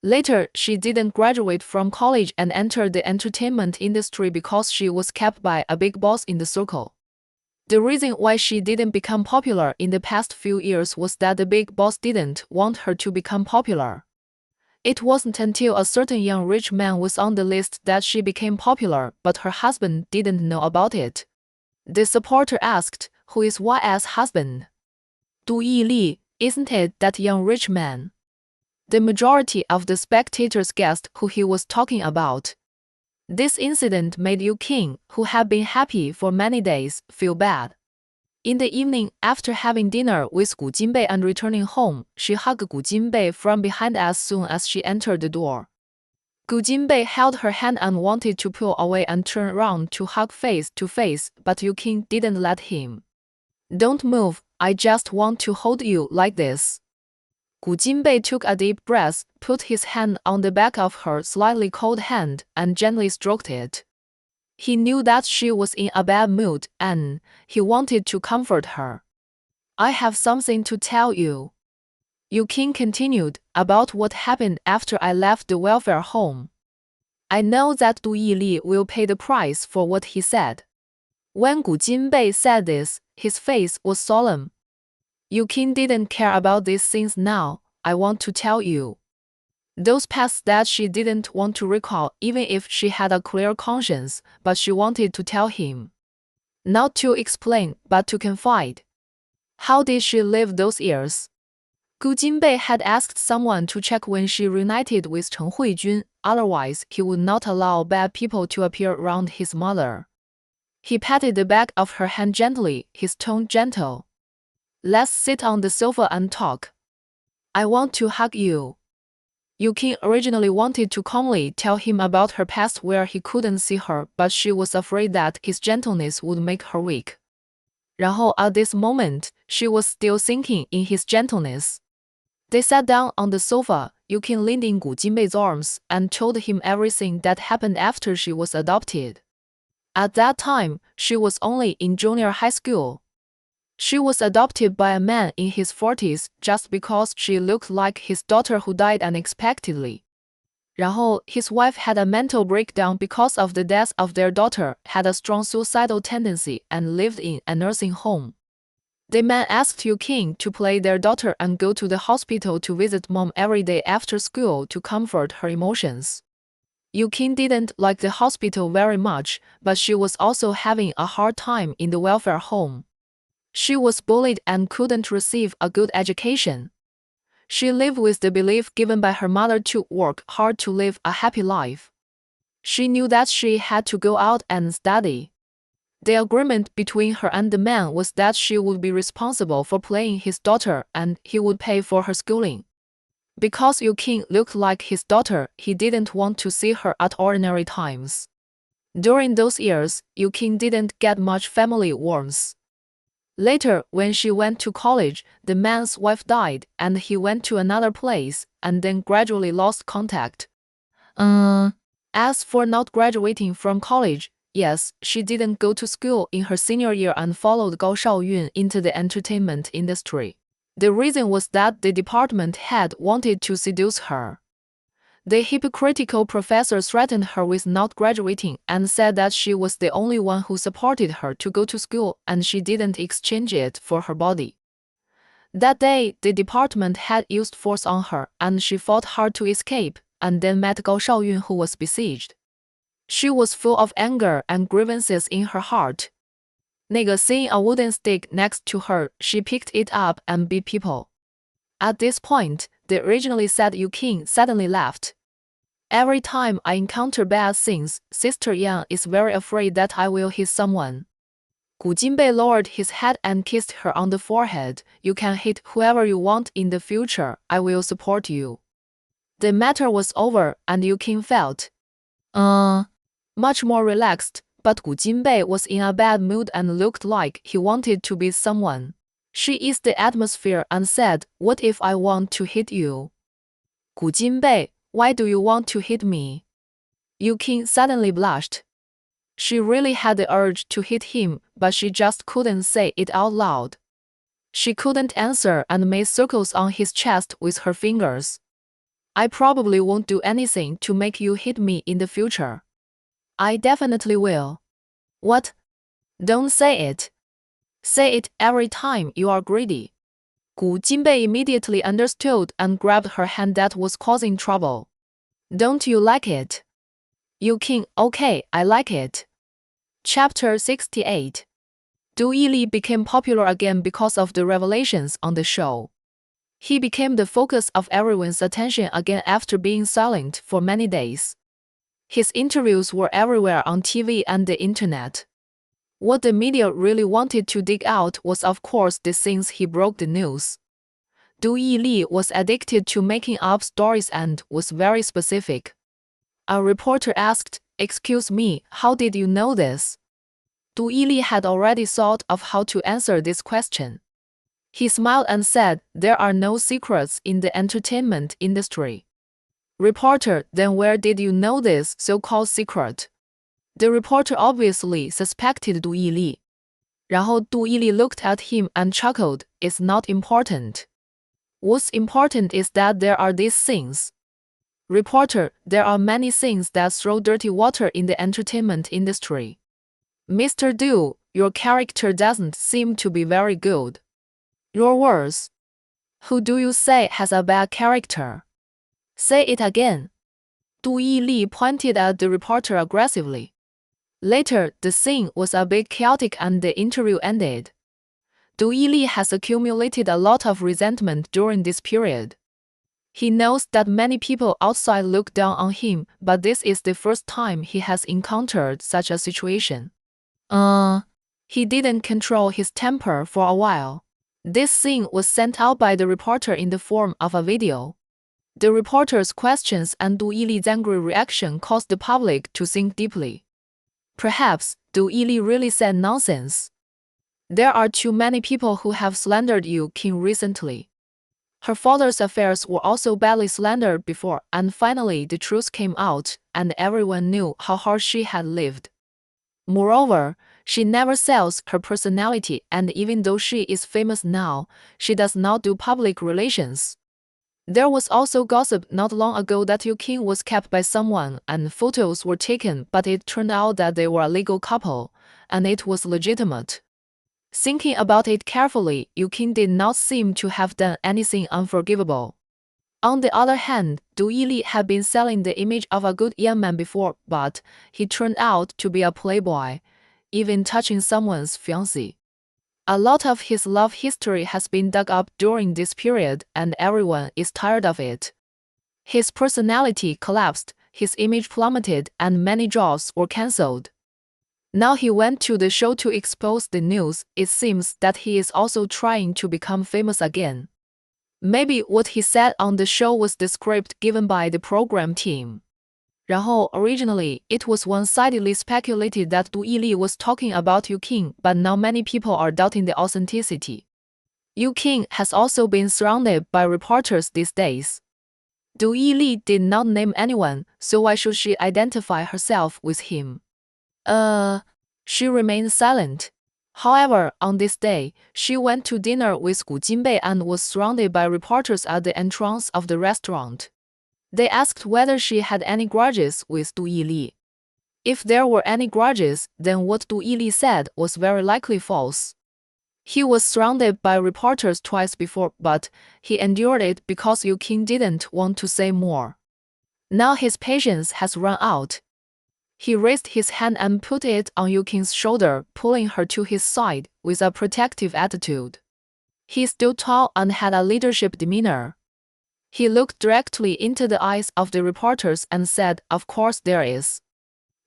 Later, she didn't graduate from college and entered the entertainment industry because she was kept by a big boss in the circle. The reason why she didn't become popular in the past few years was that the big boss didn't want her to become popular. It wasn't until a certain young rich man was on the list that she became popular, but her husband didn't know about it. The supporter asked, "Who is YS husband?" Du Yili, isn't it that young rich man? The majority of the spectators guessed who he was talking about. This incident made Yu Qing, who had been happy for many days, feel bad. In the evening, after having dinner with Gu Jinbei and returning home, she hugged Gu Jinbei from behind as soon as she entered the door. Gu Jinbei held her hand and wanted to pull away and turn around to hug face to face, but Yu Qing didn't let him. "Don't move, I just want to hold you like this." Gu Jinbei took a deep breath, put his hand on the back of her slightly cold hand, and gently stroked it. He knew that she was in a bad mood, and he wanted to comfort her. "I have something to tell you," Yu Qing continued, "about what happened after I left the welfare home. I know that Du Yili will pay the price for what he said." When Gu Jinbei said this, his face was solemn. Yu Qing didn't care about these things now, I want to tell you. Those pasts that she didn't want to recall even if she had a clear conscience, but she wanted to tell him. Not to explain, but to confide. How did she live those years? Gu Jinbei had asked someone to check when she reunited with Chen Huijun, otherwise he would not allow bad people to appear around his mother. He patted the back of her hand gently, his tone gentle. Let's sit on the sofa and talk. I want to hug you. Yu Qing originally wanted to calmly tell him about her past where he couldn't see her, but she was afraid that his gentleness would make her weak. 然后 at this moment, she was still sinking in his gentleness. They sat down on the sofa. Yu Qing leaned in Gu Jinbei's arms and told him everything that happened after she was adopted. At that time, she was only in junior high school. She was adopted by a man in his 40s just because she looked like his daughter who died unexpectedly. 然后 his wife had a mental breakdown because of the death of their daughter, had a strong suicidal tendency, and lived in a nursing home. The man asked Yu Qing to play their daughter and go to the hospital to visit mom every day after school to comfort her emotions. Yu Qing didn't like the hospital very much, but she was also having a hard time in the welfare home. She was bullied and couldn't receive a good education. She lived with the belief given by her mother to work hard to live a happy life. She knew that she had to go out and study. The agreement between her and the man was that she would be responsible for playing his daughter and he would pay for her schooling. Because Yu Qing looked like his daughter, he didn't want to see her at ordinary times. During those years, Yu Qing didn't get much family warmth. Later, when she went to college, the man's wife died and he went to another place and then gradually lost contact. As for not graduating from college, yes, she didn't go to school in her senior year and followed Gao Shaoyun into the entertainment industry. The reason was that the department head wanted to seduce her. The hypocritical professor threatened her with not graduating and said that she was the only one who supported her to go to school and she didn't exchange it for her body. That day, the department head used force on her and she fought hard to escape and then met Gao Shaoyun who was besieged. She was full of anger and grievances in her heart. 那个 seeing a wooden stick next to her, she picked it up and beat people. At this point, the originally sad Yu Qing suddenly laughed. Every time I encounter bad things, Sister Yang is very afraid that I will hit someone. Gu Jinbei lowered his head and kissed her on the forehead. You can hit whoever you want in the future, I will support you. The matter was over and Yu Qing felt much more relaxed, but Gu Jinbei was in a bad mood and looked like he wanted to beat someone. She eased the atmosphere and said, What if I want to hit you? Gu Jinbei, why do you want to hit me? Yu Qing suddenly blushed. She really had the urge to hit him, but she just couldn't say it out loud. She couldn't answer and made circles on his chest with her fingers. I probably won't do anything to make you hit me in the future. I definitely will. What? Don't say it. Say it every time you are greedy. Gu Jinbei immediately understood and grabbed her hand that was causing trouble. Don't you like it? Yu Qing, okay, I like it. Chapter 68. Du Yili became popular again because of the revelations on the show. He became the focus of everyone's attention again after being silent for many days. His interviews were everywhere on TV and the internet. What the media really wanted to dig out was of course the things he broke the news. Du Yili was addicted to making up stories and was very specific. A reporter asked, Excuse me, how did you know this? Du Yili had already thought of how to answer this question. He smiled and said, There are no secrets in the entertainment industry. Reporter, then where did you know this so-called secret? The reporter obviously suspected Du Yili. 然后 Du Yili looked at him and chuckled, It's not important. What's important is that there are these things. Reporter, there are many things that throw dirty water in the entertainment industry. Mr. Du, your character doesn't seem to be very good. Your words. Who do you say has a bad character? Say it again. Du Yili pointed at the reporter aggressively. Later, the scene was a bit chaotic and the interview ended. Du Yili has accumulated a lot of resentment during this period. He knows that many people outside look down on him, but this is the first time he has encountered such a situation. He didn't control his temper for a while. This scene was sent out by the reporter in the form of a video. The reporter's questions and Du Yili's angry reaction caused the public to think deeply. Perhaps Du Yili really said nonsense. There are too many people who have slandered Yu Qing recently. Her father's affairs were also badly slandered before, and finally the truth came out, and everyone knew how hard she had lived. Moreover, she never sells her personality, and even though she is famous now, she does not do public relations. There was also gossip not long ago that Yu Qing was kept by someone and photos were taken, but it turned out that they were a legal couple, and it was legitimate. Thinking about it carefully, Yu Qing did not seem to have done anything unforgivable. On the other hand, Du Yili had been selling the image of a good young man before, but he turned out to be a playboy, even touching someone's fiancée. A lot of his love history has been dug up during this period, and everyone is tired of it. His personality collapsed, his image plummeted, and many jobs were cancelled. Now he went to the show to expose the news. It seems that he is also trying to become famous again. Maybe what he said on the show was the script given by the program team. 然后 originally, it was one-sidedly speculated that Du Yili was talking about Yu Qing, but now many people are doubting the authenticity. Yu Qing has also been surrounded by reporters these days. Du Yili did not name anyone, so why should she identify herself with him? She remained silent. However, on this day, she went to dinner with Gu Jinbei and was surrounded by reporters at the entrance of the restaurant. They asked whether she had any grudges with Du Yili. If there were any grudges, then what Du Yili said was very likely false. He was surrounded by reporters twice before, but he endured it because Yu Qing didn't want to say more. Now his patience has run out. He raised his hand and put it on Yu Qing's shoulder, pulling her to his side with a protective attitude. He stood tall and had a leadership demeanor. He looked directly into the eyes of the reporters and said, "Of course there is."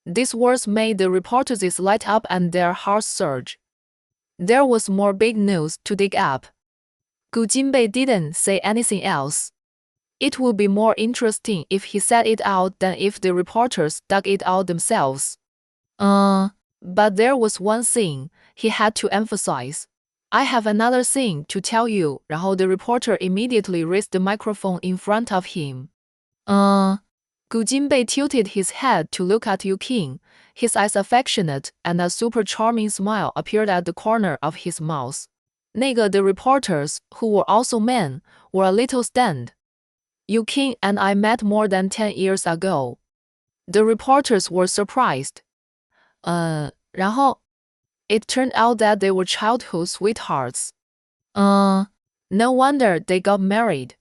These words made the reporters light up and their hearts surge. There was more big news to dig up. Gu Jinbei didn't say anything else. It would be more interesting if he said it out than if the reporters dug it out themselves. But there was one thing he had to emphasize. "I have another thing to tell you." 然后 the reporter immediately raised the microphone in front of him. Gu Jinbei tilted his head to look at Yu Qing, his eyes affectionate, and a super charming smile appeared at the corner of his mouth. The reporters, who were also men, were a little stunned. "Yu Qing and I met more than 10 years ago." The reporters were surprised. 然后 It turned out that they were childhood sweethearts. No wonder they got married.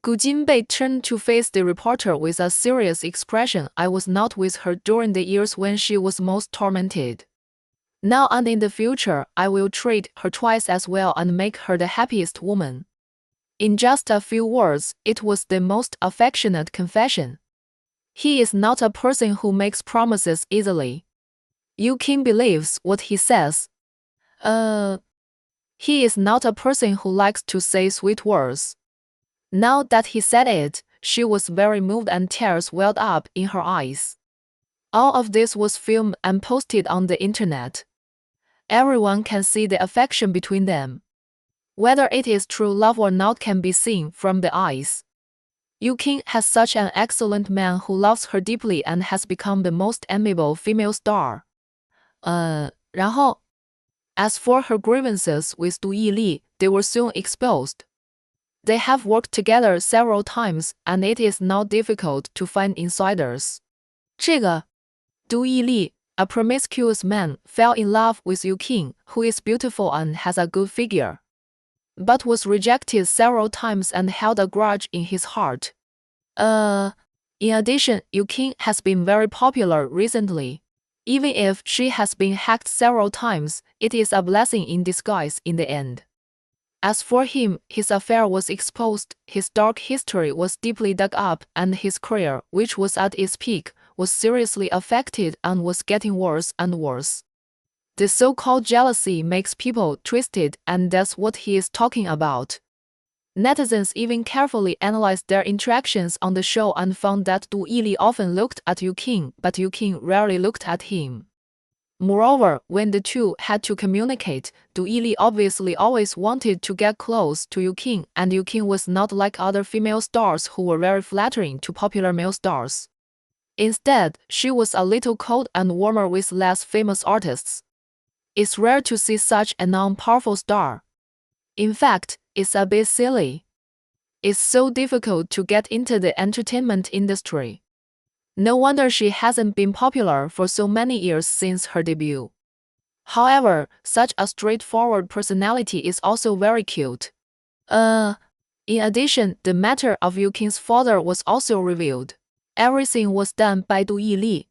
Gu Jinbei turned to face the reporter with a serious expression. "I was not with her during the years when she was most tormented. Now and in the future, I will treat her twice as well and make her the happiest woman." In just a few words, it was the most affectionate confession. He is not a person who makes promises easily. Yu Qing believes what he says. He is not a person who likes to say sweet words. Now that he said it, she was very moved and tears welled up in her eyes. All of this was filmed and posted on the internet. Everyone can see the affection between them. Whether it is true love or not can be seen from the eyes. Yu Qing has such an excellent man who loves her deeply and has become the most amiable female star. 然后 As for her grievances with Du Yili, they were soon exposed. They have worked together several times, and it is not difficult to find insiders. 这个 Du Yili, a promiscuous man, fell in love with Yu Qing, who is beautiful and has a good figure. but was rejected several times and held a grudge in his heart. In addition, Yukin has been very popular recently. Even if she has been hacked several times, it is a blessing in disguise in the end. As for him, his affair was exposed, his dark history was deeply dug up, and his career, which was at its peak, was seriously affected and was getting worse and worse. The so-called jealousy makes people twisted, and that's what he is talking about. Netizens even carefully analyzed their interactions on the show and found that Du Yili often looked at Yukin, but Yukin rarely looked at him. Moreover, when the two had to communicate, Du Yili obviously always wanted to get close to Yukin, and Yukin was not like other female stars who were very flattering to popular male stars. Instead, she was a little cold and warmer with less famous artists. It's rare to see such a non-powerful star. In fact, it's a bit silly. It's so difficult to get into the entertainment industry. No wonder she hasn't been popular for so many years since her debut. However, such a straightforward personality is also very cute. In addition, the matter of Yukin's father was also revealed. Everything was done by Du Yili.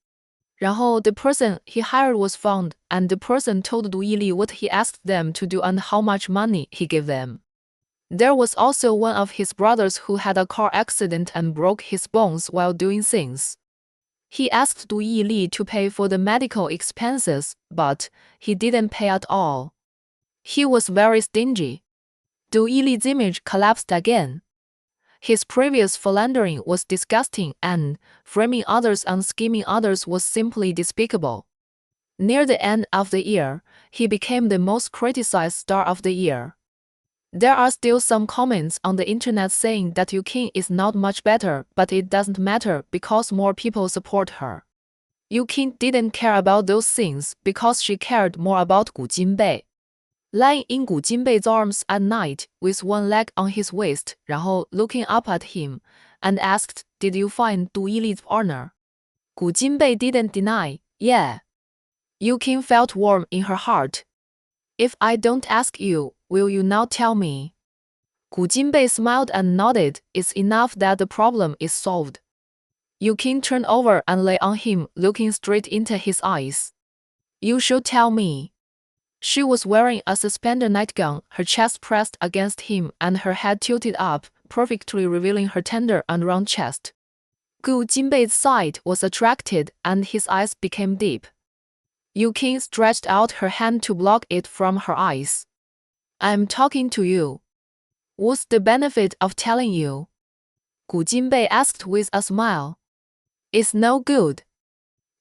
然后 the person he hired was found, and the person told Du Yili what he asked them to do and how much money he gave them. There was also one of his brothers who had a car accident and broke his bones while doing things. He asked Du Yili to pay for the medical expenses, but he didn't pay at all. He was very stingy. Du Yili's image collapsed again. His previous philandering was disgusting, and framing others and scheming others was simply despicable. Near the end of the year, he became the most criticized star of the year. There are still some comments on the internet saying that Yukin is not much better, but it doesn't matter because more people support her. Yukin didn't care about those things because she cared more about Gu Jinbei. Lying in Gu Jinbei's arms at night, with one leg on his waist, 然后 looking up at him, and asked, "Did you find Du Yili's honor?" Gu Jinbei didn't deny, "Yeah." Yukin felt warm in her heart. "If I don't ask you, will you now tell me?" Gu Jinbei smiled and nodded. "It's enough that the problem is solved." Yukin turned over and lay on him, looking straight into his eyes. "You should tell me." She was wearing a suspender nightgown, her chest pressed against him and her head tilted up, perfectly revealing her tender and round chest. Gu Jinbei's sight was attracted and his eyes became deep. Yukin stretched out her hand to block it from her eyes. "I'm talking to you. What's the benefit of telling you?" Gu Jinbei asked with a smile. "It's no good.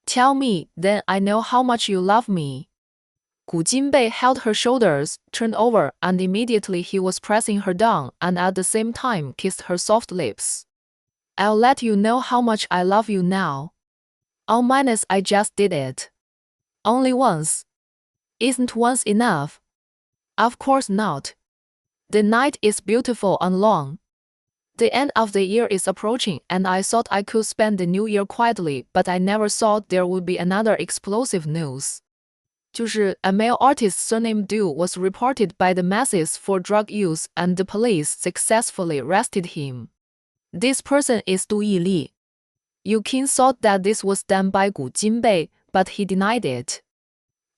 Tell me, then I know how much you love me." Gu Jinbei held her shoulders, turned over, and immediately he was pressing her down and at the same time kissed her soft lips. "I'll let you know how much I love you now. Oh, minus I just did it. Only once. Isn't once enough?" "Of course not. The night is beautiful and long. The end of the year is approaching and I thought I could spend the new year quietly, but I never thought there would be another explosive news." 就是 a male artist's surname Du was reported by the masses for drug use and the police successfully arrested him. This person is Du Yili. Yukin thought that this was done by Gu Jinbei, but he denied it.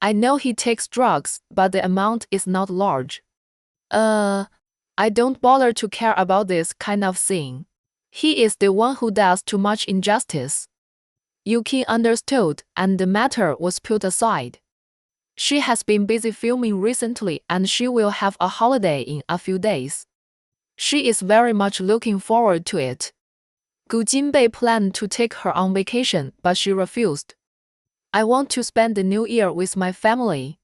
"I know he takes drugs, but the amount is not large. I don't bother to care about this kind of thing. He is the one who does too much injustice." Yukin understood, and the matter was put aside. She has been busy filming recently and she will have a holiday in a few days. She is very much looking forward to it. Gu Jinbei planned to take her on vacation, but she refused. "I want to spend the new year with my family.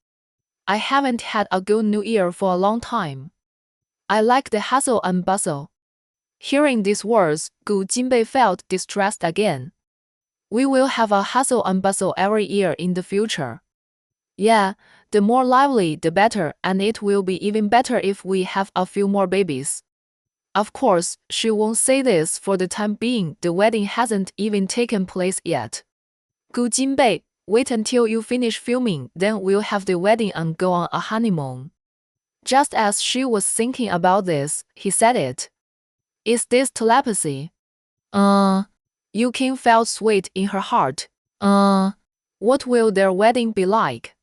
I haven't had a good new year for a long time. I like the hustle and bustle." Hearing these words, Gu Jinbei felt distressed again. "We will have a hustle and bustle every year in the future. Yeah, the more lively the better, and it will be even better if we have a few more babies." Of course, she won't say this for the time being, the wedding hasn't even taken place yet. "Gu Jinbei, wait until you finish filming, then we'll have the wedding and go on a honeymoon." Just as she was thinking about this, he said it. Is this telepathy? Yukin felt sweet in her heart. What will their wedding be like?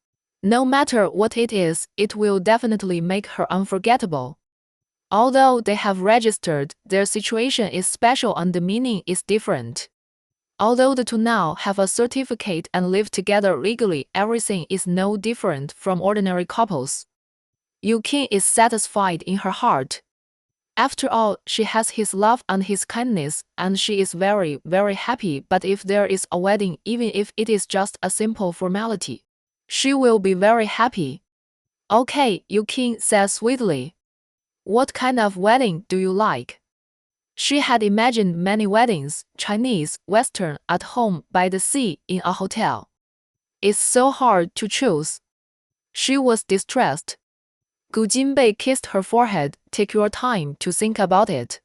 No matter what it is, it will definitely make her unforgettable. Although they have registered, their situation is special and the meaning is different. Although the two now have a certificate and live together legally, everything is no different from ordinary couples. Yukin is satisfied in her heart. After all, she has his love and his kindness, and she is very, very happy. But if there is a wedding, even if it is just a simple formality, she will be very happy. Okay, Yukin said sweetly. What kind of wedding do you like? She had imagined many weddings, Chinese, Western, at home, by the sea, in a hotel. It's so hard to choose. She was distressed. Gu Jinbei kissed her forehead. Take your time to think about it.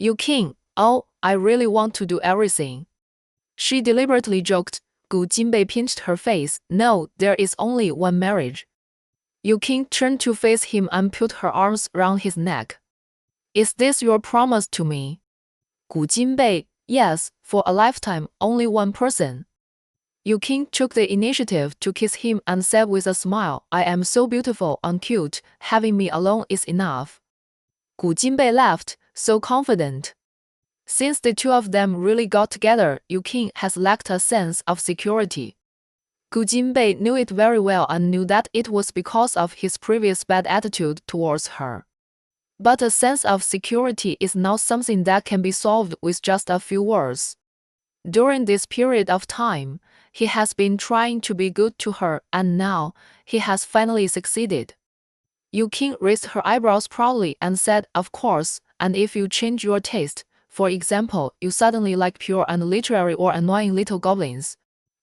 Yukin, oh, I really want to do everything. She deliberately joked. Gu Jinbei pinched her face. No, there is only one marriage. Yukin turned to face him and put her arms round his neck. Is this your promise to me? Gu Jinbei, yes, for a lifetime, only one person. Yukin took the initiative to kiss him and said with a smile, I am so beautiful and cute, having me alone is enough. Gu Jinbei laughed, so confident. Since the two of them really got together, Yukin has lacked a sense of security. Gu Jinbei knew it very well and knew that it was because of his previous bad attitude towards her. But a sense of security is not something that can be solved with just a few words. During this period of time, he has been trying to be good to her, and now, he has finally succeeded. Yukin raised her eyebrows proudly and said, of course, and if you change your taste, for example, you suddenly like pure and literary or annoying little goblins,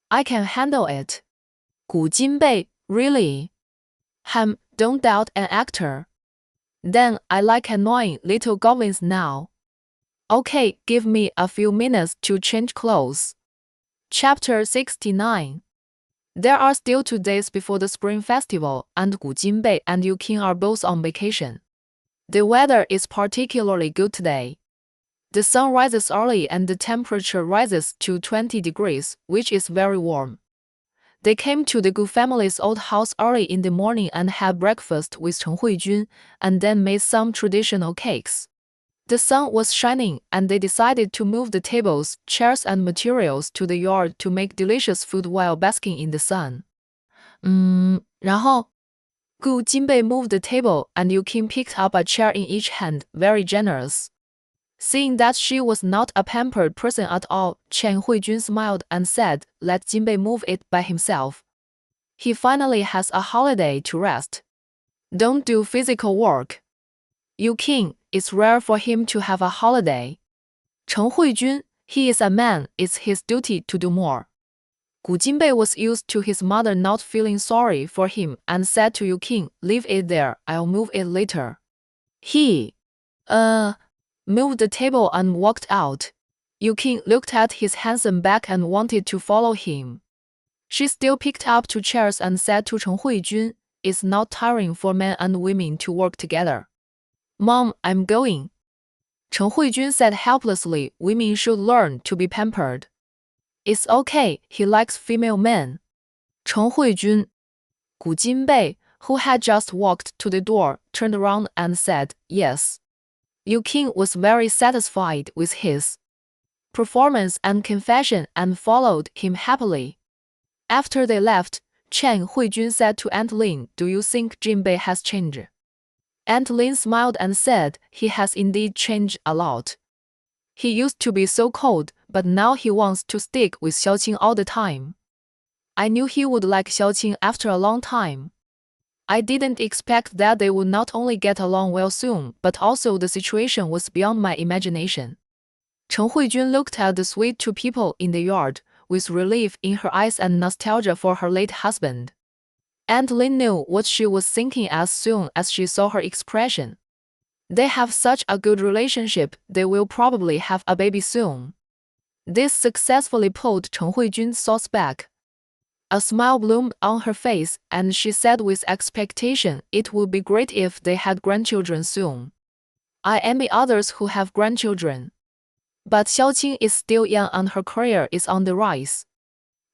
I can handle it. Gu Jinbei, really? Don't doubt an actor. Then I like annoying little goblins now. Okay, give me a few minutes to change clothes. Chapter 69. There are still 2 days before the Spring Festival, and Gu Jinbei and Yukin are both on vacation. The weather is particularly good today. The sun rises early and the temperature rises to 20 degrees, which is very warm. They came to the Gu family's old house early in the morning and had breakfast with Chen Huijun, and then made some traditional cakes. The sun was shining, and they decided to move the tables, chairs, and materials to the yard to make delicious food while basking in the sun. 然后 Gu Jinbei moved the table, and Yukin picked up a chair in each hand, very generous. Seeing that she was not a pampered person at all, Chen Huijun smiled and said, let Jinbei move it by himself. He finally has a holiday to rest. Don't do physical work. Yukin, it's rare for him to have a holiday. Chen Huijun, he is a man, it's his duty to do more. Gu Jinbei was used to his mother not feeling sorry for him and said to Yukin, leave it there, I'll move it later. He moved the table and walked out. Yukin looked at his handsome back and wanted to follow him. She still picked up 2 chairs and said to Chen Huijun, it's not tiring for men and women to work together. Mom, I'm going. Chen Huijun said helplessly, women should learn to be pampered. It's okay, he likes female men. Chen Huijun. Gu Jinbei, who had just walked to the door, turned around and said, yes. Yukin was very satisfied with his performance and confession and followed him happily. After they left, Chen Huijun said to Aunt Lin, do you think Jinbei has changed? Aunt Lin smiled and said, he has indeed changed a lot. He used to be so cold, but now he wants to stick with Xiaoqing all the time. I knew he would like Xiaoqing after a long time. I didn't expect that they would not only get along well soon, but also the situation was beyond my imagination. Chen Huijun looked at the sweet 2 people in the yard, with relief in her eyes and nostalgia for her late husband. Aunt Lin knew what she was thinking as soon as she saw her expression. They have such a good relationship, they will probably have a baby soon. This successfully pulled Chen Huijun's thoughts back. A smile bloomed on her face, and she said with expectation, it would be great if they had grandchildren soon. I envy others who have grandchildren. But Xiaoqing is still young and her career is on the rise.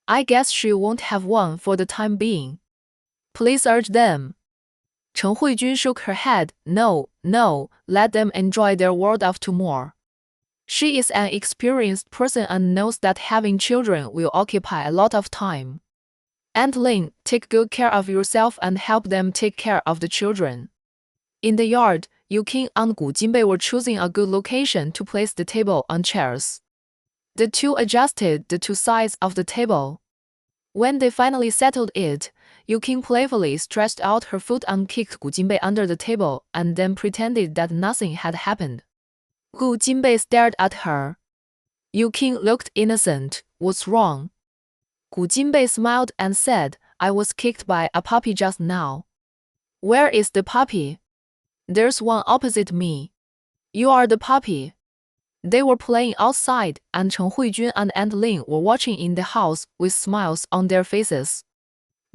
I guess she won't have one for the time being. Please urge them. Chen Huijun shook her head. No, let them enjoy their world of tomorrow. She is an experienced person and knows that having children will occupy a lot of time. Aunt Lin, take good care of yourself and help them take care of the children. In the yard, Yu Qing and Gu Jinbei were choosing a good location to place the table and chairs. The two adjusted the two sides of the table. When they finally settled it, Yu Qing playfully stretched out her foot and kicked Gu Jinbei under the table and then pretended that nothing had happened. Gu Jinbei stared at her. Yu Qing looked innocent. What's wrong? Gu Jinbei smiled and said, I was kicked by a puppy just now. Where is the puppy? There's one opposite me. You are the puppy. They were playing outside, and Chen Huijun and Aunt Lin were watching in the house with smiles on their faces.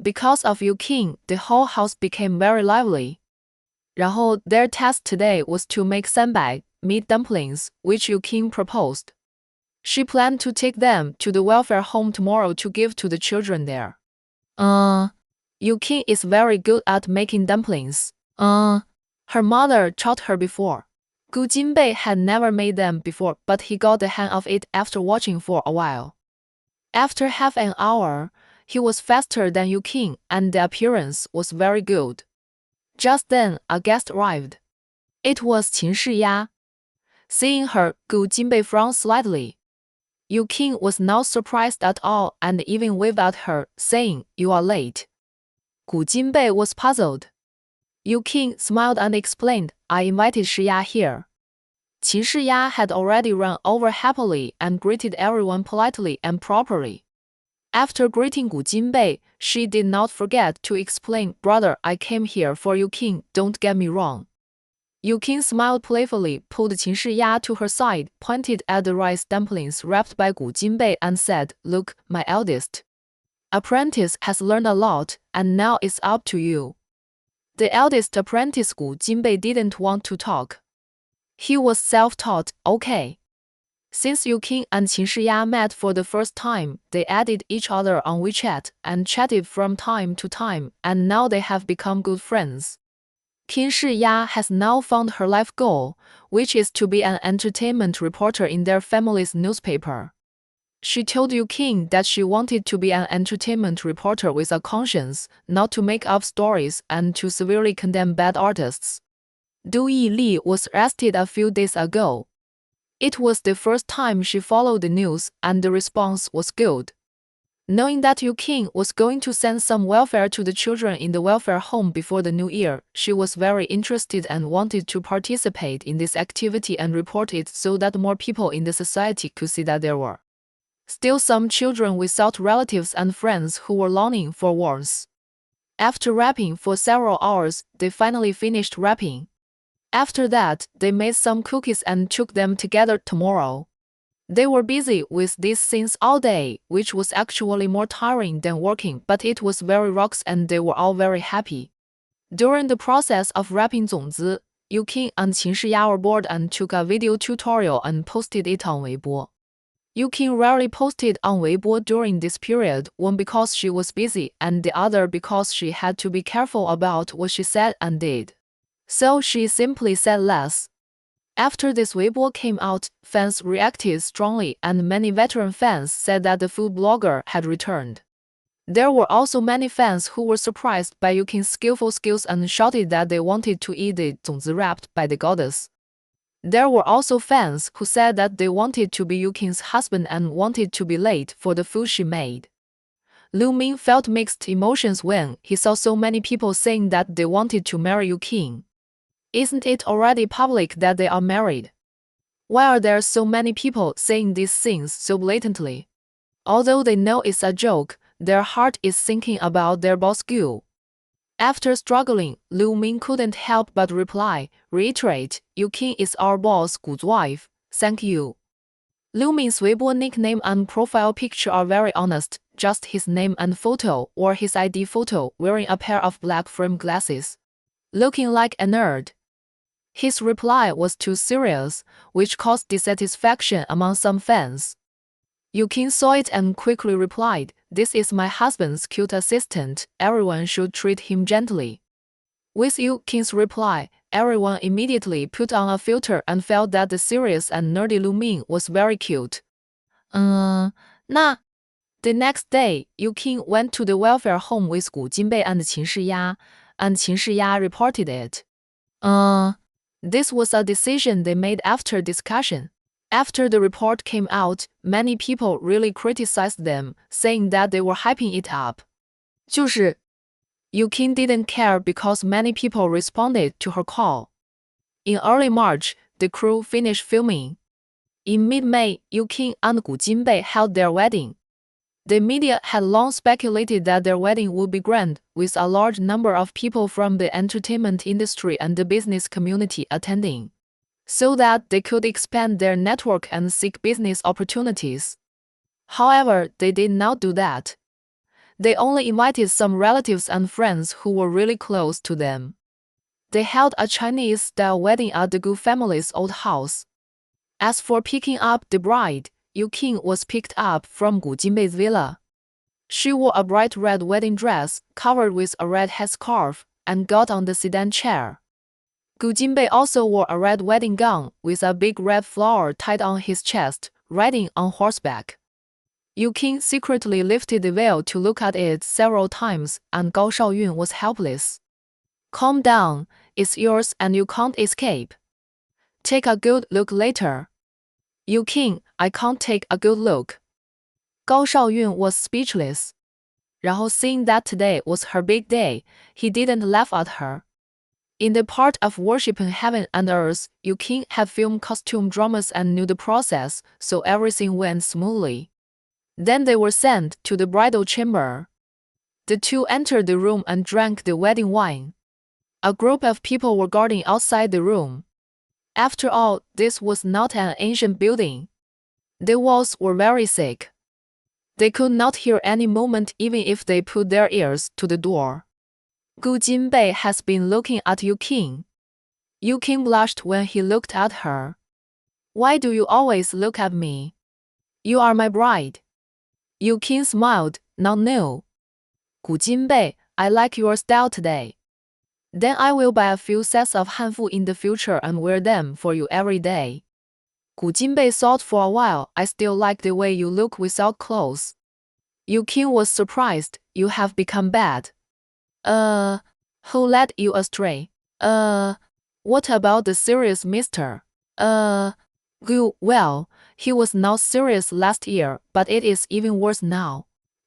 Because of Yu Qing, the whole house became very lively. 然后 their task today was to make sanbai, meat dumplings, which Yu Qing proposed. She planned to take them to the welfare home tomorrow to give to the children there. Yu Qing is very good at making dumplings. Her mother taught her before. Gu Jinbei had never made them before, but he got the hang of it after watching for a while. After half an hour, he was faster than Yu Qing, and the appearance was very good. Just then, a guest arrived. It was Qin Shiya. Seeing her, Gu Jinbei frowned slightly. Yu Qing was not surprised at all and even waved at her, saying, You are late. Gu Jinbei was puzzled. Yu Qing smiled and explained, I invited Shiya here. Qin Shiya had already run over happily and greeted everyone politely and properly. After greeting Gu Jinbei, she did not forget to explain, Brother, I came here for Yu Qing, don't get me wrong. Yu Qing smiled playfully, pulled Qin Shiya to her side, pointed at the rice dumplings wrapped by Gu Jinbei and said, Look, my eldest apprentice has learned a lot, and now it's up to you. The eldest apprentice Gu Jinbei didn't want to talk. He was self-taught, okay. Since Yu Qing and Qin Shiya met for the first time, they added each other on WeChat and chatted from time to time, and now they have become good friends. Qin Shiya has now found her life goal, which is to be an entertainment reporter in their family's newspaper. She told Yu Qing that she wanted to be an entertainment reporter with a conscience, not to make up stories and to severely condemn bad artists. Du Yili was arrested a few days ago. It was the first time she followed the news, and the response was good. Knowing that Yu Qing was going to send some welfare to the children in the welfare home before the new year, she was very interested and wanted to participate in this activity and report it so that more people in the society could see that there were still some children without relatives and friends who were longing for warmth. After rapping for several hours, they finally finished rapping. After that, they made some cookies and took them together tomorrow. They were busy with these things all day, which was actually more tiring than working, but it was very rocks and they were all very happy. During the process of wrapping 种子, Yu Qing and Qin Shiya were bored and took a video tutorial and posted it on Weibo. Yu Qing rarely posted on Weibo during this period, one because she was busy and the other because she had to be careful about what she said and did. So she simply said less. After this Weibo came out, fans reacted strongly and many veteran fans said that the food blogger had returned. There were also many fans who were surprised by Yu Qing's skillful skills and shouted that they wanted to eat the 种子 wrapped by the goddess. There were also fans who said that they wanted to be Yu Qing's husband and wanted to be late for the food she made. Lu Ming felt mixed emotions when he saw so many people saying that they wanted to marry Yu Qing. Isn't it already public that they are married? Why are there so many people saying these things so blatantly? Although they know it's a joke, their heart is thinking about their boss Gu. After struggling, Lu Ming couldn't help but reiterate, Yu Qing is our boss Gu's wife, thank you. Liu Ming's Weibo nickname and profile picture are very honest, just his name and photo or his ID photo wearing a pair of black frame glasses. Looking like a nerd. His reply was too serious, which caused dissatisfaction among some fans. Yu Qing saw it and quickly replied, "This is my husband's cute assistant, everyone should treat him gently." With Yu Qing's reply, everyone immediately put on a filter and felt that the serious and nerdy Lu Ming was very cute. The next day, Yu Qing went to the welfare home with Gu Jinbei and Qin Shiya, and Qin Shiya reported it. This was a decision they made after discussion. After the report came out, many people really criticized them, saying that they were hyping it up. 就是 Yu Qing didn't care because many people responded to her call. In early March, the crew finished filming. In mid-May, Yu Qing and Gu Jinbei held their wedding. The media had long speculated that their wedding would be grand, with a large number of people from the entertainment industry and the business community attending, so that they could expand their network and seek business opportunities. However, they did not do that. They only invited some relatives and friends who were really close to them. They held a Chinese-style wedding at the Gu family's old house. As for picking up the bride, Yu Qing was picked up from Gu Jinbei's villa. She wore a bright red wedding dress covered with a red headscarf and got on the sedan chair. Gu Jinbei also wore a red wedding gown with a big red flower tied on his chest, riding on horseback. Yu Qing secretly lifted the veil to look at it several times, and Gao Shaoyun was helpless. "Calm down, it's yours and you can't escape. Take a good look later." "Yu Qing, I can't take a good look." Gao Shaoyun was speechless. 然后 seeing that today was her big day, he didn't laugh at her. In the part of worshiping heaven and earth, Yu Qing had filmed costume dramas and knew the process, so everything went smoothly. Then they were sent to the bridal chamber. The two entered the room and drank the wedding wine. A group of people were guarding outside the room. After all, this was not an ancient building. The walls were very thick. They could not hear any movement even if they put their ears to the door. Gu Jinbei has been looking at Yu Qing. Yu Qing blushed when he looked at her. "Why do you always look at me? You are my bride." Yu Qing smiled, "Not new. Gu Jinbei, I like your style today. Then I will buy a few sets of hanfu in the future and wear them for you every day." Gu Jinbei thought for a while. "I still like the way you look without clothes." Yu Qing was surprised. "You have become bad." Who led you astray?" What about the serious mister?" Gu, well, he was not serious last year, but it is even worse now."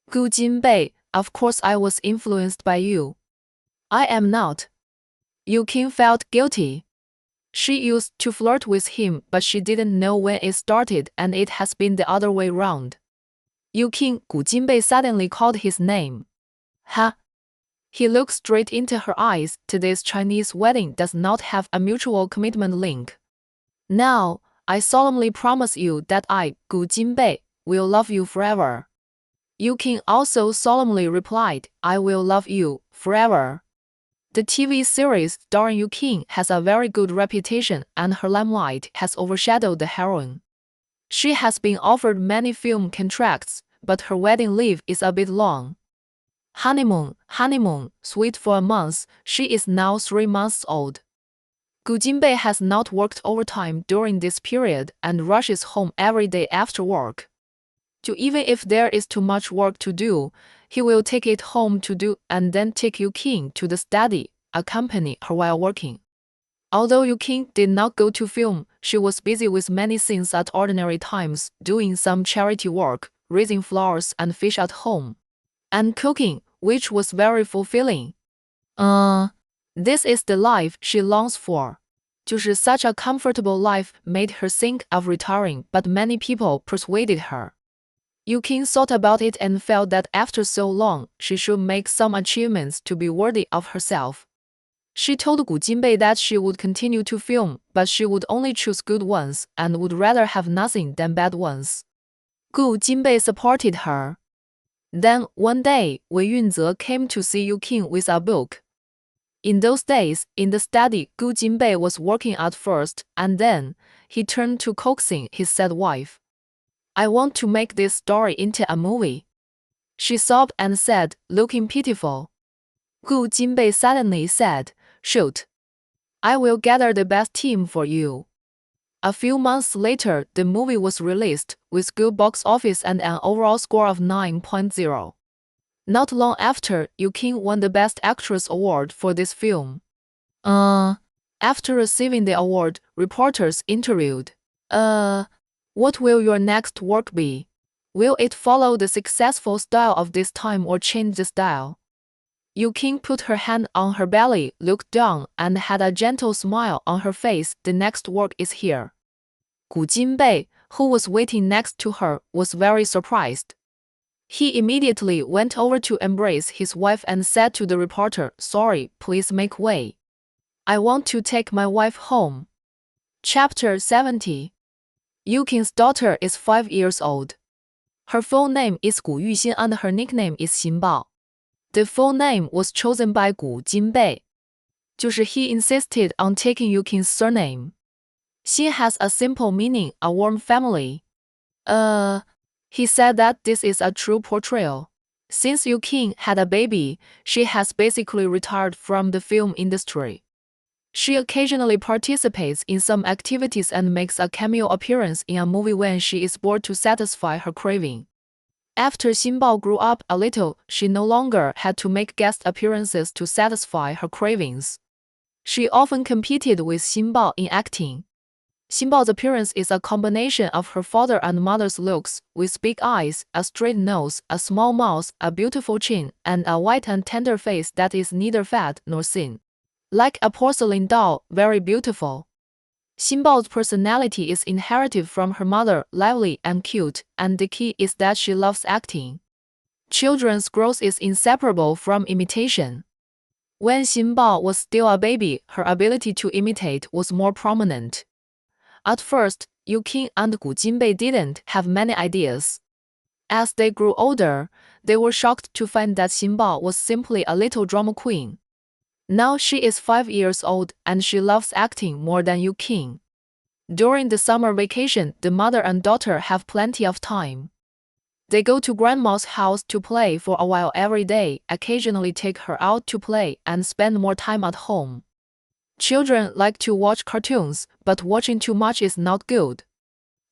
Gu Jinbei, "Of course I was influenced by you." "I am not." Yu Qing felt guilty. She used to flirt with him, but she didn't know when it started, and it has been the other way round. Yu Qing, Gu Jinbei suddenly called his name. "Ha!" He looked straight into her eyes. "Today's Chinese wedding does not have a mutual commitment link. Now, I solemnly promise you that I, Gu Jinbei, will love you forever." Yu Qing also solemnly replied, "I will love you forever." The TV series starring Yu Qing has a very good reputation, and her limelight has overshadowed the heroine. She has been offered many film contracts, but her wedding leave is a bit long. Honeymoon, sweet for a month, she is now 3 months old. Gu Jinbei has not worked overtime during this period and rushes home every day after work. Even if there is too much work to do, he will take it home to do and then take Yu Qing to the study, accompany her while working. Although Yu Qing did not go to film, she was busy with many things at ordinary times, doing some charity work, raising flowers and fish at home, and cooking, which was very fulfilling. This is the life she longs for. 就是 such a comfortable life made her think of retiring, but many people persuaded her. Yu Qing thought about it and felt that after so long, she should make some achievements to be worthy of herself. She told Gu Jinbei that she would continue to film, but she would only choose good ones and would rather have nothing than bad ones. Gu Jinbei supported her. Then, one day, Wei Yunze came to see Yu Qing with a book. In those days, in the study, Gu Jinbei was working at first, and then, he turned to coaxing his sad wife. I want to make this story into a movie. She sobbed and said, looking pitiful. Gu Jinbei suddenly said, shoot. I will gather the best team for you. A few months later, the movie was released, with good box office and an overall score of 9.0. Not long after, Yu Qing won the Best Actress award for this film. After receiving the award, reporters interviewed. What will your next work be? Will it follow the successful style of this time or change the style? Yu Qing put her hand on her belly, looked down, and had a gentle smile on her face. The next work is here. Gu Jinbei, who was waiting next to her, was very surprised. He immediately went over to embrace his wife and said to the reporter, sorry, please make way. I want to take my wife home. Chapter 70. Yu Qing's daughter is 5 years old. Her full name is Gu Yuxin and her nickname is Xinbao. The full name was chosen by Gu Jinbei. 就是 he insisted on taking Yu Qing's surname. Xin has a simple meaning, a warm family. He said that this is a true portrayal. Since Yu Qing had a baby, she has basically retired from the film industry. She occasionally participates in some activities and makes a cameo appearance in a movie when she is bored to satisfy her craving. After Xinbao grew up a little, she no longer had to make guest appearances to satisfy her cravings. She often competed with Xinbao in acting. Xinbao's appearance is a combination of her father and mother's looks, with big eyes, a straight nose, a small mouth, a beautiful chin, and a white and tender face that is neither fat nor thin. Like a porcelain doll, very beautiful. Xinbao's personality is inherited from her mother, lively and cute, and the key is that she loves acting. Children's growth is inseparable from imitation. When Xinbao was still a baby, her ability to imitate was more prominent. At first, Yu Qing and Gu Jinbei didn't have many ideas. As they grew older, they were shocked to find that Xinbao was simply a little drama queen. Now she is 5 years old and she loves acting more than Yu Qing. During the summer vacation, the mother and daughter have plenty of time. They go to grandma's house to play for a while every day, occasionally take her out to play, and spend more time at home. Children like to watch cartoons, but watching too much is not good.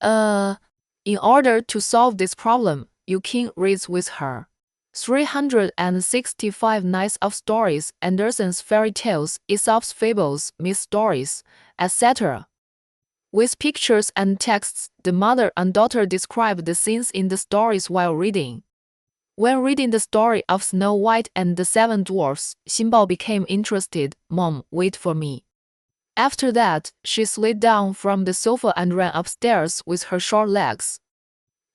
In order to solve this problem, Yu Qing reads with her 365 nights of stories, Andersen's fairy tales, Aesop's fables, myth stories, etc. With pictures and texts, the mother and daughter describe the scenes in the stories while reading. When reading the story of Snow White and the Seven Dwarfs, Xinbao became interested. Mom, wait for me. After that, she slid down from the sofa and ran upstairs with her short legs.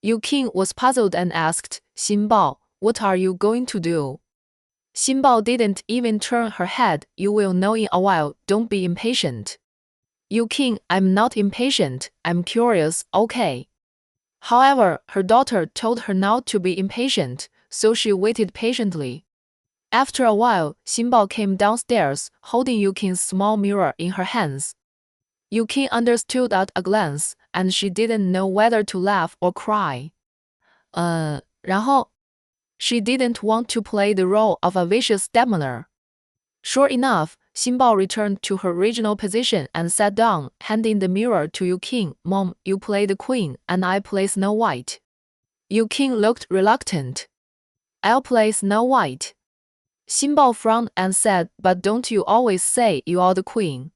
Yu Qing was puzzled and asked, Xinbao, what are you going to do? Xinbao didn't even turn her head. You will know in a while, don't be impatient. Yu Qing, I'm not impatient, I'm curious, okay. However, her daughter told her not to be impatient, so she waited patiently. After a while, Xinbao came downstairs, holding Yu Qing's small mirror in her hands. Yu Qing understood at a glance, and she didn't know whether to laugh or cry. 然后 She didn't want to play the role of a vicious stepmother. Sure enough, Xinbao returned to her original position and sat down, handing the mirror to Yu Qing. Mom, you play the queen, and I play Snow White. Yu Qing looked reluctant. I'll play Snow White. Xinbao frowned and said, but don't you always say you are the queen?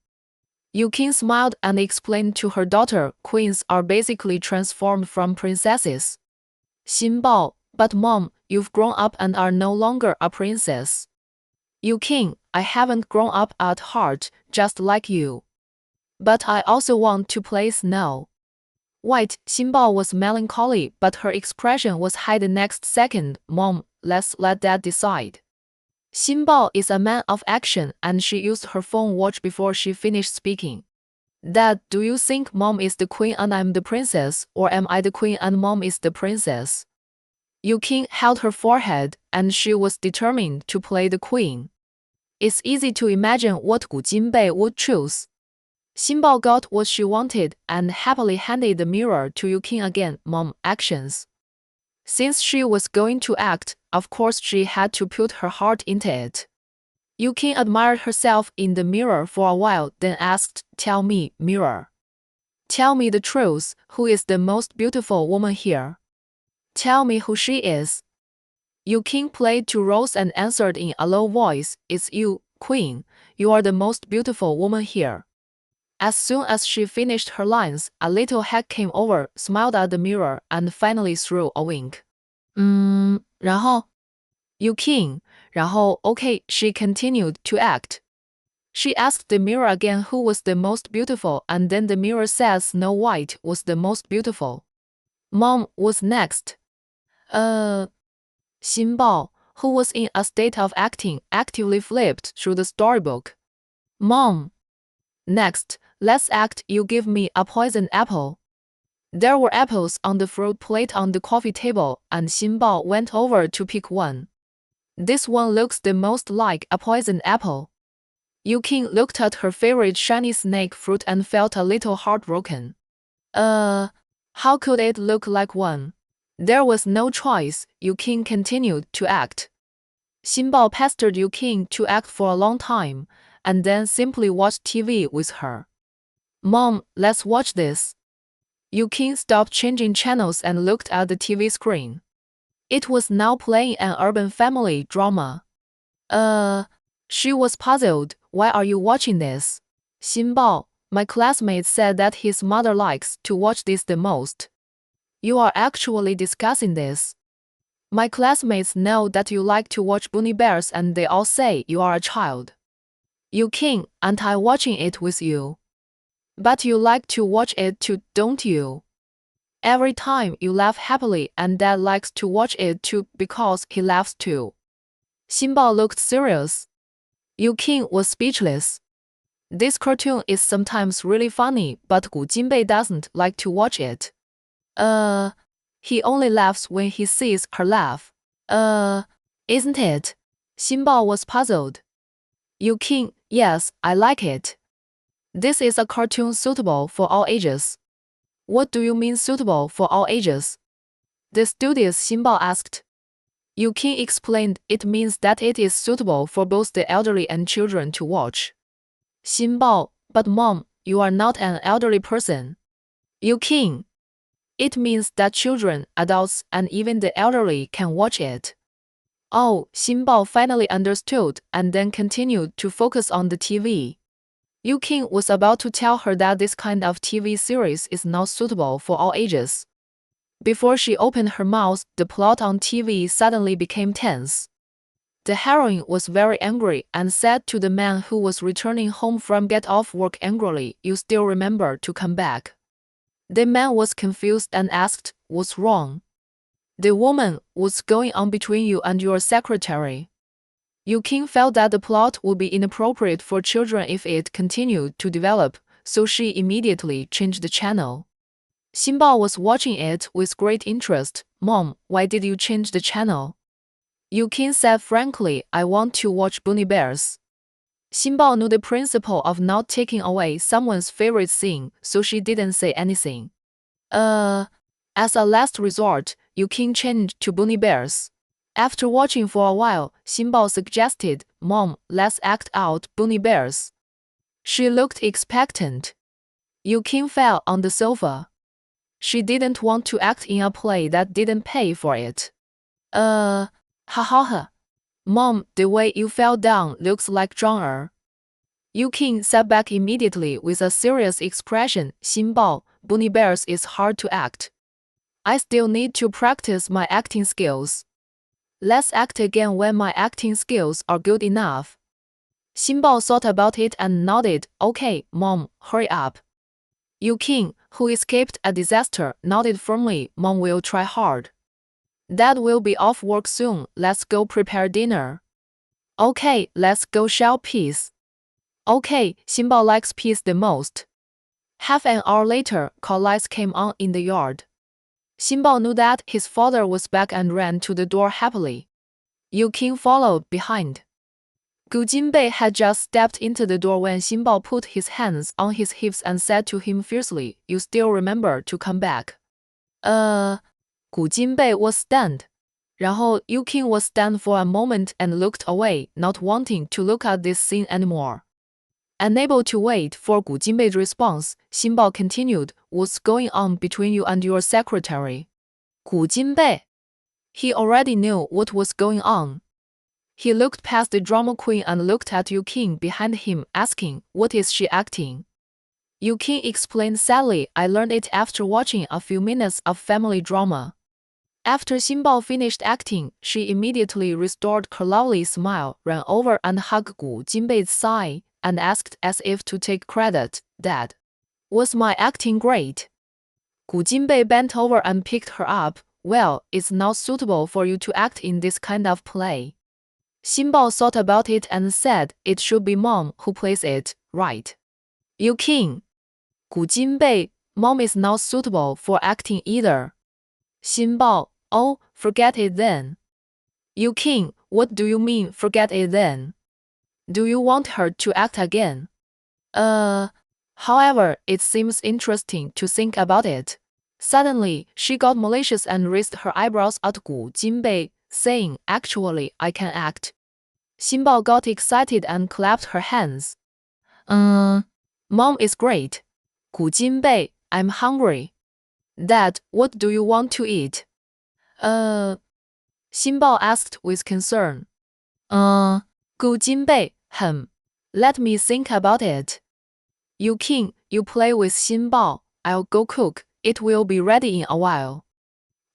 Yu Qing smiled and explained to her daughter, queens are basically transformed from princesses. Xinbao, but Mom, you've grown up and are no longer a princess. Yu Qing, I haven't grown up at heart, just like you. But I also want to play Snow White. Xinbao was melancholy, but her expression was high the next second. Mom, let's let Dad decide. Xinbao is a man of action and she used her phone watch before she finished speaking. Dad, do you think Mom is the queen and I'm the princess, or am I the queen and Mom is the princess? Yuking held her forehead and she was determined to play the queen. It's easy to imagine what Gu Jinbei would choose. Xinbao got what she wanted and happily handed the mirror to Yuking again. Mom, actions. Since she was going to act, of course she had to put her heart into it. Yuking admired herself in the mirror for a while, then asked, Tell me, mirror. Tell me the truth, who is the most beautiful woman here? Tell me who she is. Yuking played two roles and answered in a low voice, It's you, Queen. You are the most beautiful woman here. As soon as she finished her lines, a little head came over, smiled at the mirror, and finally threw a wink. 然后 Yuking, 然后 okay, she continued to act. She asked the mirror again who was the most beautiful, and then the mirror said Snow White was the most beautiful. Mom was next. Xinbao, who was in a state of acting, actively flipped through the storybook. Mom. Next, let's act. You give me a poisoned apple. There were apples on the fruit plate on the coffee table, and Xinbao went over to pick one. This one looks the most like a poisoned apple. Yuking looked at her favorite shiny snake fruit and felt a little heartbroken. How could it look like one? There was no choice. Yuking continued to act. Xinbao pestered Yuking to act for a long time, and then simply watched TV with her. Mom, let's watch this. Yuking stopped changing channels and looked at the TV screen. It was now playing an urban family drama. She was puzzled. Why are you watching this? Xinbao, my classmate said that his mother likes to watch this the most. You are actually discussing this. My classmates know that you like to watch Bunny Bears and they all say you are a child. Yuking, aren't I watching it with you? But you like to watch it too, don't you? Every time you laugh happily and Dad likes to watch it too because he laughs too. Xinbao looked serious. Yuking was speechless. This cartoon is sometimes really funny, but Gu Jinbei doesn't like to watch it. He only laughs when he sees her laugh. Isn't it? Xinbao was puzzled. Yuking, yes, I like it. This is a cartoon suitable for all ages. What do you mean suitable for all ages? The studious Xinbao asked. Yuking explained it means that it is suitable for both the elderly and children to watch. Xinbao, but Mom, you are not an elderly person. Yuking. It means that children, adults, and even the elderly can watch it. Oh, Xinbao finally understood and then continued to focus on the TV. Yuking was about to tell her that this kind of TV series is not suitable for all ages. Before she opened her mouth, the plot on TV suddenly became tense. The heroine was very angry and said to the man who was returning home from get off work angrily, You still remember to come back. The man was confused and asked, What's wrong? The woman, what's going on between you and your secretary? Yuking felt that the plot would be inappropriate for children if it continued to develop, so she immediately changed the channel. Xinbao was watching it with great interest. Mom, why did you change the channel? Yuking said frankly, I want to watch Bunny Bears. Xinbao knew the principle of not taking away someone's favorite thing, so she didn't say anything. As a last resort, Yuking changed to Bunny Bears. After watching for a while, Xinbao suggested, Mom, let's act out Bunny Bears. She looked expectant. Yuking fell on the sofa. She didn't want to act in a play that didn't pay for it. Ha ha ha. Mom, the way you fell down looks like Zhang Er. Yuking sat back immediately with a serious expression. Xinbao, Bunny Bears is hard to act. I still need to practice my acting skills. Let's act again when my acting skills are good enough. Xinbao thought about it and nodded. Okay, Mom, hurry up. Yuking, who escaped a disaster, nodded firmly. Mom will try hard. Dad will be off work soon. Let's go prepare dinner. Okay, let's go share peas. Okay, Xinbao likes peas the most. Half an hour later, call lights came on in the yard. Xinbao knew that his father was back and ran to the door happily. Yu Qing followed behind. Gu Jinbei had just stepped into the door when Xinbao put his hands on his hips and said to him fiercely, "You still remember to come back." Gu Jinbei was stunned. 然后 Yu Qing was stunned for a moment and looked away, not wanting to look at this scene anymore. Unable to wait for Gu Jinbei's response, Xinbao continued, "What's going on between you and your secretary?" Gu Jinbei. He already knew what was going on. He looked past the drama queen and looked at Yu Qing behind him, asking, "What is she acting?" Yu Qing explained sadly, "I learned it after watching a few minutes of family drama." After Xinbao finished acting, she immediately restored her lovely smile, ran over and hugged Gu Jinbei's side, and asked as if to take credit, "Dad, was my acting great?" Gu Jinbei bent over and picked her up. "Well, it's not suitable for you to act in this kind of play." Xinbao thought about it and said, "It should be Mom who plays it, right?" Yu Qing. Gu Jinbei, "Mom is not suitable for acting either." Xinbao, "Oh, forget it then." Yu Qing, "What do you mean, forget it then? Do you want her to act again?" However, it seems interesting to think about it. Suddenly, she got malicious and raised her eyebrows at Gu Jinbei, saying, "Actually, I can act." Xinbao got excited and clapped her hands. Mom is great." Gu Jinbei, "I'm hungry." "Dad, what do you want to eat?" Xinbao asked with concern. Gu Jinbei, let me think about it." Yu Qing, "You play with Xinbao, I'll go cook, it will be ready in a while."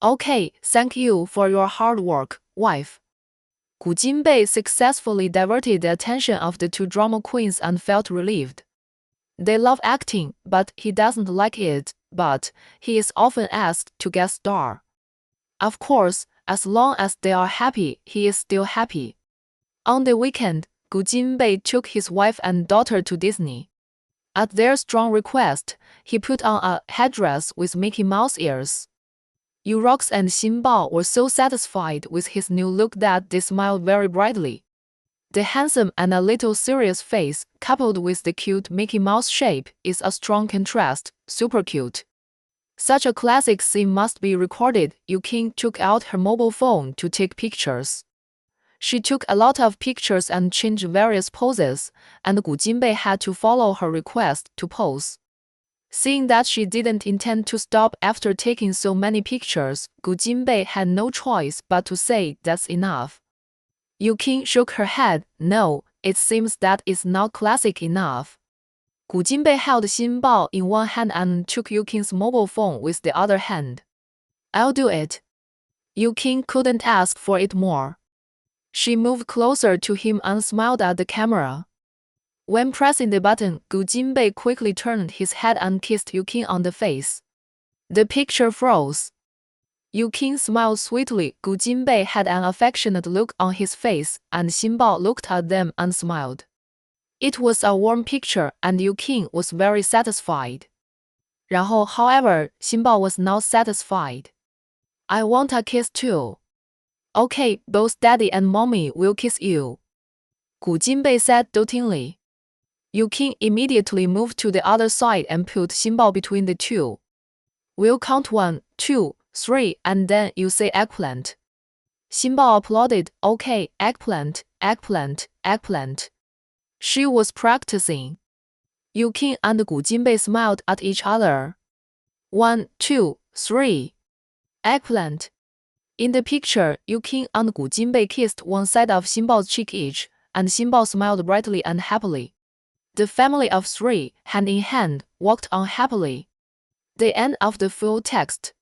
"Okay, thank you for your hard work, wife." Gu Jinbei successfully diverted the attention of the two drama queens and felt relieved. They love acting, but he doesn't like it, but he is often asked to guest star. Of course, as long as they are happy, he is still happy. On the weekend, Gu Jinbei took his wife and daughter to Disney. At their strong request, he put on a headdress with Mickey Mouse ears. Yurox and Xinbao were so satisfied with his new look that they smiled very brightly. The handsome and a little serious face, coupled with the cute Mickey Mouse shape, is a strong contrast, super cute. Such a classic scene must be recorded. Yu Qing took out her mobile phone to take pictures. She took a lot of pictures and changed various poses, and Gu Jinbei had to follow her request to pose. Seeing that she didn't intend to stop after taking so many pictures, Gu Jinbei had no choice but to say, "That's enough." Yu Qing shook her head. "No, it seems that is not classic enough." Gu Jinbei held Xinbao in one hand and took Yu Qing's mobile phone with the other hand. "I'll do it." Yu Qing couldn't ask for it more. She moved closer to him and smiled at the camera. When pressing the button, Gu Jinbei quickly turned his head and kissed Yu Qing on the face. The picture froze. Yu Qing smiled sweetly. Gu Jinbei had an affectionate look on his face, and Xinbao looked at them and smiled. It was a warm picture, and Yu Qing was very satisfied. 然后, however, Xinbao was not satisfied. "I want a kiss too." "Okay, both daddy and mommy will kiss you," Gu Jinbei said dotingly. Yu Qing immediately moved to the other side and put Xinbao between the two. "We'll count 1, 2, 3, and then you say eggplant." Xinbao applauded. "Okay, eggplant, eggplant, eggplant." She was practicing. Yu Qing and Gu Jinbei smiled at each other. 1, 2, 3. Eggplant. In the picture, Yu Qing and Gu Jinbei kissed one side of Xinbao's cheek each, and Xinbao smiled brightly and happily. The family of three, hand in hand, walked on happily. The end of the full text.